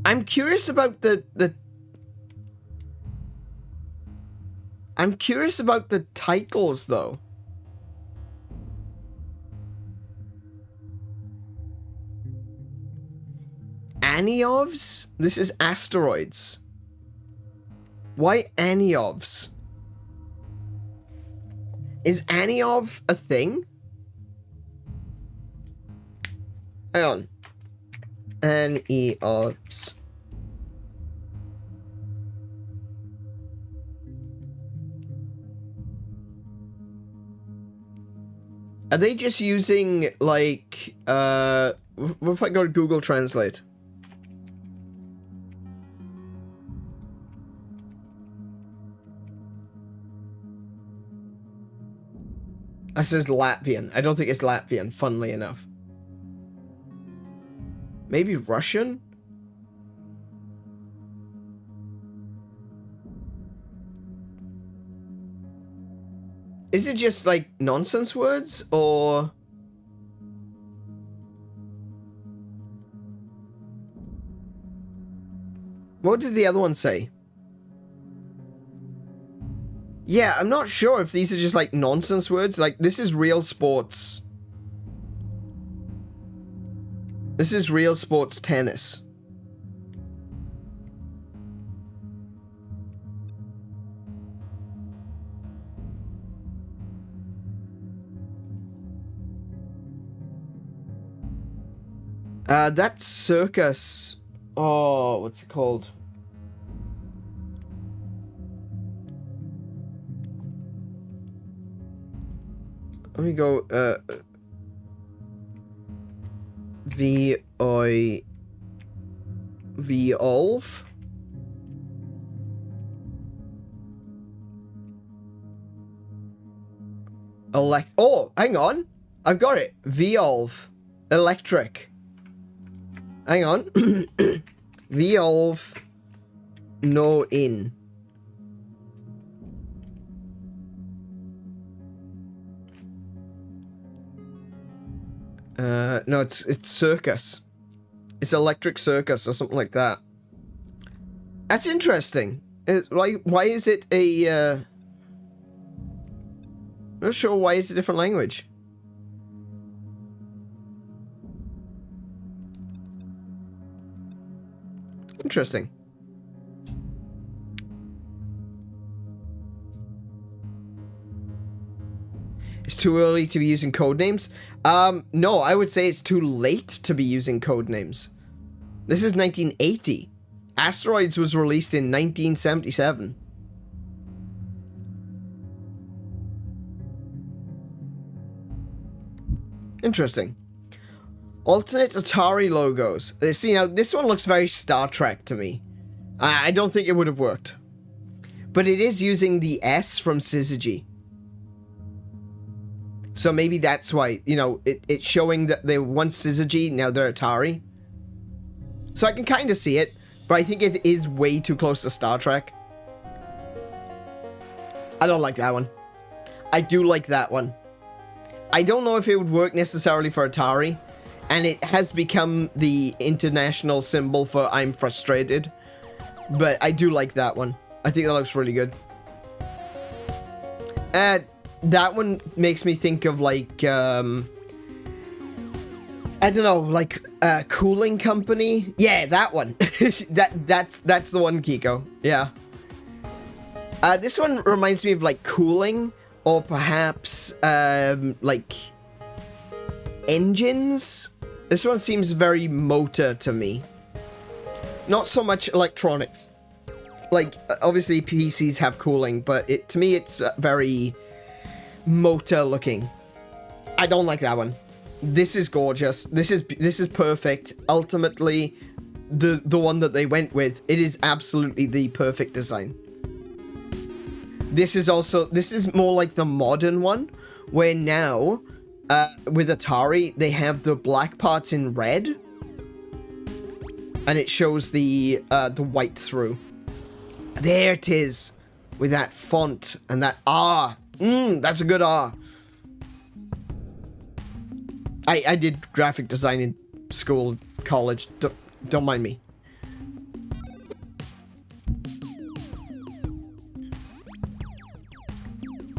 I'm curious about the I'm curious about the titles, though. Aniovs? This is asteroids. Why Aniovs? Is Aniov a thing? Hang on. Aniovs. Are they just using, like, what if I go to Google Translate? It says Latvian. I don't think it's Latvian, funnily enough. Maybe Russian? Is it just, like, nonsense words, or... What did the other one say? Yeah, I'm not sure if these are just, like, nonsense words. Like, this is real sports. This is real sports tennis. That's circus. Oh, what's it called? Let me go, Volve? Oh, hang on. I've got it. Volve. Electric. Hang on. Volve. No in. No, it's circus. It's electric circus or something like that. That's interesting. Why is it a, I'm not sure why it's a different language. Interesting. It's too early to be using code names. No, I would say it's too late to be using code names. This is 1980. Asteroids was released in 1977. Interesting. Alternate Atari logos. See, now, this one looks very Star Trek to me. I don't think it would have worked. But it is using the S from Syzygy. So maybe that's why, you know, it's showing that they were once Syzygy, now they're Atari. So I can kind of see it, but I think it is way too close to Star Trek. I don't like that one. I do like that one. I don't know if it would work necessarily for Atari, and it has become the international symbol for I'm frustrated, but I do like that one. I think that looks really good. That one makes me think of, like, I don't know, like, cooling company. Yeah, that one. That's the one, Kiko. Yeah. This one reminds me of, like, cooling, or perhaps, like, engines. This one seems very motor to me. Not so much electronics. Like, obviously PCs have cooling, but to me it's very motor looking. I don't like that one. This is gorgeous. This is perfect. Ultimately, the one that they went with, it is absolutely the perfect design. This is more like the modern one, where now with Atari they have the black parts in red, and it shows the white through. There it is, with that font and that R. That's a good R. I did graphic design in school, college. Don't mind me.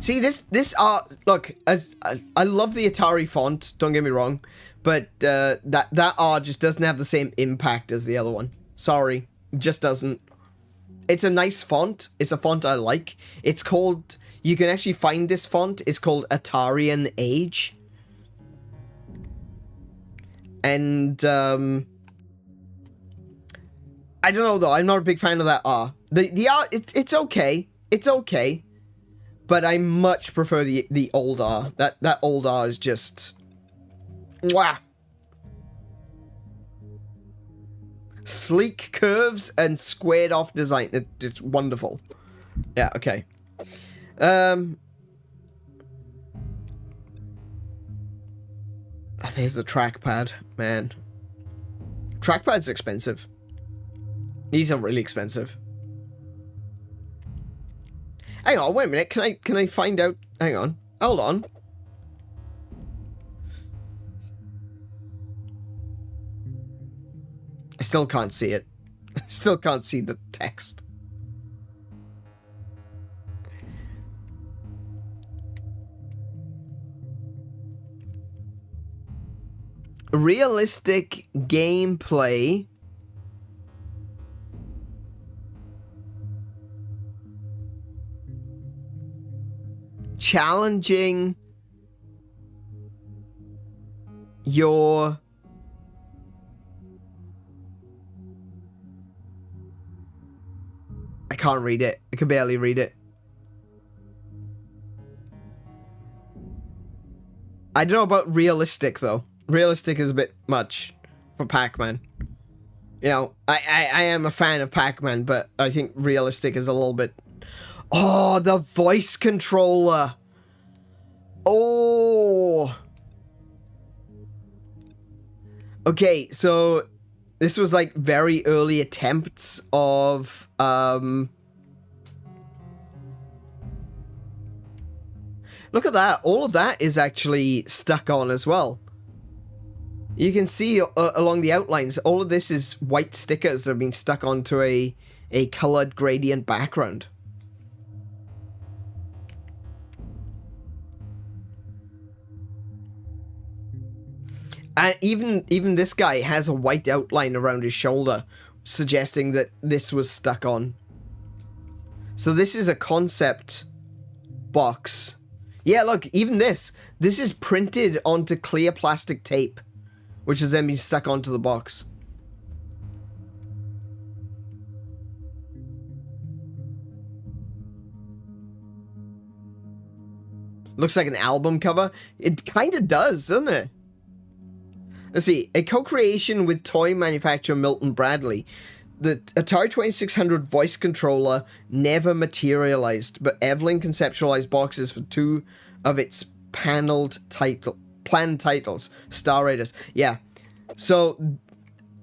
See, this art, look, as I love the Atari font, don't get me wrong, but that art just doesn't have the same impact as the other one. Sorry, it just doesn't. It's a nice font. It's a font I like. It's called, you can actually find this font. It's called Atarian Age. And, I don't know though, I'm not a big fan of that art. The art, it's okay. It's okay. But I much prefer the old R. That old R is just... Mwah! Sleek curves and squared off design. It's wonderful. Yeah, okay. There's the trackpad, man. Trackpad's expensive. These are really expensive. Hang on, wait a minute. Can I find out? Hang on. Hold on. I still can't see it. I still can't see the text. Realistic gameplay. Challenging your I can't read it. I can barely read it. I don't know about realistic though. Realistic is a bit much for Pac-Man. You know, I am a fan of Pac-Man, but I think realistic is a little bit... Oh, the voice controller. Oh. Okay, so this was like very early attempts of look at that. All of that is actually stuck on as well. You can see along the outlines, all of this is white stickers that have been stuck onto a colored gradient background. And even this guy has a white outline around his shoulder, suggesting that this was stuck on. So this is a concept box. Yeah, look, even this is printed onto clear plastic tape, which has then been stuck onto the box. Looks like an album cover. It kind of does, doesn't it? Let's see, a co-creation with toy manufacturer Milton Bradley. The Atari 2600 voice controller never materialized, but Evelyn conceptualized boxes for two of its planned titles, Star Raiders. Yeah, so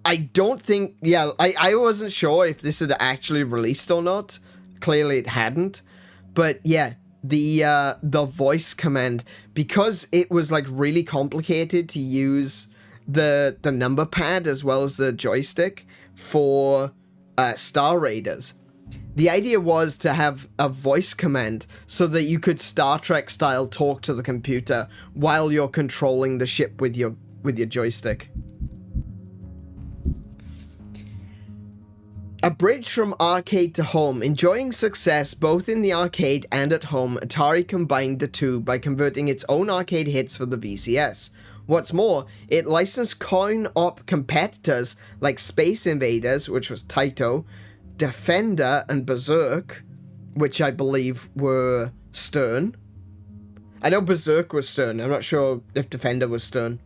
I don't think, yeah, I wasn't sure if this had actually released or not. Clearly it hadn't, but yeah, the voice command, because it was like really complicated to use the number pad as well as the joystick for Star Raiders. The idea was to have a voice command so that you could Star Trek style talk to the computer while you're controlling the ship with your joystick. A bridge from arcade to home. Enjoying success both in the arcade and at home, Atari combined the two by converting its own arcade hits for the VCS. What's more, it licensed coin-op competitors like Space Invaders, which was Taito, Defender and Berserk, which I believe were Stern. I know Berserk was Stern, I'm not sure if Defender was Stern.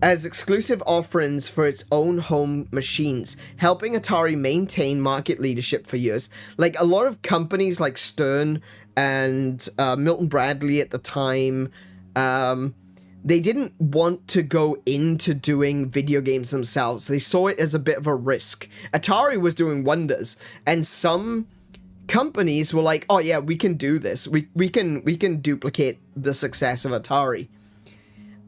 As exclusive offerings for its own home machines, helping Atari maintain market leadership for years. Like a lot of companies like Stern and Milton Bradley at the time, they didn't want to go into doing video games themselves. They saw it as a bit of a risk. Atari was doing wonders, and some companies were like, "Oh yeah, we can do this. We can duplicate the success of Atari."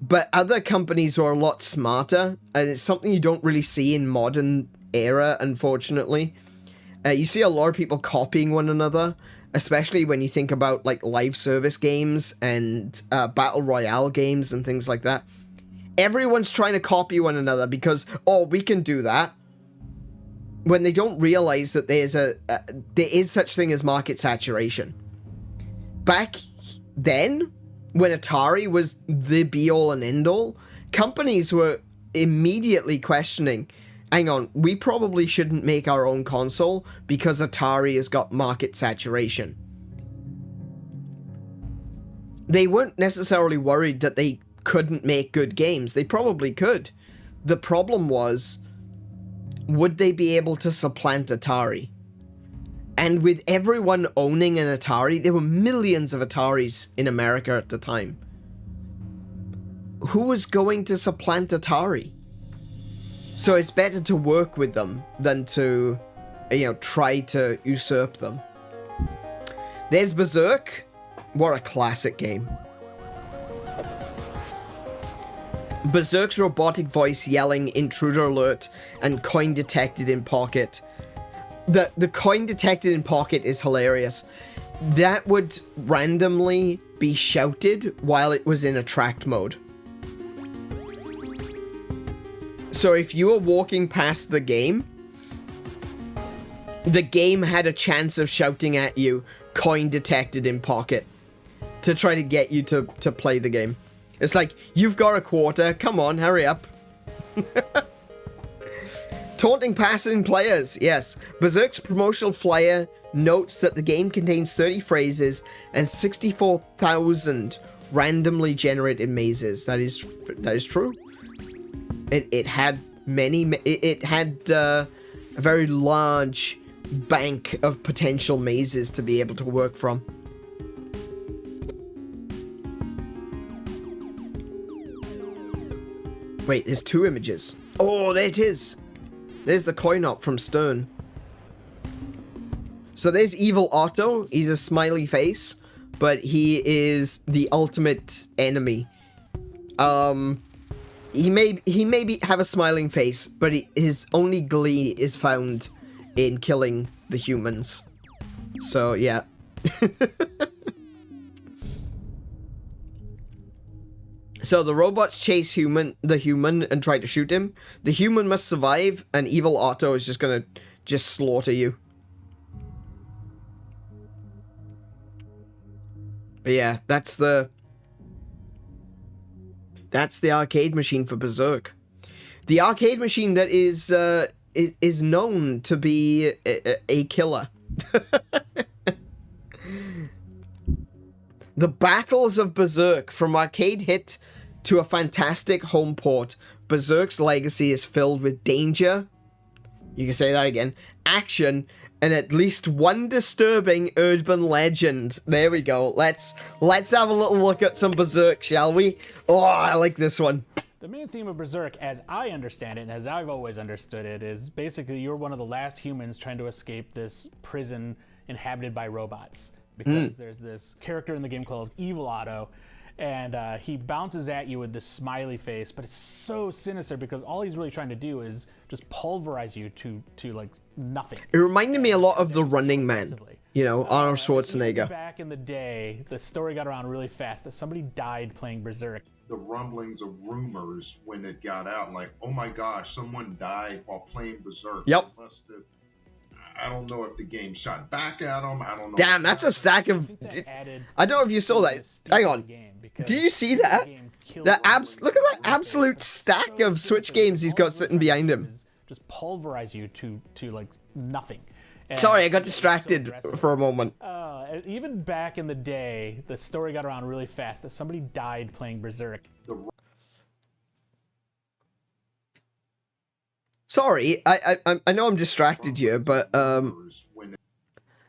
But other companies were a lot smarter, and it's something you don't really see in modern era, unfortunately. You see a lot of people copying one another, especially when you think about like live service games and battle royale games and things like that. Everyone's trying to copy one another because, oh, we can do that. When they don't realize that there is such thing as market saturation. Back then, when Atari was the be-all and end-all, companies were immediately questioning, hang on, we probably shouldn't make our own console because Atari has got market saturation. They weren't necessarily worried that they couldn't make good games. They probably could. The problem was, would they be able to supplant Atari? And with everyone owning an Atari, there were millions of Ataris in America at the time. Who was going to supplant Atari? So it's better to work with them than to, try to usurp them. There's Berserk. What a classic game. Berserk's robotic voice yelling intruder alert and coin detected in pocket. The coin detected in pocket is hilarious. That would randomly be shouted while it was in attract mode. So if you were walking past the game had a chance of shouting at you, coin detected in pocket, to try to get you to play the game. It's like, you've got a quarter, come on, hurry up. Taunting passing players, yes. Berserk's promotional flyer notes that the game contains 30 phrases and 64,000 randomly generated mazes. That is true. It had a very large bank of potential mazes to be able to work from. Wait, there's two images. Oh, there it is. There's the coin op from Stern. So there's Evil Otto. He's a smiley face, but he is the ultimate enemy. He may have a smiling face, but his only glee is found in killing the humans. So yeah. So the robots chase the human and try to shoot him. The human must survive, and Evil Otto is just gonna slaughter you. But yeah, that's the arcade machine for Berserk. The arcade machine that is known to be a killer. The Battles of Berserk, from arcade hit to a fantastic home port. Berserk's legacy is filled with danger, you can say that again, action, and at least one disturbing urban legend. There we go. Let's have a little look at some Berserk, shall we? Oh, I like this one. The main theme of Berserk, as I understand it, and as I've always understood it, is basically you're one of the last humans trying to escape this prison inhabited by robots. Because there's this character in the game called Evil Otto, and he bounces at you with this smiley face, but it's so sinister because all he's really trying to do is just pulverize you to like nothing. It reminded me a lot of The Running Man, Arnold Schwarzenegger. Back in the day, the story got around really fast that somebody died playing Berserk. The rumblings of rumors when it got out, like, oh my gosh, someone died while playing Berserk. Yep. I don't know if the game shot back at him. I don't know. Damn, that's a stack of... I don't know if you saw that. Hang on. Did you see that? Look at that absolute stack of Switch games he's got sitting behind him. Just pulverize you to like nothing. And sorry, I got distracted for a moment. Even back in the day, the story got around really fast that somebody died playing Berserk. Sorry, I know I'm distracted here, but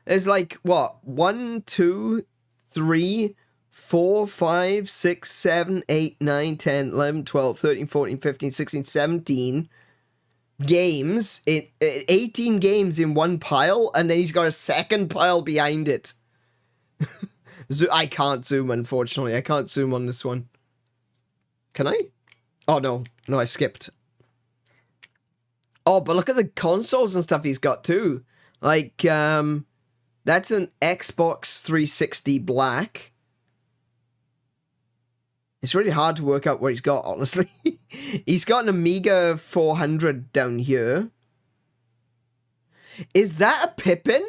there's like what 1, 2, 3, 4, 5, 6, 7, 8, 9, 10, 11, 12, 13, 14, 15, 16, 17 games, 18 games in one pile, and then he's got a second pile behind it. I can't zoom, unfortunately. I can't zoom on this one. Can I? Oh, no, I skipped. Oh, but look at the consoles and stuff he's got too. Like, that That's an Xbox 360 black. It's really hard to work out what he's got, honestly. He's got an Amiga 400 down here. Is that a Pippin?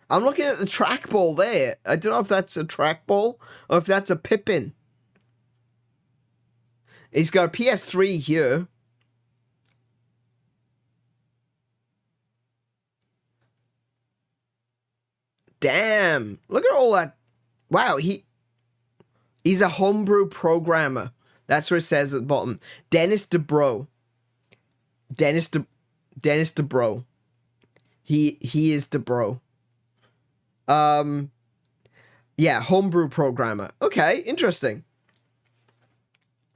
I'm looking at the trackball there. I don't know if that's a trackball or if that's a Pippin. He's got a PS3 here. Damn. Look at all that. Wow, he's a homebrew programmer. That's what it says at the bottom. Dennis DeBro. Dennis DeBro. He is DeBro. Yeah, homebrew programmer. Okay, interesting.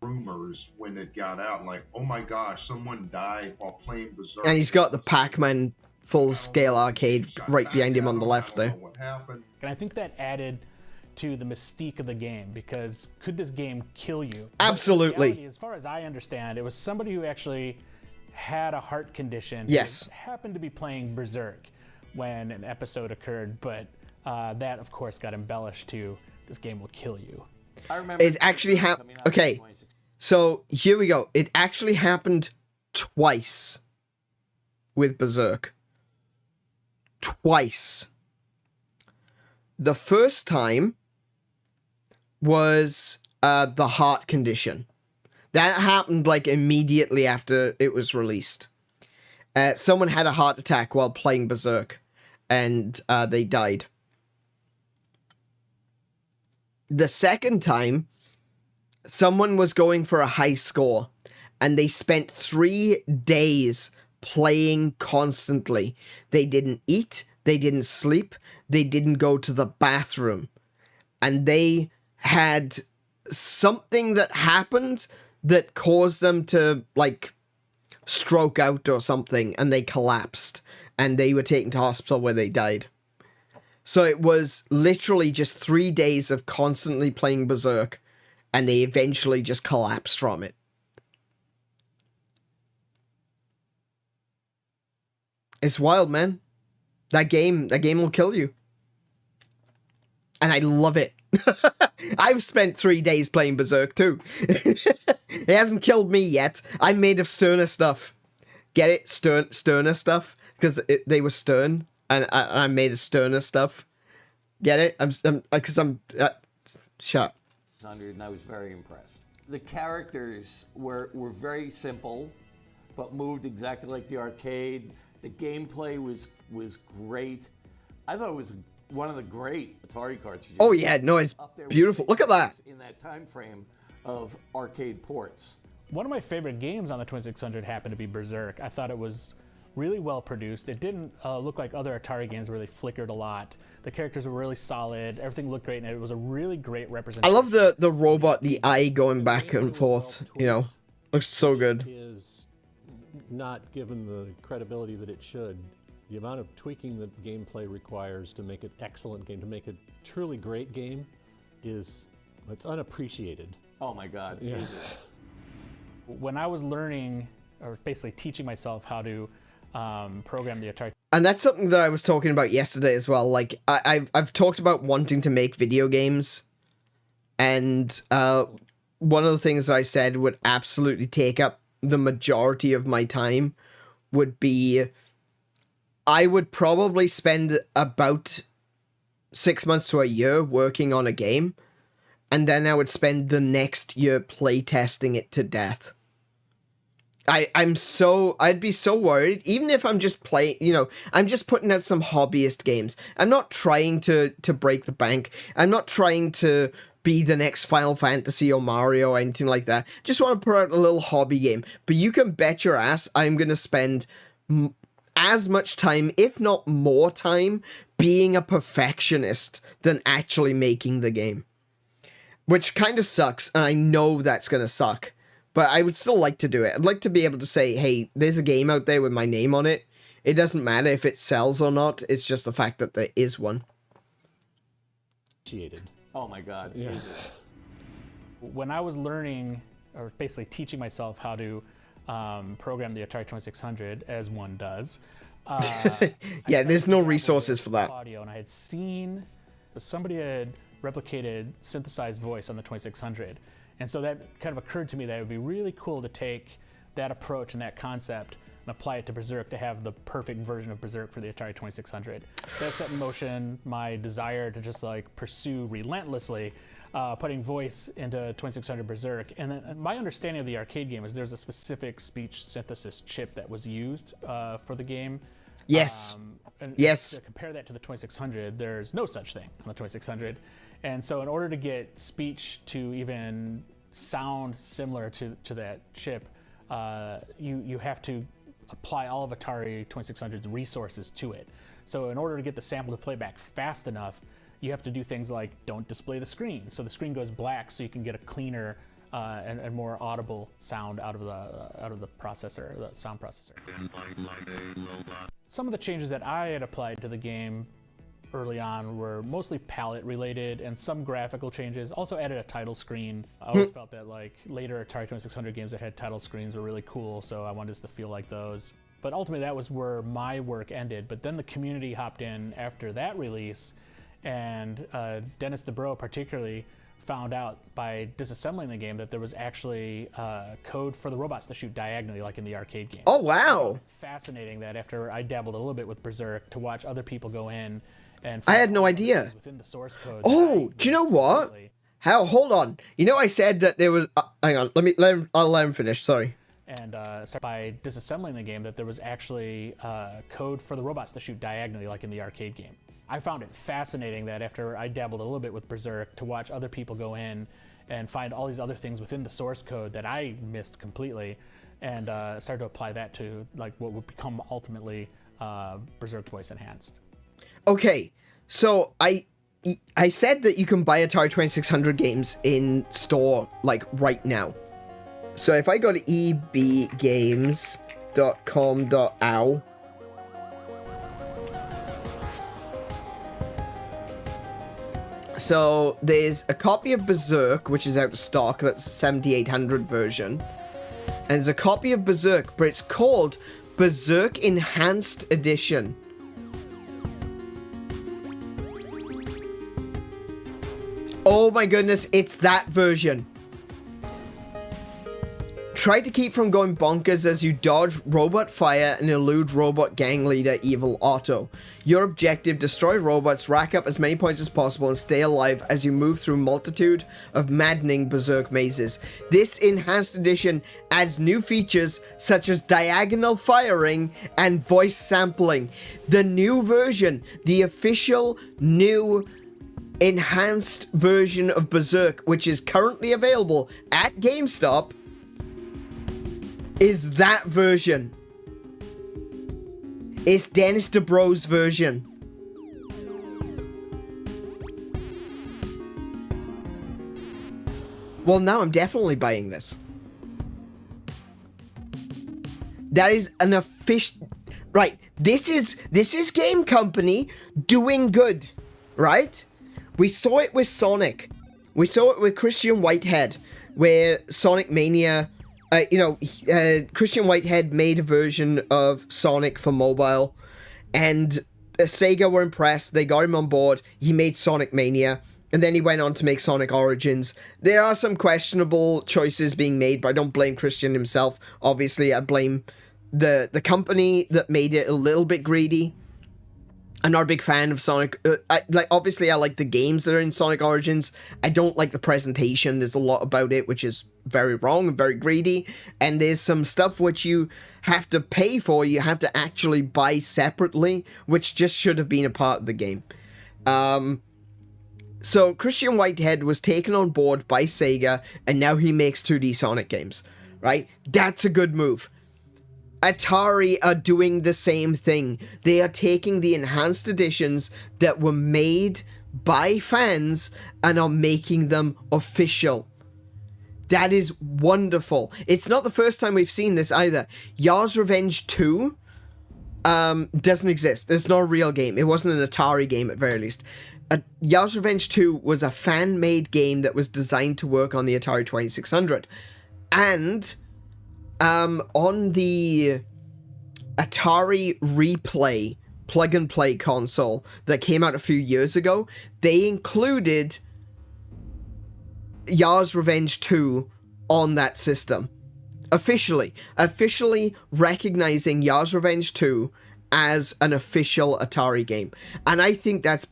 Rumors when it got out, like, oh my gosh, someone died while playing Berserk. And he's got the Pac-Man full-scale arcade right behind him on the left there. And I think that added to the mystique of the game, because could this game kill you? Absolutely. Reality, as far as I understand, it was somebody who actually had a heart condition. Yes. Who happened to be playing Berserk when an episode occurred, but that, of course, got embellished to this game will kill you. I remember it actually happened. Okay, so here we go. It actually happened twice with Berserk. Twice. The first time was the heart condition. That happened like immediately after it was released. Someone had a heart attack while playing Berserk, and they died. The second time, someone was going for a high score, and they spent 3 days playing constantly. They didn't eat, they didn't sleep, they didn't go to the bathroom. And they had something that happened that caused them to, like, stroke out or something, and they collapsed. And they were taken to hospital where they died. So it was literally just 3 days of constantly playing Berserk, and they eventually just collapsed from it. It's wild, man. That game will kill you. And I love it. I've spent 3 days playing Berserk too. It hasn't killed me yet. I'm made of sterner stuff. Get it? Sterner stuff? Because they were stern, and I'm made of sterner stuff. Get it? Shut up. And I was very impressed. The characters were very simple, but moved exactly like the arcade. The gameplay was great. I thought it was one of the great Atari cartridges. Oh yeah, no, it's beautiful. Look at that. In that time frame of arcade ports. One of my favorite games on the 2600 happened to be Berserk. I thought it was really well produced. It didn't look like other Atari games where they flickered a lot. The characters were really solid. Everything looked great, and it was a really great representation. I love the robot, the eye going back and forth. You know, looks so good. Is not given the credibility that it should. The amount of tweaking that gameplay requires to make an excellent game, to make a truly great game, it's unappreciated. Oh my God. Yeah. When I was learning, or basically teaching myself how to program the Atari. And that's something that I was talking about yesterday as well. Like, I've talked about wanting to make video games. And one of the things that I said would absolutely take up the majority of my time would be, I would probably spend about 6 months to a year working on a game. And then I would spend the next year playtesting it to death. I'd be so worried, even if I'm just playing, I'm just putting out some hobbyist games. I'm not trying to break the bank. I'm not trying to be the next Final Fantasy or Mario or anything like that. Just want to put out a little hobby game. But you can bet your ass I'm going to spend as much time, if not more time, being a perfectionist than actually making the game. Which kind of sucks, and I know that's going to suck. But I would still like to do it. I'd like to be able to say, hey, there's a game out there with my name on it. It doesn't matter if it sells or not. It's just the fact that there is one. Oh my God. Yeah. When I was learning, or basically teaching myself how to program the Atari 2600 as one does. Yeah, there's no resources for that. Audio, and I had seen somebody had replicated synthesized voice on the 2600, and so that kind of occurred to me that it would be really cool to take that approach and that concept and apply it to Berserk to have the perfect version of Berserk for the Atari 2600. That set in motion my desire to just like pursue relentlessly putting voice into 2600 Berserk. And then my understanding of the arcade game is there's a specific speech synthesis chip that was used for the game. Yes. And yes. To compare that to the 2600, there's no such thing on the 2600. And so in order to get speech to even sound similar to that chip, you have to apply all of Atari 2600's resources to it. So in order to get the sample to play back fast enough, you have to do things like don't display the screen. So the screen goes black so you can get a cleaner and more audible sound out of the processor, the sound processor. Some of the changes that I had applied to the game early on were mostly palette related and some graphical changes. Also added a title screen. I always felt that like later Atari 2600 games that had title screens were really cool, so I wanted this to feel like those. But ultimately that was where my work ended. But then the community hopped in after that release, and Dennis DeBro particularly found out by disassembling the game that there was actually code for the robots to shoot diagonally like in the arcade game. Oh, wow. Fascinating that after I dabbled a little bit with Berserk to watch other people go in and I had no idea. within the source code. Oh, do you know what? How? Hold on. You know, I said that there was. Hang on. I'll let him finish. Sorry. And by disassembling the game, that there was actually code for the robots to shoot diagonally like in the arcade game. I found it fascinating that after I dabbled a little bit with Berserk to watch other people go in and find all these other things within the source code that I missed completely, and started to apply that to like what would become ultimately Berserk Voice Enhanced. Okay, so I said that you can buy Atari 2600 games in store like right now. So if I go to ebgames.com.au, so there's a copy of Berserk, which is out of stock. That's the 7800 version. And there's a copy of Berserk, but it's called Berserk Enhanced Edition. Oh my goodness, it's that version. Try to keep from going bonkers as you dodge robot fire and elude robot gang leader Evil Otto. Your objective, destroy robots, rack up as many points as possible, and stay alive as you move through multitude of maddening Berserk mazes. This enhanced edition adds new features such as diagonal firing and voice sampling. The new version, the official new enhanced version of Berserk, which is currently available at GameStop, is that version. It's Dennis DeBro's version. Well, now I'm definitely buying this. That is an official... Right, this is Game Company doing good, right? We saw it with Sonic. We saw it with Christian Whitehead, where Sonic Mania... Christian Whitehead made a version of Sonic for mobile, and Sega were impressed. They got him on board. He made Sonic Mania, and then he went on to make Sonic Origins. There are some questionable choices being made, but I don't blame Christian himself. Obviously, I blame the company that made it a little bit greedy. I'm not a big fan of Sonic. Obviously, I like the games that are in Sonic Origins. I don't like the presentation. There's a lot about it which is very wrong and very greedy. And there's some stuff which you have to pay for. You have to actually buy separately, which just should have been a part of the game. So Christian Whitehead was taken on board by Sega, and now he makes 2D Sonic games, right? That's a good move. Atari are doing the same thing. They are taking the enhanced editions that were made by fans and are making them official. That is wonderful. It's not the first time we've seen this either. Yars' Revenge 2 doesn't exist. It's not a real game. It wasn't an Atari game at very least. Yars' Revenge 2 was a fan-made game that was designed to work on the Atari 2600. And on the Atari Replay plug-and-play console that came out a few years ago, they included Yars' Revenge 2 on that system. Officially recognizing Yars' Revenge 2 as an official Atari game. And I think that's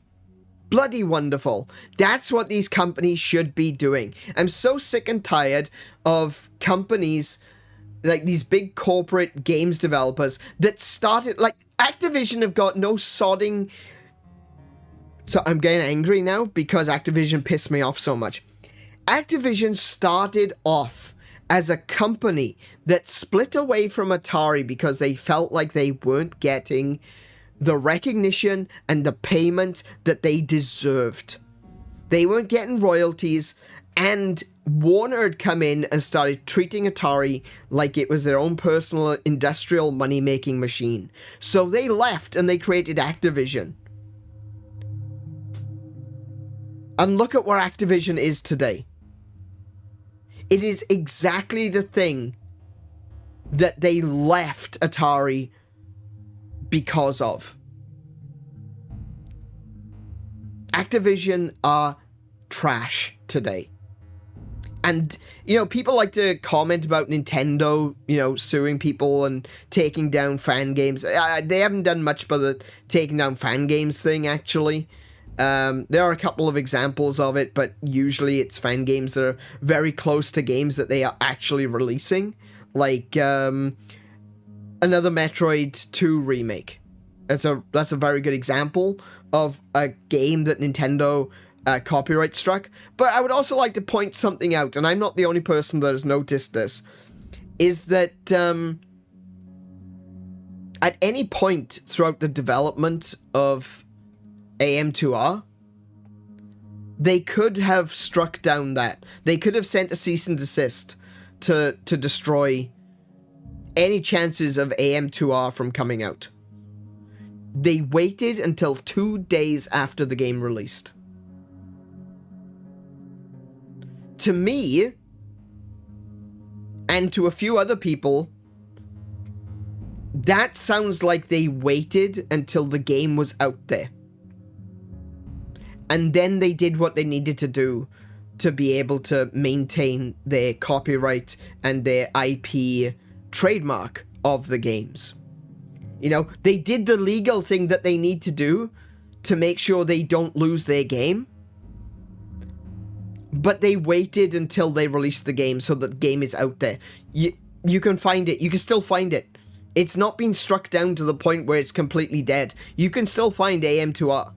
bloody wonderful. That's what these companies should be doing. I'm so sick and tired of companies like these big corporate games developers that started, like Activision have got no sodding. So I'm getting angry now because Activision pissed me off so much. Activision started off as a company that split away from Atari because they felt like they weren't getting the recognition and the payment that they deserved. They weren't getting royalties, and Warner had come in and started treating Atari like it was their own personal industrial money-making machine. So they left and they created Activision. And look at where Activision is today. It is exactly the thing that they left Atari because of. Activision are trash today. And, you know, people like to comment about Nintendo, you know, suing people and taking down fan games. They haven't done much but the taking down fan games thing, actually. There are a couple of examples of it, but usually it's fan games that are very close to games that they are actually releasing. Like, another Metroid 2 remake. That's a very good example of a game that Nintendo copyright struck. But I would also like to point something out, and I'm not the only person that has noticed this, is that at any point throughout the development of AM2R, they could have struck down that. They could have sent a cease and desist to destroy any chances of AM2R from coming out. They waited until 2 days after the game released. To me, and to a few other people, that sounds like they waited until the game was out there. And then they did what they needed to do to be able to maintain their copyright and their IP trademark of the games. You know, they did the legal thing that they need to do to make sure they don't lose their game. But they waited until they released the game so that the game is out there. You can find it. You can still find it. It's not been struck down to the point where it's completely dead. You can still find AM2R.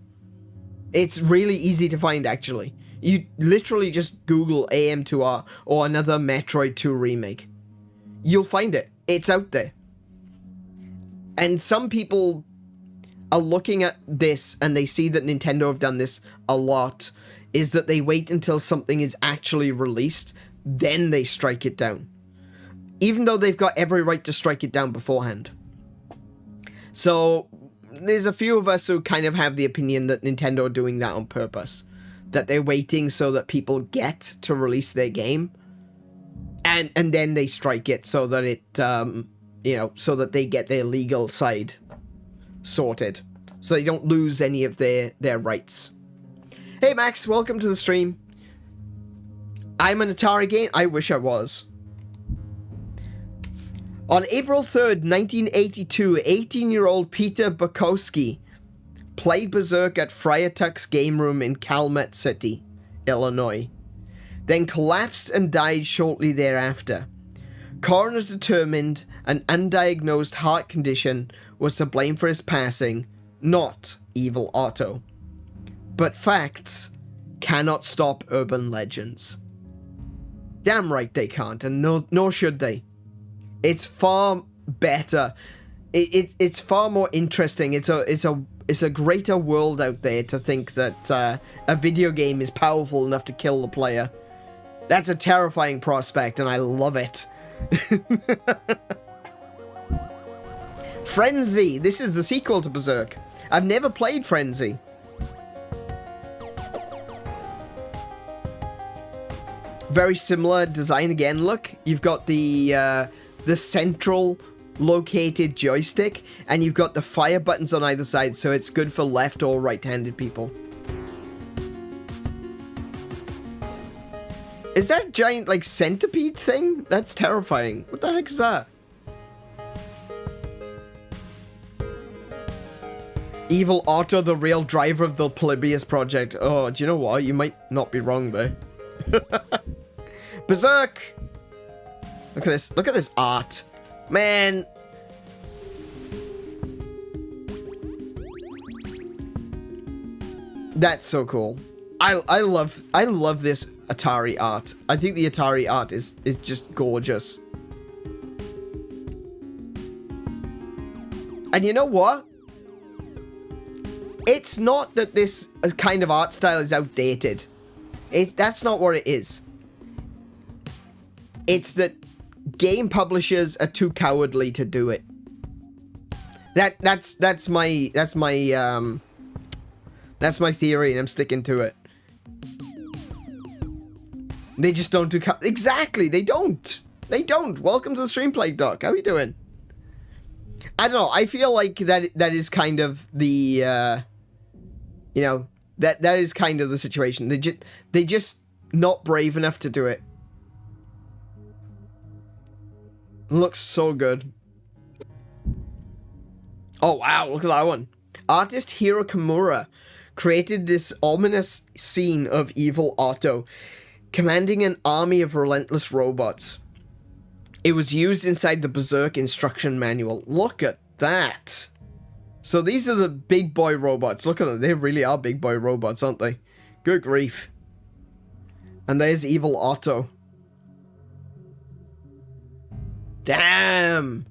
It's really easy to find, actually. You literally just Google AM2R or another Metroid 2 remake. You'll find it. It's out there. And some people are looking at this and they see that Nintendo have done this a lot, is that they wait until something is actually released, then they strike it down. Even though they've got every right to strike it down beforehand. So there's a few of us who kind of have the opinion that Nintendo are doing that on purpose. That they're waiting so that people get to release their game. And then they strike it so that it, you know, so that they get their legal side sorted. So they don't lose any of their rights. Hey Max, welcome to the stream. I'm an Atari game. I wish I was. On April 3rd, 1982, 18-year-old Peter Bukowski played Berserk at Friar Tuck's game room in Calumet City, Illinois, then collapsed and died shortly thereafter. Coroners determined an undiagnosed heart condition was to blame for his passing, not Evil Otto. But facts cannot stop urban legends. Damn right they can't, and nor should they. It's far better. It's far more interesting. It's a greater world out there to think that a video game is powerful enough to kill the player. That's a terrifying prospect, and I love it. Frenzy. This is the sequel to Berserk. I've never played Frenzy. very similar design again. Look, you've got the central located joystick, and you've got the fire buttons on either side, so it's good for left or right-handed people. Is that a giant, like, centipede thing? That's terrifying. What the heck is that? Evil Otto, the real driver of the Polybius project. Oh, do you know what? You might not be wrong there. Berserk! Look at this. Look at this art. Man. That's so cool. I love this Atari art. I think the Atari art is just gorgeous. And you know what? It's not that this kind of art style is outdated. That's not what it is. It's that game publishers are too cowardly to do it. That's my theory, and I'm sticking to it. They just don't do exactly. They don't. Welcome to the stream, Plague Doc. How are you doing? I don't know. I feel like that is kind of the you know, that is kind of the situation. They just not brave enough to do it. Looks so good. Oh wow, look at that one. Artist Hiro Kimura created this ominous scene of evil Otto commanding an army of relentless robots. It was used inside the Berserk instruction manual. Look at that. So these are the big boy robots. Look at them. They really are big boy robots, aren't they? Good grief. And there's evil Otto. Damn.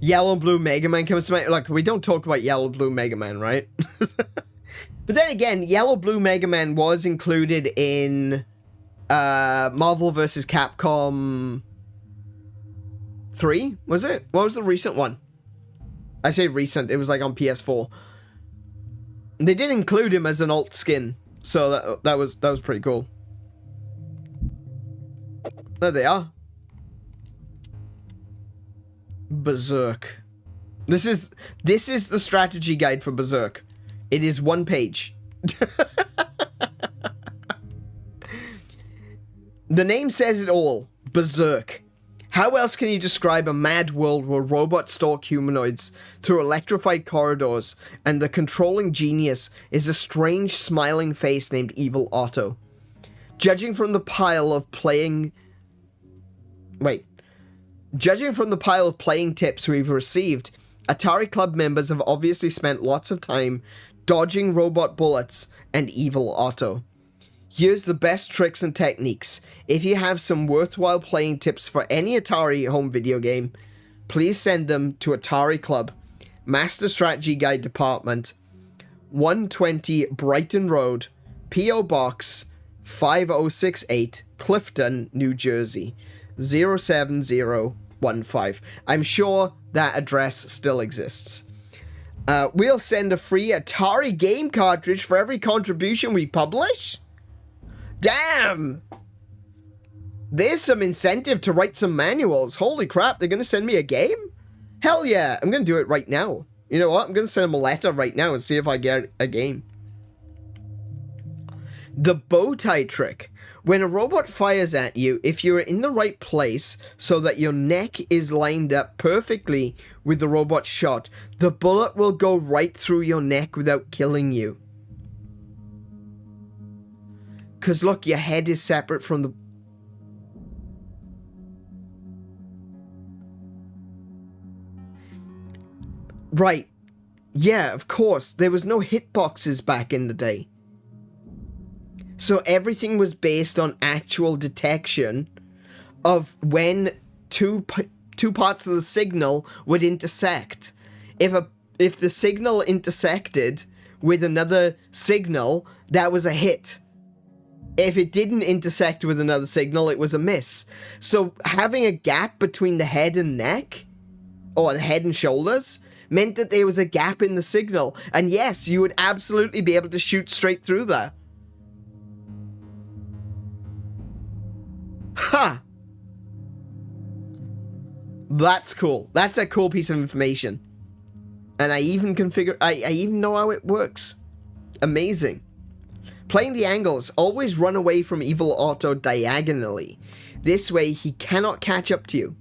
Yellow Blue Mega Man comes to mind. Like, we don't talk about Yellow Blue Mega Man, right? But then again, Yellow Blue Mega Man was included in Marvel vs. Capcom 3, was it? What was the recent one? I say recent, it was like on PS4. They did include him as an alt skin, so that was pretty cool. There they are. Berserk. This is the strategy guide for Berserk. It is 1 page. The name says it all. Berserk. How else can you describe a mad world where robots stalk humanoids through electrified corridors, and the controlling genius is a strange smiling face named Evil Otto? Judging from the pile of playing tips we've received, Atari Club members have obviously spent lots of time dodging robot bullets and Evil Otto. Here's the best tricks and techniques. If you have some worthwhile playing tips for any Atari home video game, please send them to Atari Club, Master Strategy Guide Department, 120 Brighton Road, P.O. Box 5068, Clifton, New Jersey, 07015. I'm sure that address still exists. We'll send a free Atari game cartridge for every contribution we publish? Damn! There's some incentive to write some manuals. Holy crap, they're going to send me a game? Hell yeah, I'm going to do it right now. You know what? I'm going to send them a letter right now and see if I get a game. The bow tie trick. When a robot fires at you, if you're in the right place so that your neck is lined up perfectly with the robot's shot, the bullet will go right through your neck without killing you. Because look, your head is separate from the... Right. Yeah, of course. There was no hitboxes back in the day. So everything was based on actual detection of when two parts of the signal would intersect. If the signal intersected with another signal, that was a hit. If it didn't intersect with another signal, it was a miss. So having a gap between the head and neck, or the head and shoulders, meant that there was a gap in the signal. And yes, you would absolutely be able to shoot straight through there. Ha! That's cool. That's a cool piece of information. And I even configure... I even know how it works. Amazing. Playing the angles, always run away from Evil Otto diagonally. This way, he cannot catch up to you.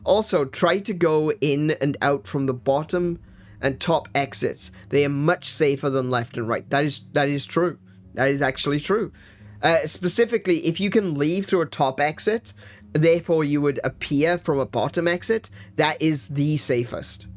Also, try to go in and out from the bottom and top exits. They are much safer than left and right. That is true. That is actually true. Specifically, if you can leave through a top exit, therefore you would appear from a bottom exit, that is the safest.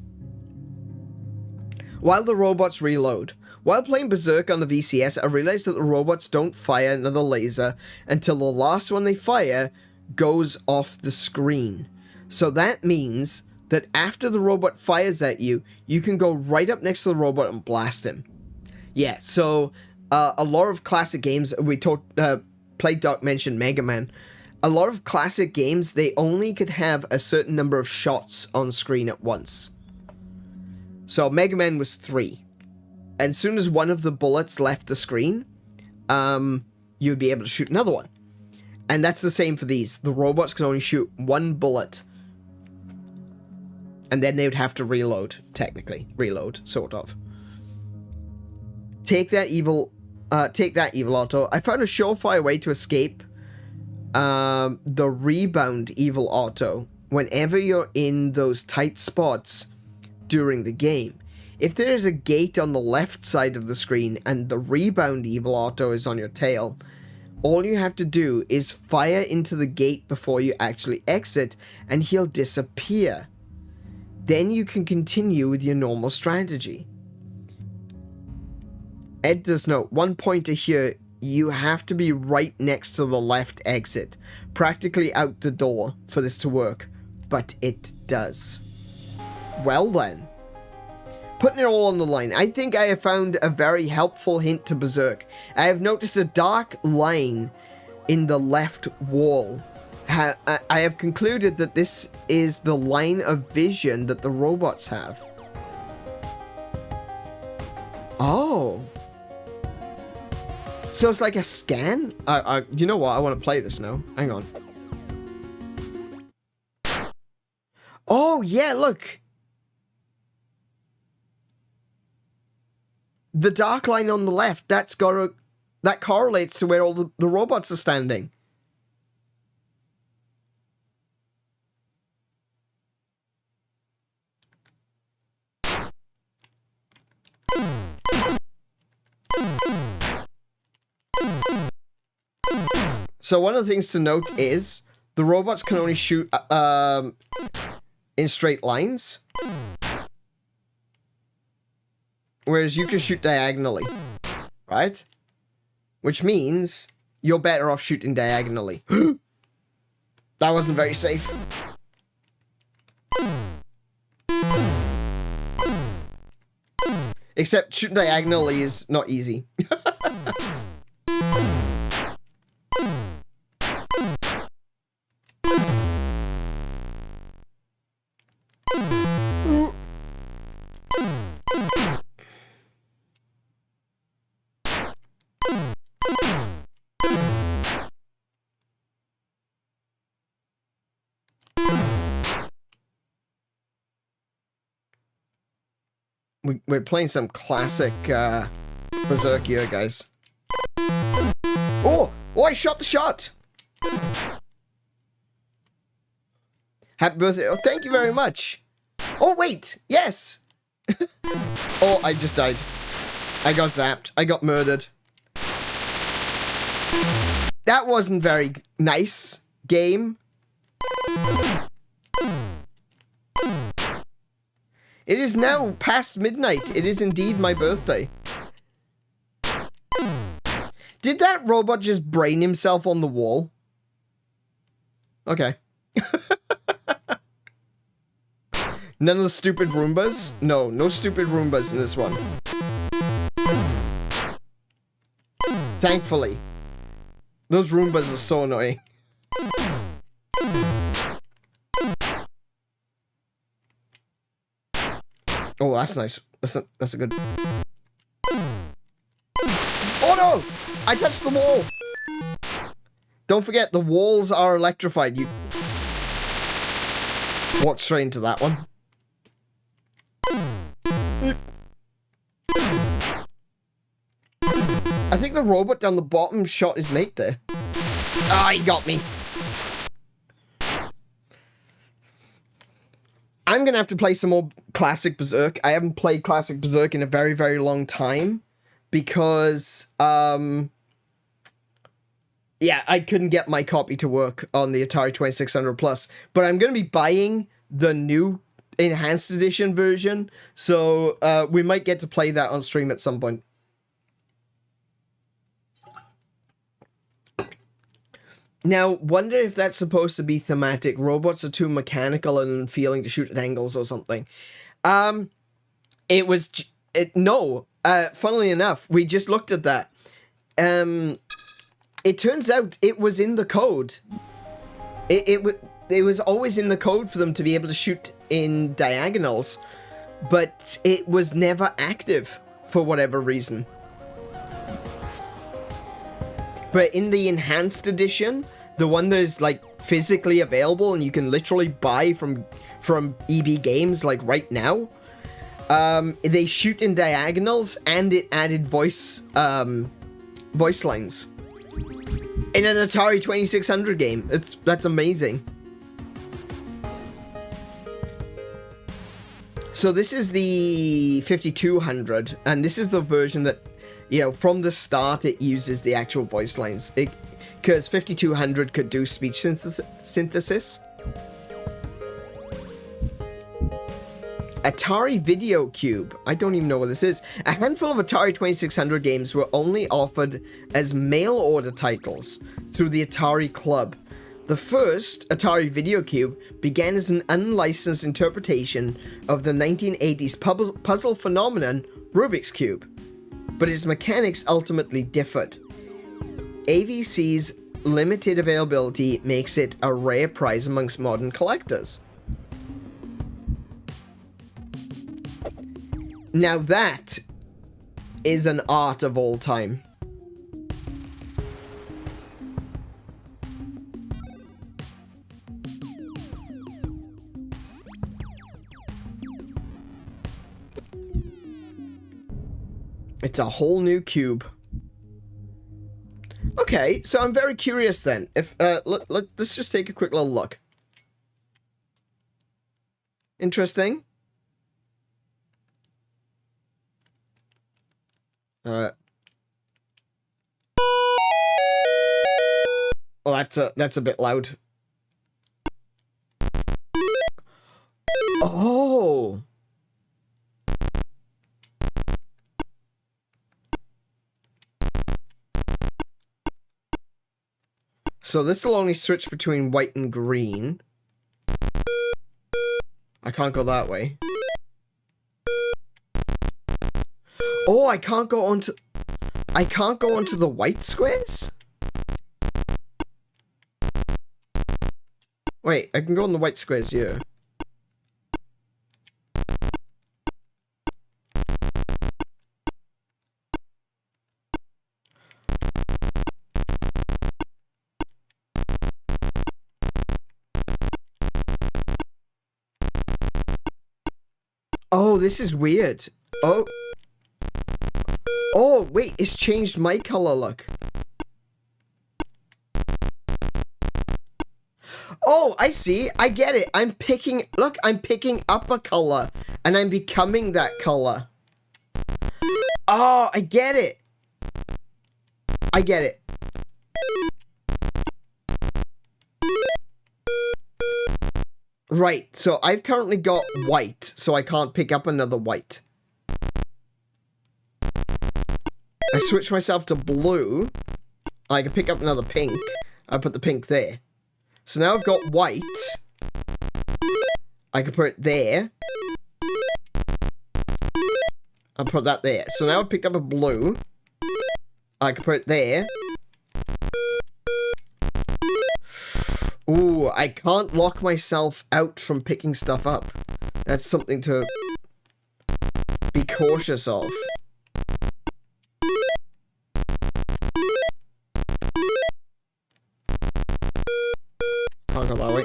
While the robots reload. While playing Berserk on the VCS, I realized that the robots don't fire another laser until the last one they fire goes off the screen. So that means that after the robot fires at you, you can go right up next to the robot and blast him. Yeah, so a lot of classic games, we played Doc mentioned Mega Man. A lot of classic games, they only could have a certain number of shots on screen at once. So Mega Man was 3. And as soon as one of the bullets left the screen, you'd be able to shoot another one. And that's the same for these. The robots can only shoot one bullet. And then they would have to reload, technically. Reload, sort of. Take that evil Otto. I found a surefire way to escape the rebound Evil Otto whenever you're in those tight spots during the game. If there is a gate on the left side of the screen and the rebound Evil Otto is on your tail, all you have to do is fire into the gate before you actually exit and he'll disappear. Then you can continue with your normal strategy. Ed does note, one pointer here, you have to be right next to the left exit, practically out the door for this to work, but it does. Well then. Putting it all on the line, I think I have found a very helpful hint to Berserk. I have noticed a dark line in the left wall. I have concluded that this is the line of vision that the robots have. Oh. So it's like a scan? You know what? I want to play this now. Hang on. Oh, yeah, look. The dark line on the left, that correlates to where all the robots are standing. So one of the things to note is the robots can only shoot in straight lines. Whereas you can shoot diagonally, right? Which means you're better off shooting diagonally. That wasn't very safe. Except shooting diagonally is not easy. We're playing some classic Berserk here, guys. Oh, I shot the shot! Happy birthday. Oh, thank you very much. Oh, wait. Yes. Oh, I just died. I got zapped. I got murdered. That wasn't very nice, game. It is now past midnight. It is indeed my birthday. Did that robot just brain himself on the wall? Okay. None of the stupid Roombas? No, no stupid Roombas in this one. Thankfully. Those Roombas are so annoying. Oh, that's nice. That's a good... Oh no! I touched the wall! Don't forget, the walls are electrified. You walked straight into that one. I think the robot down the bottom shot his mate there. Ah, he got me. I'm gonna have to play some more Classic Berserk. I haven't played Classic Berserk in a very, very long time because, yeah, I couldn't get my copy to work on the Atari 2600 Plus, but I'm gonna be buying the new enhanced edition version, so we might get to play that on stream at some point. Now, wonder if that's supposed to be thematic. Robots are too mechanical and feeling to shoot at angles or something. No. Funnily enough, we just looked at that. It turns out it was in the code. It was always in the code for them to be able to shoot in diagonals, but it was never active for whatever reason. But in the enhanced edition, the one that is like physically available and you can literally buy from EB Games like right now, they shoot in diagonals and it added voice lines in an Atari 2600 game. That's amazing. So this is the 5200, and this is the version that, you know, from the start it uses the actual voice lines. Because 5200 could do speech synthesis. Atari Video Cube. I don't even know what this is. A handful of Atari 2600 games were only offered as mail order titles through the Atari Club. The first, Atari Video Cube, began as an unlicensed interpretation of the 1980s puzzle phenomenon Rubik's Cube, but its mechanics ultimately differed. AVC's limited availability makes it a rare prize amongst modern collectors. Now that is an art of all time. It's a whole new cube. Okay, so I'm very curious then. If let's just take a quick little look. Interesting. Oh, that's a bit loud. Oh. So this will only switch between white and green. I can't go that way. Oh, I can't go onto the white squares? Wait, I can go on the white squares here. Oh, this is weird. Oh, wait, it's changed my color, look. Oh, I see. I get it. I'm picking up a color, and I'm becoming that color. Oh, I get it. I get it. Right, so I've currently got white, so I can't pick up another white. I switch myself to blue. I can pick up another pink. I put the pink there. So now I've got white. I can put it there. I'll put that there. So now I've picked up a blue. I can put it there. Ooh, I can't lock myself out from picking stuff up. That's something to cautious of. Can't go that way.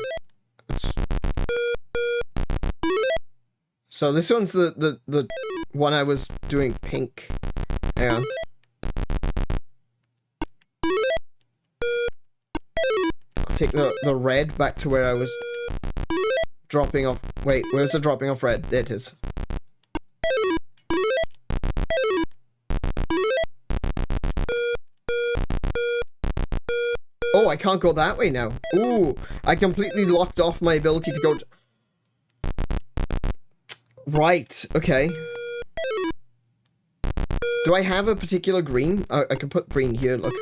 So this one's the one I was doing pink. Hang on. I'll take the red back to where I was dropping off. Wait, where's the dropping off red? There it is. Oh, I can't go that way now. Ooh, I completely locked off my ability to go... Right, okay. Do I have a particular green? I can put green here, look.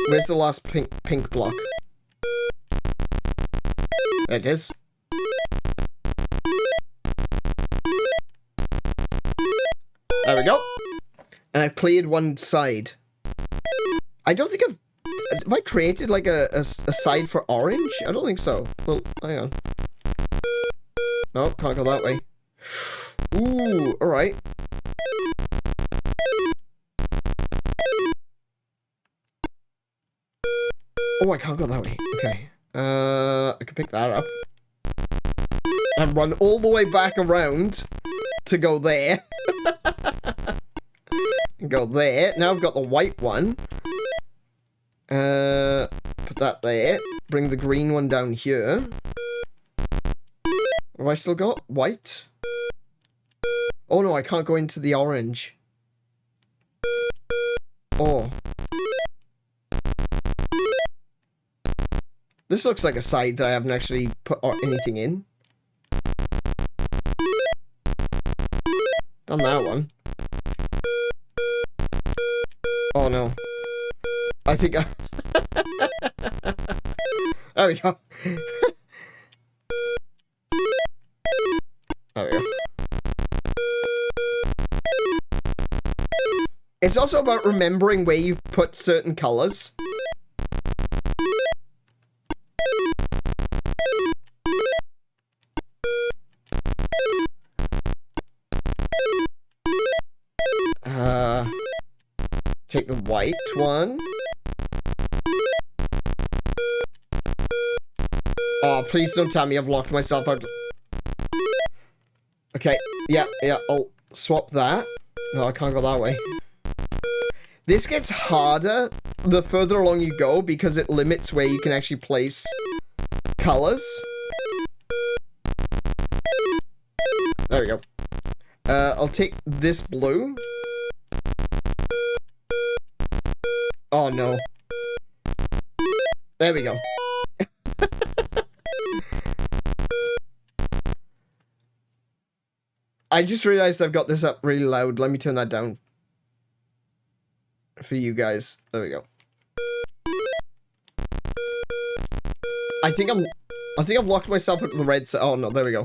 Where's the last pink block? There it is. There we go. And I've cleared one side. I don't think have I created like a side for orange? I don't think so. Well, hang on. No, can't go that way. Ooh, alright. Oh, I can't go that way. Okay. I can pick that up. And run all the way back around to go there. Go there. Now I've got the white one. Put that there. Bring the green one down here. Have I still got white? Oh no, I can't go into the orange. Oh. This looks like a side that I haven't actually put anything in. Done that one. Oh no. I think I... There we go. There we go. It's also about remembering where you've put certain colors. Take the white one. Oh, please don't tell me I've locked myself out. Okay, yeah, I'll swap that. No, I can't go that way. This gets harder the further along you go because it limits where you can actually place colors. There we go. I'll take this blue. Oh no. There we go. I just realized I've got this up really loud. Let me turn that down for you guys. There we go. I think I've locked myself into the red side. Oh no, there we go.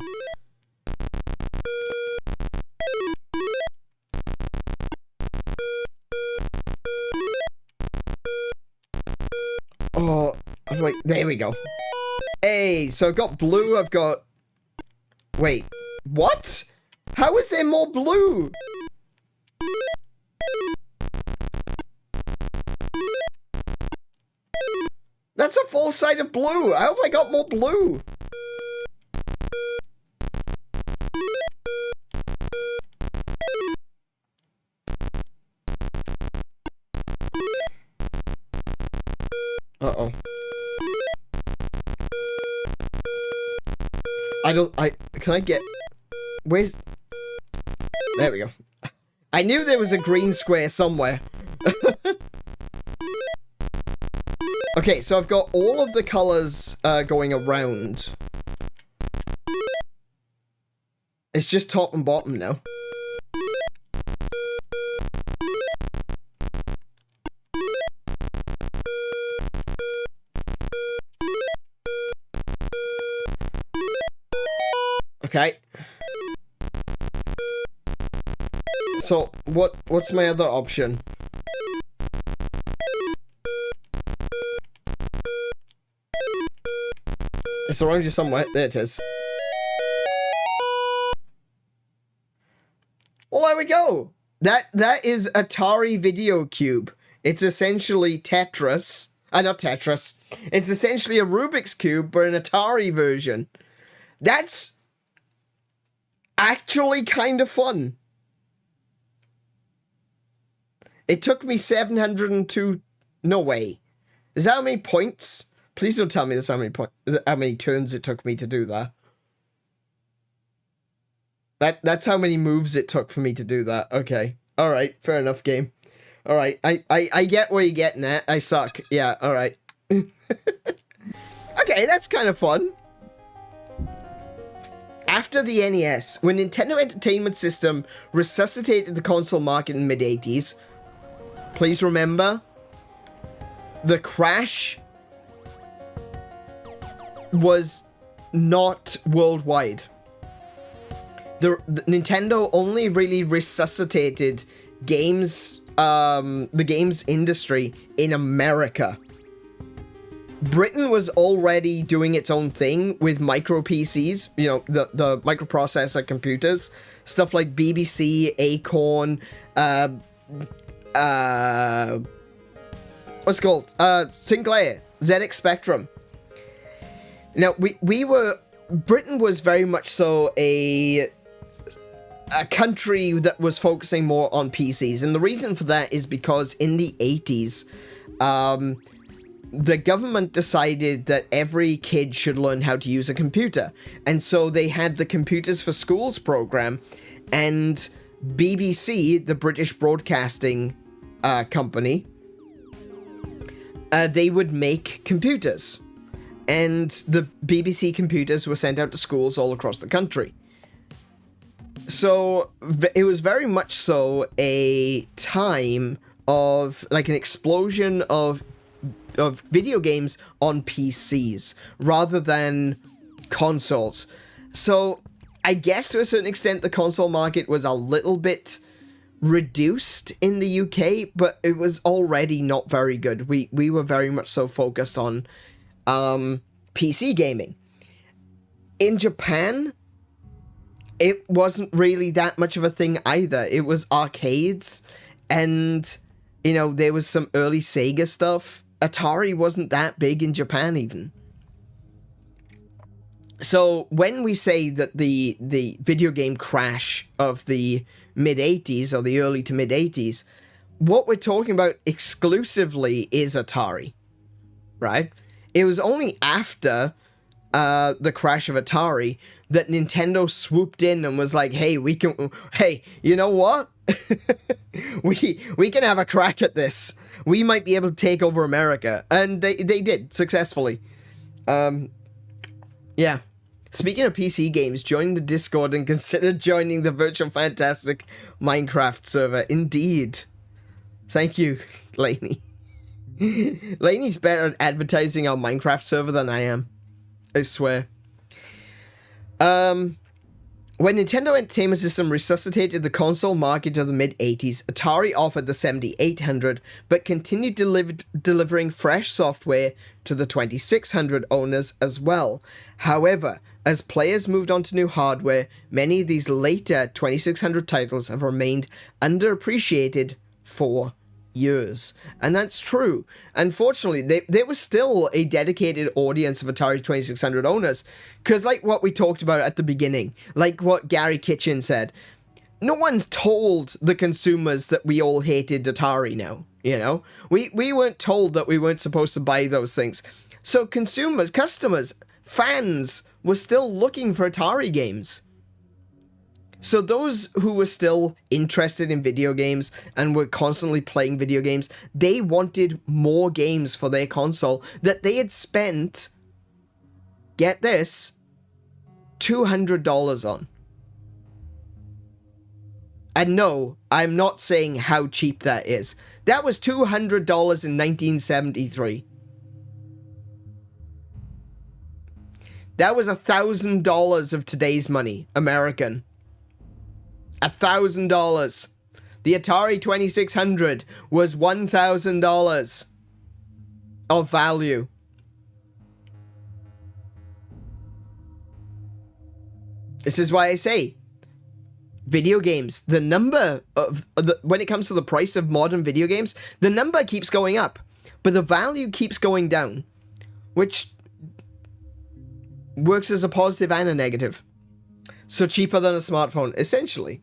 Oh, wait, there we go. Hey, so I've got blue, I've got... Wait, what? How is there more blue? That's a full side of blue. How have I got more blue? Uh-oh. Can I get... Where's... There we go. I knew there was a green square somewhere. Okay, so I've got all of the colors going around. It's just top and bottom now. Okay. So, what's my other option? It's around you somewhere. There it is. Well, there we go. That is Atari Video Cube. It's essentially Tetris. Not Tetris. It's essentially a Rubik's Cube, but an Atari version. That's actually kind of fun. It took me 702... No way. Is that how many points? Please don't tell me that's how many turns it took me to do that. That's how many moves it took for me to do that. Okay. Alright, fair enough, game. Alright, I get where you're getting at. I suck. Yeah, alright. Okay, that's kind of fun. After the NES, when Nintendo Entertainment System resuscitated the console market in the mid-80s, please remember, the crash was not worldwide. The Nintendo only really resuscitated games, the games industry in America. Britain was already doing its own thing with micro PCs, you know, the microprocessor computers, stuff like BBC, Acorn, what's it called? Sinclair, ZX Spectrum. Now, Britain was very much so a country that was focusing more on PCs. And the reason for that is because in the 80s, the government decided that every kid should learn how to use a computer. And so they had the Computers for Schools program, and BBC, the British Broadcasting company, they would make computers. And the BBC computers were sent out to schools all across the country. So it was very much so a time of, like, an explosion of video games on PCs rather than consoles. So I guess to a certain extent the console market was a little bit reduced in the UK, but it was already not very good. We were very much so focused on PC gaming. In Japan, it wasn't really that much of a thing either. It was arcades, and, you know, there was some early Sega stuff. Atari wasn't that big in Japan even. So when we say that the video game crash of the mid-80s or the early to mid-80s, what we're talking about exclusively is Atari, right? It was only after the crash of Atari that Nintendo swooped in and was like, hey, you know what? we can have a crack at this. We might be able to take over America. And they did, successfully. Yeah. Speaking of PC games, join the Discord and consider joining the Virtual Fantastic Minecraft server. Indeed. Thank you, Lainey. Lainey's better at advertising our Minecraft server than I am. I swear. When Nintendo Entertainment System resuscitated the console market of the mid-80s, Atari offered the 7800, but continued delivering fresh software to the 2600 owners as well. However, as players moved on to new hardware, many of these later 2600 titles have remained underappreciated for years. And that's true. Unfortunately, there was still a dedicated audience of Atari 2600 owners, because like what we talked about at the beginning, like what Gary Kitchen said, no one's told the consumers that we all hated Atari now, you know? We weren't told that we weren't supposed to buy those things. So consumers, customers, fans were still looking for Atari games. So those who were still interested in video games and were constantly playing video games, they wanted more games for their console that they had spent, get this, $200 on. And no, I'm not saying how cheap that is. That was $200 in 1973. That was $1,000 of today's money, American. $1,000. The Atari 2600 was $1,000 of value. This is why I say, video games, the number of, when it comes to the price of modern video games, the number keeps going up, but the value keeps going down, which works as a positive and a negative. So cheaper than a smartphone, essentially.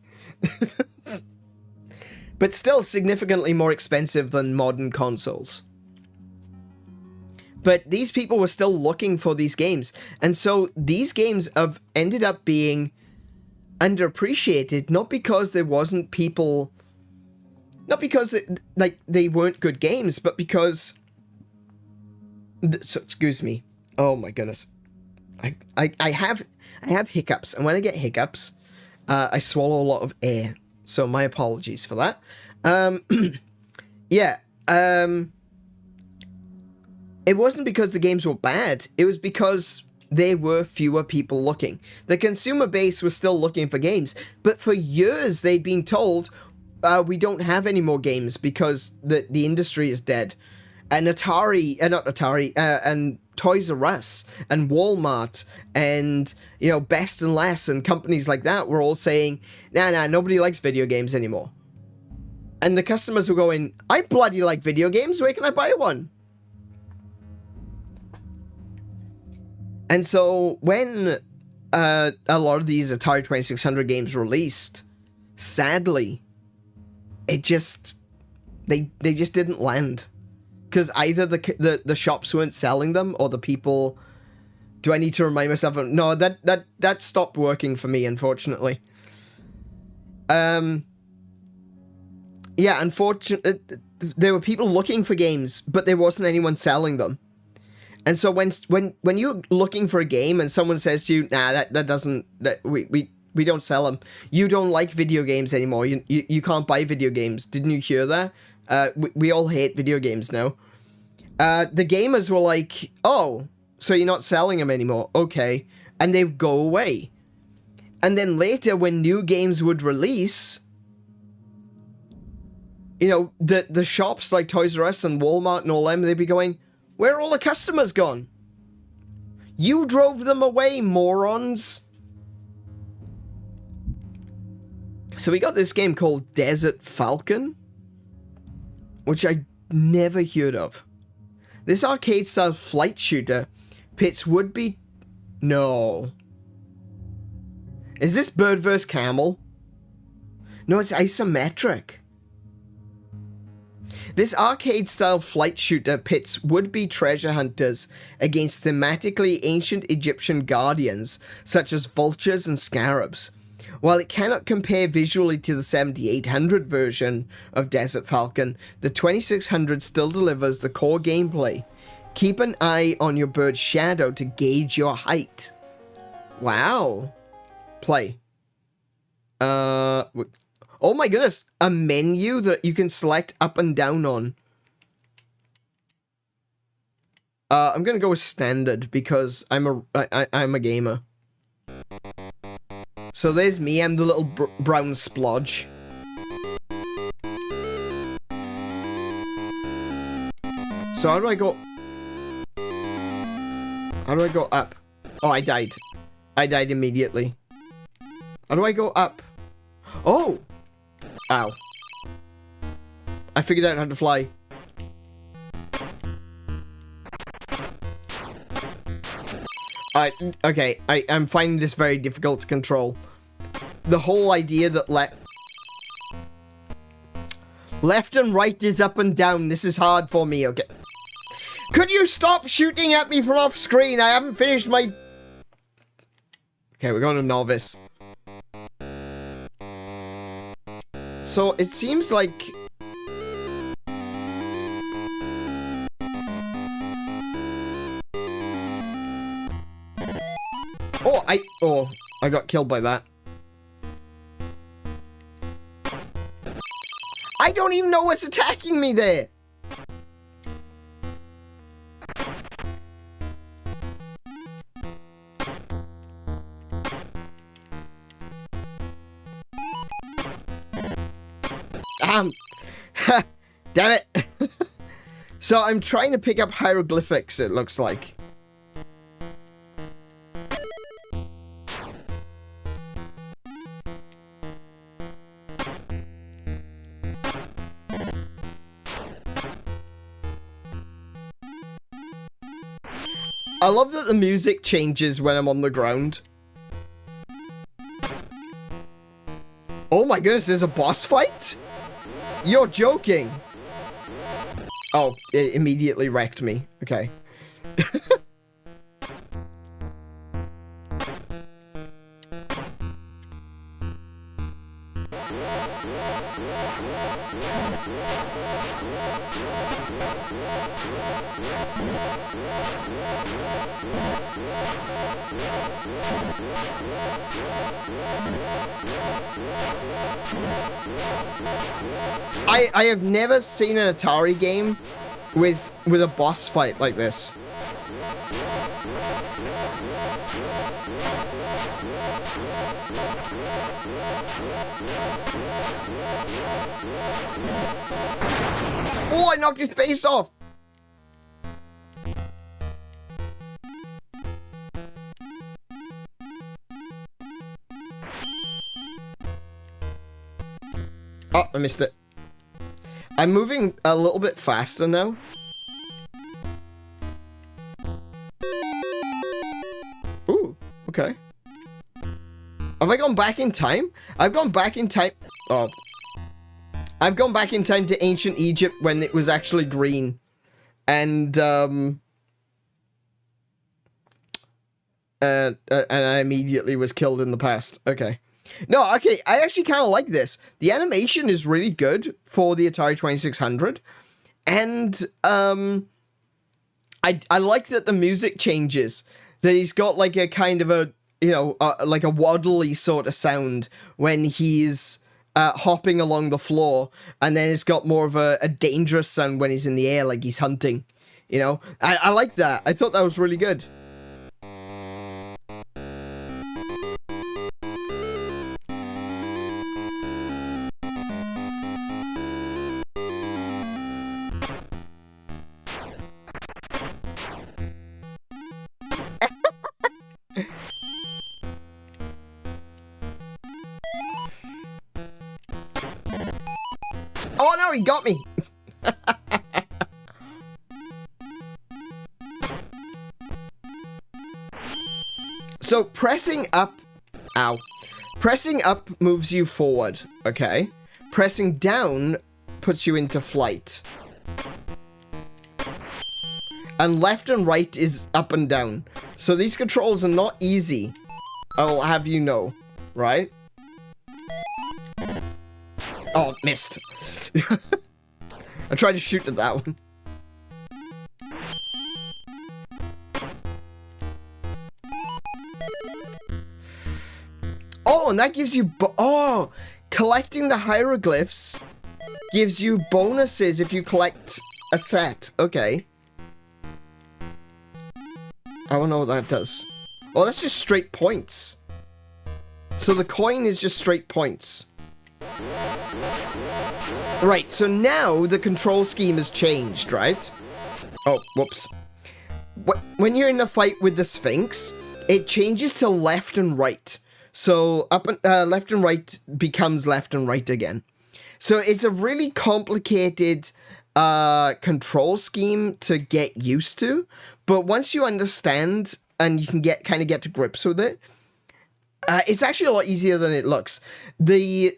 But still significantly more expensive than modern consoles. But these people were still looking for these games. And so these games have ended up being underappreciated, not because there wasn't people... Not because they weren't good games, but because... So, excuse me. Oh my goodness. I have hiccups, and when I get hiccups, I swallow a lot of air. So my apologies for that. It wasn't because the games were bad. It was because there were fewer people looking. The consumer base was still looking for games, but for years they'd been told, we don't have any more games because the industry is dead. And and Toys R Us and Walmart and, Best and Less and companies like that were all saying, nah, nobody likes video games anymore. And the customers were going, I bloody like video games, where can I buy one? And so when a lot of these Atari 2600 games released, sadly, it just, they just didn't land. Because either the shops weren't selling them, or the people... Do I need to remind myself? No, that stopped working for me, unfortunately. Unfortunately, there were people looking for games, but there wasn't anyone selling them. And so when you're looking for a game and someone says to you, nah, we don't sell them. You don't like video games anymore. You can't buy video games. Didn't you hear that? We all hate video games now. The gamers were like, oh, so you're not selling them anymore. Okay. And they go away. And then later, when new games would release, the shops like Toys R Us and Walmart and all them, they'd be going, where are all the customers gone? You drove them away, morons. So we got this game called Desert Falcon, which I never heard of. This arcade-style flight shooter pits would-be... No. Is this Bird vs. Camel? No, it's isometric. This arcade-style flight shooter pits would-be treasure hunters against thematically ancient Egyptian guardians, such as vultures and scarabs. While it cannot compare visually to the 7800 version of Desert Falcon, the 2600 still delivers the core gameplay. Keep an eye on your bird's shadow to gauge your height. Wow. Play. Oh my goodness, a menu that you can select up and down on. I'm gonna go with standard because I'm a gamer. So there's me, I'm the little brown splodge. So how do I go? How do I go up? Oh, I died. I died immediately. How do I go up? Oh! Ow. I figured out how to fly. Okay, I'm finding this very difficult to control. The whole idea that left and right is up and down. This is hard for me, okay. Could you stop shooting at me from off screen? I haven't finished my... Okay, we're going to novice. So it seems like... Oh, I got killed by that. I don't even know what's attacking me there. Damn it. So I'm trying to pick up hieroglyphics, it looks like. love that the music changes when I'm on the ground. Oh my goodness, there's a boss fight? You're joking. Oh, it immediately wrecked me. Okay. I have never seen an Atari game with a boss fight like this. Oh, I knocked his face off. Oh, I missed it. I'm moving a little bit faster now. Ooh, okay. Have I gone back in time? I've gone back in time. Oh. I've gone back in time to ancient Egypt when it was actually green. And I immediately was killed in the past. Okay. No, okay, I actually kind of like this. The animation is really good for the Atari 2600. And I like that the music changes. That he's got like a kind of a, you know, like a waddly sort of sound when he's hopping along the floor. And then it's got more of a dangerous sound when he's in the air, like he's hunting. You know, I like that. I thought that was really good. Oh no, he got me! So pressing up, ow. Pressing up moves you forward, okay? Pressing down puts you into flight. And left and right is up and down. So these controls are not easy, I'll have you know, right? Oh, missed. I tried to shoot at that one. Oh, and that gives you... Oh, collecting the hieroglyphs gives you bonuses if you collect a set. Okay. I don't know what that does. Oh, that's just straight points. So the coin is just straight points. Right, so now the control scheme has changed, right? Oh, whoops. When you're in a fight with the Sphinx, it changes to left and right. So up and left and right becomes left and right again. So it's a really complicated control scheme to get used to. But once you understand and you can kind of get to grips with it, it's actually a lot easier than it looks. The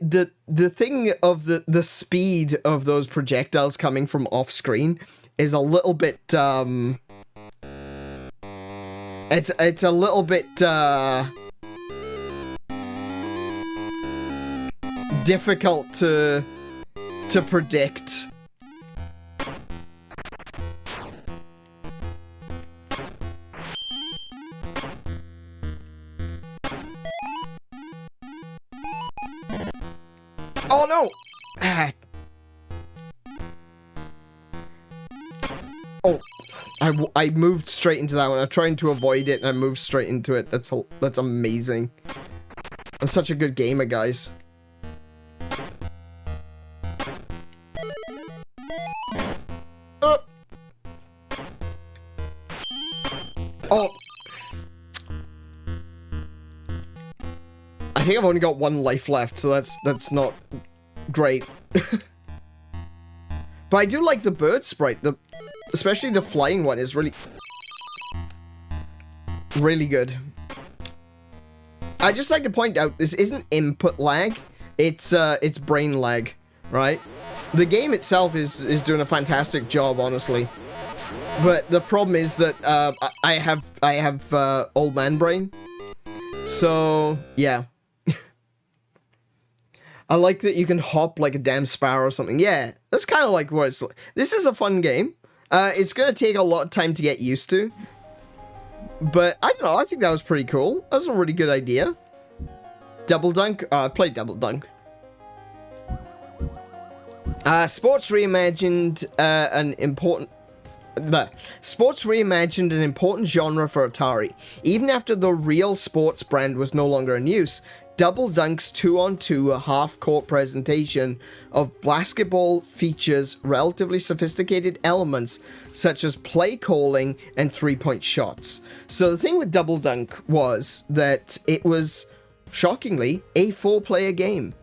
thing of the speed of those projectiles coming from off screen is a little bit it's a little bit difficult to predict. Oh no! Oh, I moved straight into that one. I'm trying to avoid it and I moved straight into it. That's amazing. I'm such a good gamer, guys. Oh! I think I've only got one life left, so that's not great. But I do like the bird sprite. Especially the flying one is really... Really good. I just like to point out, this isn't input lag, it's brain lag, right? The game itself is doing a fantastic job, honestly. But the problem is that I have old man brain. So, yeah. I like that you can hop like a damn sparrow or something. Yeah, that's kind of like what it's like. This is a fun game. It's going to take a lot of time to get used to. But, I don't know, I think that was pretty cool. That was a really good idea. Double Dunk? I played Double Dunk. Sports reimagined an important genre for Atari. Even after the real sports brand was no longer in use, Double Dunk's 2-on-2 half-court presentation of basketball features relatively sophisticated elements such as play calling and three-point shots. So the thing with Double Dunk was that it was, shockingly, a 4-player game.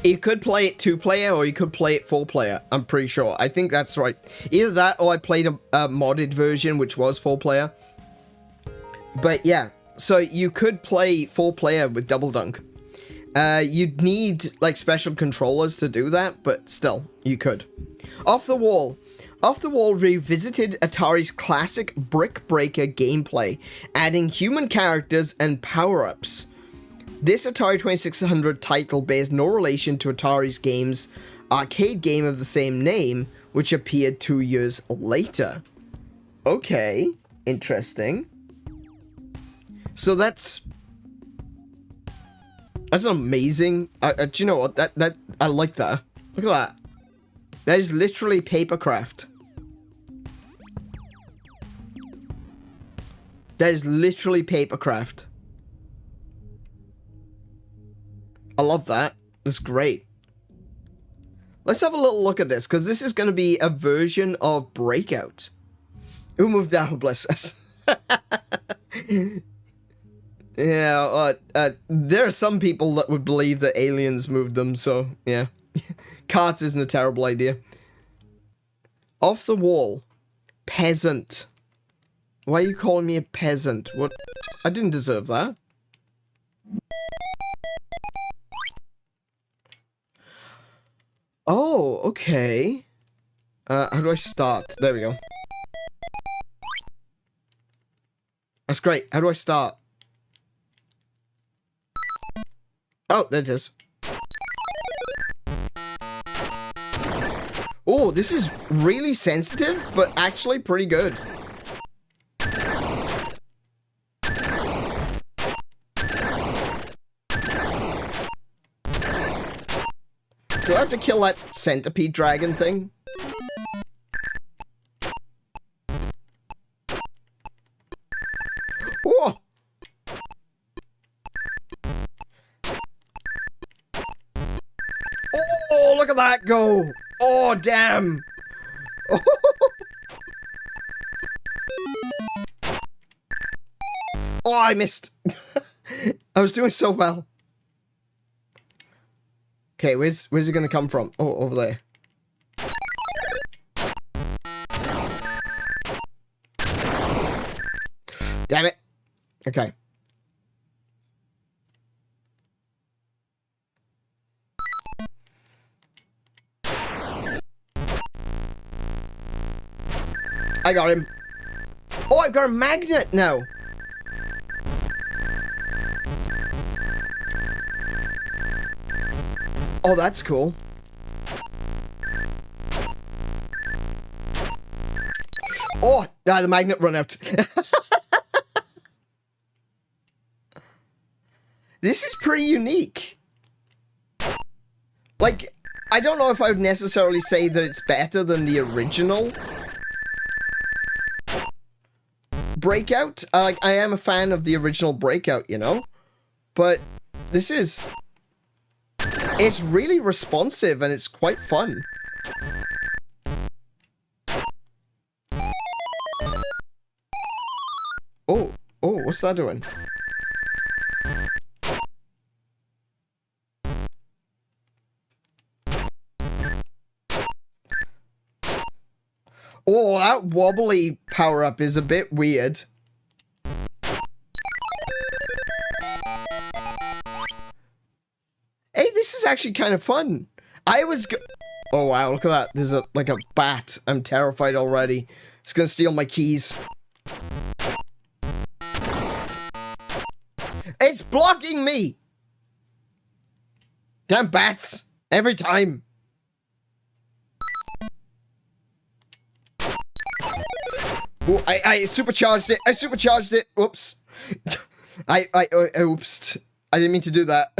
You could play it 2-player or you could play it 4-player, I'm pretty sure. I think that's right. Either that or I played a modded version which was 4-player. But yeah, so you could play 4-player with Double Dunk. You'd need like special controllers to do that, but still, you could. Off the Wall. Off the Wall revisited Atari's classic Brick Breaker gameplay, adding human characters and power-ups. This Atari 2600 title bears no relation to Atari's game's arcade game of the same name, which appeared 2 years later. Okay, interesting. So that's amazing. Do you know what? That I like that. Look at that. That is literally papercraft. That is literally papercraft. I love that. That's great. Let's have a little look at this, because this is going to be a version of Breakout. Who moved out, bless us. Yeah, there are some people that would believe that aliens moved them, so, yeah. Carts isn't a terrible idea. Off the Wall. Peasant. Why are you calling me a peasant? What? I didn't deserve that. Oh, okay. How do I start? There we go. That's great. How do I start? Oh, there it is. Oh, this is really sensitive, but actually pretty good. Do I have to kill that centipede dragon thing? Oh! Oh, look at that go! Oh, damn! Oh, I missed! I was doing so well. Okay, where's it gonna come from? Oh, over there. Damn it. Okay. I got him. Oh, I've got a magnet now. Oh, that's cool. Oh, the magnet run out. This is pretty unique. Like, I don't know if I would necessarily say that it's better than the original Breakout. Like, I am a fan of the original Breakout, you know? But this is... It's really responsive and it's quite fun. Oh, what's that doing? Oh, that wobbly power-up is a bit weird. Hey, this is actually kind of fun. Oh wow, look at that. There's like a bat. I'm terrified already. It's gonna steal my keys. It's blocking me! Damn bats! Every time. Oh, I supercharged it. I supercharged it. Whoops. Oops. I didn't mean to do that.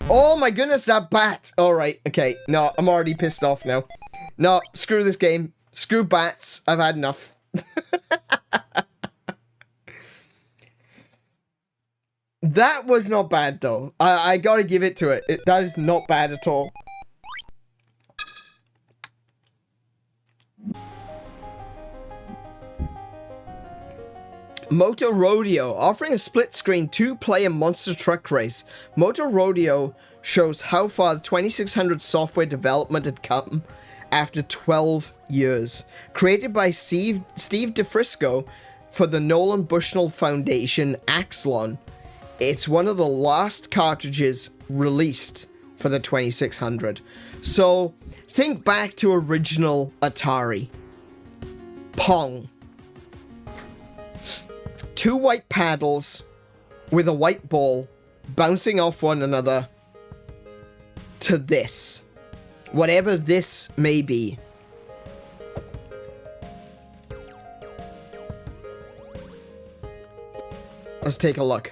Oh my goodness, that bat. Alright, okay. No, I'm already pissed off now. No, screw this game. Screw bats. I've had enough. That was not bad though. I gotta give it to it. That is not bad at all. Motor Rodeo, offering a split-screen two-player monster truck race. Motor Rodeo shows how far the 2600 software development had come after 12 years. Created by Steve DeFrisco for the Nolan Bushnell Foundation Axlon, it's one of the last cartridges released for the 2600. So, think back to original Atari. Pong. Two white paddles with a white ball bouncing off one another to this. Whatever this may be. Let's take a look.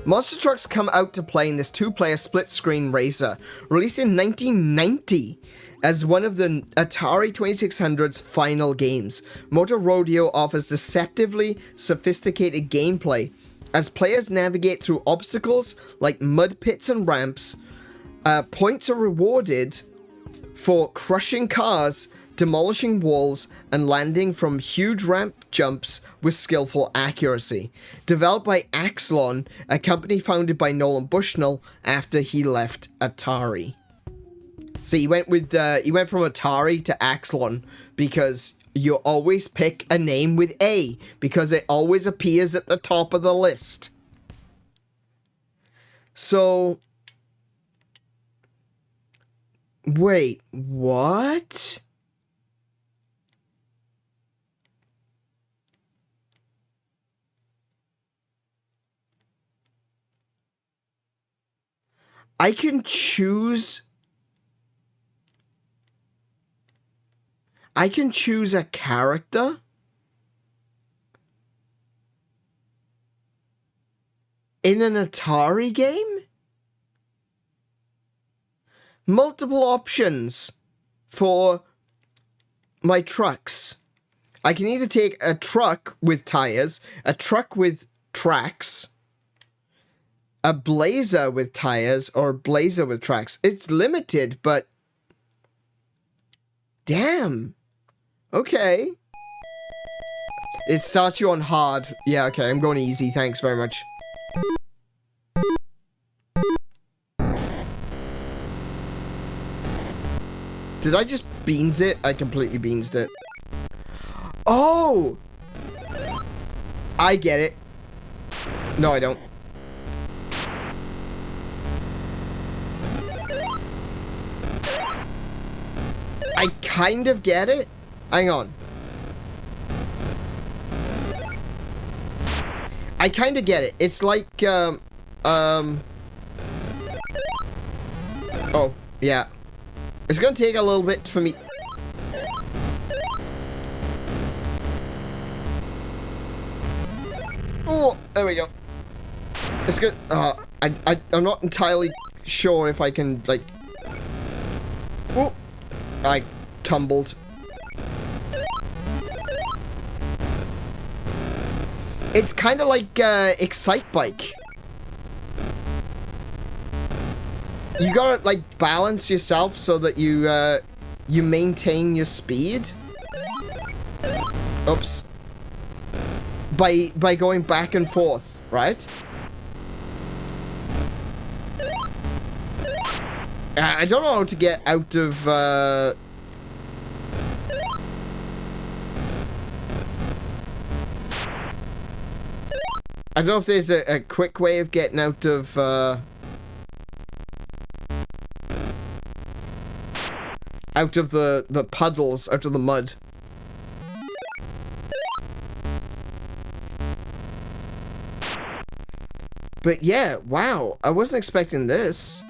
Monster trucks come out to play in this two-player split-screen racer, released in 1990 as one of the Atari 2600's final games. Motor Rodeo offers deceptively sophisticated gameplay as players navigate through obstacles like mud pits and ramps. Points are rewarded for crushing cars, demolishing walls, and landing from huge ramp jumps with skillful accuracy. Developed by Axlon, a company founded by Nolan Bushnell after he left Atari. So he went from Atari to Axlon because you always pick a name with A because it always appears at the top of the list. So wait, what? I can choose a character? In an Atari game? Multiple options for my trucks. I can either take a truck with tires, a truck with tracks, a blazer with tires, or a blazer with tracks. It's limited, but damn. Okay. It starts you on hard. Yeah, okay, I'm going easy. Thanks very much. Did I just beans it? I completely beansed it. Oh! I get it. No, I don't. I kind of get it. Hang on. I kind of get it. It's like, oh, yeah. It's gonna take a little bit for me. Oh, there we go. It's good. I'm not entirely sure if I can, like... Oh, I tumbled. It's kind of like Excite Bike. You gotta like balance yourself so that you maintain your speed. Oops. By going back and forth, right? I don't know how to get out of, I don't know if there's a quick way of getting out of, out of the puddles, out of the mud. But yeah, wow, I wasn't expecting this.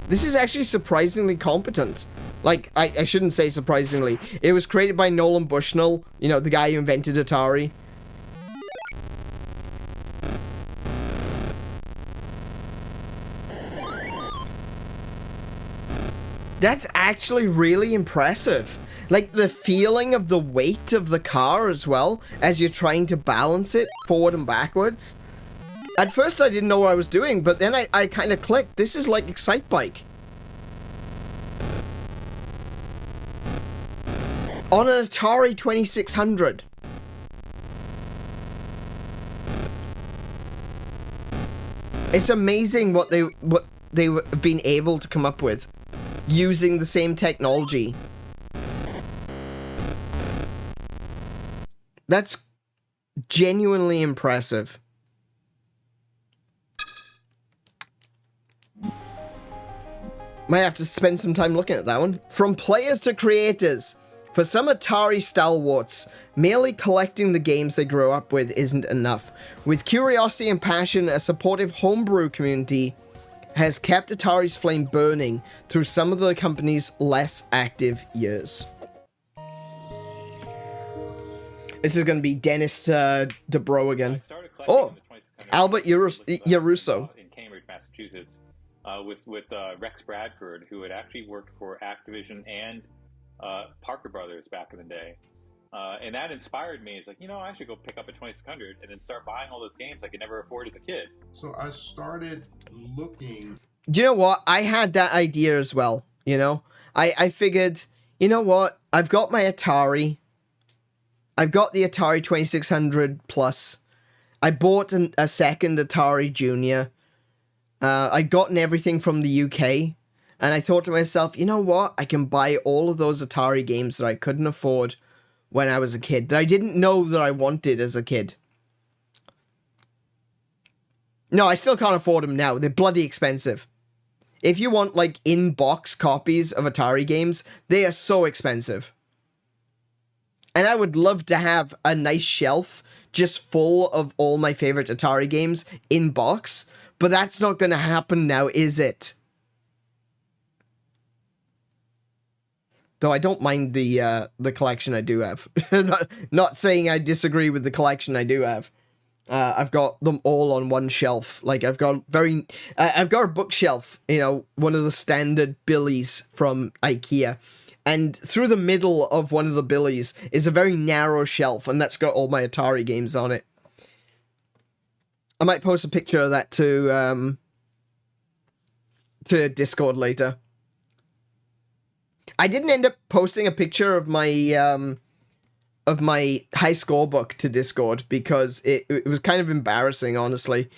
This is actually surprisingly competent. Like, I shouldn't say surprisingly. It was created by Nolan Bushnell, you know, the guy who invented Atari. That's actually really impressive. Like, the feeling of the weight of the car as well, as you're trying to balance it forward and backwards. At first I didn't know what I was doing, but then I kind of clicked. This is like Excitebike. On an Atari 2600. It's amazing what they've been able to come up with using the same technology. That's genuinely impressive. Might have to spend some time looking at that one. From players to creators. For some Atari stalwarts, merely collecting the games they grew up with isn't enough. With curiosity and passion, a supportive homebrew community has kept Atari's flame burning through some of the company's less active years. This is going to be Dennis DeBro again. Oh, Albert Yaruso. In Cambridge, Massachusetts, with Rex Bradford, who had actually worked for Activision and Parker Brothers back in the day. And that inspired me. It's like, you know, I should go pick up a 2600 and then start buying all those games I could never afford as a kid. So I started looking. Do you know what? I had that idea as well, you know? I figured, you know what? I've got my Atari. I've got the Atari 2600 Plus. I bought a second Atari Junior. I'd gotten everything from the UK. And I thought to myself, you know what? I can buy all of those Atari games that I couldn't afford when I was a kid, that I didn't know that I wanted as a kid. No, I still can't afford them now. They're bloody expensive. If you want, like, in-box copies of Atari games, they are so expensive. And I would love to have a nice shelf just full of all my favorite Atari games in box, but that's not going to happen now, is it? Though I don't mind the collection I do have. not saying I disagree with the collection I do have. I've got them all on one shelf. Like, I've got I've got a bookshelf, you know, one of the standard billies from IKEA. And through the middle of one of the billies is a very narrow shelf, and that's got all my Atari games on it. I might post a picture of that to Discord later. I didn't end up posting a picture of my high score book to Discord because it was kind of embarrassing, honestly.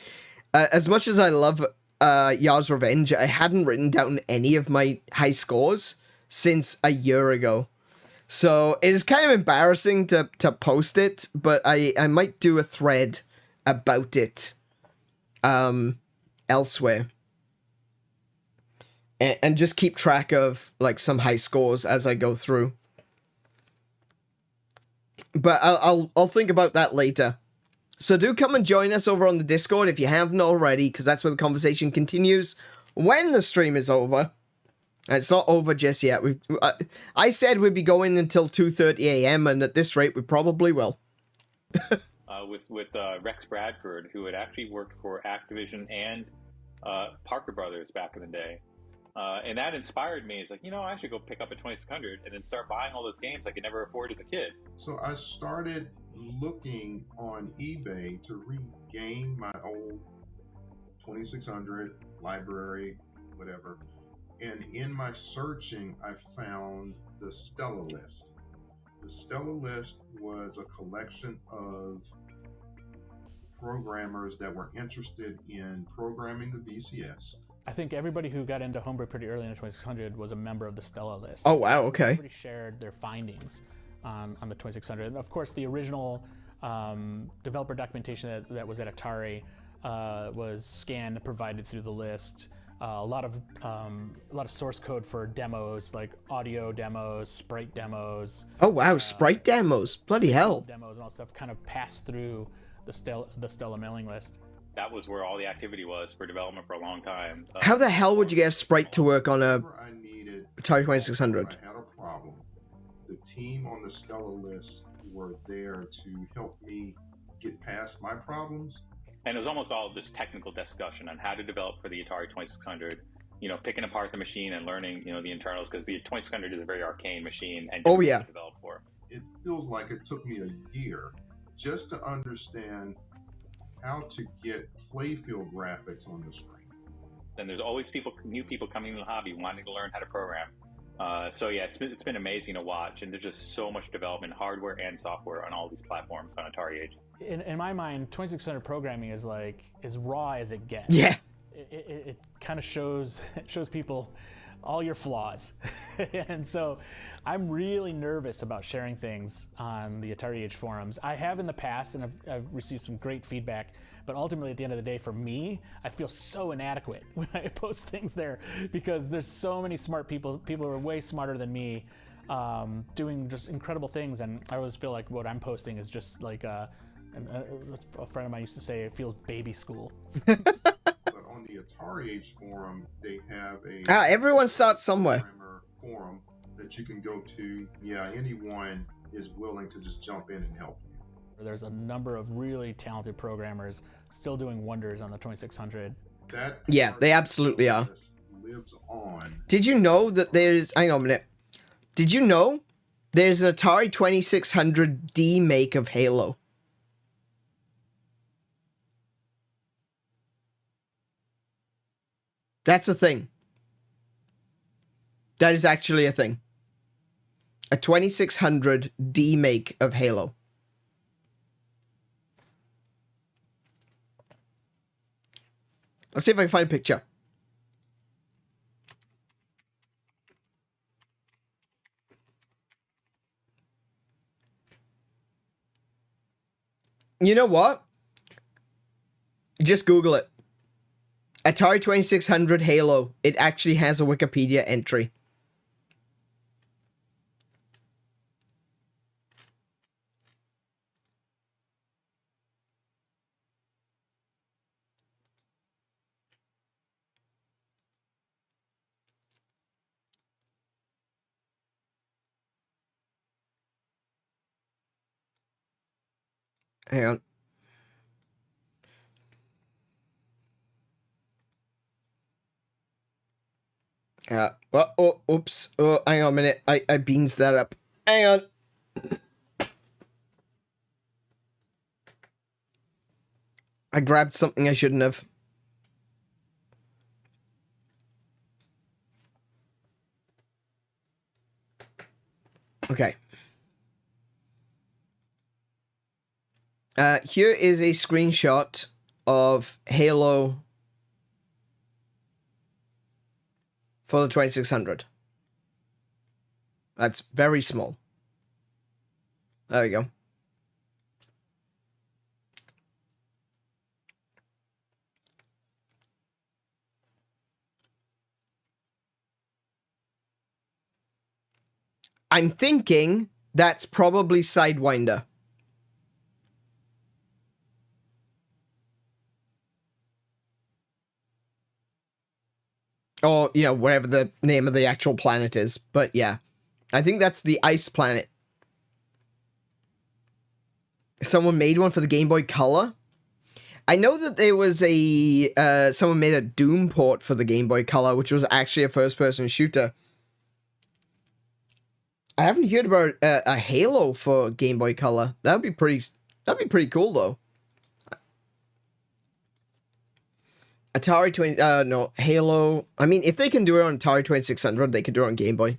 As much as I love Yar's Revenge, I hadn't written down any of my high scores since a year ago. So it's kind of embarrassing to post it, but I might do a thread about it elsewhere. And just keep track of, like, some high scores as I go through. But I'll think about that later. So do come and join us over on the Discord if you haven't already, because that's where the conversation continues when the stream is over. And it's not over just yet. I said we'd be going until 2:30 a.m., and at this rate, we probably will. With Rex Bradford, who had actually worked for Activision and Parker Brothers back in the day. And that inspired me. It's like, you know, I should go pick up a 2600 and then start buying all those games I could never afford as a kid. So I started looking on eBay to regain my old 2600 library, whatever. And in my searching, I found the Stella List. The Stella List was a collection of programmers that were interested in programming the VCS. I think everybody who got into homebrew pretty early in the 2600 was a member of the Stella list. Oh, wow, So okay. Everybody shared their findings on the 2600. And of course, the original developer documentation that was at Atari was scanned and provided through the list. A lot of source code for demos, like audio demos, sprite demos. Oh wow, sprite demos! Bloody hell! Demos and all stuff kind of passed through the Stella mailing list. That was where all the activity was for development for a long time. How the hell would you get a sprite to work on a Atari 2600? I had a problem. The team on the Stella list were there to help me get past my problems. And it was almost all this technical discussion on how to develop for the Atari 2600. You know, picking apart the machine and learning, you know, the internals, because the 2600 is a very arcane machine and oh yeah, to develop for. It feels like it took me a year just to understand how to get playfield graphics on the screen. And there's always new people coming into the hobby wanting to learn how to program. So yeah, it's been amazing to watch, and there's just so much development, hardware and software, on all these platforms on Atari Age. In my mind, 2600 programming is like as raw as it gets. Yeah. It kind of shows people all your flaws, and so I'm really nervous about sharing things on the Atari Age forums. I have in the past, and I've received some great feedback. But ultimately, at the end of the day, for me, I feel so inadequate when I post things there because there's so many smart people. People who are way smarter than me, doing just incredible things, and I always feel like what I'm posting is just like a friend of mine used to say, it feels baby school. But on the Atari Age forum, they have a everyone starts somewhere. Forum that you can go to. Yeah, anyone is willing to just jump in and help you. There's a number of really talented programmers still doing wonders on the 2600. Yeah, they absolutely are. Lives on. Did you know that there's... Hang on a minute. Did you know there's an Atari 2600D make of Halo? That's a thing. That is actually a thing. A 2600D make of Halo. Let's see if I can find a picture. You know what? Just Google it. Atari 2600 Halo. It actually has a Wikipedia entry. Hang on. Oops. Oh, hang on a minute. I beans that up. Hang on. I grabbed something I shouldn't have. Okay. Here is a screenshot of Halo for the 2600. That's very small. There we go. I'm thinking that's probably Sidewinder. Or, you know, whatever the name of the actual planet is. But yeah, I think that's the ice planet. Someone made one for the Game Boy Color. I know that there was a, someone made a Doom port for the Game Boy Color, which was actually a first-person shooter. I haven't heard about a Halo for Game Boy Color. That'd be pretty cool, though. Atari 20, no, Halo. I mean, if they can do it on Atari 2600, they can do it on Game Boy.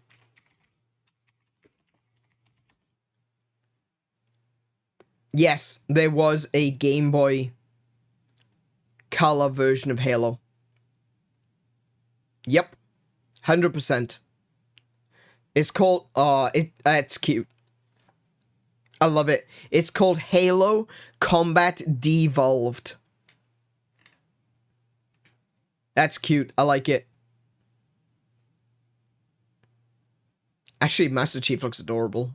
Yes, there was a Game Boy color version of Halo. Yep. 100%. It's called, it's cute. I love it. It's called Halo Combat Devolved. That's cute. I like it. Actually, Master Chief looks adorable.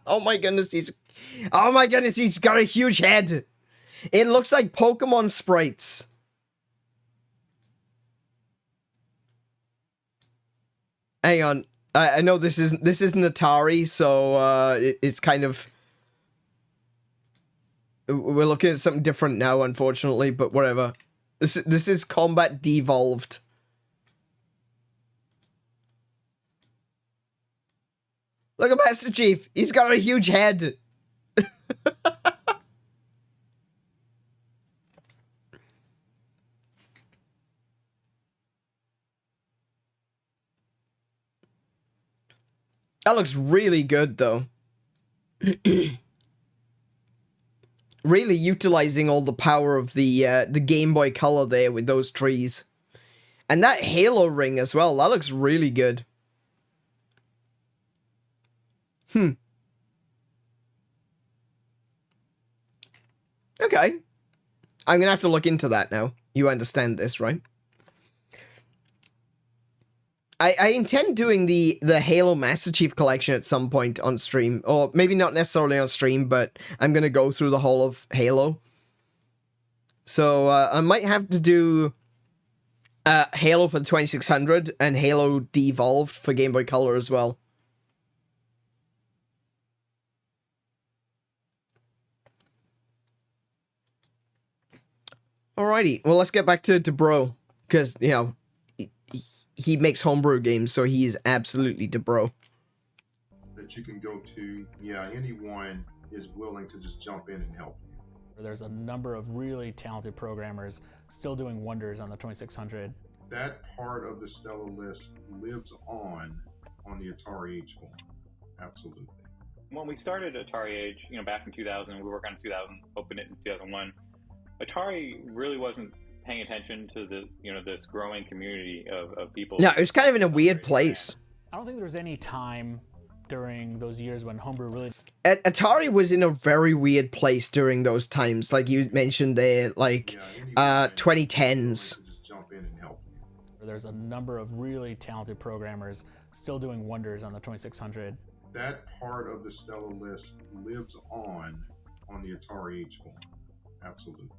Oh my goodness, he's got a huge head. It looks like Pokemon sprites. Hang on. I know this isn't Atari, so it's kind of, we're looking at something different now, unfortunately, but whatever. This is Combat Devolved. Look at Master Chief. He's got a huge head. That looks really good, though. Really utilizing all the power of the Game Boy Color there with those trees. And that Halo ring as well. That looks really good. Okay. I'm gonna have to look into that now. You understand this, right? I intend doing the Halo Master Chief Collection at some point on stream. Or maybe not necessarily on stream, but I'm gonna go through the whole of Halo. So, I might have to do Halo for the 2600 and Halo Devolved for Game Boy Color as well. Alrighty, well, let's get back to Bro, because, you know, he makes homebrew games, so he is absolutely Bro. That you can go to, yeah, anyone is willing to just jump in and help you. There's a number of really talented programmers still doing wonders on the 2600. That part of the Stellar list lives on the Atari Age forum. Absolutely. When we started Atari Age, you know, back in 2000, we were working on 2000, opened it in 2001. Atari really wasn't paying attention to the, you know, this growing community of people. No, it was kind of in a weird place. I don't think there was any time during those years when homebrew really... Atari was in a very weird place during those times, like you mentioned there, like 2010s. Jump in and help you. There's a number of really talented programmers still doing wonders on the 2600. That part of the Stellar list lives on the Atari Age forum. Absolutely.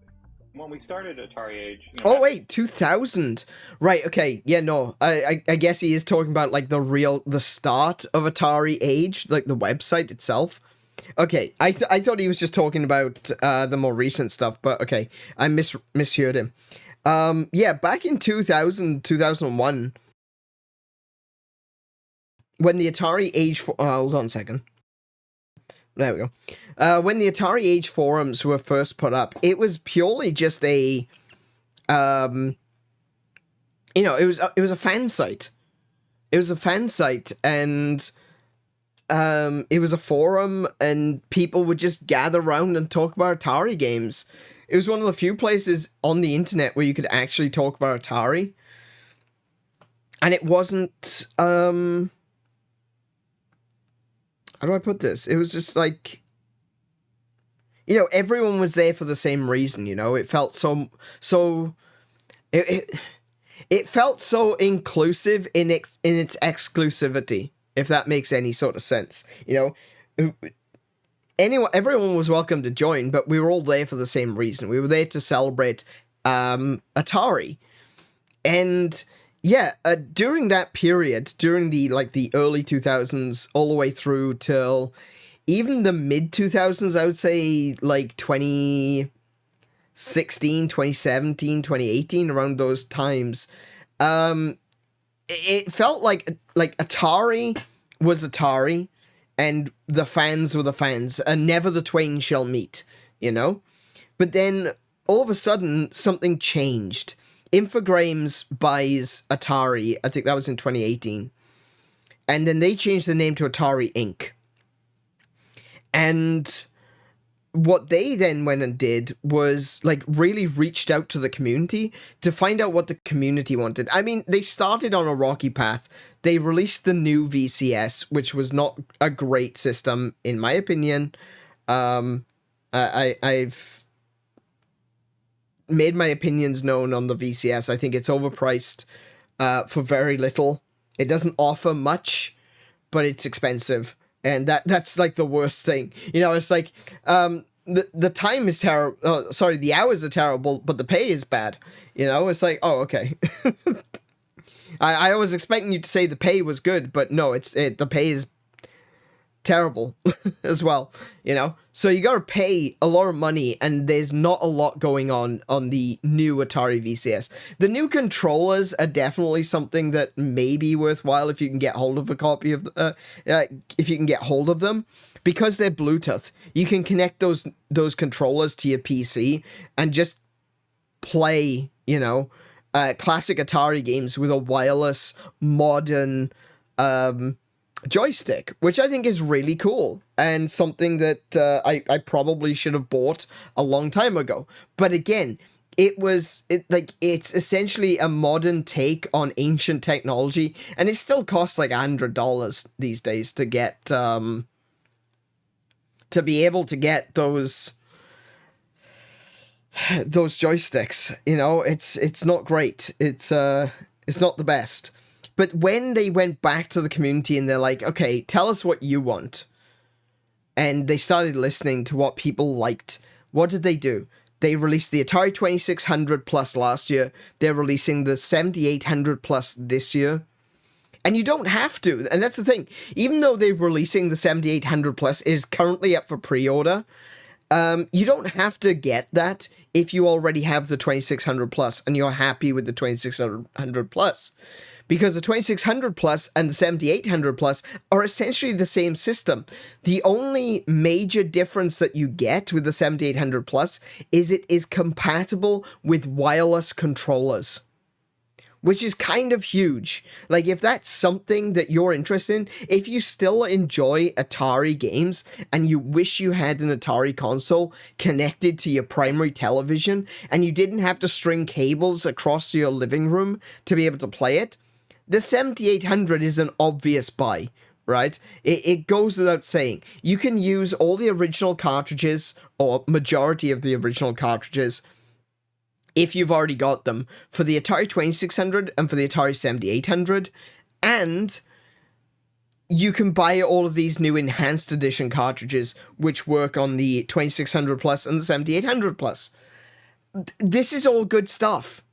When we started Atari Age... You know, oh, wait, 2000. Right, okay, yeah, no. I guess he is talking about, like, the start of Atari Age, like, the website itself. Okay, I thought he was just talking about the more recent stuff, but okay, I misheard him. Yeah, back in 2000, 2001, when the Atari Age... hold on a second. There we go. When the Atari Age forums were first put up, it was purely just a, you know, it was a fan site. It was a fan site, and it was a forum, and people would just gather around and talk about Atari games. It was one of the few places on the internet where you could actually talk about Atari. And it wasn't, how do I put this? It was just like, you know, everyone was there for the same reason, you know? It felt it felt so inclusive in its exclusivity, if that makes any sort of sense. You know, everyone was welcome to join, but we were all there for the same reason. We were there to celebrate Atari. And yeah, during that period, during the early 2000s, all the way through till even the mid 2000s, I would say like 2016, 2017, 2018, around those times, it felt like Atari was Atari, and the fans were the fans, and never the twain shall meet, you know? But then, all of a sudden, something changed. Infogrames buys Atari, I think that was in 2018, and then they changed the name to Atari Inc. And what they then went and did was like really reached out to the community to find out what the community wanted. I mean, they started on a rocky path. They released the new VCS, which was not a great system, in my opinion. I've made my opinions known on the VCS. I think it's overpriced for very little. It doesn't offer much, but it's expensive. And that's like the worst thing. You know, it's like the time is terrible. Oh, sorry, the hours are terrible, but the pay is bad. You know, it's like, oh, okay. I was expecting you to say the pay was good, but no, the pay is terrible as well, you know? So you gotta pay a lot of money, and there's not a lot going on the new Atari VCS. The new controllers are definitely something that may be worthwhile if you can get hold of a copy of, if you can get hold of them. Because they're Bluetooth, you can connect those controllers to your PC and just play, you know, classic Atari games with a wireless, modern, joystick, which I think is really cool and something that I probably should have bought a long time ago. But again, it's essentially a modern take on ancient technology, and it still costs like $100 these days to get to be able to get those joysticks. You know, it's not great. It's not the best. But when they went back to the community and they're like, okay, tell us what you want, and they started listening to what people liked, what did they do? They released the Atari 2600 Plus last year. They're releasing the 7800 Plus this year. And you don't have to. And that's the thing. Even though they're releasing the 7800 Plus, it is currently up for pre-order. You don't have to get that if you already have the 2600 Plus and you're happy with the 2600 Plus. Because the 2600 Plus and the 7800 Plus are essentially the same system. The only major difference that you get with the 7800 Plus is it is compatible with wireless controllers, which is kind of huge. Like, if that's something that you're interested in, if you still enjoy Atari games and you wish you had an Atari console connected to your primary television and you didn't have to string cables across your living room to be able to play it, the 7800 is an obvious buy, right? It goes without saying. You can use all the original cartridges, or majority of the original cartridges, if you've already got them, for the Atari 2600 and for the Atari 7800, and you can buy all of these new enhanced edition cartridges which work on the 2600 Plus and the 7800 Plus. This is all good stuff.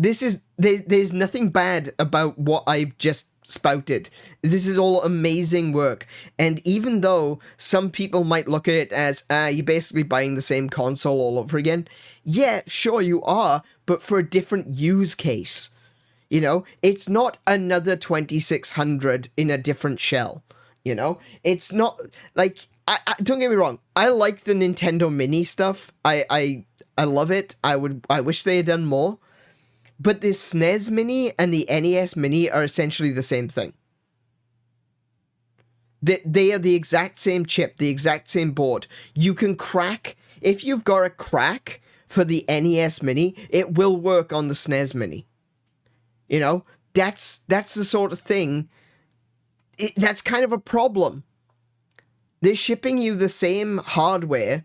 There's nothing bad about what I've just spouted. This is all amazing work. And even though some people might look at it as, you're basically buying the same console all over again, yeah, sure you are, but for a different use case. You know, it's not another 2600 in a different shell. You know, it's not like, I don't get me wrong, I like the Nintendo Mini stuff. I love it. I wish they had done more. But the SNES Mini and the NES Mini are essentially the same thing. They are the exact same chip, the exact same board. You can crack, if you've got a crack for the NES Mini, it will work on the SNES Mini. You know, that's the sort of thing, that's kind of a problem. They're shipping you the same hardware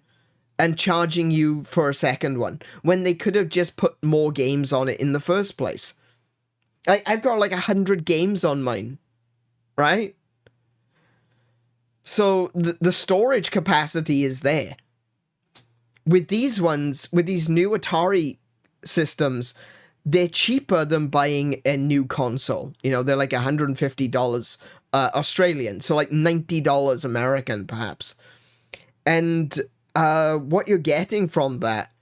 and charging you for a second one, when they could have just put more games on it in the first place. I've got like 100 games on mine, right? So the storage capacity is there. With these ones, with these new Atari systems, they're cheaper than buying a new console. You know, they're like $150 Australian, so like $90 American, perhaps. And what you're getting from that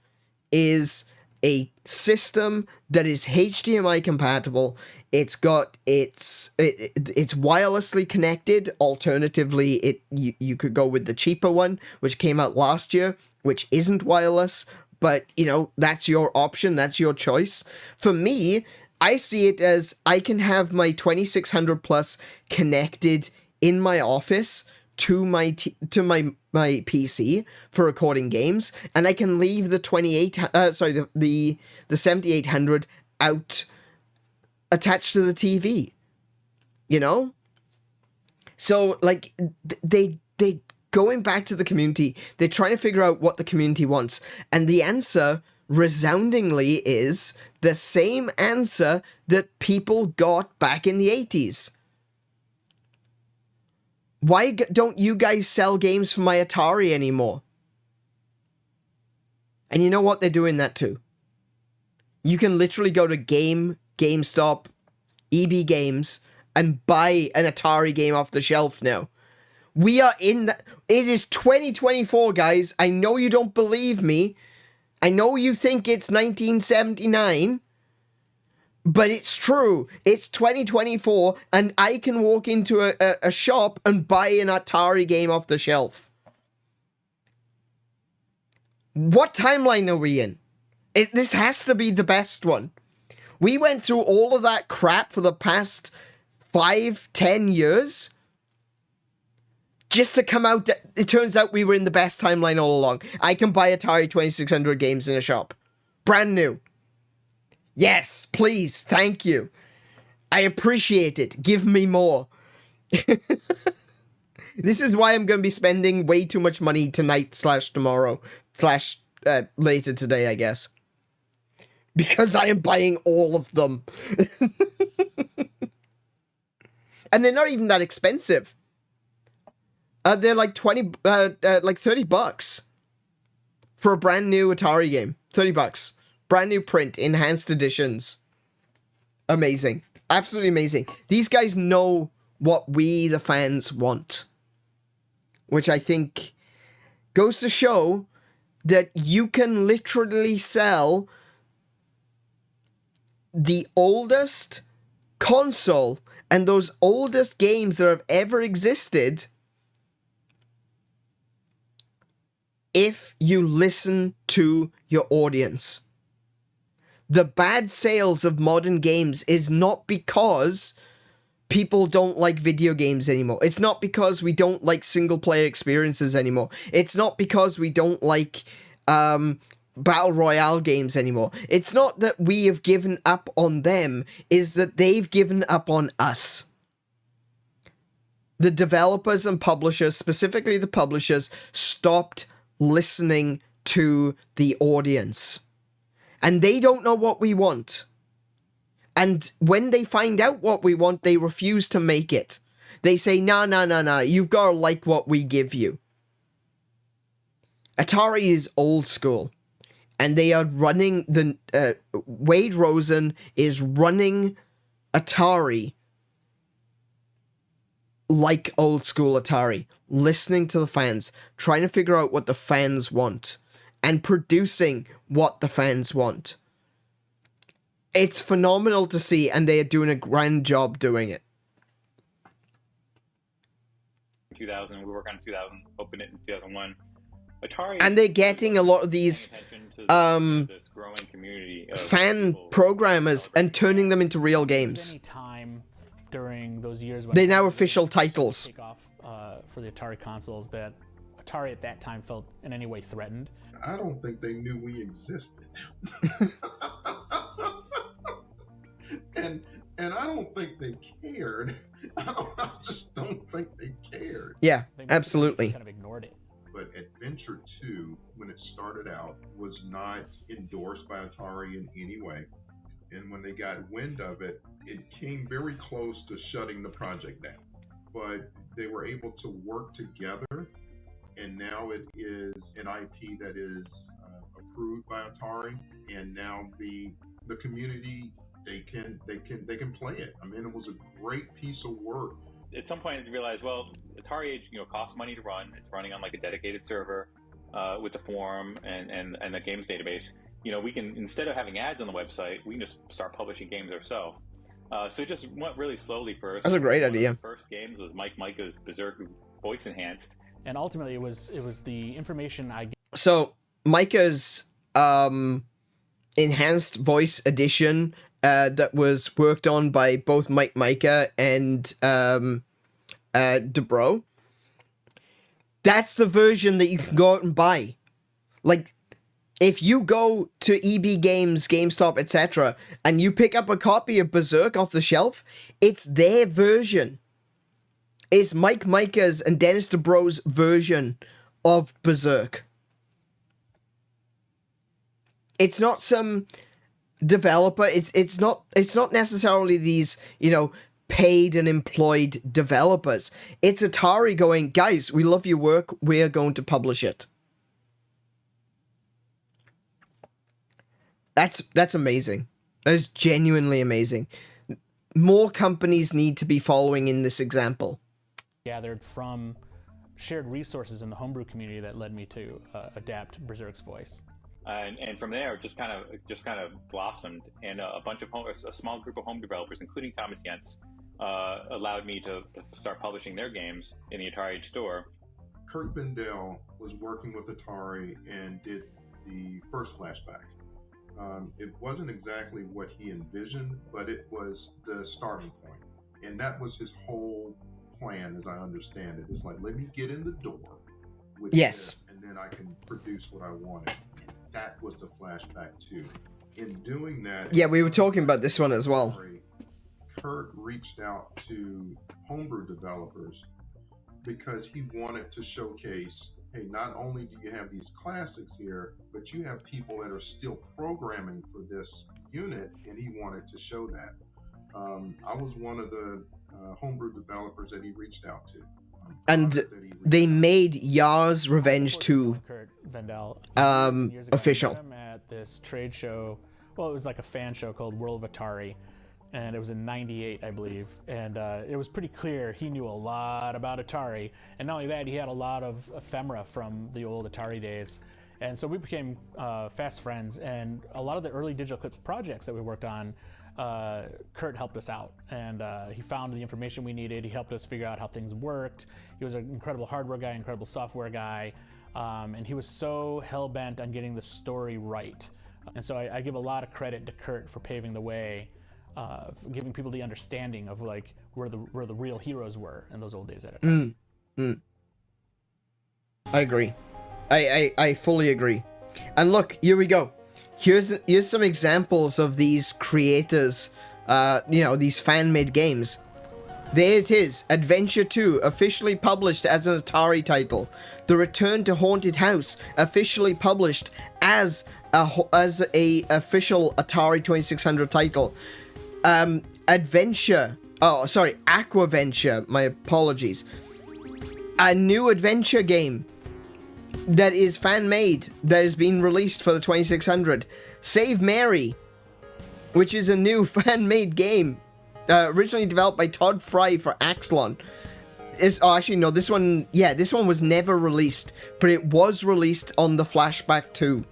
is a system that is HDMI compatible. It's got it's wirelessly connected. Alternatively, you could go with the cheaper one, which came out last year, which isn't wireless. But you know, that's your option. That's your choice. For me, I see it as I can have my 2600 Plus connected in my office to my PC for recording games, and I can leave the the 7800 out attached to the TV. You know? So like they going back to the community, they're trying to figure out what the community wants, and the answer resoundingly is the same answer that people got back in the 80s. Why don't you guys sell games for my Atari anymore? And you know what? They're doing that too. You can literally go to GameStop, EB Games, and buy an Atari game off the shelf now. We are in that. It is 2024, guys. I know you don't believe me. I know you think it's 1979. But it's true. It's 2024, and I can walk into a shop and buy an Atari game off the shelf. What timeline are we in? This has to be the best one. We went through all of that crap for the past 5-10 years just to come out that it turns out we were in the best timeline all along. I can buy Atari 2600 games in a shop. Brand new. Yes, please, thank you. I appreciate it. Give me more. This is why I'm going to be spending way too much money tonight / tomorrow / later today, I guess. Because I am buying all of them. And they're not even that expensive. They're like like $30 for a brand new Atari game. $30. Brand new print, enhanced editions. Amazing. Absolutely amazing. These guys know what we, the fans, want. Which I think goes to show that you can literally sell the oldest console and those oldest games that have ever existed if you listen to your audience. The bad sales of modern games is not because people don't like video games anymore. It's not because we don't like single-player experiences anymore. It's not because we don't like Battle Royale games anymore. It's not that we have given up on them, it's that they've given up on us. The developers and publishers, specifically the publishers, stopped listening to the audience. And they don't know what we want. And when they find out what we want, they refuse to make it. They say, nah, you've got to like what we give you. Atari is old school. And they are running Wade Rosen is running Atari like old school Atari. Listening to the fans. Trying to figure out what the fans want. And producing what the fans want. It's phenomenal to see, and they are doing a grand job doing it. 2000, we work on 2000, opened it in 2001. Atari, and they're getting a lot of these this growing community of fan programmers and turning them into real games. Any time during those years when they're now official titles. Take off for the Atari consoles that Atari at that time felt in any way threatened. I don't think they knew we existed. and I don't think they cared. I just don't think they cared. Yeah, absolutely. Kind of ignored it. But Adventure 2, when it started out, was not endorsed by Atari in any way. And when they got wind of it, it came very close to shutting the project down. But they were able to work together, and now it is an IP that is approved by Atari, and now the community they can play it. I mean, it was a great piece of work. At some point, you realize, well, Atari, costs money to run. It's running on like a dedicated server with the forum and the games database. We can, instead of having ads on the website, we can just start publishing games ourselves. So it just went really slowly first. That's a great idea. One of the first games was Mike Micah's Berserk voice enhanced. And ultimately, it was the information I. So Micah's enhanced voice edition that was worked on by both Mike Micah and Dubrow That's the version that you can go out and buy. Like, if you go to EB Games, GameStop, etc., and you pick up a copy of Berserk off the shelf, it's their version. It's Mike Micah's and Dennis DeBro's version of Berserk. It's not some developer. It's not necessarily these, paid and employed developers. It's Atari going, guys, we love your work. We're going to publish it. That's amazing. That is genuinely amazing. More companies need to be following in this example. Gathered from shared resources in the homebrew community that led me to adapt Berserk's voice. And from there, it just kind of blossomed, and a small group of home developers, including Thomas Jentz, allowed me to start publishing their games in the Atari Age store. Kurt Vendel was working with Atari and did the first flashback. It wasn't exactly what he envisioned, but it was the starting point. And that was his whole plan, as I understand it. It's like, let me get in the door with this, and then I can produce what I wanted. And that was the flashback too. In doing that... Yeah, we were talking about this one as well. Kurt reached out to homebrew developers because he wanted to showcase, hey, not only do you have these classics here, but you have people that are still programming for this unit, and he wanted to show that. I was one of the homebrew developers that he reached out to. And they made Yar's Revenge 2 Kurt Vendel, official. At this trade show, well, it was like a fan show called World of Atari, and it was in '98, I believe. And it was pretty clear he knew a lot about Atari, and not only that, he had a lot of ephemera from the old Atari days. And so we became fast friends, and a lot of the early Digital Eclipse projects that we worked on, Kurt helped us out, and he found the information we needed. He helped us figure out how things worked. He was an incredible hardware guy, incredible software guy, and he was so hell-bent on getting the story right. And so I give a lot of credit to Kurt for paving the way, for giving people the understanding of like where the real heroes were in those old days at Atari. I agree. I fully agree. And look, here we go. Here's some examples of these creators, these fan-made games. There it is, Adventure 2, officially published as an Atari title. The Return to Haunted House, officially published as a official Atari 2600 title. Aquaventure, my apologies. A new adventure game that is fan-made, that is being released for the 2600. Save Mary, which is a new fan-made game, originally developed by Todd Fry for Axlon. This one was never released, but it was released on the Flashback 2.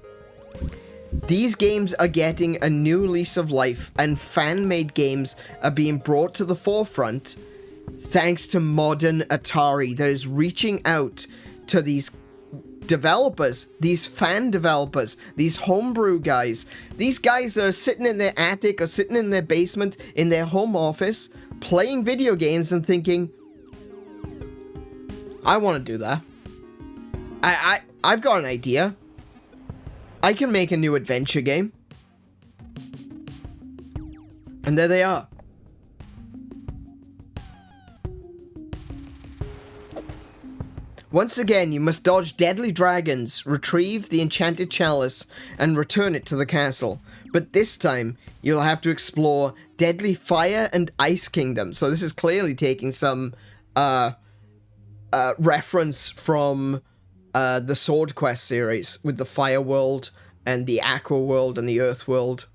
These games are getting a new lease of life, and fan-made games are being brought to the forefront thanks to modern Atari that is reaching out to these developers, these fan developers, these homebrew guys, these guys that are sitting in their attic or sitting in their basement in their home office playing video games and thinking, I want to do that. I've got an idea. I can make a new adventure game. And there they are. Once again, you must dodge deadly dragons, retrieve the enchanted chalice, and return it to the castle. But this time, you'll have to explore deadly fire and ice kingdoms. So this is clearly taking some reference from the Sword Quest series with the Fire World and the Aqua World and the Earth World.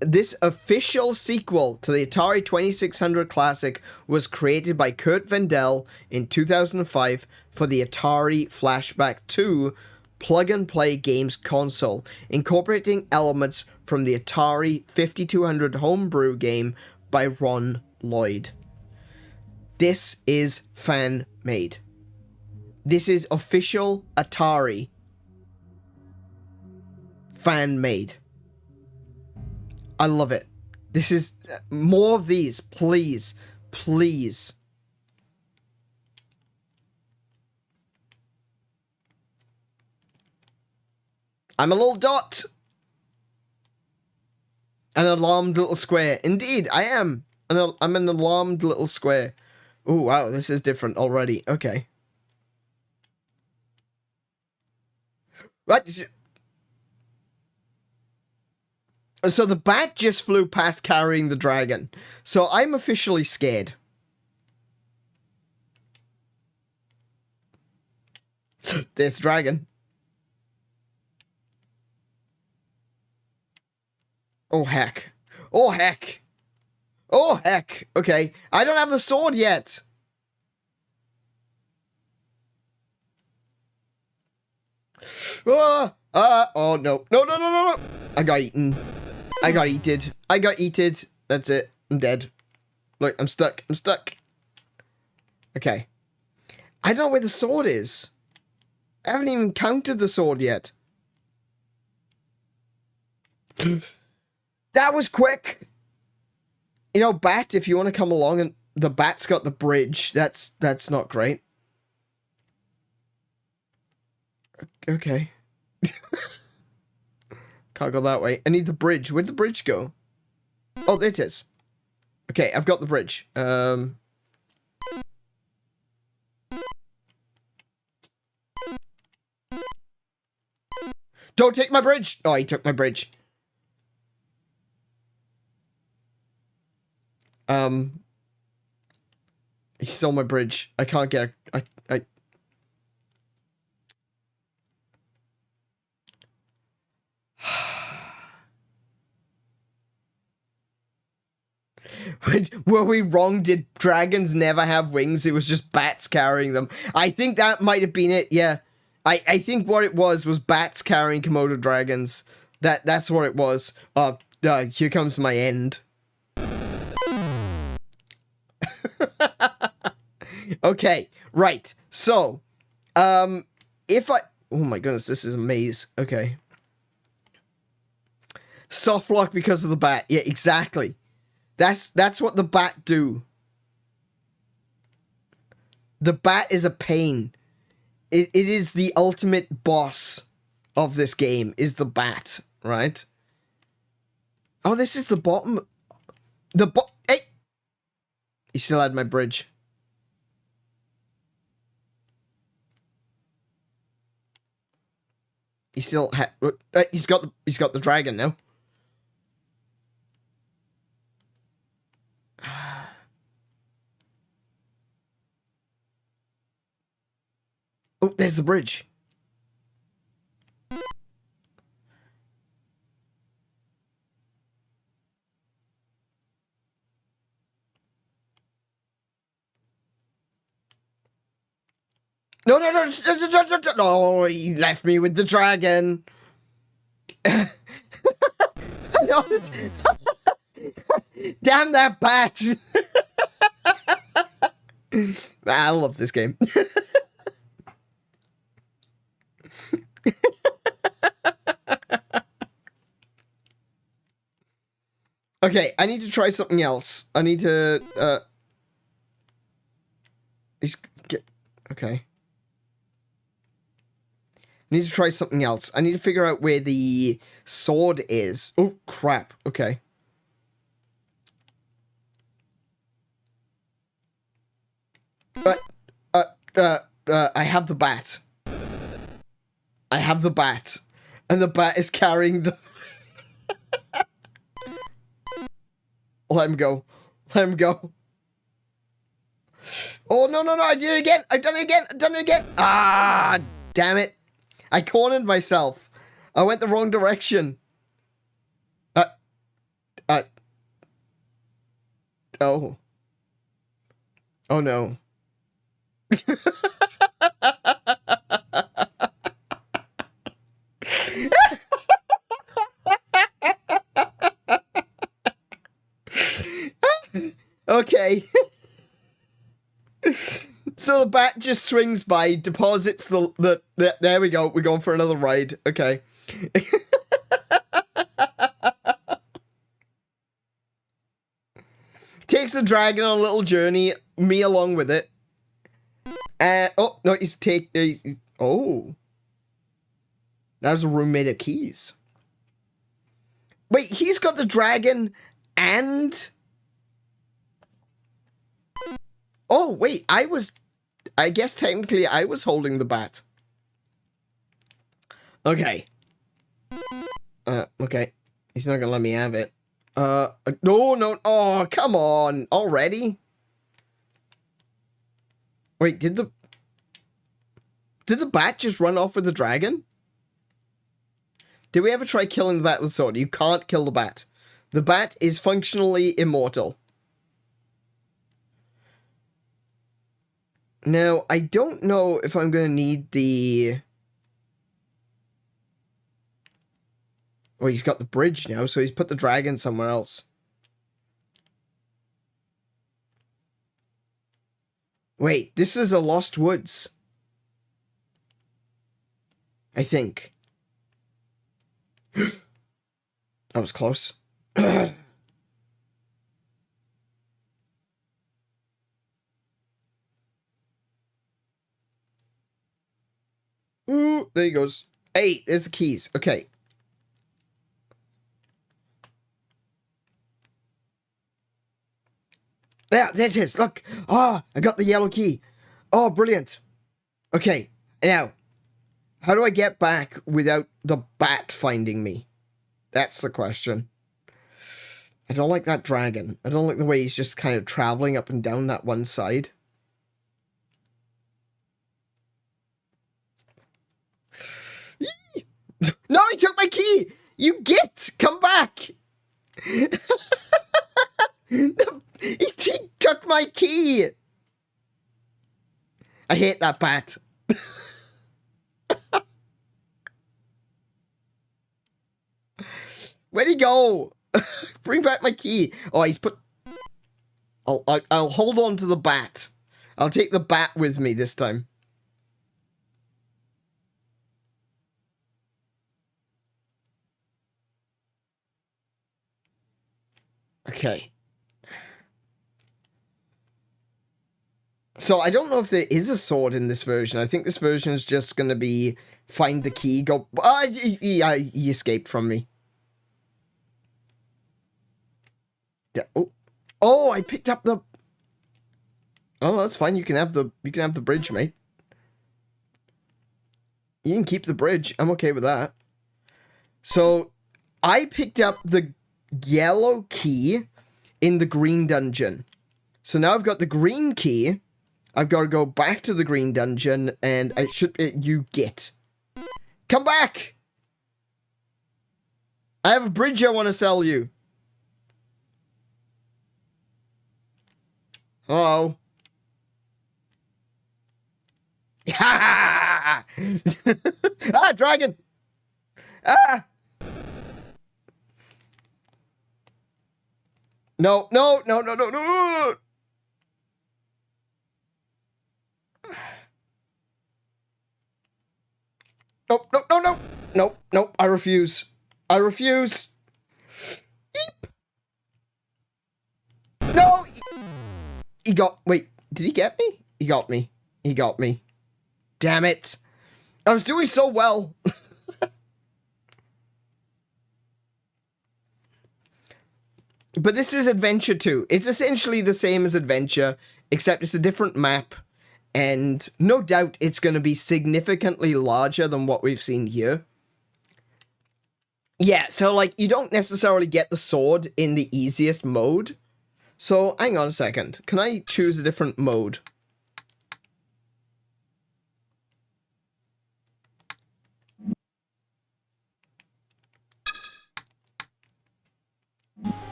This official sequel to the Atari 2600 classic was created by Kurt Vendel in 2005 for the Atari Flashback 2 plug-and-play games console, incorporating elements from the Atari 5200 homebrew game by Ron Lloyd. This is fan-made. This is official Atari fan-made. I love it. This is more of these, please, please. I'm a little dot. An alarmed little square. Indeed, I am. I'm an alarmed little square. Oh, wow, this is different already. Okay. What? So the bat just flew past carrying the dragon. So I'm officially scared. This dragon. Oh, heck. Oh, heck. Oh, heck. Okay. I don't have the sword yet. Oh, no. No. I got eaten. I got eated. I got eated. That's it. I'm dead. Look, I'm stuck. I'm stuck. Okay. I don't know where the sword is. I haven't even counted the sword yet. That was quick. You know, Bat, if you want to come along, and the Bat's got the bridge. That's not great. Okay. Can't go that way. I need the bridge. Where'd the bridge go? Oh, there it is. Okay, I've got the bridge. Don't take my bridge! Oh, he took my bridge. He stole my bridge. I can't get a... Were we wrong? Did dragons never have wings? It was just bats carrying them. I think that might have been it, yeah. I think what it was bats carrying Komodo dragons. That's what it was. Here comes my end. Okay, right. So, if I... Oh my goodness, this is a maze. Okay. Soft lock because of the bat. Yeah, exactly. That's what the bat do. The bat is a pain. It is the ultimate boss of this game, is the bat, right? Oh, this is the bottom. Hey! He still had my bridge. He still had... he's got the dragon now. Oh, there's the bridge. No. No, he left me with the dragon. No, damn that bat. I love this game. Okay, I need to try something else. I need to, okay. I need to try something else. I need to figure out where the sword is. Oh, crap. Okay. I have the bat. I have the bat. And the bat is carrying the... Let him go. Let him go. Oh, no, I did it again. I've done it again. Ah, damn it. I cornered myself. I went the wrong direction. Oh. Oh, no. Okay. So the bat just swings by, deposits the there we go. We're going for another ride. Okay. Takes the dragon on a little journey, me along with it. Oh, no, oh. That was a room made of keys. Wait, he's got the dragon and... Oh, wait, I guess technically I was holding the bat. Okay. Okay. He's not gonna let me have it. No. Oh, come on. Already? Wait, did the bat just run off with the dragon? Did we ever try killing the bat with a sword? You can't kill the bat. The bat is functionally immortal. Now, I don't know if I'm going to need the... Well, he's got the bridge now, so he's put the dragon somewhere else. Wait, this is a Lost Woods. I think. That was close. Ooh, there he goes. Hey, there's the keys. Okay. There it is. Look. Ah, I got the yellow key. Oh, brilliant. Okay, now, how do I get back without the bat finding me? That's the question. I don't like that dragon. I don't like the way he's just kind of traveling up and down that one side. No, he took my key! You git! Come back! He took my key! I hate that bat. Where'd he go? Bring back my key. Oh, he's put... I'll hold on to the bat. I'll take the bat with me this time. Okay. So I don't know if there is a sword in this version. I think this version is just going to be find the key, go... he escaped from me. Yeah. Oh, I picked up the... Oh, that's fine. You can have the bridge, mate. You can keep the bridge. I'm okay with that. So I picked up the yellow key in the green dungeon. So now I've got the green key. I've got to go back to the green dungeon, and I should... you get. Come back! I have a bridge I want to sell you. Hello? Ah, dragon! Ah! No. No, I refuse. Eep. No! Wait, did he get me? He got me. Damn it. I was doing so well. But this is Adventure 2. It's essentially the same as Adventure, except it's a different map. And no doubt it's going to be significantly larger than what we've seen here. Yeah, so like you don't necessarily get the sword in the easiest mode. So hang on a second. Can I choose a different mode?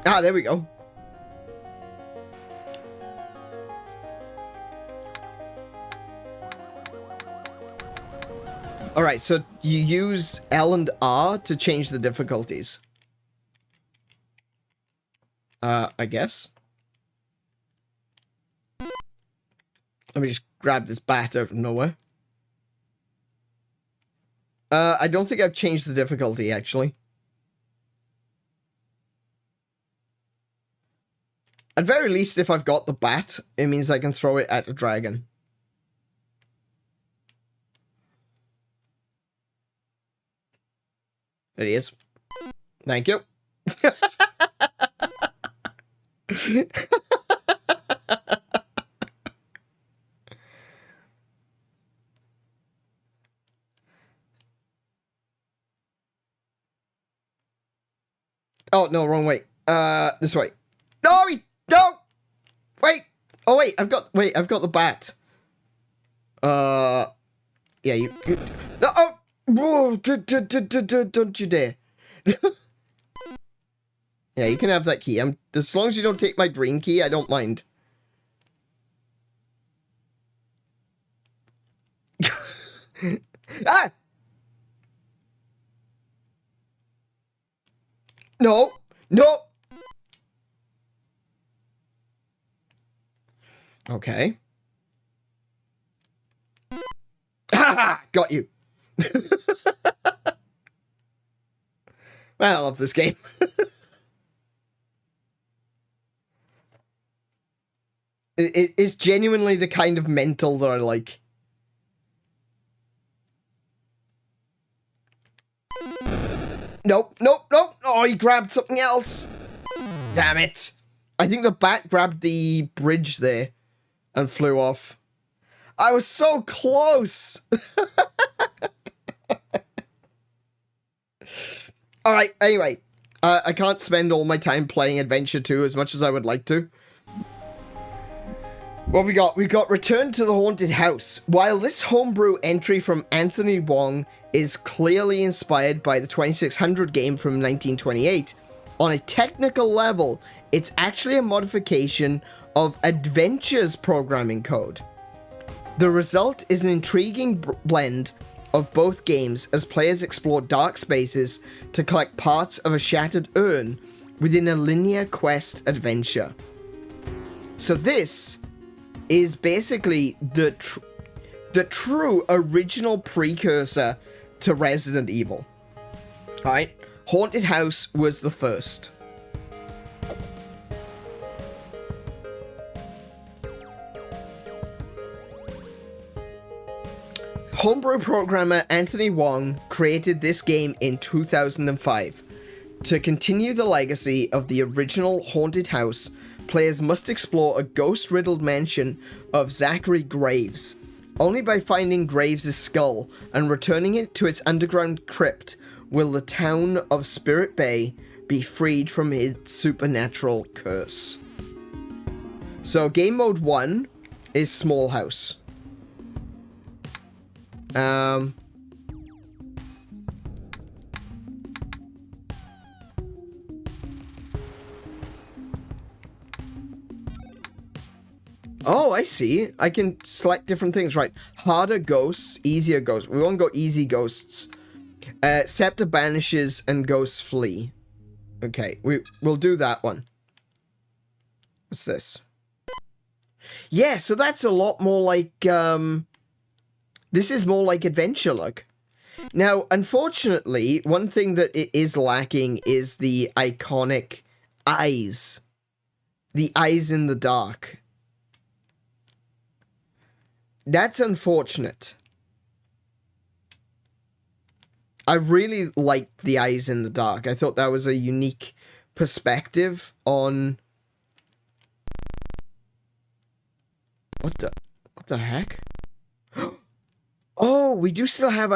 Ah, there we go. Alright, so you use L and R to change the difficulties. I guess. Let me just grab this bat out of nowhere. I don't think I've changed the difficulty, actually. At very least, if I've got the bat, it means I can throw it at a dragon. There he is. Thank you. Oh, no, wrong way. This way. No, no! Wait! Oh, wait, I've got the bat. Yeah, you no, oh! Whoa, don't you dare. Yeah, you can have that key. As long as you don't take my green key, I don't mind. Ah! No! No! Okay. Ha! Got you. Well, I love this game. It's genuinely the kind of mental that I like. Nope, nope, nope. Oh, he grabbed something else. Damn it. I think the bat grabbed the bridge there and flew off. I was so close. Alright, anyway. I can't spend all my time playing Adventure 2 as much as I would like to. What we got? We got Return to the Haunted House. While this homebrew entry from Anthony Wong is clearly inspired by the 2600 game from 1928, on a technical level, it's actually a modification of Adventure's programming code. The result is an intriguing blend of both games as players explore dark spaces to collect parts of a shattered urn within a linear quest adventure. So this is basically the true original precursor to Resident Evil. Alright? Haunted House was the first. Homebrew programmer Anthony Wong created this game in 2005. To continue the legacy of the original Haunted House, players must explore a ghost-riddled mansion of Zachary Graves. Only by finding Graves' skull and returning it to its underground crypt will the town of Spirit Bay be freed from its supernatural curse. So game mode 1 is Small House. Oh, I see. I can select different things, right? Harder ghosts, easier ghosts. We won't go easy ghosts. Scepter banishes and ghosts flee. Okay, we'll do that one. What's this? Yeah, so that's a lot more like, this is more like Adventure look. Now, unfortunately, one thing that it is lacking is the iconic eyes. The eyes in the dark. That's unfortunate. I really liked the eyes in the dark. I thought that was a unique perspective on... What the heck? Oh, we do still have...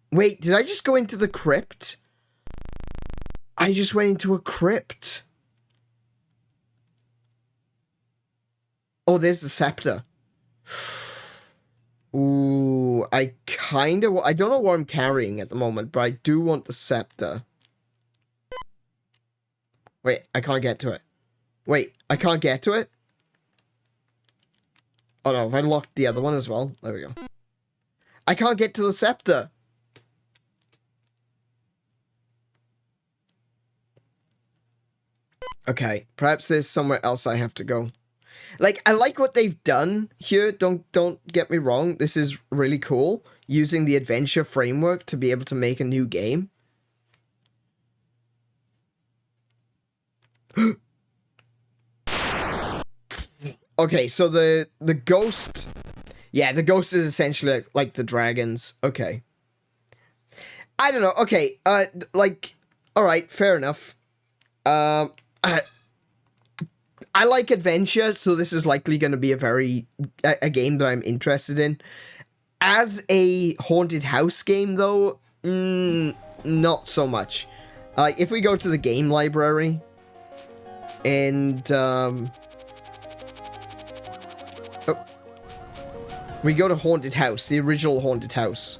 Wait, did I just go into the crypt? I just went into a crypt. Oh, there's the scepter. Ooh, I don't know what I'm carrying at the moment, but I do want the scepter. Wait, I can't get to it. Wait, I can't get to it? Oh no, I locked the other one as well. There we go. I can't get to the scepter. Okay, perhaps there's somewhere else I have to go. Like, I like what they've done here, don't get me wrong, this is really cool, using the adventure framework to be able to make a new game. Okay, so the ghost... Yeah, the ghost is essentially like the dragons. Okay. I don't know. Okay, like, all right, fair enough. I like adventure, so this is likely going to be a game that I'm interested in. As a haunted house game, though, not so much. If we go to the game library, and we go to Haunted House, the original Haunted House.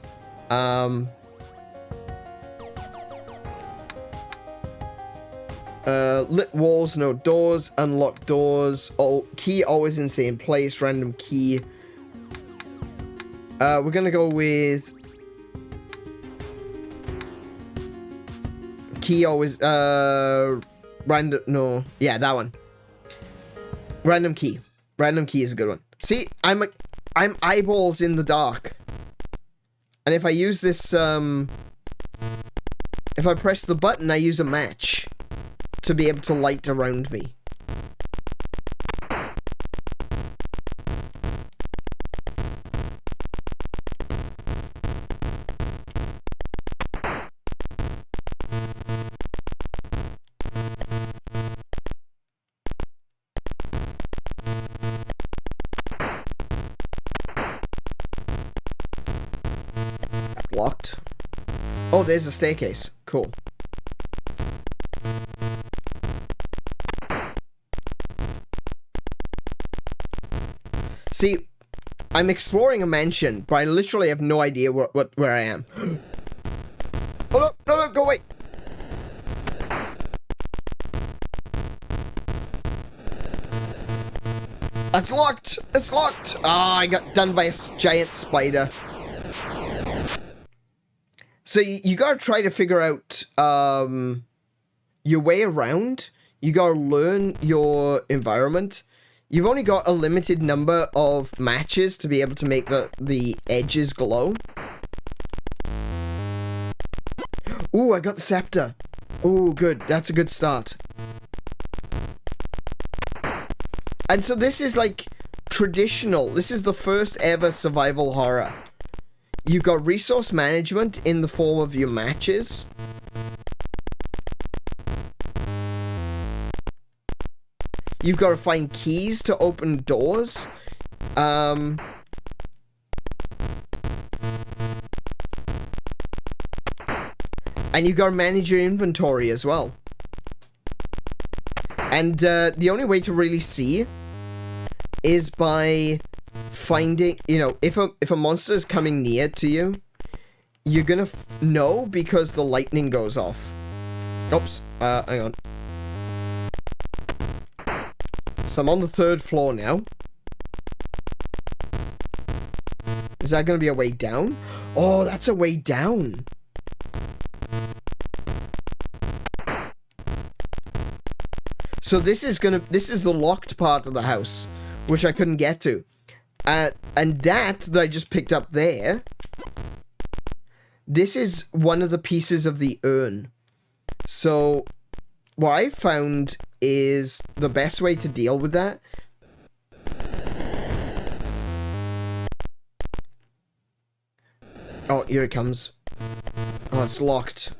Lit walls, no doors, unlocked doors, key always in the same place, random key. We're gonna go with key always, random, no, yeah, that one. Random key. Random key is a good one. See, I'm eyeballs in the dark. And if I use this, if I press the button, I use a match to be able to light around me. Locked. Oh, there's a staircase. Cool. See, I'm exploring a mansion, but I literally have no idea where I am. Oh, no, go away. It's locked. It's locked. Ah, I got done by a giant spider. So you gotta try to figure out your way around. You gotta learn your environment. You've only got a limited number of matches to be able to make the edges glow. Ooh, I got the scepter. Ooh, good. That's a good start. And so this is like traditional. This is the first ever survival horror. You've got resource management in the form of your matches. You've got to find keys to open doors. And you've got to manage your inventory as well. And the only way to really see is by finding, you know, if a monster is coming near to you, you're gonna know because the lightning goes off. Oops, hang on. So I'm on the 3rd floor now. Is that gonna be a way down? Oh, that's a way down. So this is the locked part of the house, which I couldn't get to. And that I just picked up there, this is one of the pieces of the urn. So what I found is the best way to deal with that oh, here it comes. Oh, it's locked.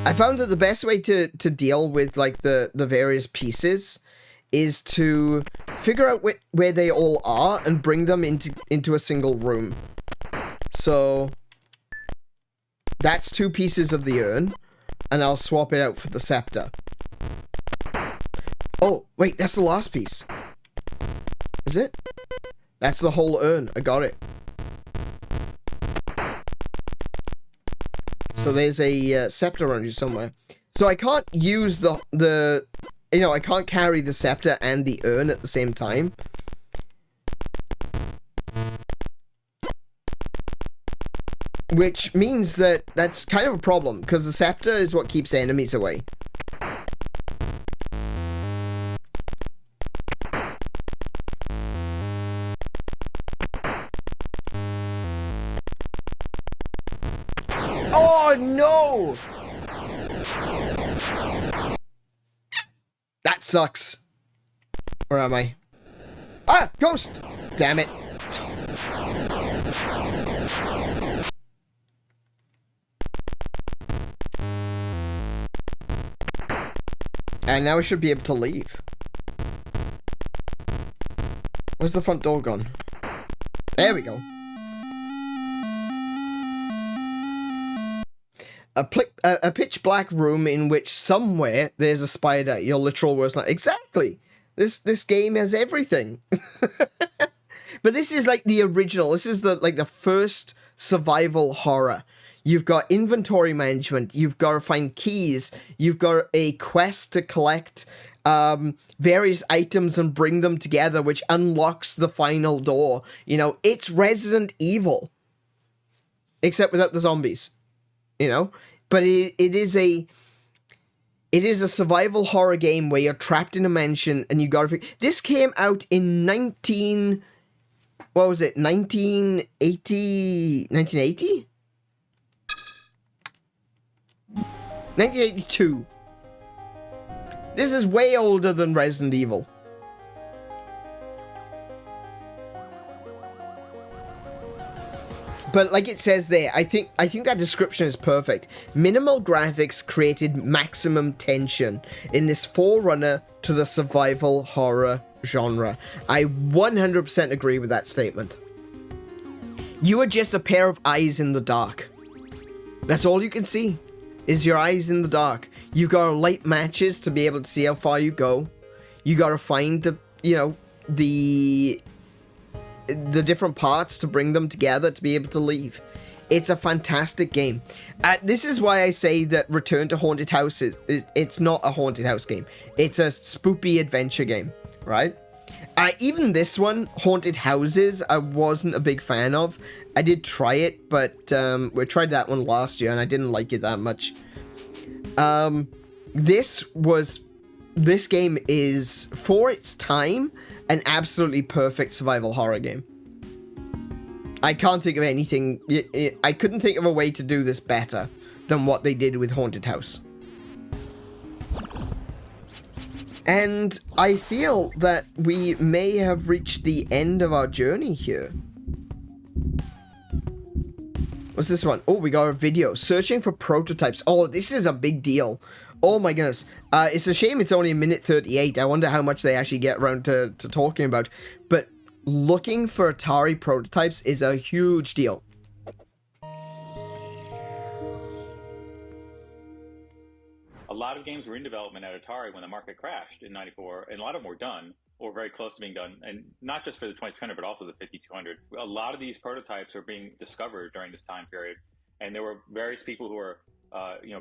I found that the best way to deal with like the various pieces is to figure out where they all are and bring them into a single room. So that's 2 pieces of the urn, and I'll swap it out for the scepter. Oh, wait, that's the last piece. Is it? That's the whole urn. I got it. So there's a scepter around you somewhere. So I can't use the you know, I can't carry the scepter and the urn at the same time. Which means that that's kind of a problem, because the scepter is what keeps enemies away. Oh no! That sucks. Where am I? Ah! Ghost! Damn it. And now I should be able to leave. Where's the front door gone? There we go. A pitch black room in which somewhere there's a spider. Your literal words, not exactly. This game has everything. But this is like the original. This is the first survival horror. You've got inventory management. You've got to find keys. You've got a quest to collect various items and bring them together, which unlocks the final door. You know, it's Resident Evil, except without the zombies. You know, but it is a survival horror game where you're trapped in a mansion and you gotta this came out in 1980? 1982. This is way older than Resident Evil. But like it says there, I think that description is perfect. Minimal graphics created maximum tension in this forerunner to the survival horror genre. I 100% agree with that statement. You are just a pair of eyes in the dark. That's all you can see, is your eyes in the dark. You gotta light matches to be able to see how far you go. You gotta find the different parts to bring them together to be able to leave. It's a fantastic game. This is why I say that Return to Haunted House it's not a haunted house game. It's a spoopy adventure game, right? Even this one, Haunted Houses, I wasn't a big fan of. I did try it, but we tried that one last year and I didn't like it that much. This game is, for its time, an absolutely perfect survival horror game. I can't think of anything. I couldn't think of a way to do this better than what they did with Haunted House. And I feel that we may have reached the end of our journey here. What's this one? Oh, we got a video. Searching for prototypes. Oh, this is a big deal. Oh my goodness. It's a shame it's only a minute 38. I wonder how much they actually get around to talking about. But looking for Atari prototypes is a huge deal. A lot of games were in development at Atari when the market crashed in '94, and a lot of them were done or very close to being done, and not just for the 2600, but also the 5200. A lot of these prototypes are being discovered during this time period, and there were various people who were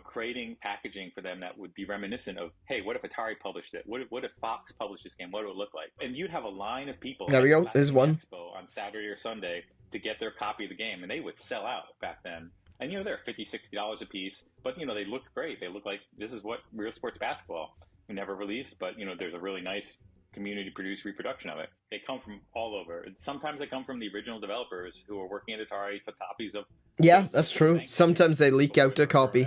creating packaging for them that would be reminiscent of, hey, what if Atari published it? What if Fox published this game? What would it look like? And you'd have a line of people. There we go. There's one. Expo on Saturday or Sunday to get their copy of the game, and they would sell out back then. And, they're $50, $60 a piece, but, they look great. They look like this is what real sports basketball we never released, but, there's a really nice community-produced reproduction of it. They come from all over. Sometimes they come from the original developers who are working at Atari, took copies of... Yeah, that's true. Sometimes they leak out a copy.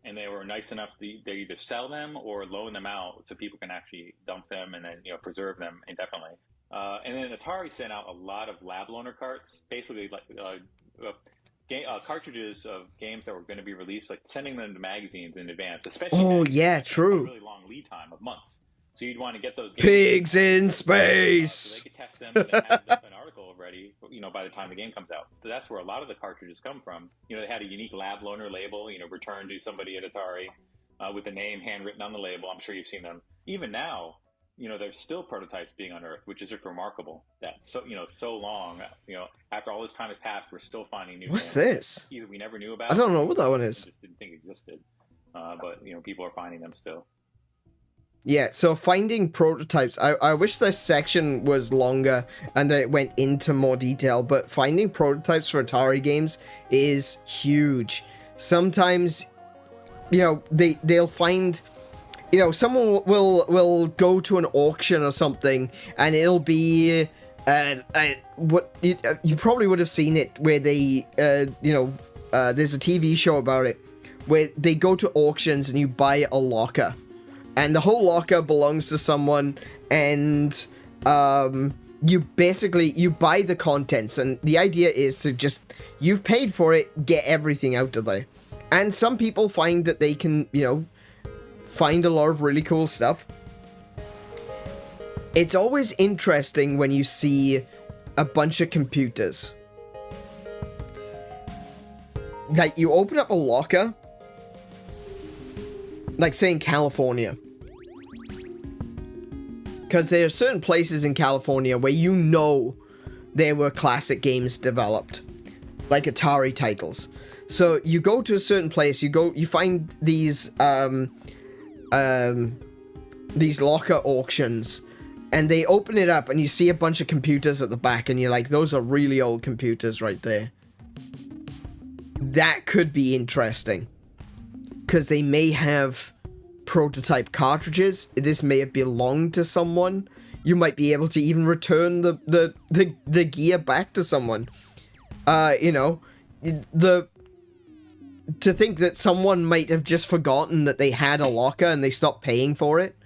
And they were nice enough to they either sell them or loan them out so people can actually dump them and then preserve them indefinitely. And then Atari sent out a lot of lab loaner carts, basically like cartridges of games that were going to be released, like sending them to magazines in advance, especially. Oh yeah, true. A really long lead time of months. So you'd want to get those games Pigs in space. so they could test them and then have an article ready, by the time the game comes out. So that's where a lot of the cartridges come from. They had a unique lab loaner label, returned to somebody at Atari with a name handwritten on the label. I'm sure you've seen them. Even now, there's still prototypes being unearthed, which is just remarkable. That so long, after all this time has passed, we're still finding new. What's games. This? Either we never knew about. I don't know what that one is. Just didn't think existed, but people are finding them still. Yeah, so finding prototypes. I wish this section was longer and that it went into more detail, but finding prototypes for Atari games is huge. Sometimes, they'll find, someone will go to an auction or something, and it'll be what you probably would have seen it where they there's a TV show about it where they go to auctions and you buy a locker. And the whole locker belongs to someone, and you buy the contents, and the idea is to just, you've paid for it, get everything out of there. And some people find that they can, find a lot of really cool stuff. It's always interesting when you see a bunch of computers. Like, you open up a locker, like, say in California. Because there are certain places in California where you know there were classic games developed. Like Atari titles. So you go to a certain place, you find these locker auctions, and they open it up and you see a bunch of computers at the back, and you're like, those are really old computers right there. That could be interesting. Because they may have prototype cartridges. This may have belonged to someone. You might be able to even return the gear back to someone. You know, to think that someone might have just forgotten that they had a locker and they stopped paying for it.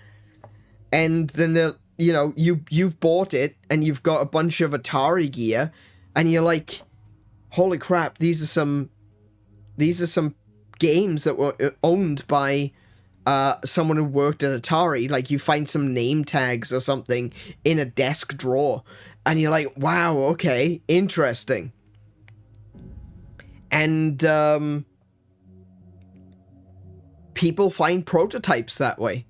And then they're, you know, you've bought it and you've got a bunch of Atari gear and you're like, holy crap, these are some games that were owned by someone who worked at Atari. Like, you find some name tags or something in a desk drawer and you're like, wow, okay, interesting. And people find prototypes that way.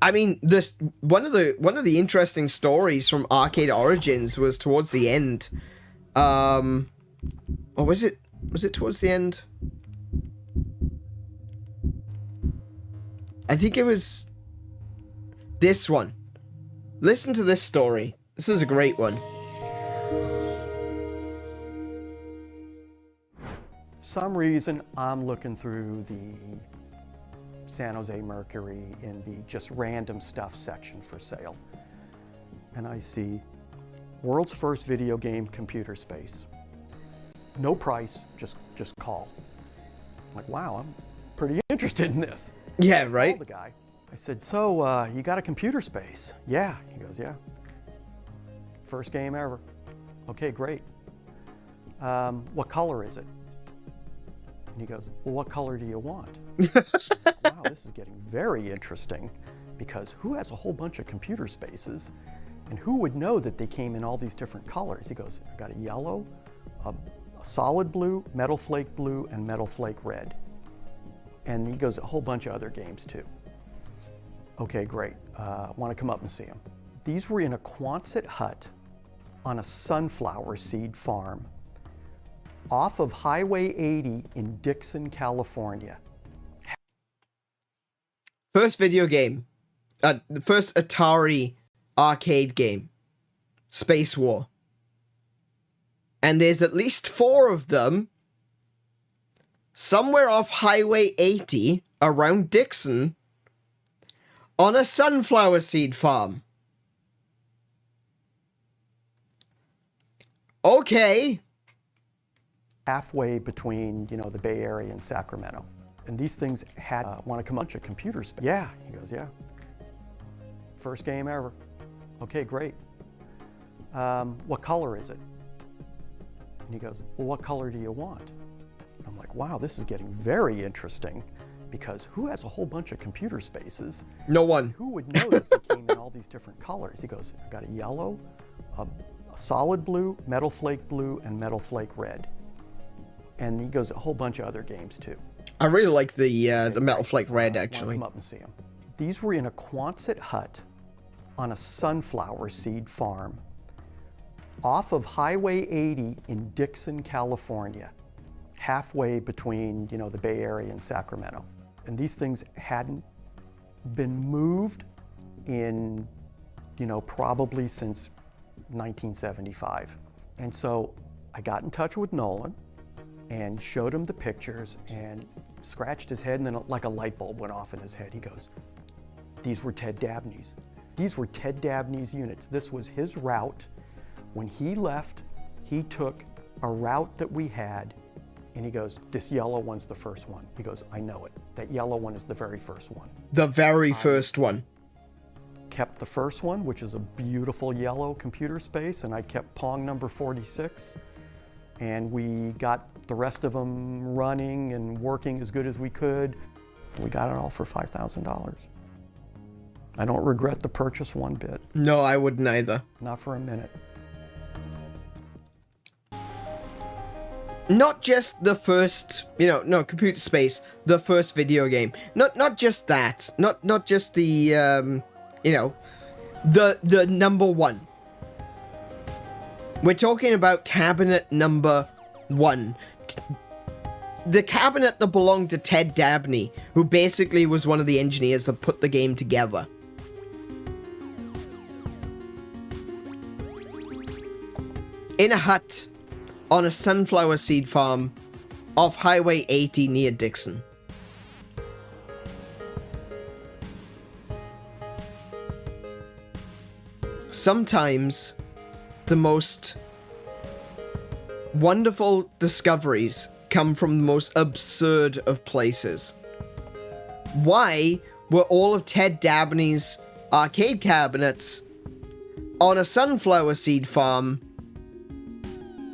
I mean, this one of the interesting stories from Arcade Origins was towards the end. Or was it towards the end? I think it was this one. Listen to this story. This is a great one. Some reason I'm looking through the San Jose Mercury in the just random stuff section for sale. And I see world's first video game computer space. No price, just call. I'm like, wow, I'm pretty interested in this. Yeah, right? I called the guy. I said, so you got a computer space? Yeah. He goes, yeah. First game ever. Okay, great. What color is it? And he goes, well, what color do you want? Wow, this is getting very interesting, because who has a whole bunch of computer spaces and who would know that they came in all these different colors? He goes, I got a yellow, a solid blue, metal flake blue, and metal flake red. And he goes, a whole bunch of other games too. Okay, great. Want to come up and see them. These were in a Quonset hut on a sunflower seed farm off of Highway 80 in Dixon, California. First video game. The first Atari arcade game. Space War. And there's at least 4 of them somewhere off Highway 80 around Dixon on a sunflower seed farm. Okay. Halfway between, you know, the Bay Area and Sacramento. And these things had, want to come up to computer space. Yeah, he goes, yeah. First game ever. Okay, great. What color is it? And he goes, well, what color do you want? I'm like, wow, this is getting very interesting, because who has a whole bunch of computer spaces? No one. Who would know that they came in all these different colors? He goes, I got a yellow, a solid blue, metal flake blue, and metal flake red. And he goes, a whole bunch of other games too. I really like the metal flake red, actually. Come up and see them. These were in a Quonset hut on a sunflower seed farm off of Highway 80 in Dixon, California, halfway between, you know, the Bay Area and Sacramento. And these things hadn't been moved in, you know, probably since 1975. And so I got in touch with Nolan and showed him the pictures and scratched his head, and then like a light bulb went off in his head. He goes, these were Ted Dabney's. These were Ted Dabney's units. This was his route. When he left, he took a route that we had, and he goes, this yellow one's the first one. He goes, I know it. That yellow one is the very first one. The very first one. Kept the first one, which is a beautiful yellow computer space, and I kept Pong number 46. And we got the rest of them running and working as good as we could. We got it all for $5,000. I don't regret the purchase one bit. No, I wouldn't either. Not for a minute. Not just the first, Computer Space, the first video game. Not just that. Not just the, the number one. We're talking about cabinet number one. The cabinet that belonged to Ted Dabney, who basically was one of the engineers that put the game together. In a hut on a sunflower seed farm off Highway 80 near Dixon. Sometimes the most wonderful discoveries come from the most absurd of places. Why were all of Ted Dabney's arcade cabinets on a sunflower seed farm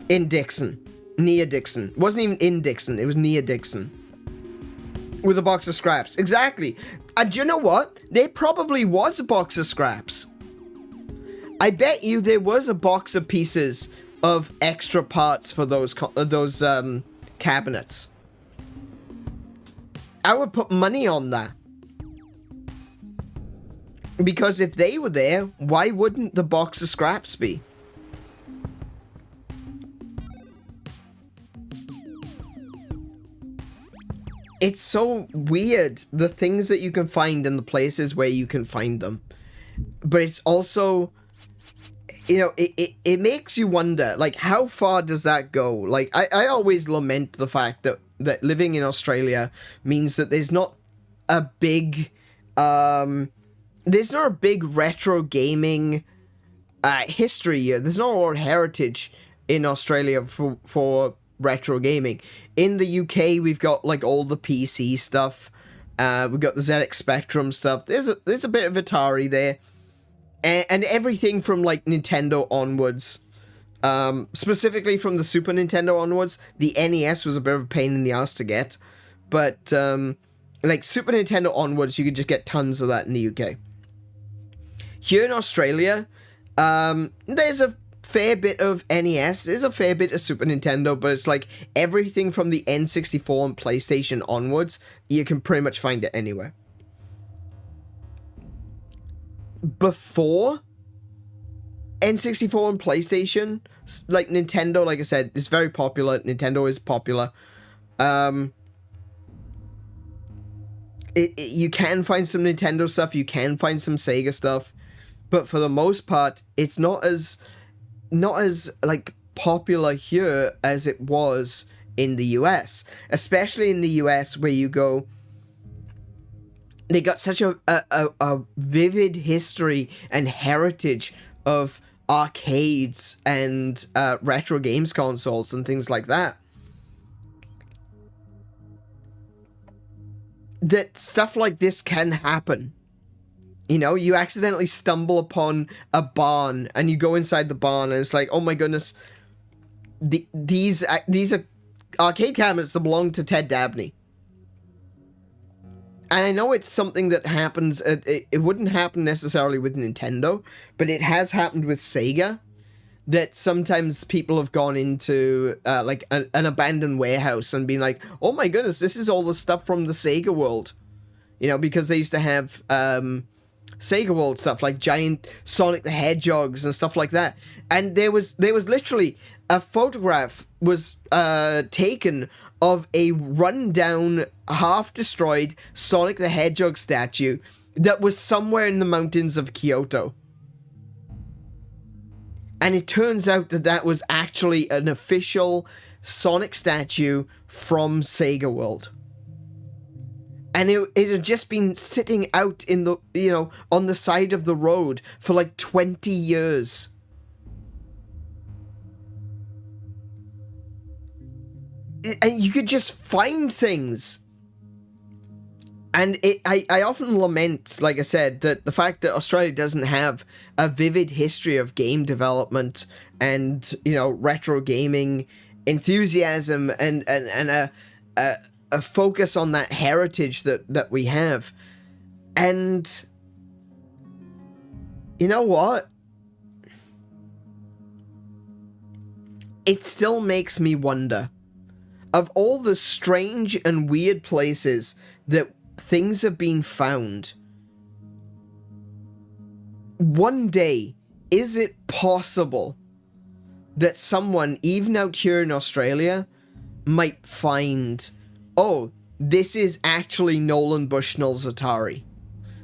in Dixon? Near Dixon. It wasn't even in Dixon, it was near Dixon. With a box of scraps. Exactly. And you know what? There probably was a box of scraps. I bet you there was a box of pieces of extra parts for those cabinets. I would put money on that. Because if they were there, why wouldn't the box of scraps be? It's so weird, the things that you can find and the places where you can find them. But it's also, it makes you wonder, like, how far does that go? Like, I always lament the fact that living in Australia means that there's not a big, retro gaming history here. There's not a lot of heritage in Australia for retro gaming. In the UK, we've got like all the PC stuff. We've got the ZX Spectrum stuff. There's a bit of Atari there, and everything from like Nintendo onwards. Specifically from the Super Nintendo onwards. The NES was a bit of a pain in the ass to get, but like Super Nintendo onwards, you could just get tons of that in the UK. Here in Australia, there's a fair bit of NES, there's a fair bit of Super Nintendo, but it's like everything from the N64 and PlayStation onwards, you can pretty much find it anywhere. Before N64 and PlayStation, like Nintendo, like I said, is very popular. Nintendo is popular. You can find some Nintendo stuff, you can find some Sega stuff, but for the most part, it's not as like popular here as it was in the US, especially in the US where you go, they got such a vivid history and heritage of arcades and retro games consoles and things like that, that stuff like this can happen. You accidentally stumble upon a barn and you go inside the barn and it's like, oh my goodness, these are arcade cabinets that belong to Ted Dabney. And I know it's something that happens, it wouldn't happen necessarily with Nintendo, but it has happened with Sega, that sometimes people have gone into like an abandoned warehouse and been like, oh my goodness, this is all the stuff from the Sega world. Because they used to have Sega World stuff like giant Sonic the Hedgehogs and stuff like that, and there was literally a photograph was taken of a rundown, half destroyed Sonic the Hedgehog statue that was somewhere in the mountains of Kyoto, and it turns out that was actually an official Sonic statue from Sega World. And it had just been sitting out in the, on the side of the road for like 20 years. And you could just find things. And I often lament, like I said, that the fact that Australia doesn't have a vivid history of game development and, retro gaming enthusiasm and a a focus on that heritage that we have. And you know what? It still makes me wonder, of all the strange and weird places that things have been found, one day, is it possible that someone, even out here in Australia, might find, oh, this is actually Nolan Bushnell's Atari.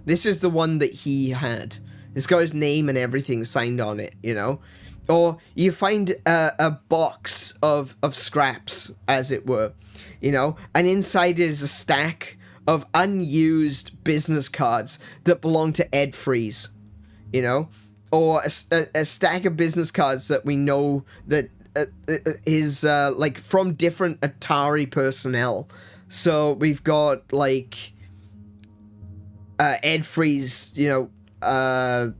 This is the one that he had. It's got his name and everything signed on it, you know? Or you find a box of scraps, as it were, you know? And inside is a stack of unused business cards that belong to Ed Freeze, you know? Or a stack of business cards that we know that is like from different Atari personnel. So we've got like Ed Freeze, you know,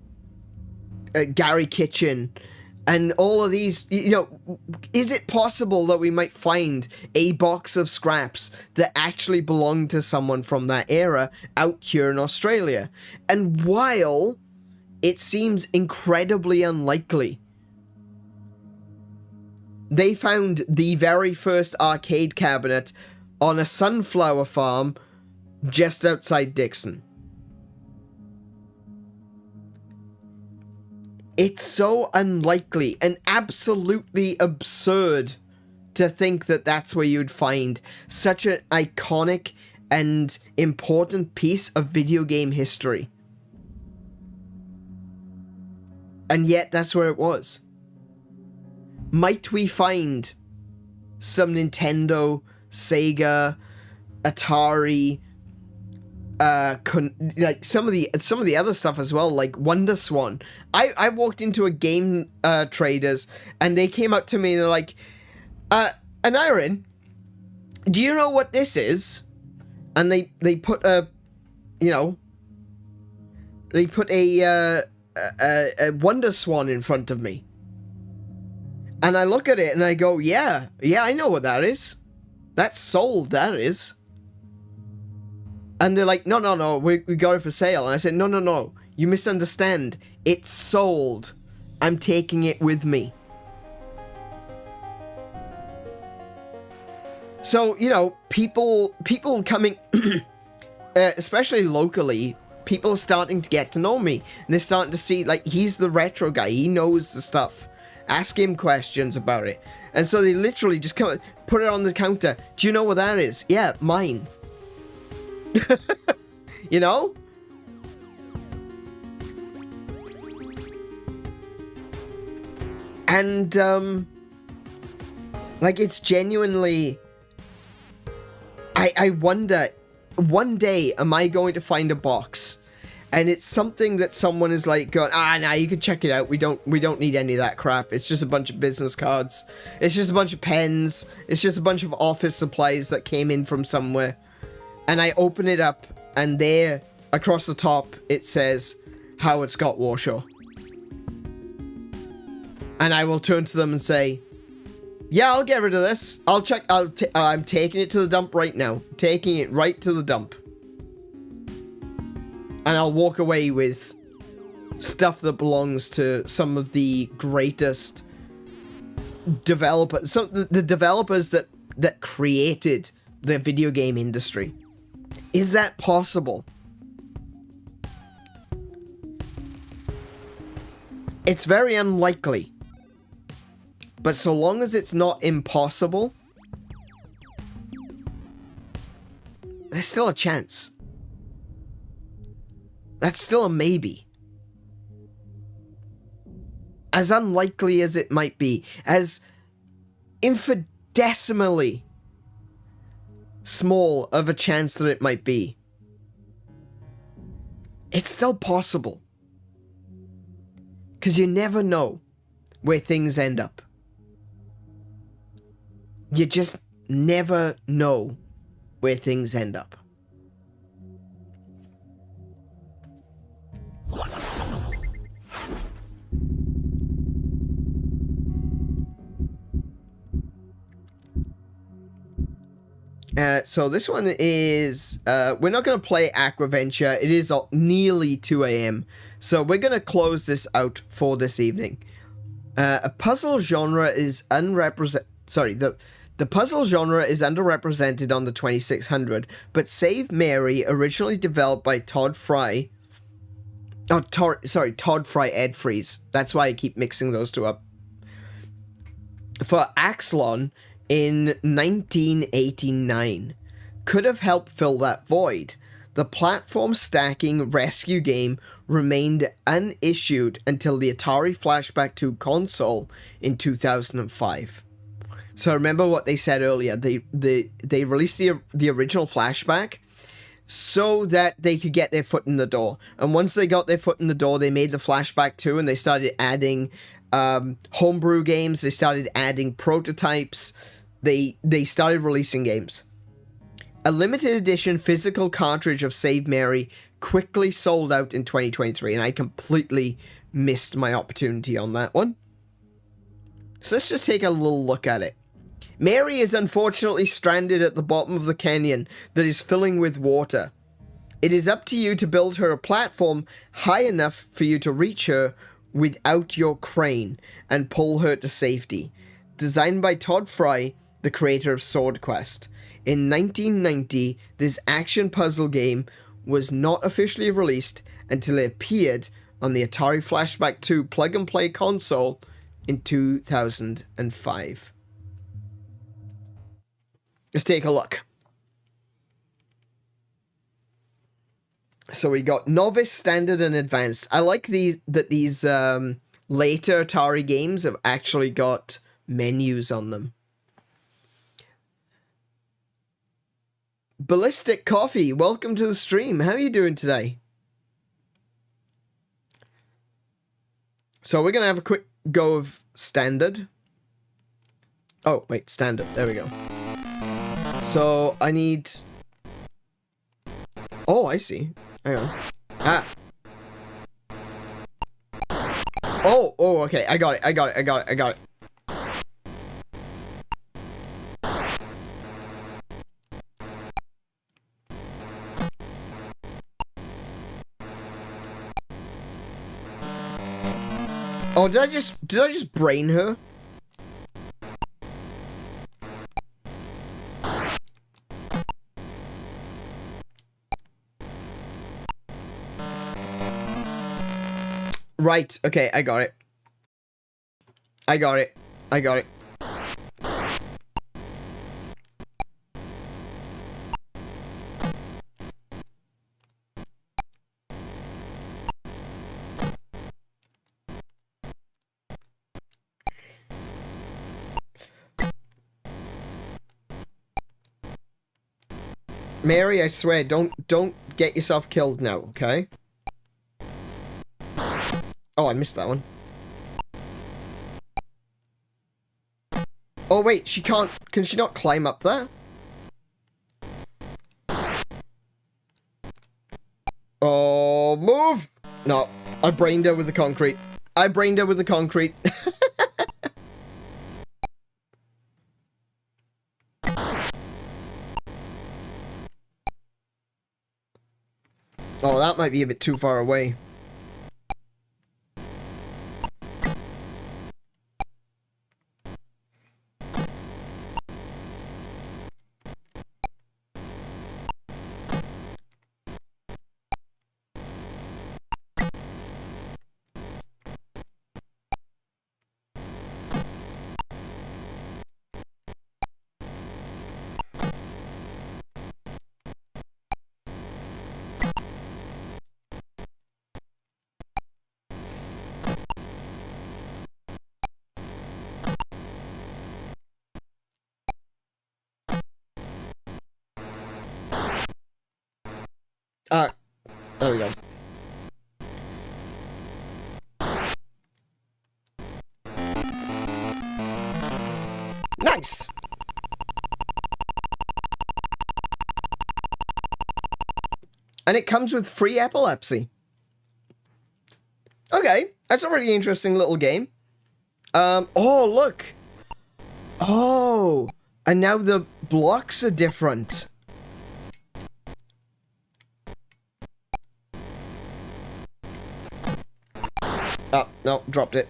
Gary Kitchen, and all of these, you know. Is it possible that we might find a box of scraps that actually belong to someone from that era out here in Australia? And while it seems incredibly unlikely, they found the very first arcade cabinet on a sunflower farm just outside Dixon. It's so unlikely and absolutely absurd to think that that's where you'd find such an iconic and important piece of video game history. And yet that's where it was. Might we find some Nintendo, Sega, Atari, like some of the other stuff as well, like Wonder Swan. I walked into a game traders and they came up to me and they're like, Anirin, do you know what this is? And they put a, you know, they put a Wonder Swan in front of me. And I look at it and I go, yeah, I know what that is. That's sold, that is. And they're like, no, we got it for sale. And I said, no, you misunderstand. It's sold. I'm taking it with me. So, you know, people coming, especially locally, people are starting to get to know me. And they're starting to see, like, he's the retro guy. He knows the stuff. Ask him questions about it. And so they literally just come, put it on the counter. Do you know what that is? Yeah, mine. You know? And, like, it's genuinely, I wonder, one day, am I going to find a box and it's something that someone is like going, nah, you can check it out. We don't need any of that crap. It's just a bunch of business cards. It's just a bunch of pens. It's just a bunch of office supplies that came in from somewhere. And I open it up, and there, across the top, it says, Howard Scott Warshaw. And I will turn to them and say, yeah, I'll get rid of this. I'll check. I'm taking it to the dump right now. Taking it right to the dump. And I'll walk away with stuff that belongs to some of the greatest developers. The developers that created the video game industry. Is that possible? It's very unlikely. But so long as it's not impossible, there's still a chance. That's still a maybe. As unlikely as it might be, as infinitesimally small of a chance that it might be, it's still possible. Because you never know where things end up. You just never know where things end up. So this one is, we're not going to play Aquaventure. It is nearly 2 a.m. So we're going to close this out for this evening. A puzzle genre is the puzzle genre is underrepresented on the 2600, but Save Mary, originally developed by Todd Fry Ed Freeze. That's why I keep mixing those two up. For Axlon in 1989, could have helped fill that void. The platform stacking rescue game remained unissued until the Atari Flashback 2 console in 2005. So remember what they said earlier. They released the original Flashback so that they could get their foot in the door. And once they got their foot in the door, they made the Flashback 2 and they started adding homebrew games. They started adding prototypes. They started releasing games. A limited edition physical cartridge of Save Mary quickly sold out in 2023, and I completely missed my opportunity on that one. So let's just take a little look at it. Mary is unfortunately stranded at the bottom of the canyon that is filling with water. It is up to you to build her a platform high enough for you to reach her without your crane and pull her to safety. Designed by Todd Fry, the creator of Sword Quest. In 1990, this action puzzle game was not officially released until it appeared on the Atari Flashback 2 plug-and-play console in 2005. Let's take a look. So we got Novice, Standard, and Advanced. I like these later Atari games have actually got menus on them. Ballistic Coffee, welcome to the stream. How are you doing today? So we're going to have a quick go of Standard. Oh, wait, Standard. There we go. So I need... Oh, I see. Hang on. Ah. Oh, okay. I got it. Oh, did I just brain her? Right, okay, I got it. Mary, I swear, don't get yourself killed now, okay? Oh, I missed that one. Oh, wait, she can't... Can she not climb up there? Oh, move! No, I brained her with the concrete. Oh, that might be a bit too far away. There we go. Nice! And it comes with free epilepsy. Okay, that's a really interesting little game. Oh, look. Oh, And now the blocks are different. Oh, no, dropped it.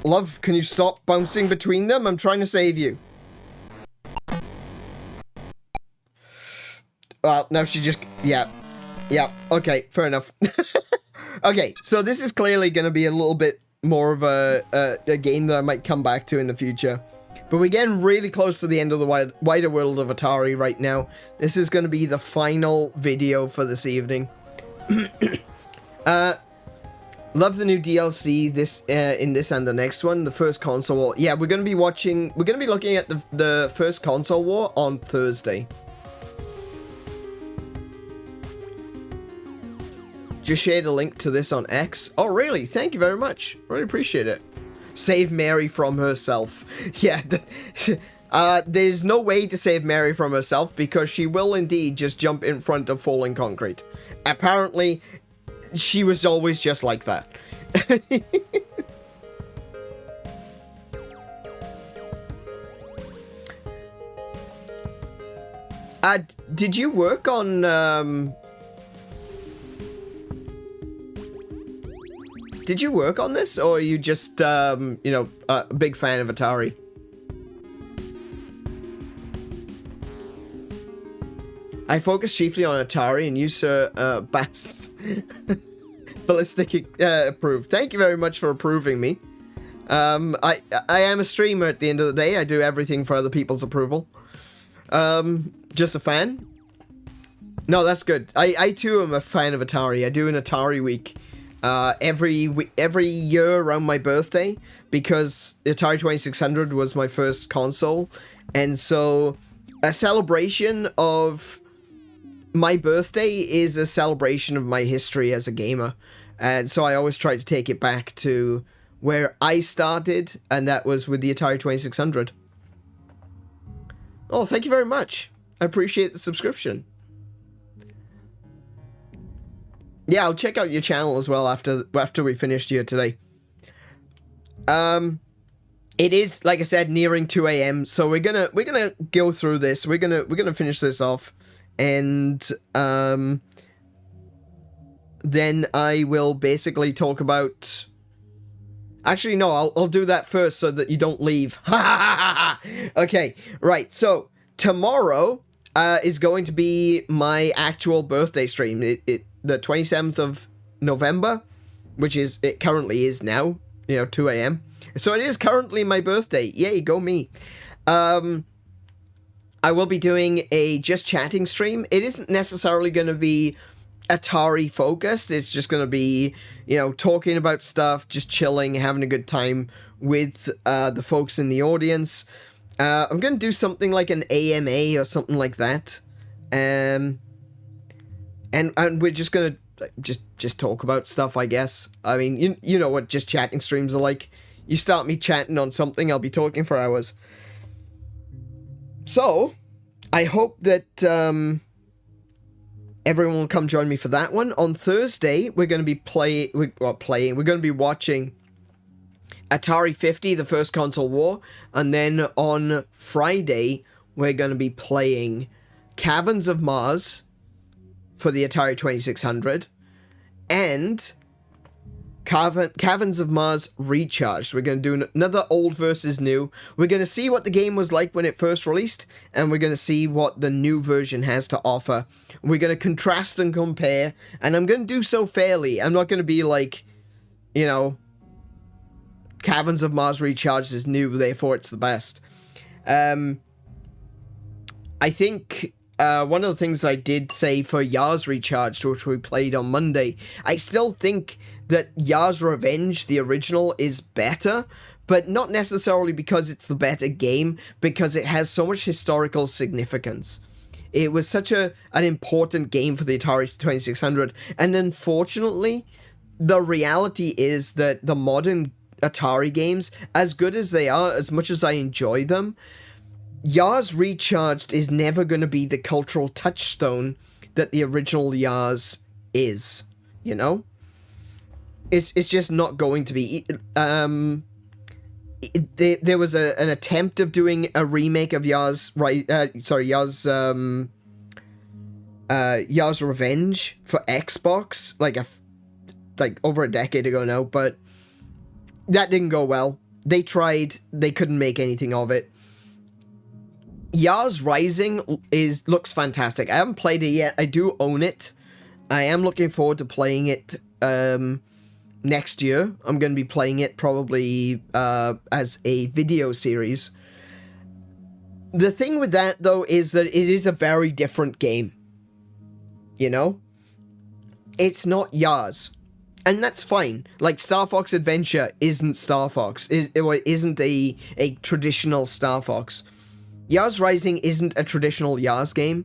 Love, can you stop bouncing between them? I'm trying to save you. Well, now she just... Yeah. Yeah, okay, fair enough. Okay, so this is clearly going to be a little bit more of a game that I might come back to in the future. But we're getting really close to the end of the wider world of Atari right now. This is going to be the final video for this evening. Love the new DLC in this and the next one, the first console war. Yeah, we're going to be looking at the first console war on Thursday. Just shared a link to this on X. Oh, really? Thank you very much. Really appreciate it. Save Mary from herself. Yeah, there's no way to save Mary from herself because she will indeed just jump in front of falling concrete. Apparently, she was always just like that. Did you work on, Did you work on this, or are you just, you know, a big fan of Atari? I focus chiefly on Atari, and you, sir, Bass. Ballistic approved. Thank you very much for approving me. I am a streamer at the end of the day. I do everything for other people's approval. Just a fan? No, that's good. I too am a fan of Atari. I do an Atari week. Every year around my birthday, because the Atari 2600 was my first console, and so a celebration of my birthday is a celebration of my history as a gamer, and so I always try to take it back to where I started, and that was with the Atari 2600. Oh, thank you very much. I appreciate the subscription. Yeah, I'll check out your channel as well after we finished here today. It is, like I said, nearing 2 a.m. So we're gonna go through this. We're gonna finish this off, and then I will basically talk about. Actually, no, I'll do that first so that you don't leave. Okay, right. So tomorrow is going to be my actual birthday stream. The 27th of November, which is, it currently is now, 2 a.m. So it is currently my birthday. Yay, go me. I will be doing a just chatting stream. It isn't necessarily going to be Atari focused. It's just going to be, talking about stuff, just chilling, having a good time with the folks in the audience. I'm going to do something like an AMA or something like that. And we're just gonna just talk about stuff, I guess. I mean, you know what just chatting streams are like. You start me chatting on something, I'll be talking for hours. So, I hope that everyone will come join me for that one. On Thursday, we're going to be we're going to be watching Atari 50, the first console war, and then on Friday, we're going to be playing Caverns of Mars for the Atari 2600, and Caverns of Mars Recharged. We're going to do another old versus new. We're going to see what the game was like when it first released, and we're going to see what the new version has to offer. We're going to contrast and compare, and I'm going to do so fairly. I'm not going to be like, Caverns of Mars Recharged is new, therefore it's the best. I think one of the things I did say for Yars Recharged, which we played on Monday, I still think that Yars Revenge, the original, is better, but not necessarily because it's the better game, because it has so much historical significance. It was such an important game for the Atari 2600, and unfortunately, the reality is that the modern Atari games, as good as they are, as much as I enjoy them, Yars Recharged is never going to be the cultural touchstone that the original Yars is, It's just not going to be. there was an attempt of doing a remake of Yars Revenge for Xbox, like over a decade ago now, but that didn't go well. They tried, they couldn't make anything of it. Yars Rising looks fantastic. I haven't played it yet. I do own it. I am looking forward to playing it next year. I'm going to be playing it probably as a video series. The thing with that, though, is that it is a very different game. You know? It's not Yars. And that's fine. Like, Star Fox Adventure isn't Star Fox. It isn't a traditional Star Fox. Yars Rising isn't a traditional Yars game,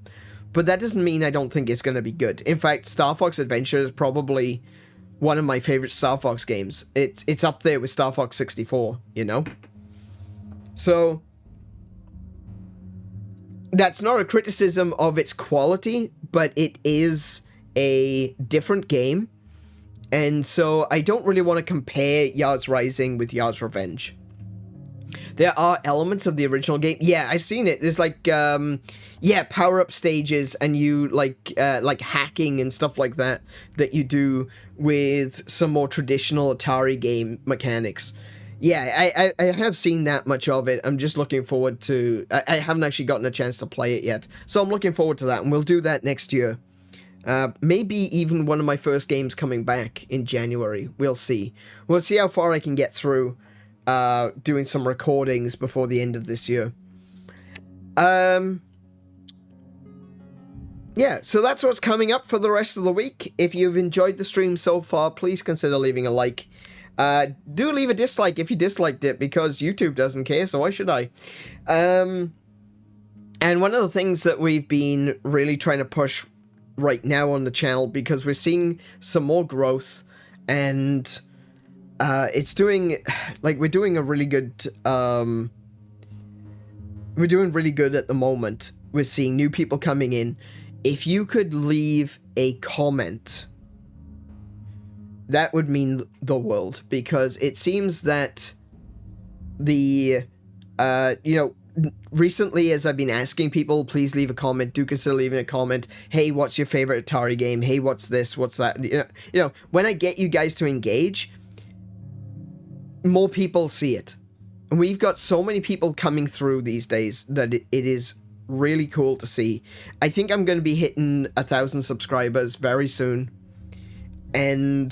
but that doesn't mean I don't think it's going to be good. In fact, Star Fox Adventure is probably one of my favorite Star Fox games. It's up there with Star Fox 64, you know? So, that's not a criticism of its quality, but it is a different game. And so I don't really want to compare Yars Rising with Yars Revenge. There are elements of the original game. Yeah, I've seen it. There's like, power-up stages and you like hacking and stuff like that you do with some more traditional Atari game mechanics. Yeah, I have seen that much of it. I'm just looking forward to... I haven't actually gotten a chance to play it yet. So I'm looking forward to that, and we'll do that next year. Maybe even one of my first games coming back in January. We'll see. We'll see how far I can get through doing some recordings before the end of this year. Yeah, so that's what's coming up for the rest of the week. If you've enjoyed the stream so far, please consider leaving a like. Do leave a dislike if you disliked it, because YouTube doesn't care, so why should I? And one of the things that we've been really trying to push right now on the channel, because we're seeing some more growth, and it's doing, like, we're doing really good at the moment. We're seeing new people coming in. If you could leave a comment, that would mean the world, because it seems that recently, as I've been asking people, please leave a comment, do consider leaving a comment. Hey, what's your favorite Atari game? Hey, what's this? What's that? You know, when I get you guys to engage, more people see it. And we've got so many people coming through these days that it is really cool to see. I think I'm going to be hitting 1,000 subscribers very soon. And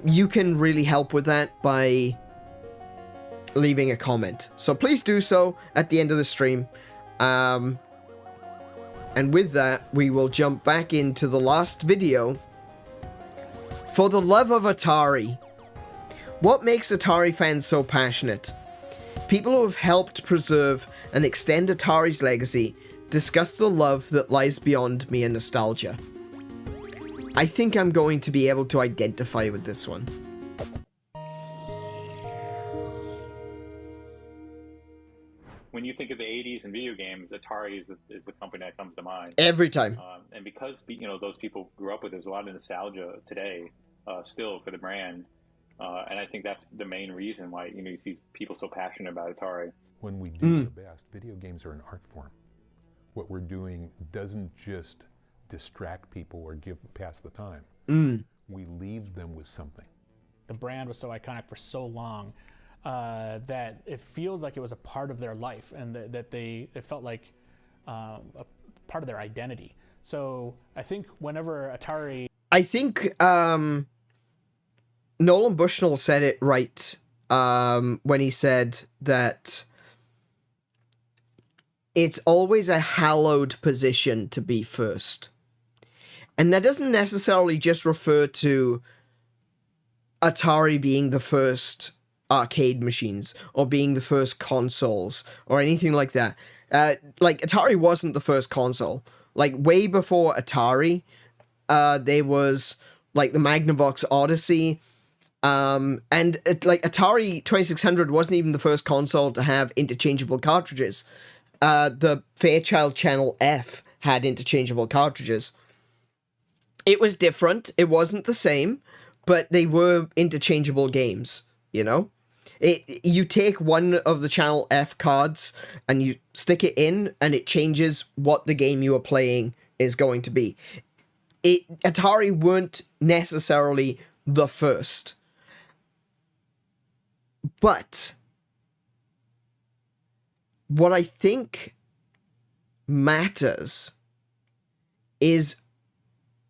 you can really help with that by leaving a comment. So please do so at the end of the stream. And with that, we will jump back into the last video. For the love of Atari. What makes Atari fans so passionate? People who have helped preserve and extend Atari's legacy discuss the love that lies beyond mere nostalgia. I think I'm going to be able to identify with this one. When you think of the 80s and video games, Atari is the company that comes to mind. Every time. And because, you know, those people grew up with it, there's a lot of nostalgia today still for the brand. And I think that's the main reason why, you know, you see people so passionate about Atari. When we do the best, video games are an art form. What we're doing doesn't just distract people or pass the time. We leave them with something. The brand was so iconic for so long that it feels like it was a part of their life, and that it felt like a part of their identity. So I think whenever Atari... I think Nolan Bushnell said it right when he said that it's always a hallowed position to be first. And that doesn't necessarily just refer to Atari being the first arcade machines or being the first consoles or anything like that. Like, Atari wasn't the first console. Like, way before Atari, there was, like, the Magnavox Odyssey. And Atari 2600 wasn't even the first console to have interchangeable cartridges. The Fairchild Channel F had interchangeable cartridges. It was different. It wasn't the same, but they were interchangeable games, you know? You take one of the channel F cards and you stick it in, and it changes what the game you are playing is going to be. Atari weren't necessarily the first, but what I think matters is,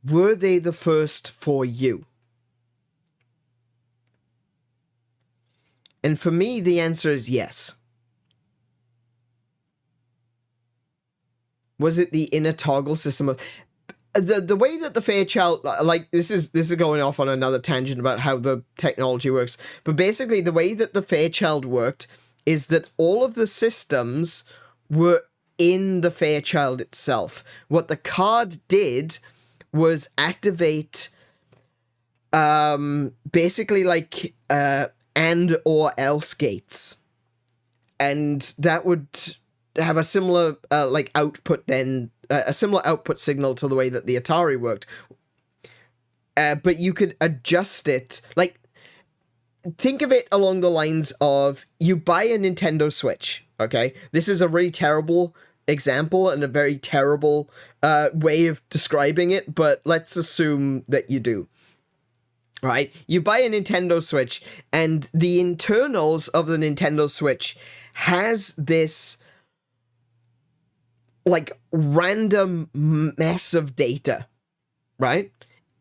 were they the first for you? And for me, the answer is yes. Was it the inner toggle system? The way that the Fairchild, like, this is going off on another tangent about how the technology works, but basically the way that the Fairchild worked is that all of the systems were in the Fairchild itself. What the card did was activate basically like and or else gates, and that would have a similar like output, then a similar output signal to the way that the Atari worked, but you could adjust it. Like, think of it along the lines of, you buy a Nintendo Switch. Okay, this is a really terrible example and a very terrible way of describing it, but let's assume that you do. Right? You buy a Nintendo Switch, and the internals of the Nintendo Switch has this, like, random mess of data, right?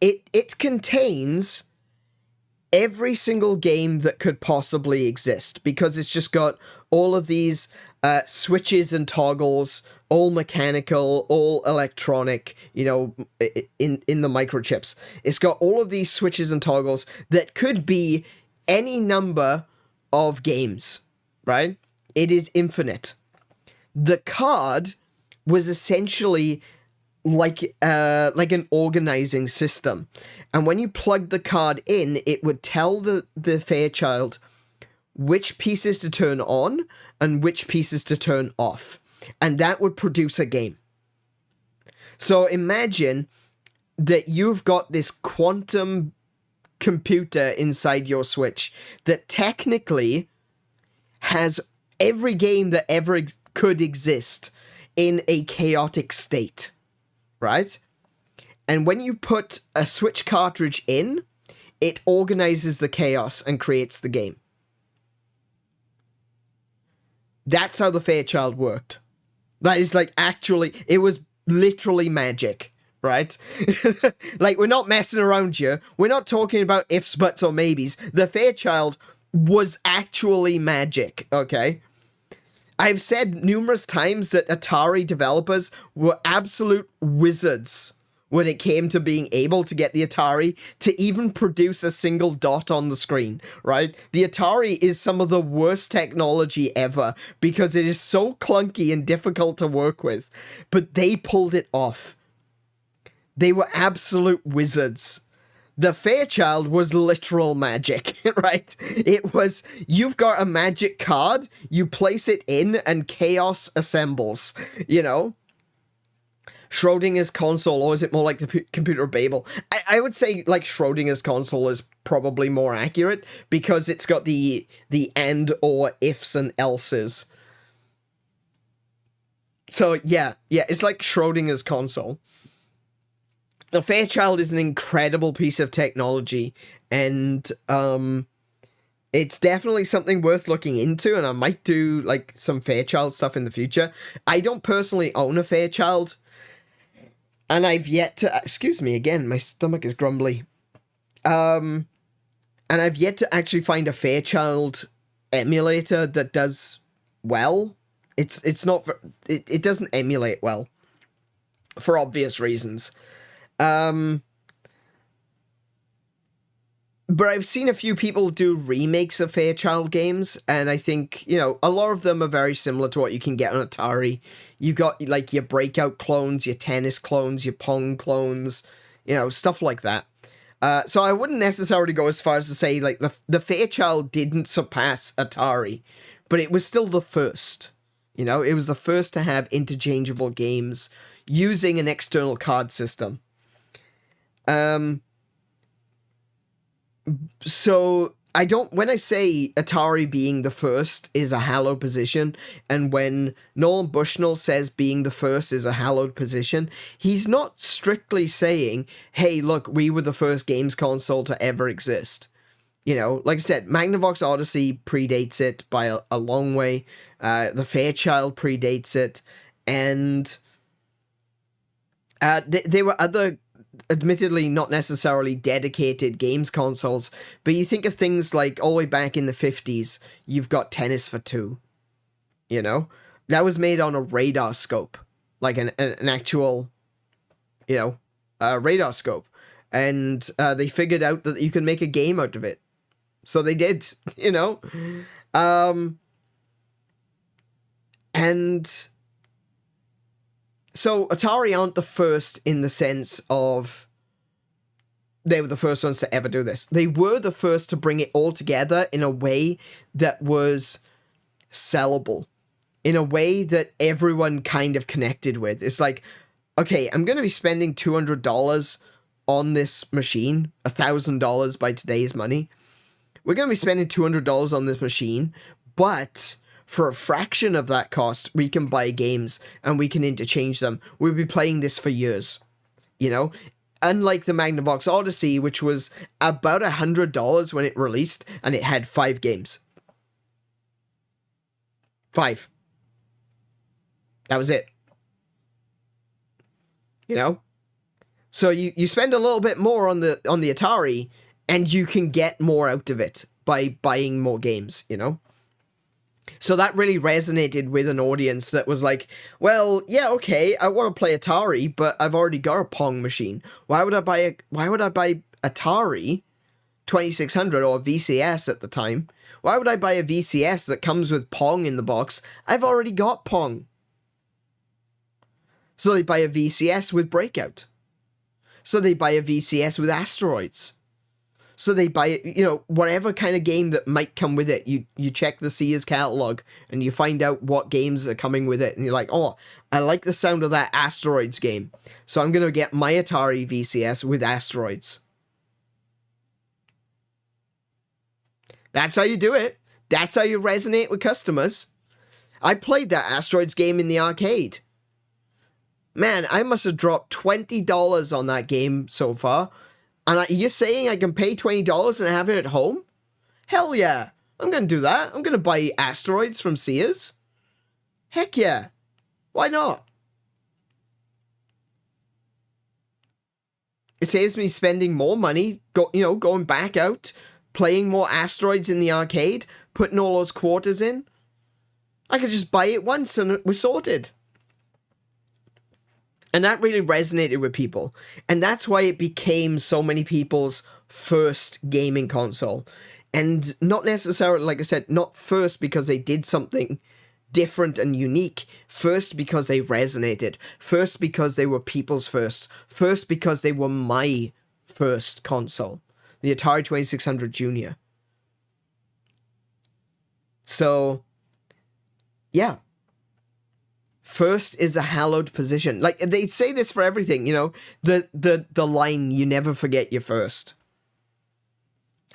It contains every single game that could possibly exist, because it's just got all of these switches and toggles, all mechanical, all electronic, you know, in the microchips. It's got all of these switches and toggles that could be any number of games, right? It is infinite. The card was essentially like an organizing system. And when you plugged the card in, it would tell the Fairchild which pieces to turn on and which pieces to turn off. And that would produce a game. So imagine that you've got this quantum computer inside your Switch that technically has every game that ever could exist in a chaotic state, right? And when you put a Switch cartridge in, it organizes the chaos and creates the game. That's how the Fairchild worked. That is, like, actually, it was literally magic, right? Like, we're not messing around here. We're not talking about ifs, buts, or maybes. The Fairchild was actually magic, okay? I've said numerous times that Atari developers were absolute wizards when it came to being able to get the Atari to even produce a single dot on the screen, right? The Atari is some of the worst technology ever because it is so clunky and difficult to work with, but they pulled it off. They were absolute wizards. The Fairchild was literal magic, right? It was, you've got a magic card, you place it in, and chaos assembles, you know? Schrodinger's console, or is it more like the computer of Babel? I would say, like, Schrodinger's console is probably more accurate because it's got the and, or, ifs, and else's. So, yeah, it's like Schrodinger's console. The Fairchild is an incredible piece of technology, and it's definitely something worth looking into, and I might do, like, some Fairchild stuff in the future. I don't personally own a Fairchild, and I've yet to, excuse me again, my stomach is grumbly. And I've yet to actually find a Fairchild emulator that does well. It's not, it doesn't emulate well, for obvious reasons. But I've seen a few people do remakes of Fairchild games, and I think, you know, a lot of them are very similar to what you can get on Atari. You got, like, your Breakout clones, your tennis clones, your Pong clones, you know, stuff like that. So I wouldn't necessarily go as far as to say, like, the Fairchild didn't surpass Atari, but it was still the first. You know, it was the first to have interchangeable games using an external card system. So when I say Atari being the first is a hallowed position, and when Nolan Bushnell says being the first is a hallowed position, he's not strictly saying, hey, look, we were the first games console to ever exist. You know, like I said, Magnavox Odyssey predates it by a long way. The Fairchild predates it, and there were other, admittedly not necessarily dedicated games consoles, but you think of things like all the way back in the 50s, you've got Tennis for Two. You know, that was made on a radar scope, like an actual, radar scope, and they figured out that you can make a game out of it, so they did. And so Atari aren't the first in the sense of they were the first ones to ever do this. They were the first to bring it all together in a way that was sellable, in a way that everyone kind of connected with. It's like, okay, I'm going to be spending $200 on this machine, $1,000 by today's money. We're going to be spending $200 on this machine, but for a fraction of that cost, we can buy games and we can interchange them. We'll be playing this for years, Unlike the Magnavox Odyssey, which was about $100 when it released, and it had 5 games. 5. That was it. So you spend a little bit more on the Atari, and you can get more out of it by buying more games, So that really resonated with an audience that was like, well, yeah, okay, I want to play Atari, but I've already got a Pong machine. Why would I buy Atari 2600 or VCS at the time? Why would I buy a VCS that comes with Pong in the box? I've already got Pong. So they buy a VCS with Breakout. So they buy a VCS with Asteroids. So they buy it, whatever kind of game that might come with it. You check the Sears catalog and you find out what games are coming with it. And you're like, oh, I like the sound of that Asteroids game. So I'm going to get my Atari VCS with Asteroids. That's how you do it. That's how you resonate with customers. I played that Asteroids game in the arcade. Man, I must have dropped $20 on that game so far. And you're saying I can pay $20 and have it at home? Hell yeah. I'm going to do that. I'm going to buy Asteroids from Sears. Heck yeah. Why not? It saves me spending more money, going back out, playing more Asteroids in the arcade, putting all those quarters in. I could just buy it once and we're sorted. And that really resonated with people. And that's why it became so many people's first gaming console. And not necessarily, like I said, not first because they did something different and unique. First because they resonated. First because they were people's first. First because they were my first console. The Atari 2600 Junior. So, yeah. First is a hallowed position. Like, they say this for everything, the line, you never forget your first.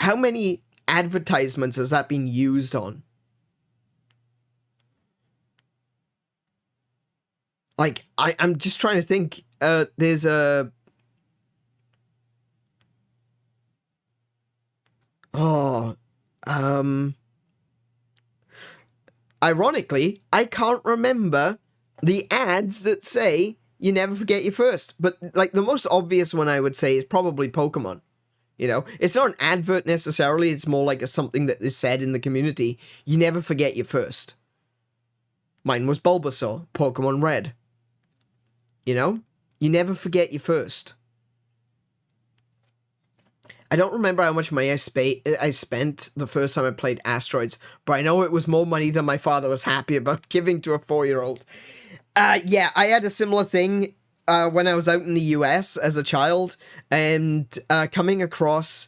How many advertisements has that been used on? Like, I'm just trying to think, there's a... Ironically, I can't remember the ads that say you never forget your first. But like the most obvious one I would say is probably Pokemon. It's not an advert necessarily. It's more like something that is said in the community. You never forget your first. Mine was Bulbasaur, Pokemon Red. You never forget your first. I don't remember how much money I spent the first time I played Asteroids, but I know it was more money than my father was happy about giving to a 4-year-old. Yeah, I had a similar thing when I was out in the US as a child, and coming across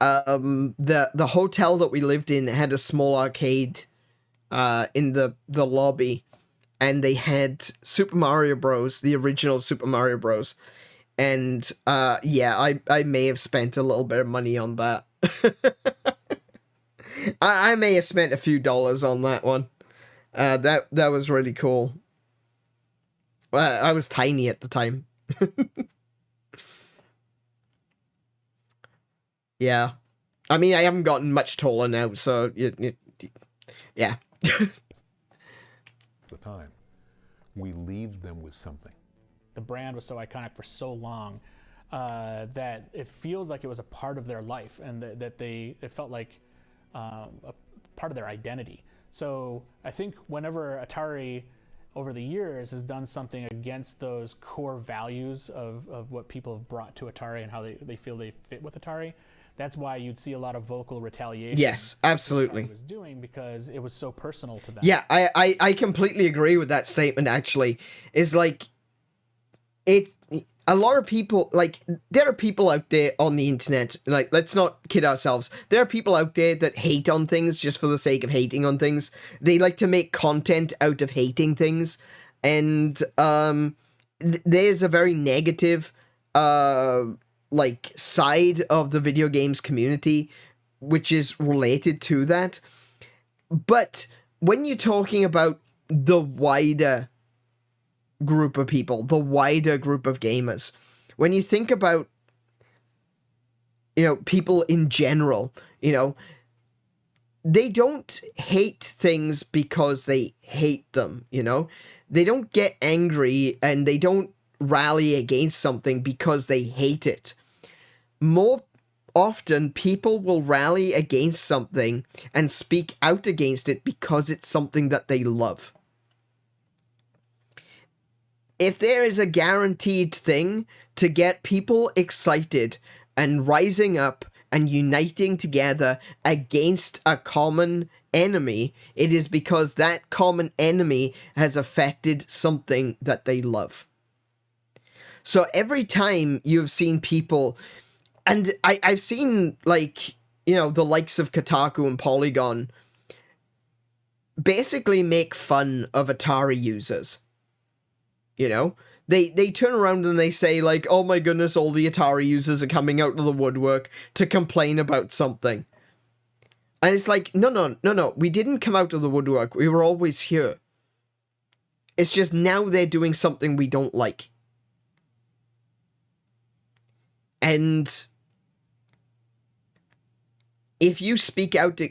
the hotel that we lived in had a small arcade in the lobby, and they had Super Mario Bros., the original Super Mario Bros., and yeah, I may have spent a little bit of money on that. I may have spent a few dollars on that one. That was really cool. I was tiny at the time. Yeah. I mean, I haven't gotten much taller now, so yeah. The time. We leave them with something. The brand was so iconic for so long that it feels like it was a part of their life, and that it felt like a part of their identity. So I think whenever Atari over the years has done something against those core values of what people have brought to Atari and how they feel they fit with Atari, that's why you'd see a lot of vocal retaliation. Yes, absolutely. Was doing because it was so personal to them. Yeah, I completely agree with that statement. Actually, is like it. A lot of people, like, there are people out there on the internet, like, let's not kid ourselves. There are people out there that hate on things just for the sake of hating on things. They like to make content out of hating things. And there's a very negative, like, side of the video games community, which is related to that. But when you're talking about the wider group of people, the wider group of gamers, when you think about, people in general, they don't hate things because they hate them, they don't get angry and they don't rally against something because they hate it. More often, people will rally against something and speak out against it because it's something that they love. If there is a guaranteed thing to get people excited and rising up and uniting together against a common enemy, it is because that common enemy has affected something that they love. So every time you've seen people, and I've seen, like, the likes of Kotaku and Polygon basically make fun of Atari users. They turn around and they say, like, oh my goodness, all the Atari users are coming out of the woodwork to complain about something. And it's like, no, we didn't come out of the woodwork. We were always here. It's just now they're doing something we don't like. And if you speak out to,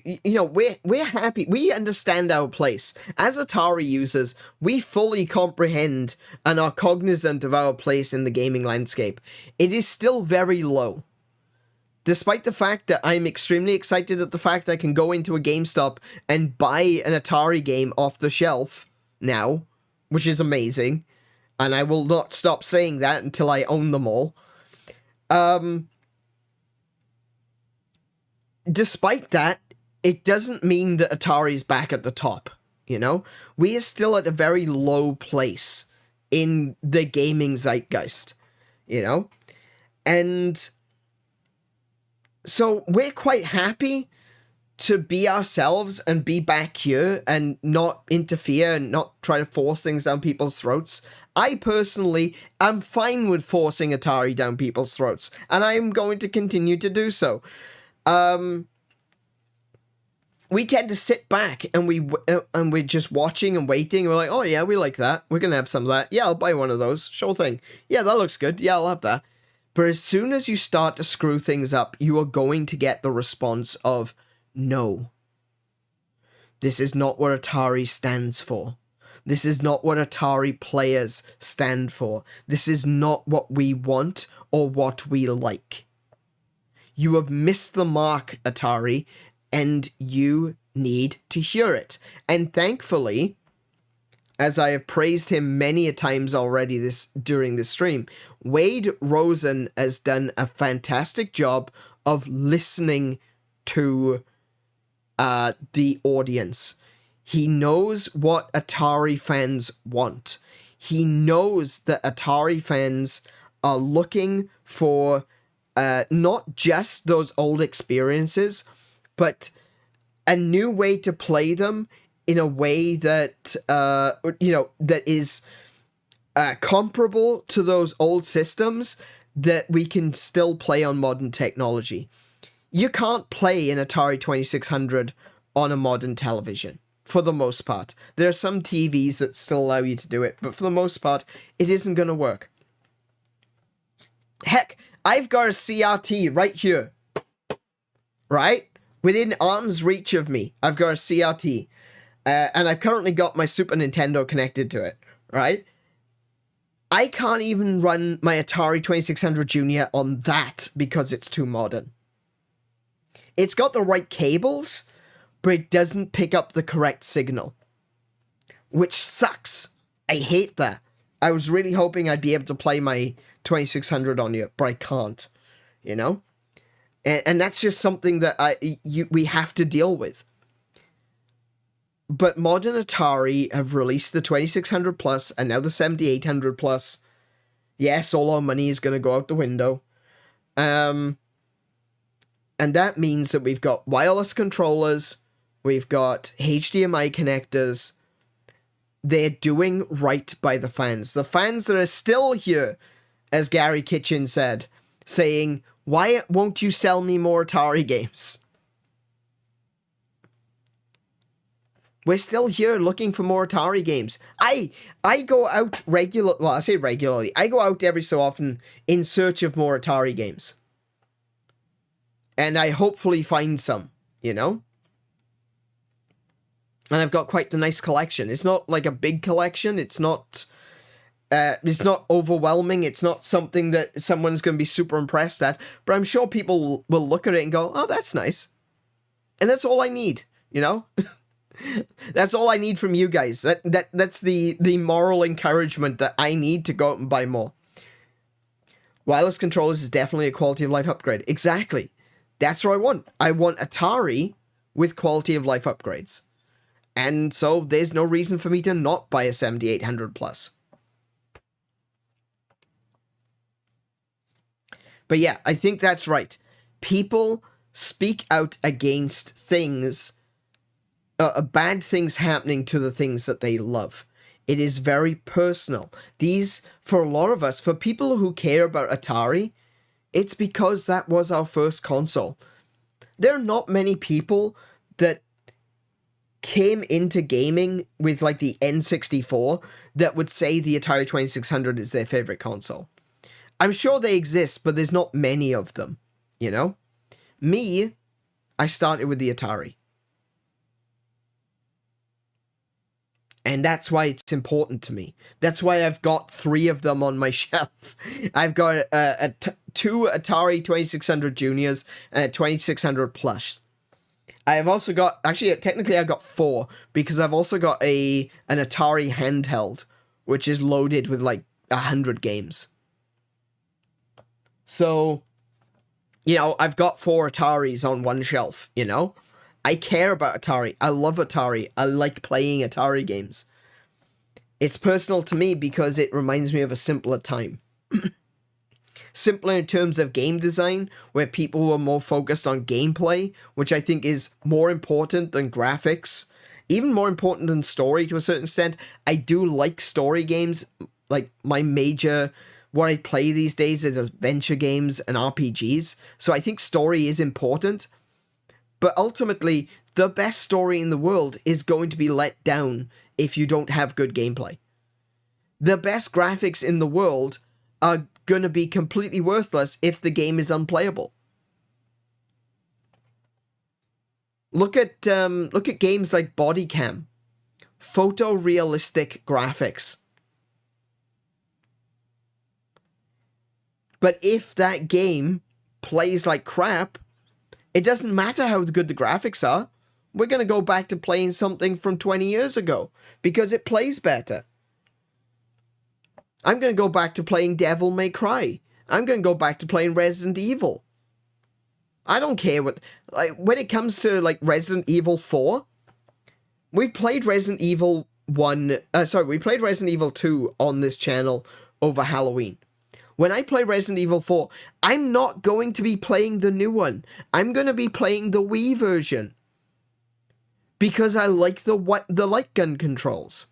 we're happy. We understand our place. As Atari users, we fully comprehend and are cognizant of our place in the gaming landscape. It is still very low. Despite the fact that I'm extremely excited at the fact I can go into a GameStop and buy an Atari game off the shelf now, which is amazing. And I will not stop saying that until I own them all. Despite that, it doesn't mean that Atari's back at the top, We are still at a very low place in the gaming zeitgeist, And so we're quite happy to be ourselves and be back here and not interfere and not try to force things down people's throats. I personally am fine with forcing Atari down people's throats, and I am going to continue to do so. We tend to sit back and we're just watching and waiting. And we're like, oh yeah, we like that. We're gonna have some of that. Yeah, I'll buy one of those. Sure thing. Yeah, that looks good. Yeah, I'll have that. But as soon as you start to screw things up, you are going to get the response of, no. This is not what Atari stands for. This is not what Atari players stand for. This is not what we want or what we like. You have missed the mark, Atari, and you need to hear it. And thankfully, as I have praised him many a times already during this stream, Wade Rosen has done a fantastic job of listening to the audience. He knows what Atari fans want. He knows that Atari fans are looking for not just those old experiences, but a new way to play them in a way that, that is comparable to those old systems that we can still play on modern technology. you can't play an Atari 2600 on a modern television, for the most part. There are some TVs that still allow you to do it, but for the most part, it isn't going to work. Heck, I've got a CRT right here. Right? Within arm's reach of me, I've got a CRT. And I've currently got my Super Nintendo connected to it. Right? I can't even run my Atari 2600 Junior on that because it's too modern. It's got the right cables, but it doesn't pick up the correct signal. Which sucks. I hate that. I was really hoping I'd be able to play my 2600 on you, but I can't. You know? And that's just something that we have to deal with. But modern Atari have released the 2600 Plus and now the 7800 Plus. Yes, all our money is going to go out the window. And that means that we've got wireless controllers, we've got HDMI connectors. They're doing right by the fans. The fans that are still here, as Gary Kitchen said, saying, why won't you sell me more Atari games? We're still here looking for more Atari games. I go out regularly, well, I say regularly, I go out every so often in search of more Atari games. And I hopefully find some, you know? And I've got quite a nice collection. It's not like a big collection. It's not overwhelming. It's not something that someone's going to be super impressed at. But I'm sure people will look at it and go, oh, that's nice. And that's all I need, you know? That's all I need from you guys. That's the moral encouragement that I need to go out and buy more. Wireless controllers is definitely a quality of life upgrade. Exactly. That's what I want. I want Atari with quality of life upgrades. And so there's no reason for me to not buy a 7800 Plus. But yeah, I think that's right. People speak out against things, bad things happening to the things that they love. It is very personal. These, for a lot of us, for people who care about Atari, it's because that was our first console. There are not many people that came into gaming with like the N64 that would say the Atari 2600 is their favorite console. I'm sure they exist, but there's not many of them, you know? Me, I started with the Atari. And that's why it's important to me. That's why I've got 3 of them on my shelf. I've got 2 Atari 2600 Juniors and a 2600 Plus. I have also got, actually, technically I've got 4, because I've also got an Atari handheld, which is loaded with like 100 games. So, you know, I've got 4 Ataris on one shelf, you know? I care about Atari. I love Atari. I like playing Atari games. It's personal to me because it reminds me of a simpler time. Simpler in terms of game design, where people were more focused on gameplay, which I think is more important than graphics. Even more important than story to a certain extent. I do like story games. Like, my major... what I play these days is adventure games and RPGs. So I think story is important. But ultimately, the best story in the world is going to be let down if you don't have good gameplay. The best graphics in the world are going to be completely worthless if the game is unplayable. Look at games like Body Cam. Photorealistic graphics. But if that game plays like crap, it doesn't matter how good the graphics are. We're going to go back to playing something from 20 years ago because it plays better. I'm going to go back to playing Devil May Cry. I'm going to go back to playing Resident Evil. I don't care what... like, when it comes to like Resident Evil 4, we've played Resident Evil 1... we played Resident Evil 2 on this channel over Halloween. When I play Resident Evil 4, I'm not going to be playing the new one. I'm going to be playing the Wii version. Because I like the light gun controls.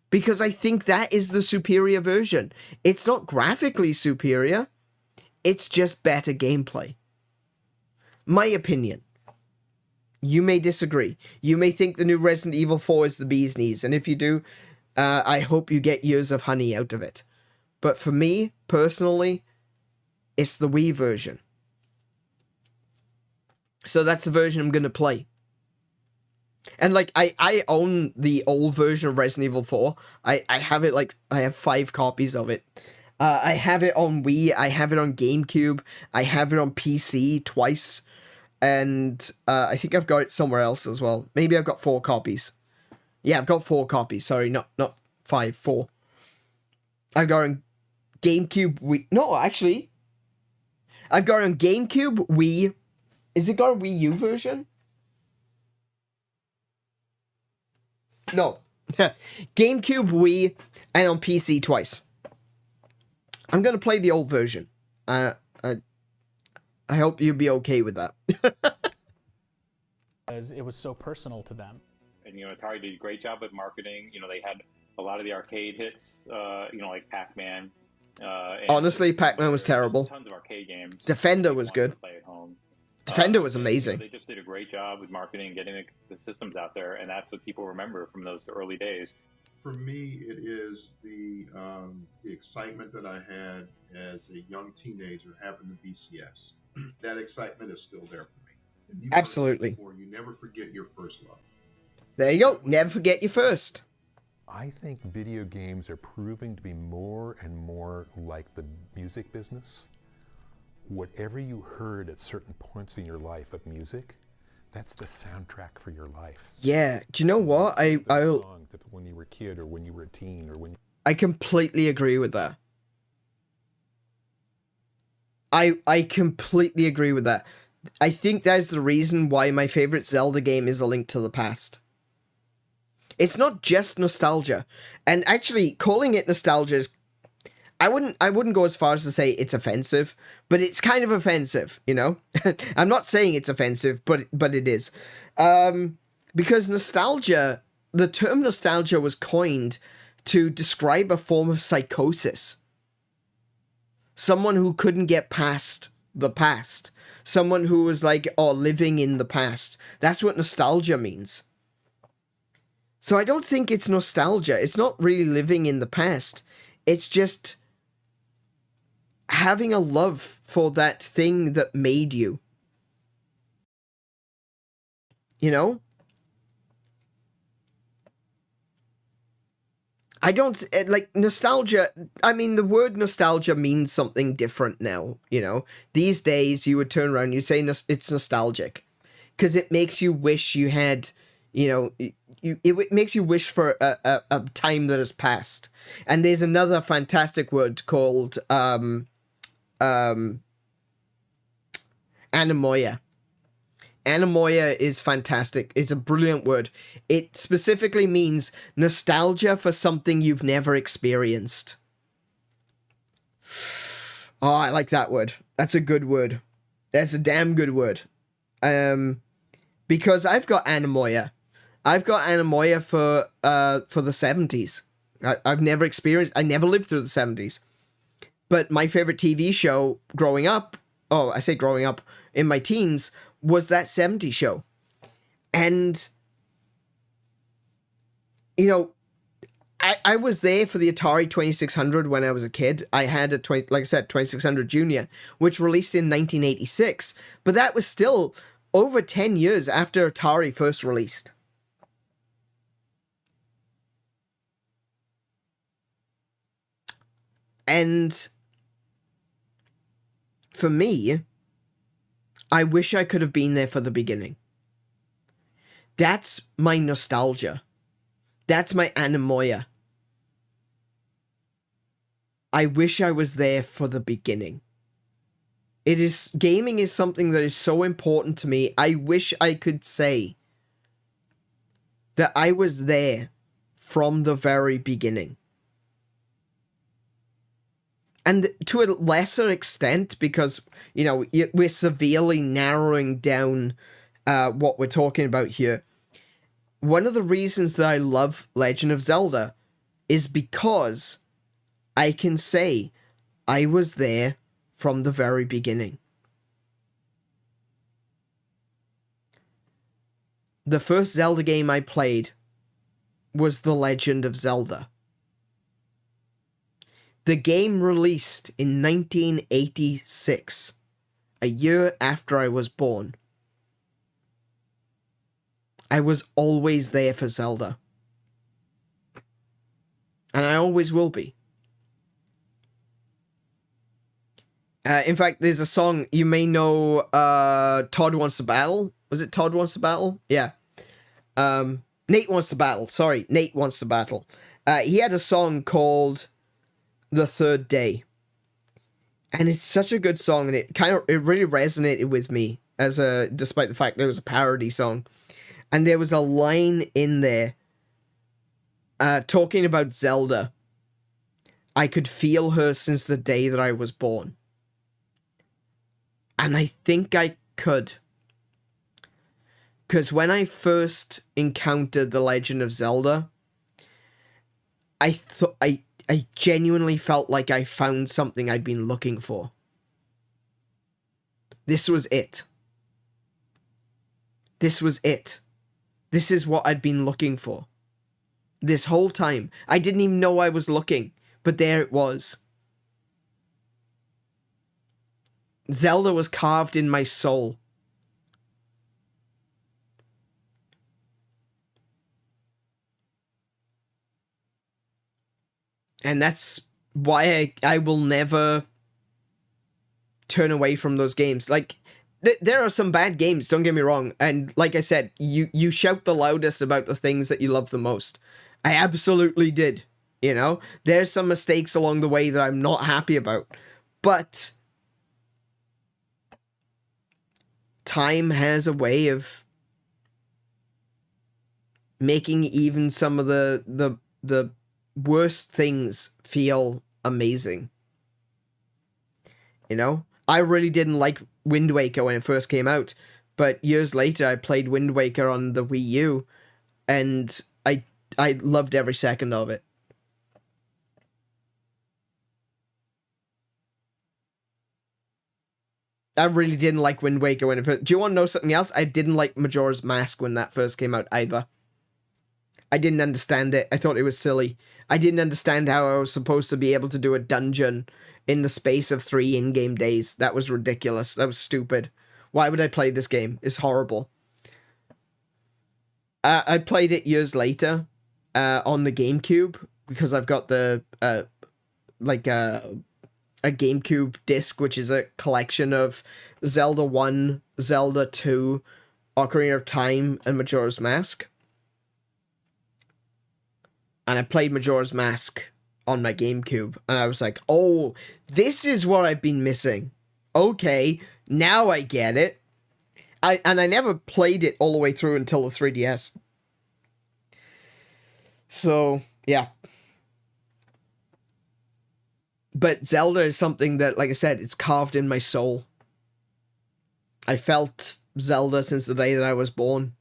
Because I think that is the superior version. It's not graphically superior. It's just better gameplay. My opinion. You may disagree. You may think the new Resident Evil 4 is the bee's knees, and if you do, I hope you get years of honey out of it. But for me, personally, it's the Wii version. So that's the version I'm going to play. And, like, I own the old version of Resident Evil 4. I have it, like, I have 5 copies of it. I have it on Wii, I have it on GameCube, I have it on PC twice, and I think I've got it somewhere else as well. Maybe I've got 4 copies. Yeah, I've got 4 copies, sorry, not 5, 4. I've got on GameCube, Wii, no, actually, I've got on GameCube, Wii, is it got a Wii U version? No, GameCube, Wii, and on PC twice. I'm going to play the old version. I hope you'll be okay with that. Because it was so personal to them. And, Atari did a great job with marketing. They had a lot of the arcade hits, like Pac-Man. Honestly, Pac-Man was terrible. Tons of arcade games. Defender was good. Play at home. Defender was amazing. They just did a great job with marketing, getting the systems out there, and that's what people remember from those early days. For me, it is the excitement that I had as a young teenager having the VCS. That excitement is still there for me. And Absolutely. You never forget your first love. There you go. Never forget your first. I think video games are proving to be more and more like the music business. Whatever you heard at certain points in your life of music, that's the soundtrack for your life. Yeah. Do you know what? Songs when you were a kid or when you were a teen or when I completely agree with that. I completely agree with that. I think that's the reason why my favorite Zelda game is A Link to the Past. It's not just nostalgia. And actually, calling it nostalgia is... I wouldn't go as far as to say it's offensive, but it's kind of offensive, I'm not saying it's offensive, but it is. Because nostalgia, the term nostalgia was coined to describe a form of psychosis. Someone who couldn't get past the past. Someone who was like, living in the past. That's what nostalgia means. So I don't think it's nostalgia. It's not really living in the past. It's just having a love for that thing that made you. I don't, like, nostalgia, I mean, the word nostalgia means something different now, These days, you would turn around and you say it's nostalgic. Because it makes you wish you had, it makes you wish for a time that has passed. And there's another fantastic word called, anemoia. Anemoia is fantastic. It's a brilliant word. It specifically means nostalgia for something you've never experienced. Oh, I like that word. That's a good word. That's a damn good word. Because I've got anemoia. I've got anemoia for the 70s. I've never experienced... I never lived through the 70s. But my favorite TV show growing up... Oh, I say growing up, in my teens... was that 70s show. And, I was there for the Atari 2600 when I was a kid. I had a 2600 Junior, which released in 1986. But that was still over 10 years after Atari first released. And for me... I wish I could have been there for the beginning. That's my nostalgia. That's my anemoia. I wish I was there for the beginning. Gaming is something that is so important to me. I wish I could say that I was there from the very beginning. And to a lesser extent, because, we're severely narrowing down what we're talking about here. One of the reasons that I love Legend of Zelda is because I can say I was there from the very beginning. the first Zelda game I played was The Legend of Zelda. The game released in 1986, a year after I was born. I was always there for Zelda. And I always will be. In fact, there's a song, you may know, Todd Wants to Battle. Was it Todd Wants to Battle? Yeah. Nate Wants to Battle. Sorry, Nate Wants to Battle. He had a song called The Third Day. And it's such a good song, and it really resonated with me, despite the fact that it was a parody song. And there was a line in there talking about Zelda. I could feel her since the day that I was born. And I think I could. Because when I first encountered The Legend of Zelda, I genuinely felt like I found something I'd been looking for. This was it. This was it. This is what I'd been looking for. This whole time. I didn't even know I was looking, but there it was. Zelda was carved in my soul. And that's why I will never turn away from those games. Like, there are some bad games, don't get me wrong. And like I said, you shout the loudest about the things that you love the most. I absolutely did, you know? There's some mistakes along the way that I'm not happy about. But time has a way of making even some of the worst things feel amazing. You know? I really didn't like Wind Waker when it first came out, but years later I played Wind Waker on the Wii U, and I loved every second of it. I really didn't like Wind Waker when it first... Do you want to know something else? I didn't like Majora's Mask when that first came out either. I didn't understand it. I thought it was silly. I didn't understand how I was supposed to be able to do a dungeon in the space of 3 in-game days. That was ridiculous. That was stupid. Why would I play this game? It's horrible. I played it years later on the GameCube because I've got the a GameCube disc, which is a collection of Zelda 1, Zelda 2, Ocarina of Time, and Majora's Mask. And I played Majora's Mask on my GameCube, and I was like, oh, this is what I've been missing. Okay, now I get it. I never played it all the way through until the 3DS. So, yeah. But Zelda is something that, like I said, it's carved in my soul. I felt Zelda since the day that I was born.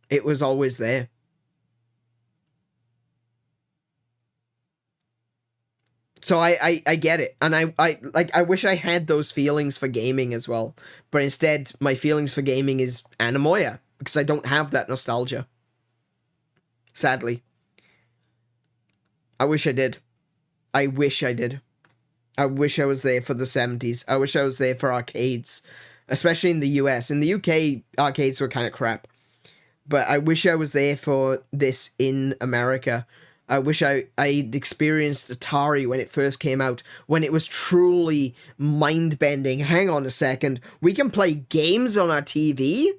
It was always there. So I get it. And I wish I had those feelings for gaming as well. But instead, my feelings for gaming is Animoya, because I don't have that nostalgia. Sadly. I wish I did. I wish I did. I wish I was there for the 70s. I wish I was there for arcades. Especially in the US. In the UK, arcades were kind of crap. But I wish I was there for this in America. I wish I'd experienced Atari when it first came out, when it was truly mind-bending. Hang on a second, we can play games on our TV?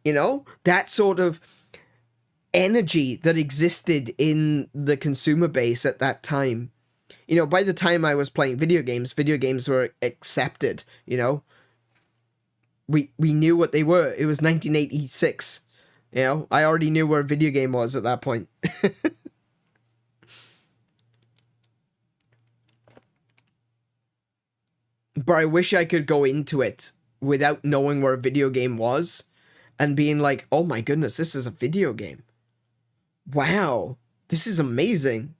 You know, that sort of energy that existed in the consumer base at that time. You know, by the time I was playing video games were accepted, you know. We knew what they were. It was 1986. You know, I already knew where a video game was at that point. But I wish I could go into it without knowing where a video game was and being like, oh my goodness, this is a video game. Wow, this is amazing.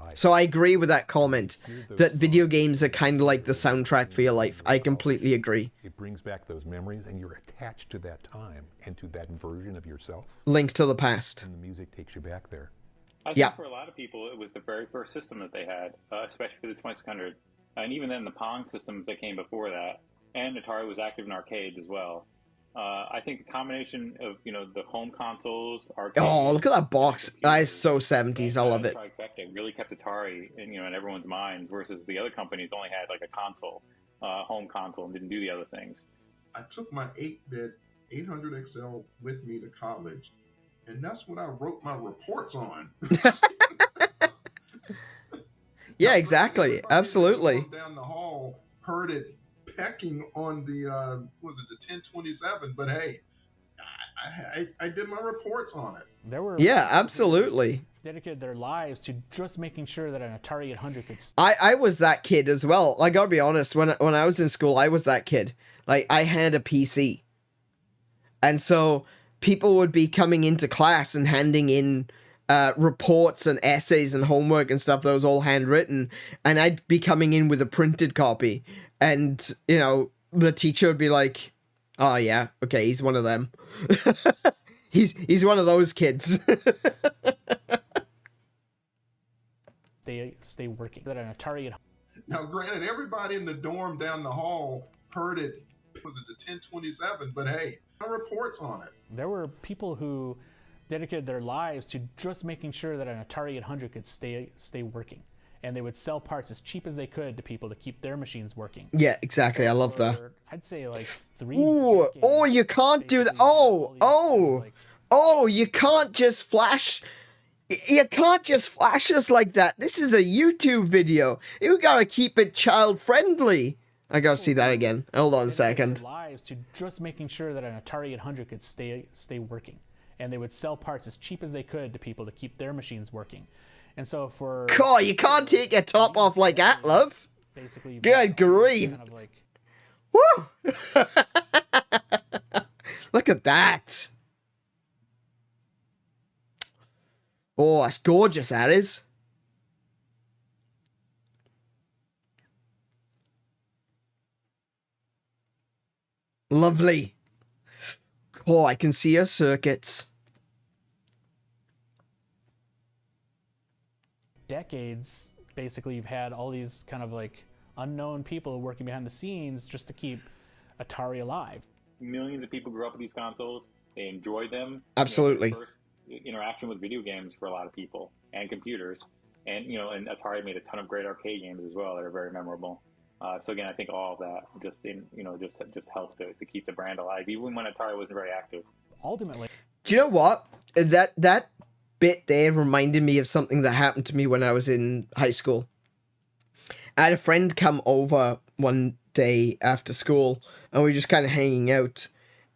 life. So I agree with that comment, that video games are kind of like the soundtrack for your life. I completely agree. It brings back those memories, and you're attached to that time and to that version of yourself. Link to the past. And the music takes you back there. I think for a lot of people, it was the very first system that they had, especially for the 2600. And even then, the Pong systems that came before that, and Atari was active in arcades as well. I think the combination of, the home consoles, arcades... Oh, look at that box. That is so 70s. I love it. Trifecta really kept Atari in everyone's minds, versus the other companies only had like a console, home console, and didn't do the other things. I took my 8-bit 800 XL with me to college, and that's what I wrote my reports on. Yeah, exactly. Absolutely. Down the hall, heard it pecking on the the 1027, but hey, I did my reports on it. There were absolutely. Dedicated their lives to just making sure that an Atari 800 could. I was that kid as well. I gotta be honest. When I was in school, I was that kid. Like, I had a PC, and so people would be coming into class and handing in reports and essays and homework and stuff that was all handwritten, and I'd be coming in with a printed copy, and the teacher would be like, "Oh yeah, okay, he's one of them. he's one of those kids." Stay working. That an Atari. Now, granted, everybody in the dorm down the hall heard it. Was it the 1027? But hey, my reports on it. There were people who dedicated their lives to just making sure that an Atari 800 could stay working, and they would sell parts as cheap as they could to people to keep their machines working. Yeah, exactly. I love that. I'd say like 3. Ooh, oh, you can't do that. Oh, you can't just flash. You can't just flash us like that. This is a YouTube video. You gotta keep it child friendly. I gotta see that again. Hold on a second. Lives to just making sure that an Atari 800 could stay working, and they would sell parts as cheap as they could to people to keep their machines working. And so for God, you can't take your top off like that, love. Basically, good grief. Kind of like... Woo! Look at that. Oh, that's gorgeous, that is. Lovely. Oh, I can see your circuits. Decades, basically, you've had all these kind of like unknown people working behind the scenes just to keep Atari alive. Millions of people grew up with these consoles. They enjoyed them. Absolutely. First interaction with video games for a lot of people, and computers, and and Atari made a ton of great arcade games as well that are very memorable. So again, I think all of that just helps to keep the brand alive, even when Atari wasn't very active. Ultimately, do you know what? That bit there reminded me of something that happened to me when I was in high school. I had a friend come over one day after school, and we were just kind of hanging out.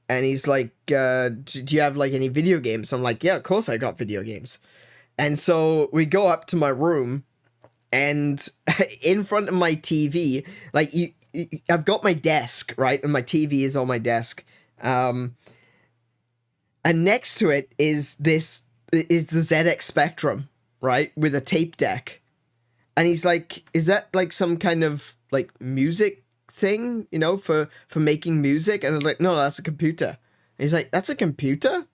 And he's like, do you have like any video games? I'm like, yeah, of course I got video games. And so we go up to my room, and in front of my TV, like I've got my desk, right? And my TV is on my desk. And next to it is the ZX Spectrum, right? With a tape deck. And he's like, is that like some kind of like music thing, for making music? And I'm like, no, that's a computer. And he's like, that's a computer?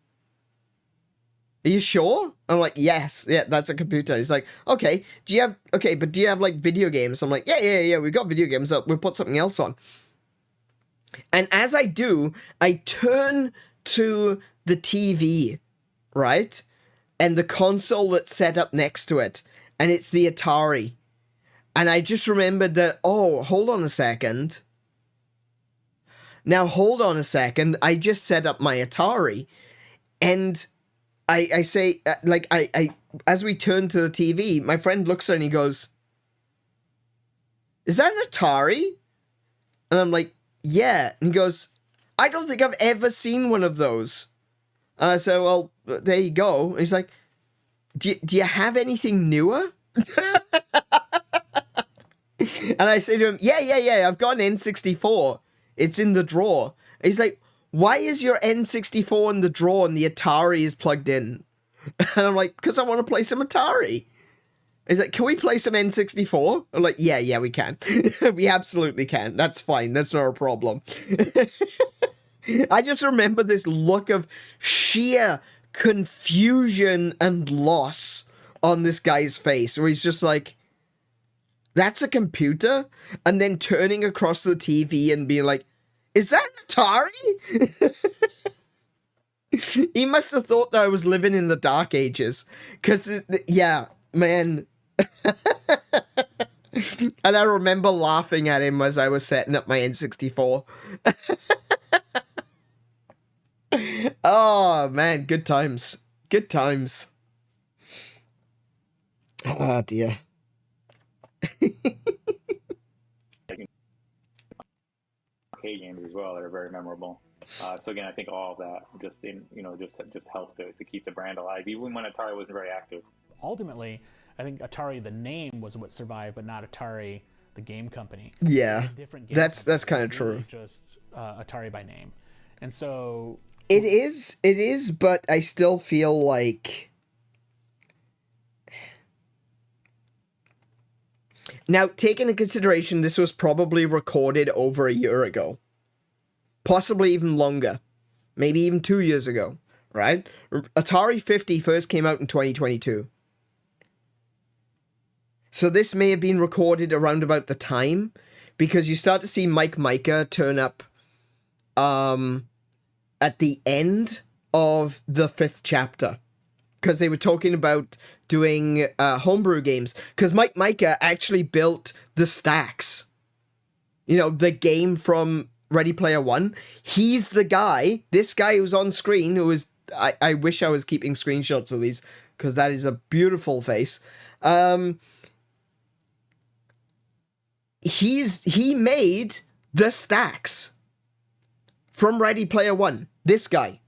Are you sure? I'm like, yes, yeah, that's a computer. He's like, okay, do you have like video games? I'm like, yeah, we've got video games up. We'll put something else on. And as I do, I turn to the TV, right? And the console that's set up next to it. And it's the Atari. And I just remembered that, oh, hold on a second. Now, hold on a second. I just set up my Atari. And I say, as we turn to the TV, my friend looks at it and he goes, is that an Atari? And I'm like, yeah. And he goes, I don't think I've ever seen one of those. And I said, well, there you go. And he's like, do you have anything newer? And I say to him, yeah, I've got an N64. It's in the drawer. And he's like, why is your N64 in the drawer and the Atari is plugged in? And I'm like, because I want to play some Atari. He's like, can we play some N64? I'm like, yeah, we can. We absolutely can. That's fine. That's not a problem. I just remember this look of sheer confusion and loss on this guy's face, where he's just like, that's a computer? And then turning across the TV and being like, is that an Atari? He must have thought that I was living in the Dark Ages. Because, yeah, man. And I remember laughing at him as I was setting up my N64. Oh, man, good times. Good times. Oh, dear. Arcade games as well that are very memorable. So again, I think all of that just helped to keep the brand alive, even when Atari wasn't very active. Ultimately, I think Atari, the name, was what survived, but not Atari, the game company. Yeah, that's kind of true. Just Atari by name, and so it is, but I still feel like. Now, take into consideration, this was probably recorded over a year ago. Possibly even longer. Maybe even 2 years ago, right? Atari 50 first came out in 2022. So this may have been recorded around about the time, because you start to see Mike Micah turn up at the end of the 5th chapter. Because they were talking about doing homebrew games. Because Mike Micah actually built the Stacks. You know, the game from Ready Player One. He's the guy, this guy who's on screen, who is... I wish I was keeping screenshots of these, because that is a beautiful face. He made the Stacks from Ready Player One. This guy.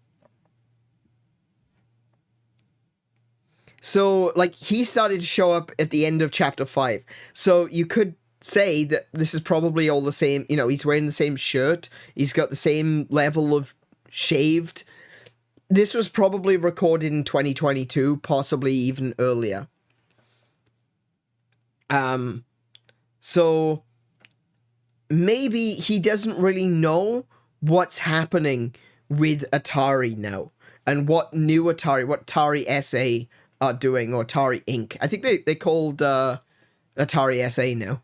So, like, he started to show up at the end of chapter 5. So you could say that this is probably all the same. You know, he's wearing the same shirt. He's got the same level of shaved. This was probably recorded in 2022, possibly even earlier. So maybe he doesn't really know what's happening with Atari now. And what new Atari, what Atari SA are doing, or Atari Inc. I think they called Atari SA now.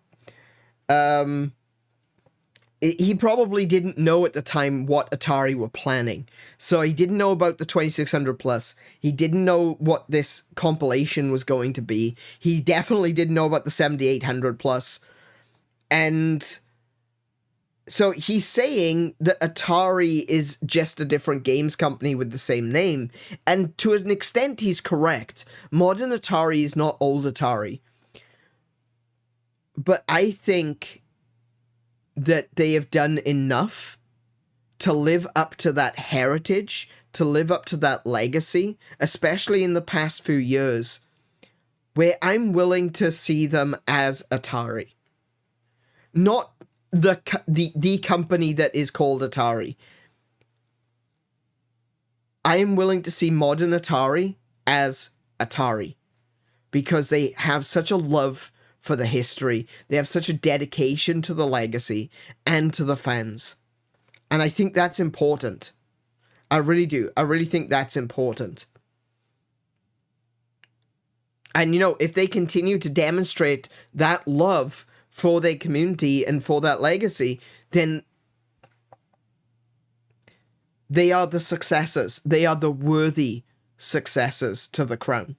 He probably didn't know at the time what Atari were planning. So he didn't know about the 2600 plus. He didn't know what this compilation was going to be. He definitely didn't know about the 7800 plus. And so he's saying that Atari is just a different games company with the same name. And to an extent, he's correct. Modern Atari is not old Atari. But I think that they have done enough to live up to that heritage, to live up to that legacy, especially in the past few years, where I'm willing to see them as Atari. Not the company that is called Atari. I am willing to see modern Atari as Atari, because they have such a love for the history. They have such a dedication to the legacy and to the fans. And I think that's important. I really do. I really think that's important. And, you know, if they continue to demonstrate that love for their community and for that legacy, then they are the successors. They are the worthy successors to the crown.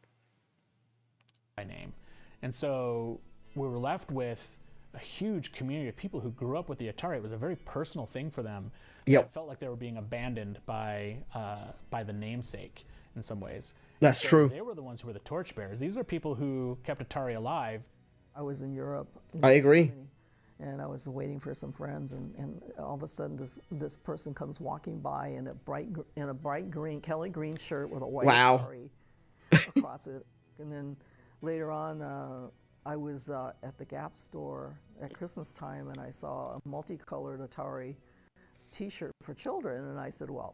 By name. And so we were left with a huge community of people who grew up with the Atari. It was a very personal thing for them. Yep. It felt like they were being abandoned by the namesake in some ways. That's true. They were the ones who were the torchbearers. These are people who kept Atari alive. I was in Europe. I agree. And I was waiting for some friends, and all of a sudden this person comes walking by in a bright green, Kelly green shirt with a white Atari across it. And then later on, I was at the Gap store at Christmas time, and I saw a multicolored Atari T-shirt for children, and I said, well,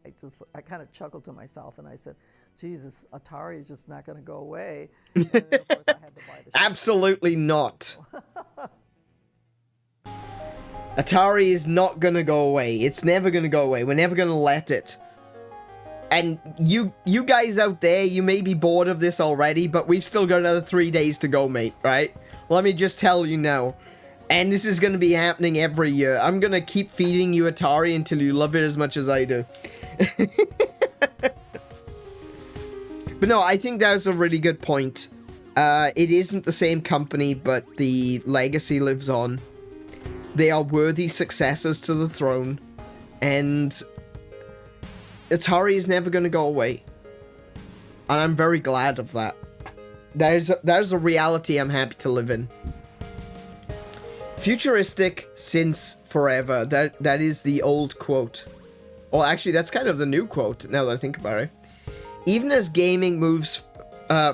I kind of chuckled to myself, and I said, Jesus, Atari is just not going to go away. And then, of course, I had to buy the Absolutely not. Atari is not going to go away. It's never going to go away. We're never going to let it. And you guys out there, you may be bored of this already, but we've still got another 3 days to go, mate, right? Let me just tell you now. And this is going to be happening every year. I'm going to keep feeding you Atari until you love it as much as I do. But no, I think that was a really good point. It isn't the same company, but the legacy lives on. They are worthy successors to the throne. And Atari is never going to go away. And I'm very glad of that. That is a reality I'm happy to live in. Futuristic since forever. That is the old quote. Well, actually, that's kind of the new quote, now that I think about it. Even as gaming moves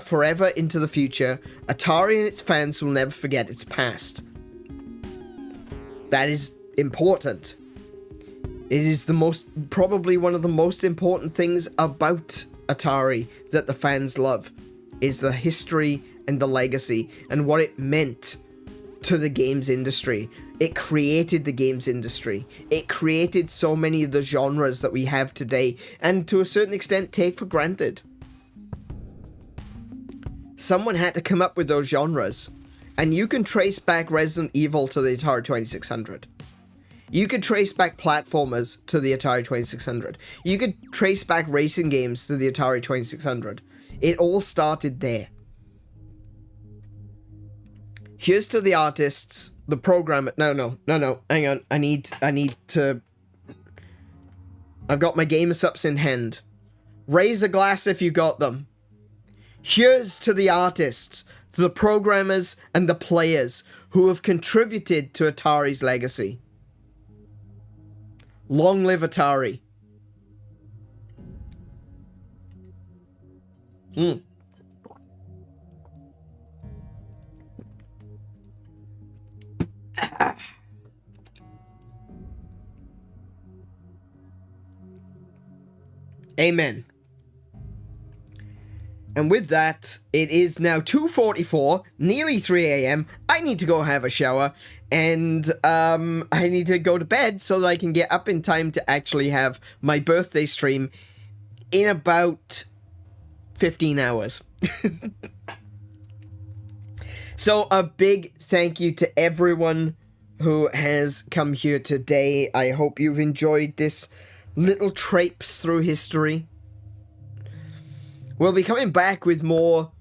forever into the future, Atari and its fans will never forget its past. That is important. It is probably one of the most important things about Atari that the fans love, is the history and the legacy and what it meant to the games industry. It created the games industry. It created so many of the genres that we have today, and to a certain extent take for granted. Someone had to come up with those genres, and you can trace back Resident Evil to the Atari 2600. You could trace back platformers to the Atari 2600. You could trace back racing games to the Atari 2600. It all started there. Here's to the artists, the programmer. No, hang on. I need to. I've got my gamer subs in hand. Raise a glass if you got them. Here's to the artists, to the programmers, and the players who have contributed to Atari's legacy. Long live Atari. Amen. And with that, it is now 2:44, nearly 3 a.m. I need to go have a shower, and I need to go to bed so that I can get up in time to actually have my birthday stream in about 15 hours. So a big thank you to everyone who has come here today. I hope you've enjoyed this little traipse through history. We'll be coming back with more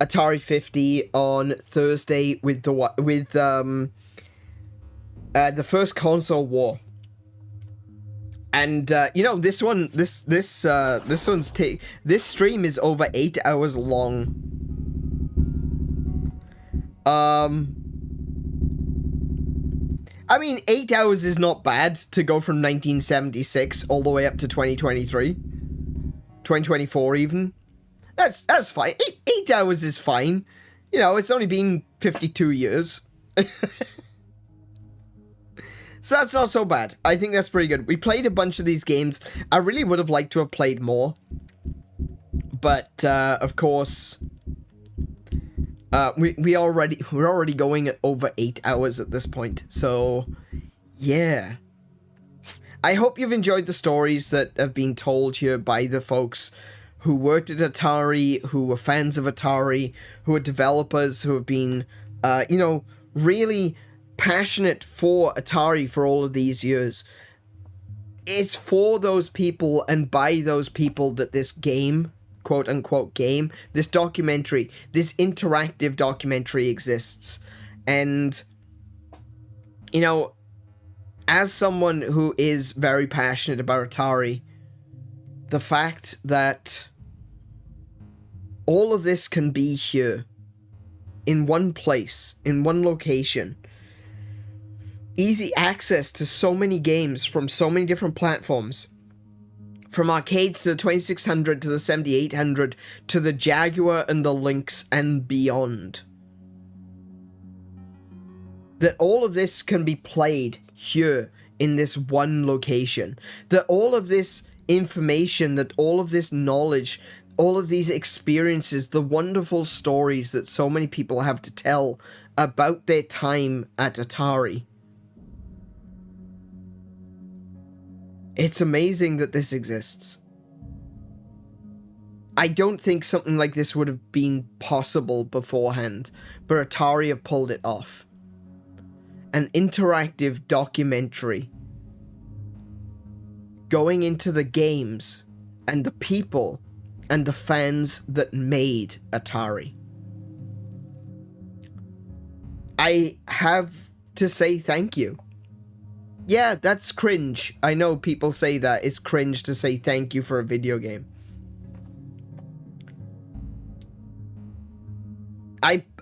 Atari 50 on Thursday with the first console war. And this stream is over 8 hours long. I mean, 8 hours is not bad to go from 1976 all the way up to 2023. 2024 even. That's fine. 8 hours is fine. You know, it's only been 52 years. So that's not so bad. I think that's pretty good. We played a bunch of these games. I really would have liked to have played more. But, of course, we're already going over 8 hours at this point. So, yeah. I hope you've enjoyed the stories that have been told here by the folks who worked at Atari, who were fans of Atari, who are developers, who have been, really passionate for Atari for all of these years. It's for those people and by those people that this game, quote-unquote game, this documentary, this interactive documentary exists. And, as someone who is very passionate about Atari, the fact that all of this can be here, in one place, in one location, easy access to so many games from so many different platforms, from arcades to the 2600 to the 7800 to the Jaguar and the Lynx and beyond. That all of this can be played here in this one location. That all of this information, that all of this knowledge, all of these experiences, the wonderful stories that so many people have to tell about their time at Atari. It's amazing that this exists. I don't think something like this would have been possible beforehand, but Atari have pulled it off. An interactive documentary going into the games and the people and the fans that made Atari. I have to say thank you. Yeah, that's cringe. I know people say that. It's cringe to say thank you for a video game.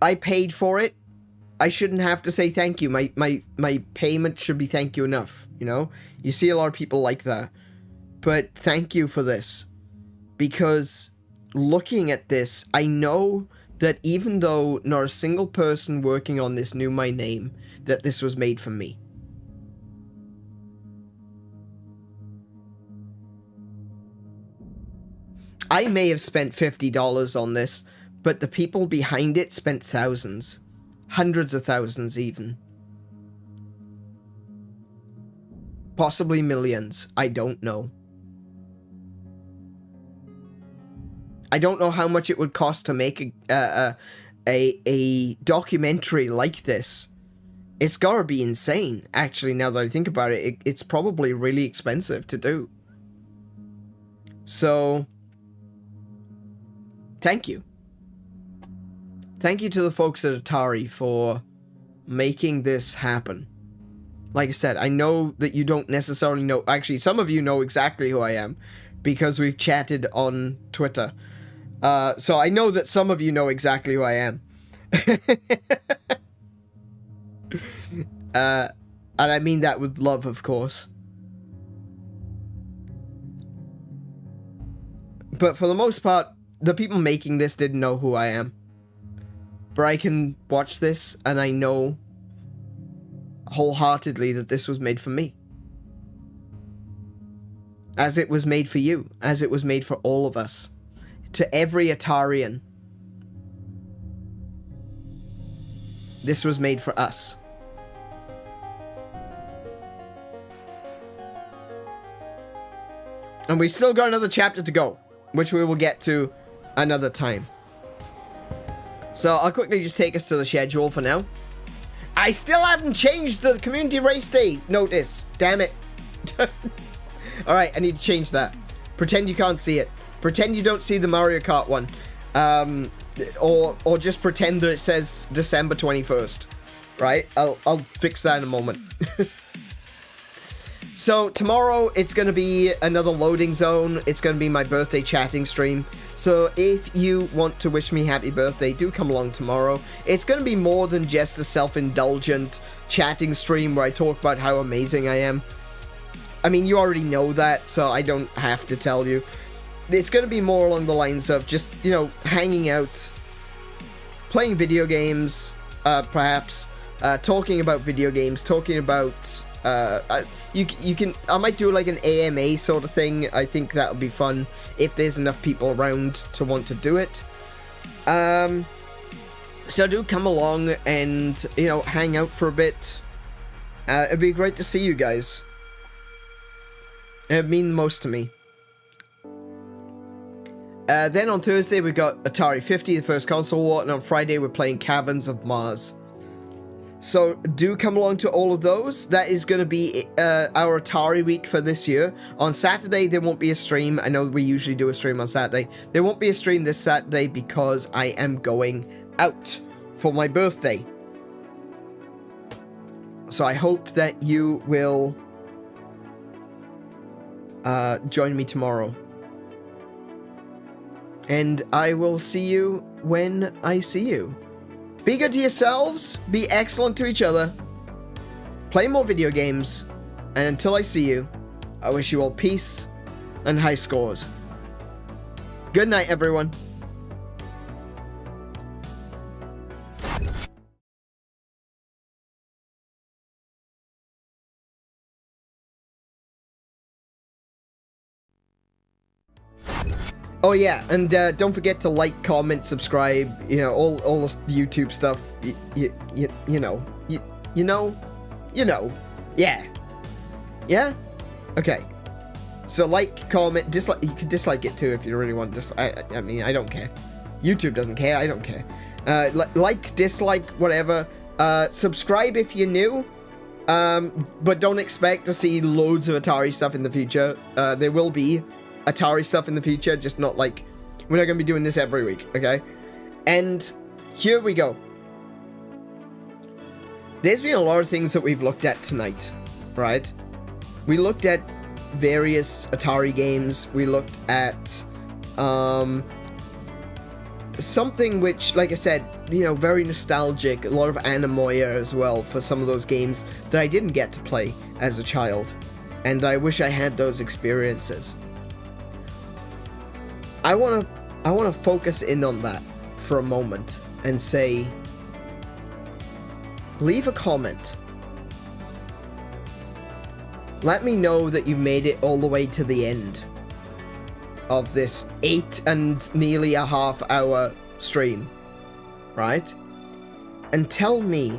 I paid for it. I shouldn't have to say thank you. My payment should be thank you enough, you know? You see a lot of people like that. But thank you for this. Because looking at this, I know that even though not a single person working on this knew my name, that this was made for me. I may have spent $50 on this, but the people behind it spent thousands. Hundreds of thousands, even. Possibly millions. I don't know. I don't know how much it would cost to make a documentary like this. It's gotta be insane, actually, now that I think about it. It's probably really expensive to do. So, thank you. Thank you to the folks at Atari for making this happen. Like I said, I know that you don't necessarily know... Actually, some of you know exactly who I am, because we've chatted on Twitter. So I know that some of you know exactly who I am. And I mean that with love, of course. But for the most part, the people making this didn't know who I am. But I can watch this, and I know wholeheartedly that this was made for me. As it was made for you. As it was made for all of us. To every Atarian. This was made for us. And we've still got another chapter to go, which we will get to another time. So I'll quickly just take us to the schedule for now. I still haven't changed the community race day notice. Damn it. Alright, I need to change that. Pretend you can't see it. Pretend you don't see the Mario Kart one. Or just pretend that it says December 21st. Right? I'll fix that in a moment. So tomorrow it's going to be another loading zone. It's going to be my birthday chatting stream. So if you want to wish me happy birthday, do come along tomorrow. It's going to be more than just a self-indulgent chatting stream where I talk about how amazing I am. I mean, you already know that, so I don't have to tell you. It's going to be more along the lines of just, you know, hanging out, playing video games, perhaps, talking about video games, talking about... you can... I might do like an AMA sort of thing. I think that would be fun if there's enough people around to want to do it. So do come along and, you know, hang out for a bit. It'd be great to see you guys. It'd mean the most to me. Then on Thursday we got Atari 50, the first console war, and on Friday we're playing Caverns of Mars. So do come along to all of those. That is going to be our Atari week for this year. On Saturday there won't be a stream. I know we usually do a stream on Saturday. There won't be a stream this Saturday because I am going out for my birthday. So I hope that you will join me tomorrow. And I will see you when I see you. Be good to yourselves, be excellent to each other, play more video games, and until I see you, I wish you all peace and high scores. Good night, everyone. Oh yeah, and don't forget to like, comment, subscribe. You know, all the YouTube stuff. You know, yeah, yeah. Okay. So like, comment, dislike. You can dislike it too if you really want to. I mean, I don't care. YouTube doesn't care. I don't care. Like, dislike, whatever. Subscribe if you're new. But don't expect to see loads of Atari stuff in the future. There will be Atari stuff in the future, just not like, we're not going to be doing this every week, okay? And here we go. There's been a lot of things that we've looked at tonight, right? We looked at various Atari games. We looked at something which, like I said, you know, very nostalgic, a lot of anemoia as well for some of those games that I didn't get to play as a child, and I wish I had those experiences. I want to focus in on that for a moment and say, leave a comment. Let me know that you made it all the way to the end of this 8 and nearly a half hour stream, right? And tell me,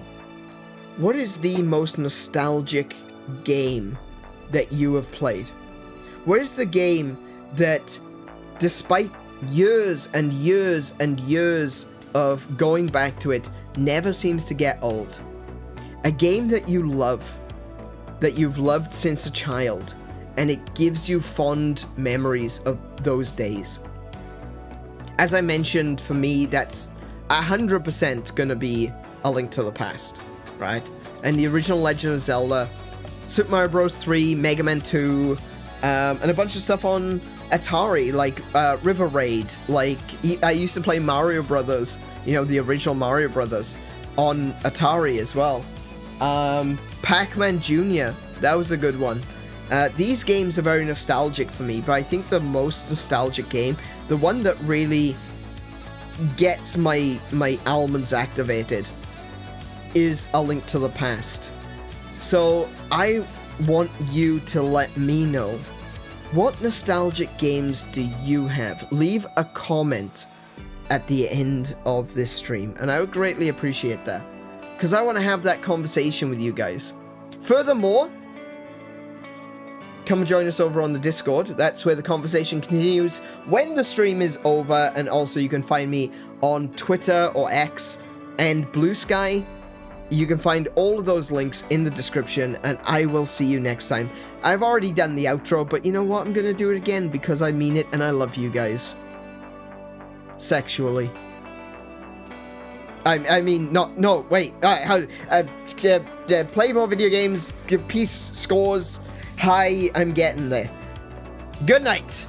what is the most nostalgic game that you have played? What is the game that, despite years and years and years of going back to it, never seems to get old? A game that you love, that you've loved since a child, and it gives you fond memories of those days. As I mentioned, for me, that's 100% gonna be A Link to the Past, right? And the original Legend of Zelda, Super Mario Bros. 3, Mega Man 2, and a bunch of stuff on Atari, like River Raid, like I used to play Mario Brothers, you know, the original Mario Brothers, on Atari as well. Pac-Man Jr., that was a good one. These games are very nostalgic for me, but I think the most nostalgic game, the one that really gets my almonds activated, is A Link to the Past. So I want you to let me know, what nostalgic games do you have? Leave a comment at the end of this stream, and I would greatly appreciate that, because I want to have that conversation with you guys. Furthermore, come and join us over on the Discord. That's where the conversation continues when the stream is over, and also you can find me on Twitter or X and Blue Sky. You can find all of those links in the description, and I will see you next time. I've already done the outro, but you know what? I'm gonna do it again because I mean it and I love you guys. Sexually. I mean, no, wait. Play more video games, give peace scores. Hi, I'm getting there. Good night.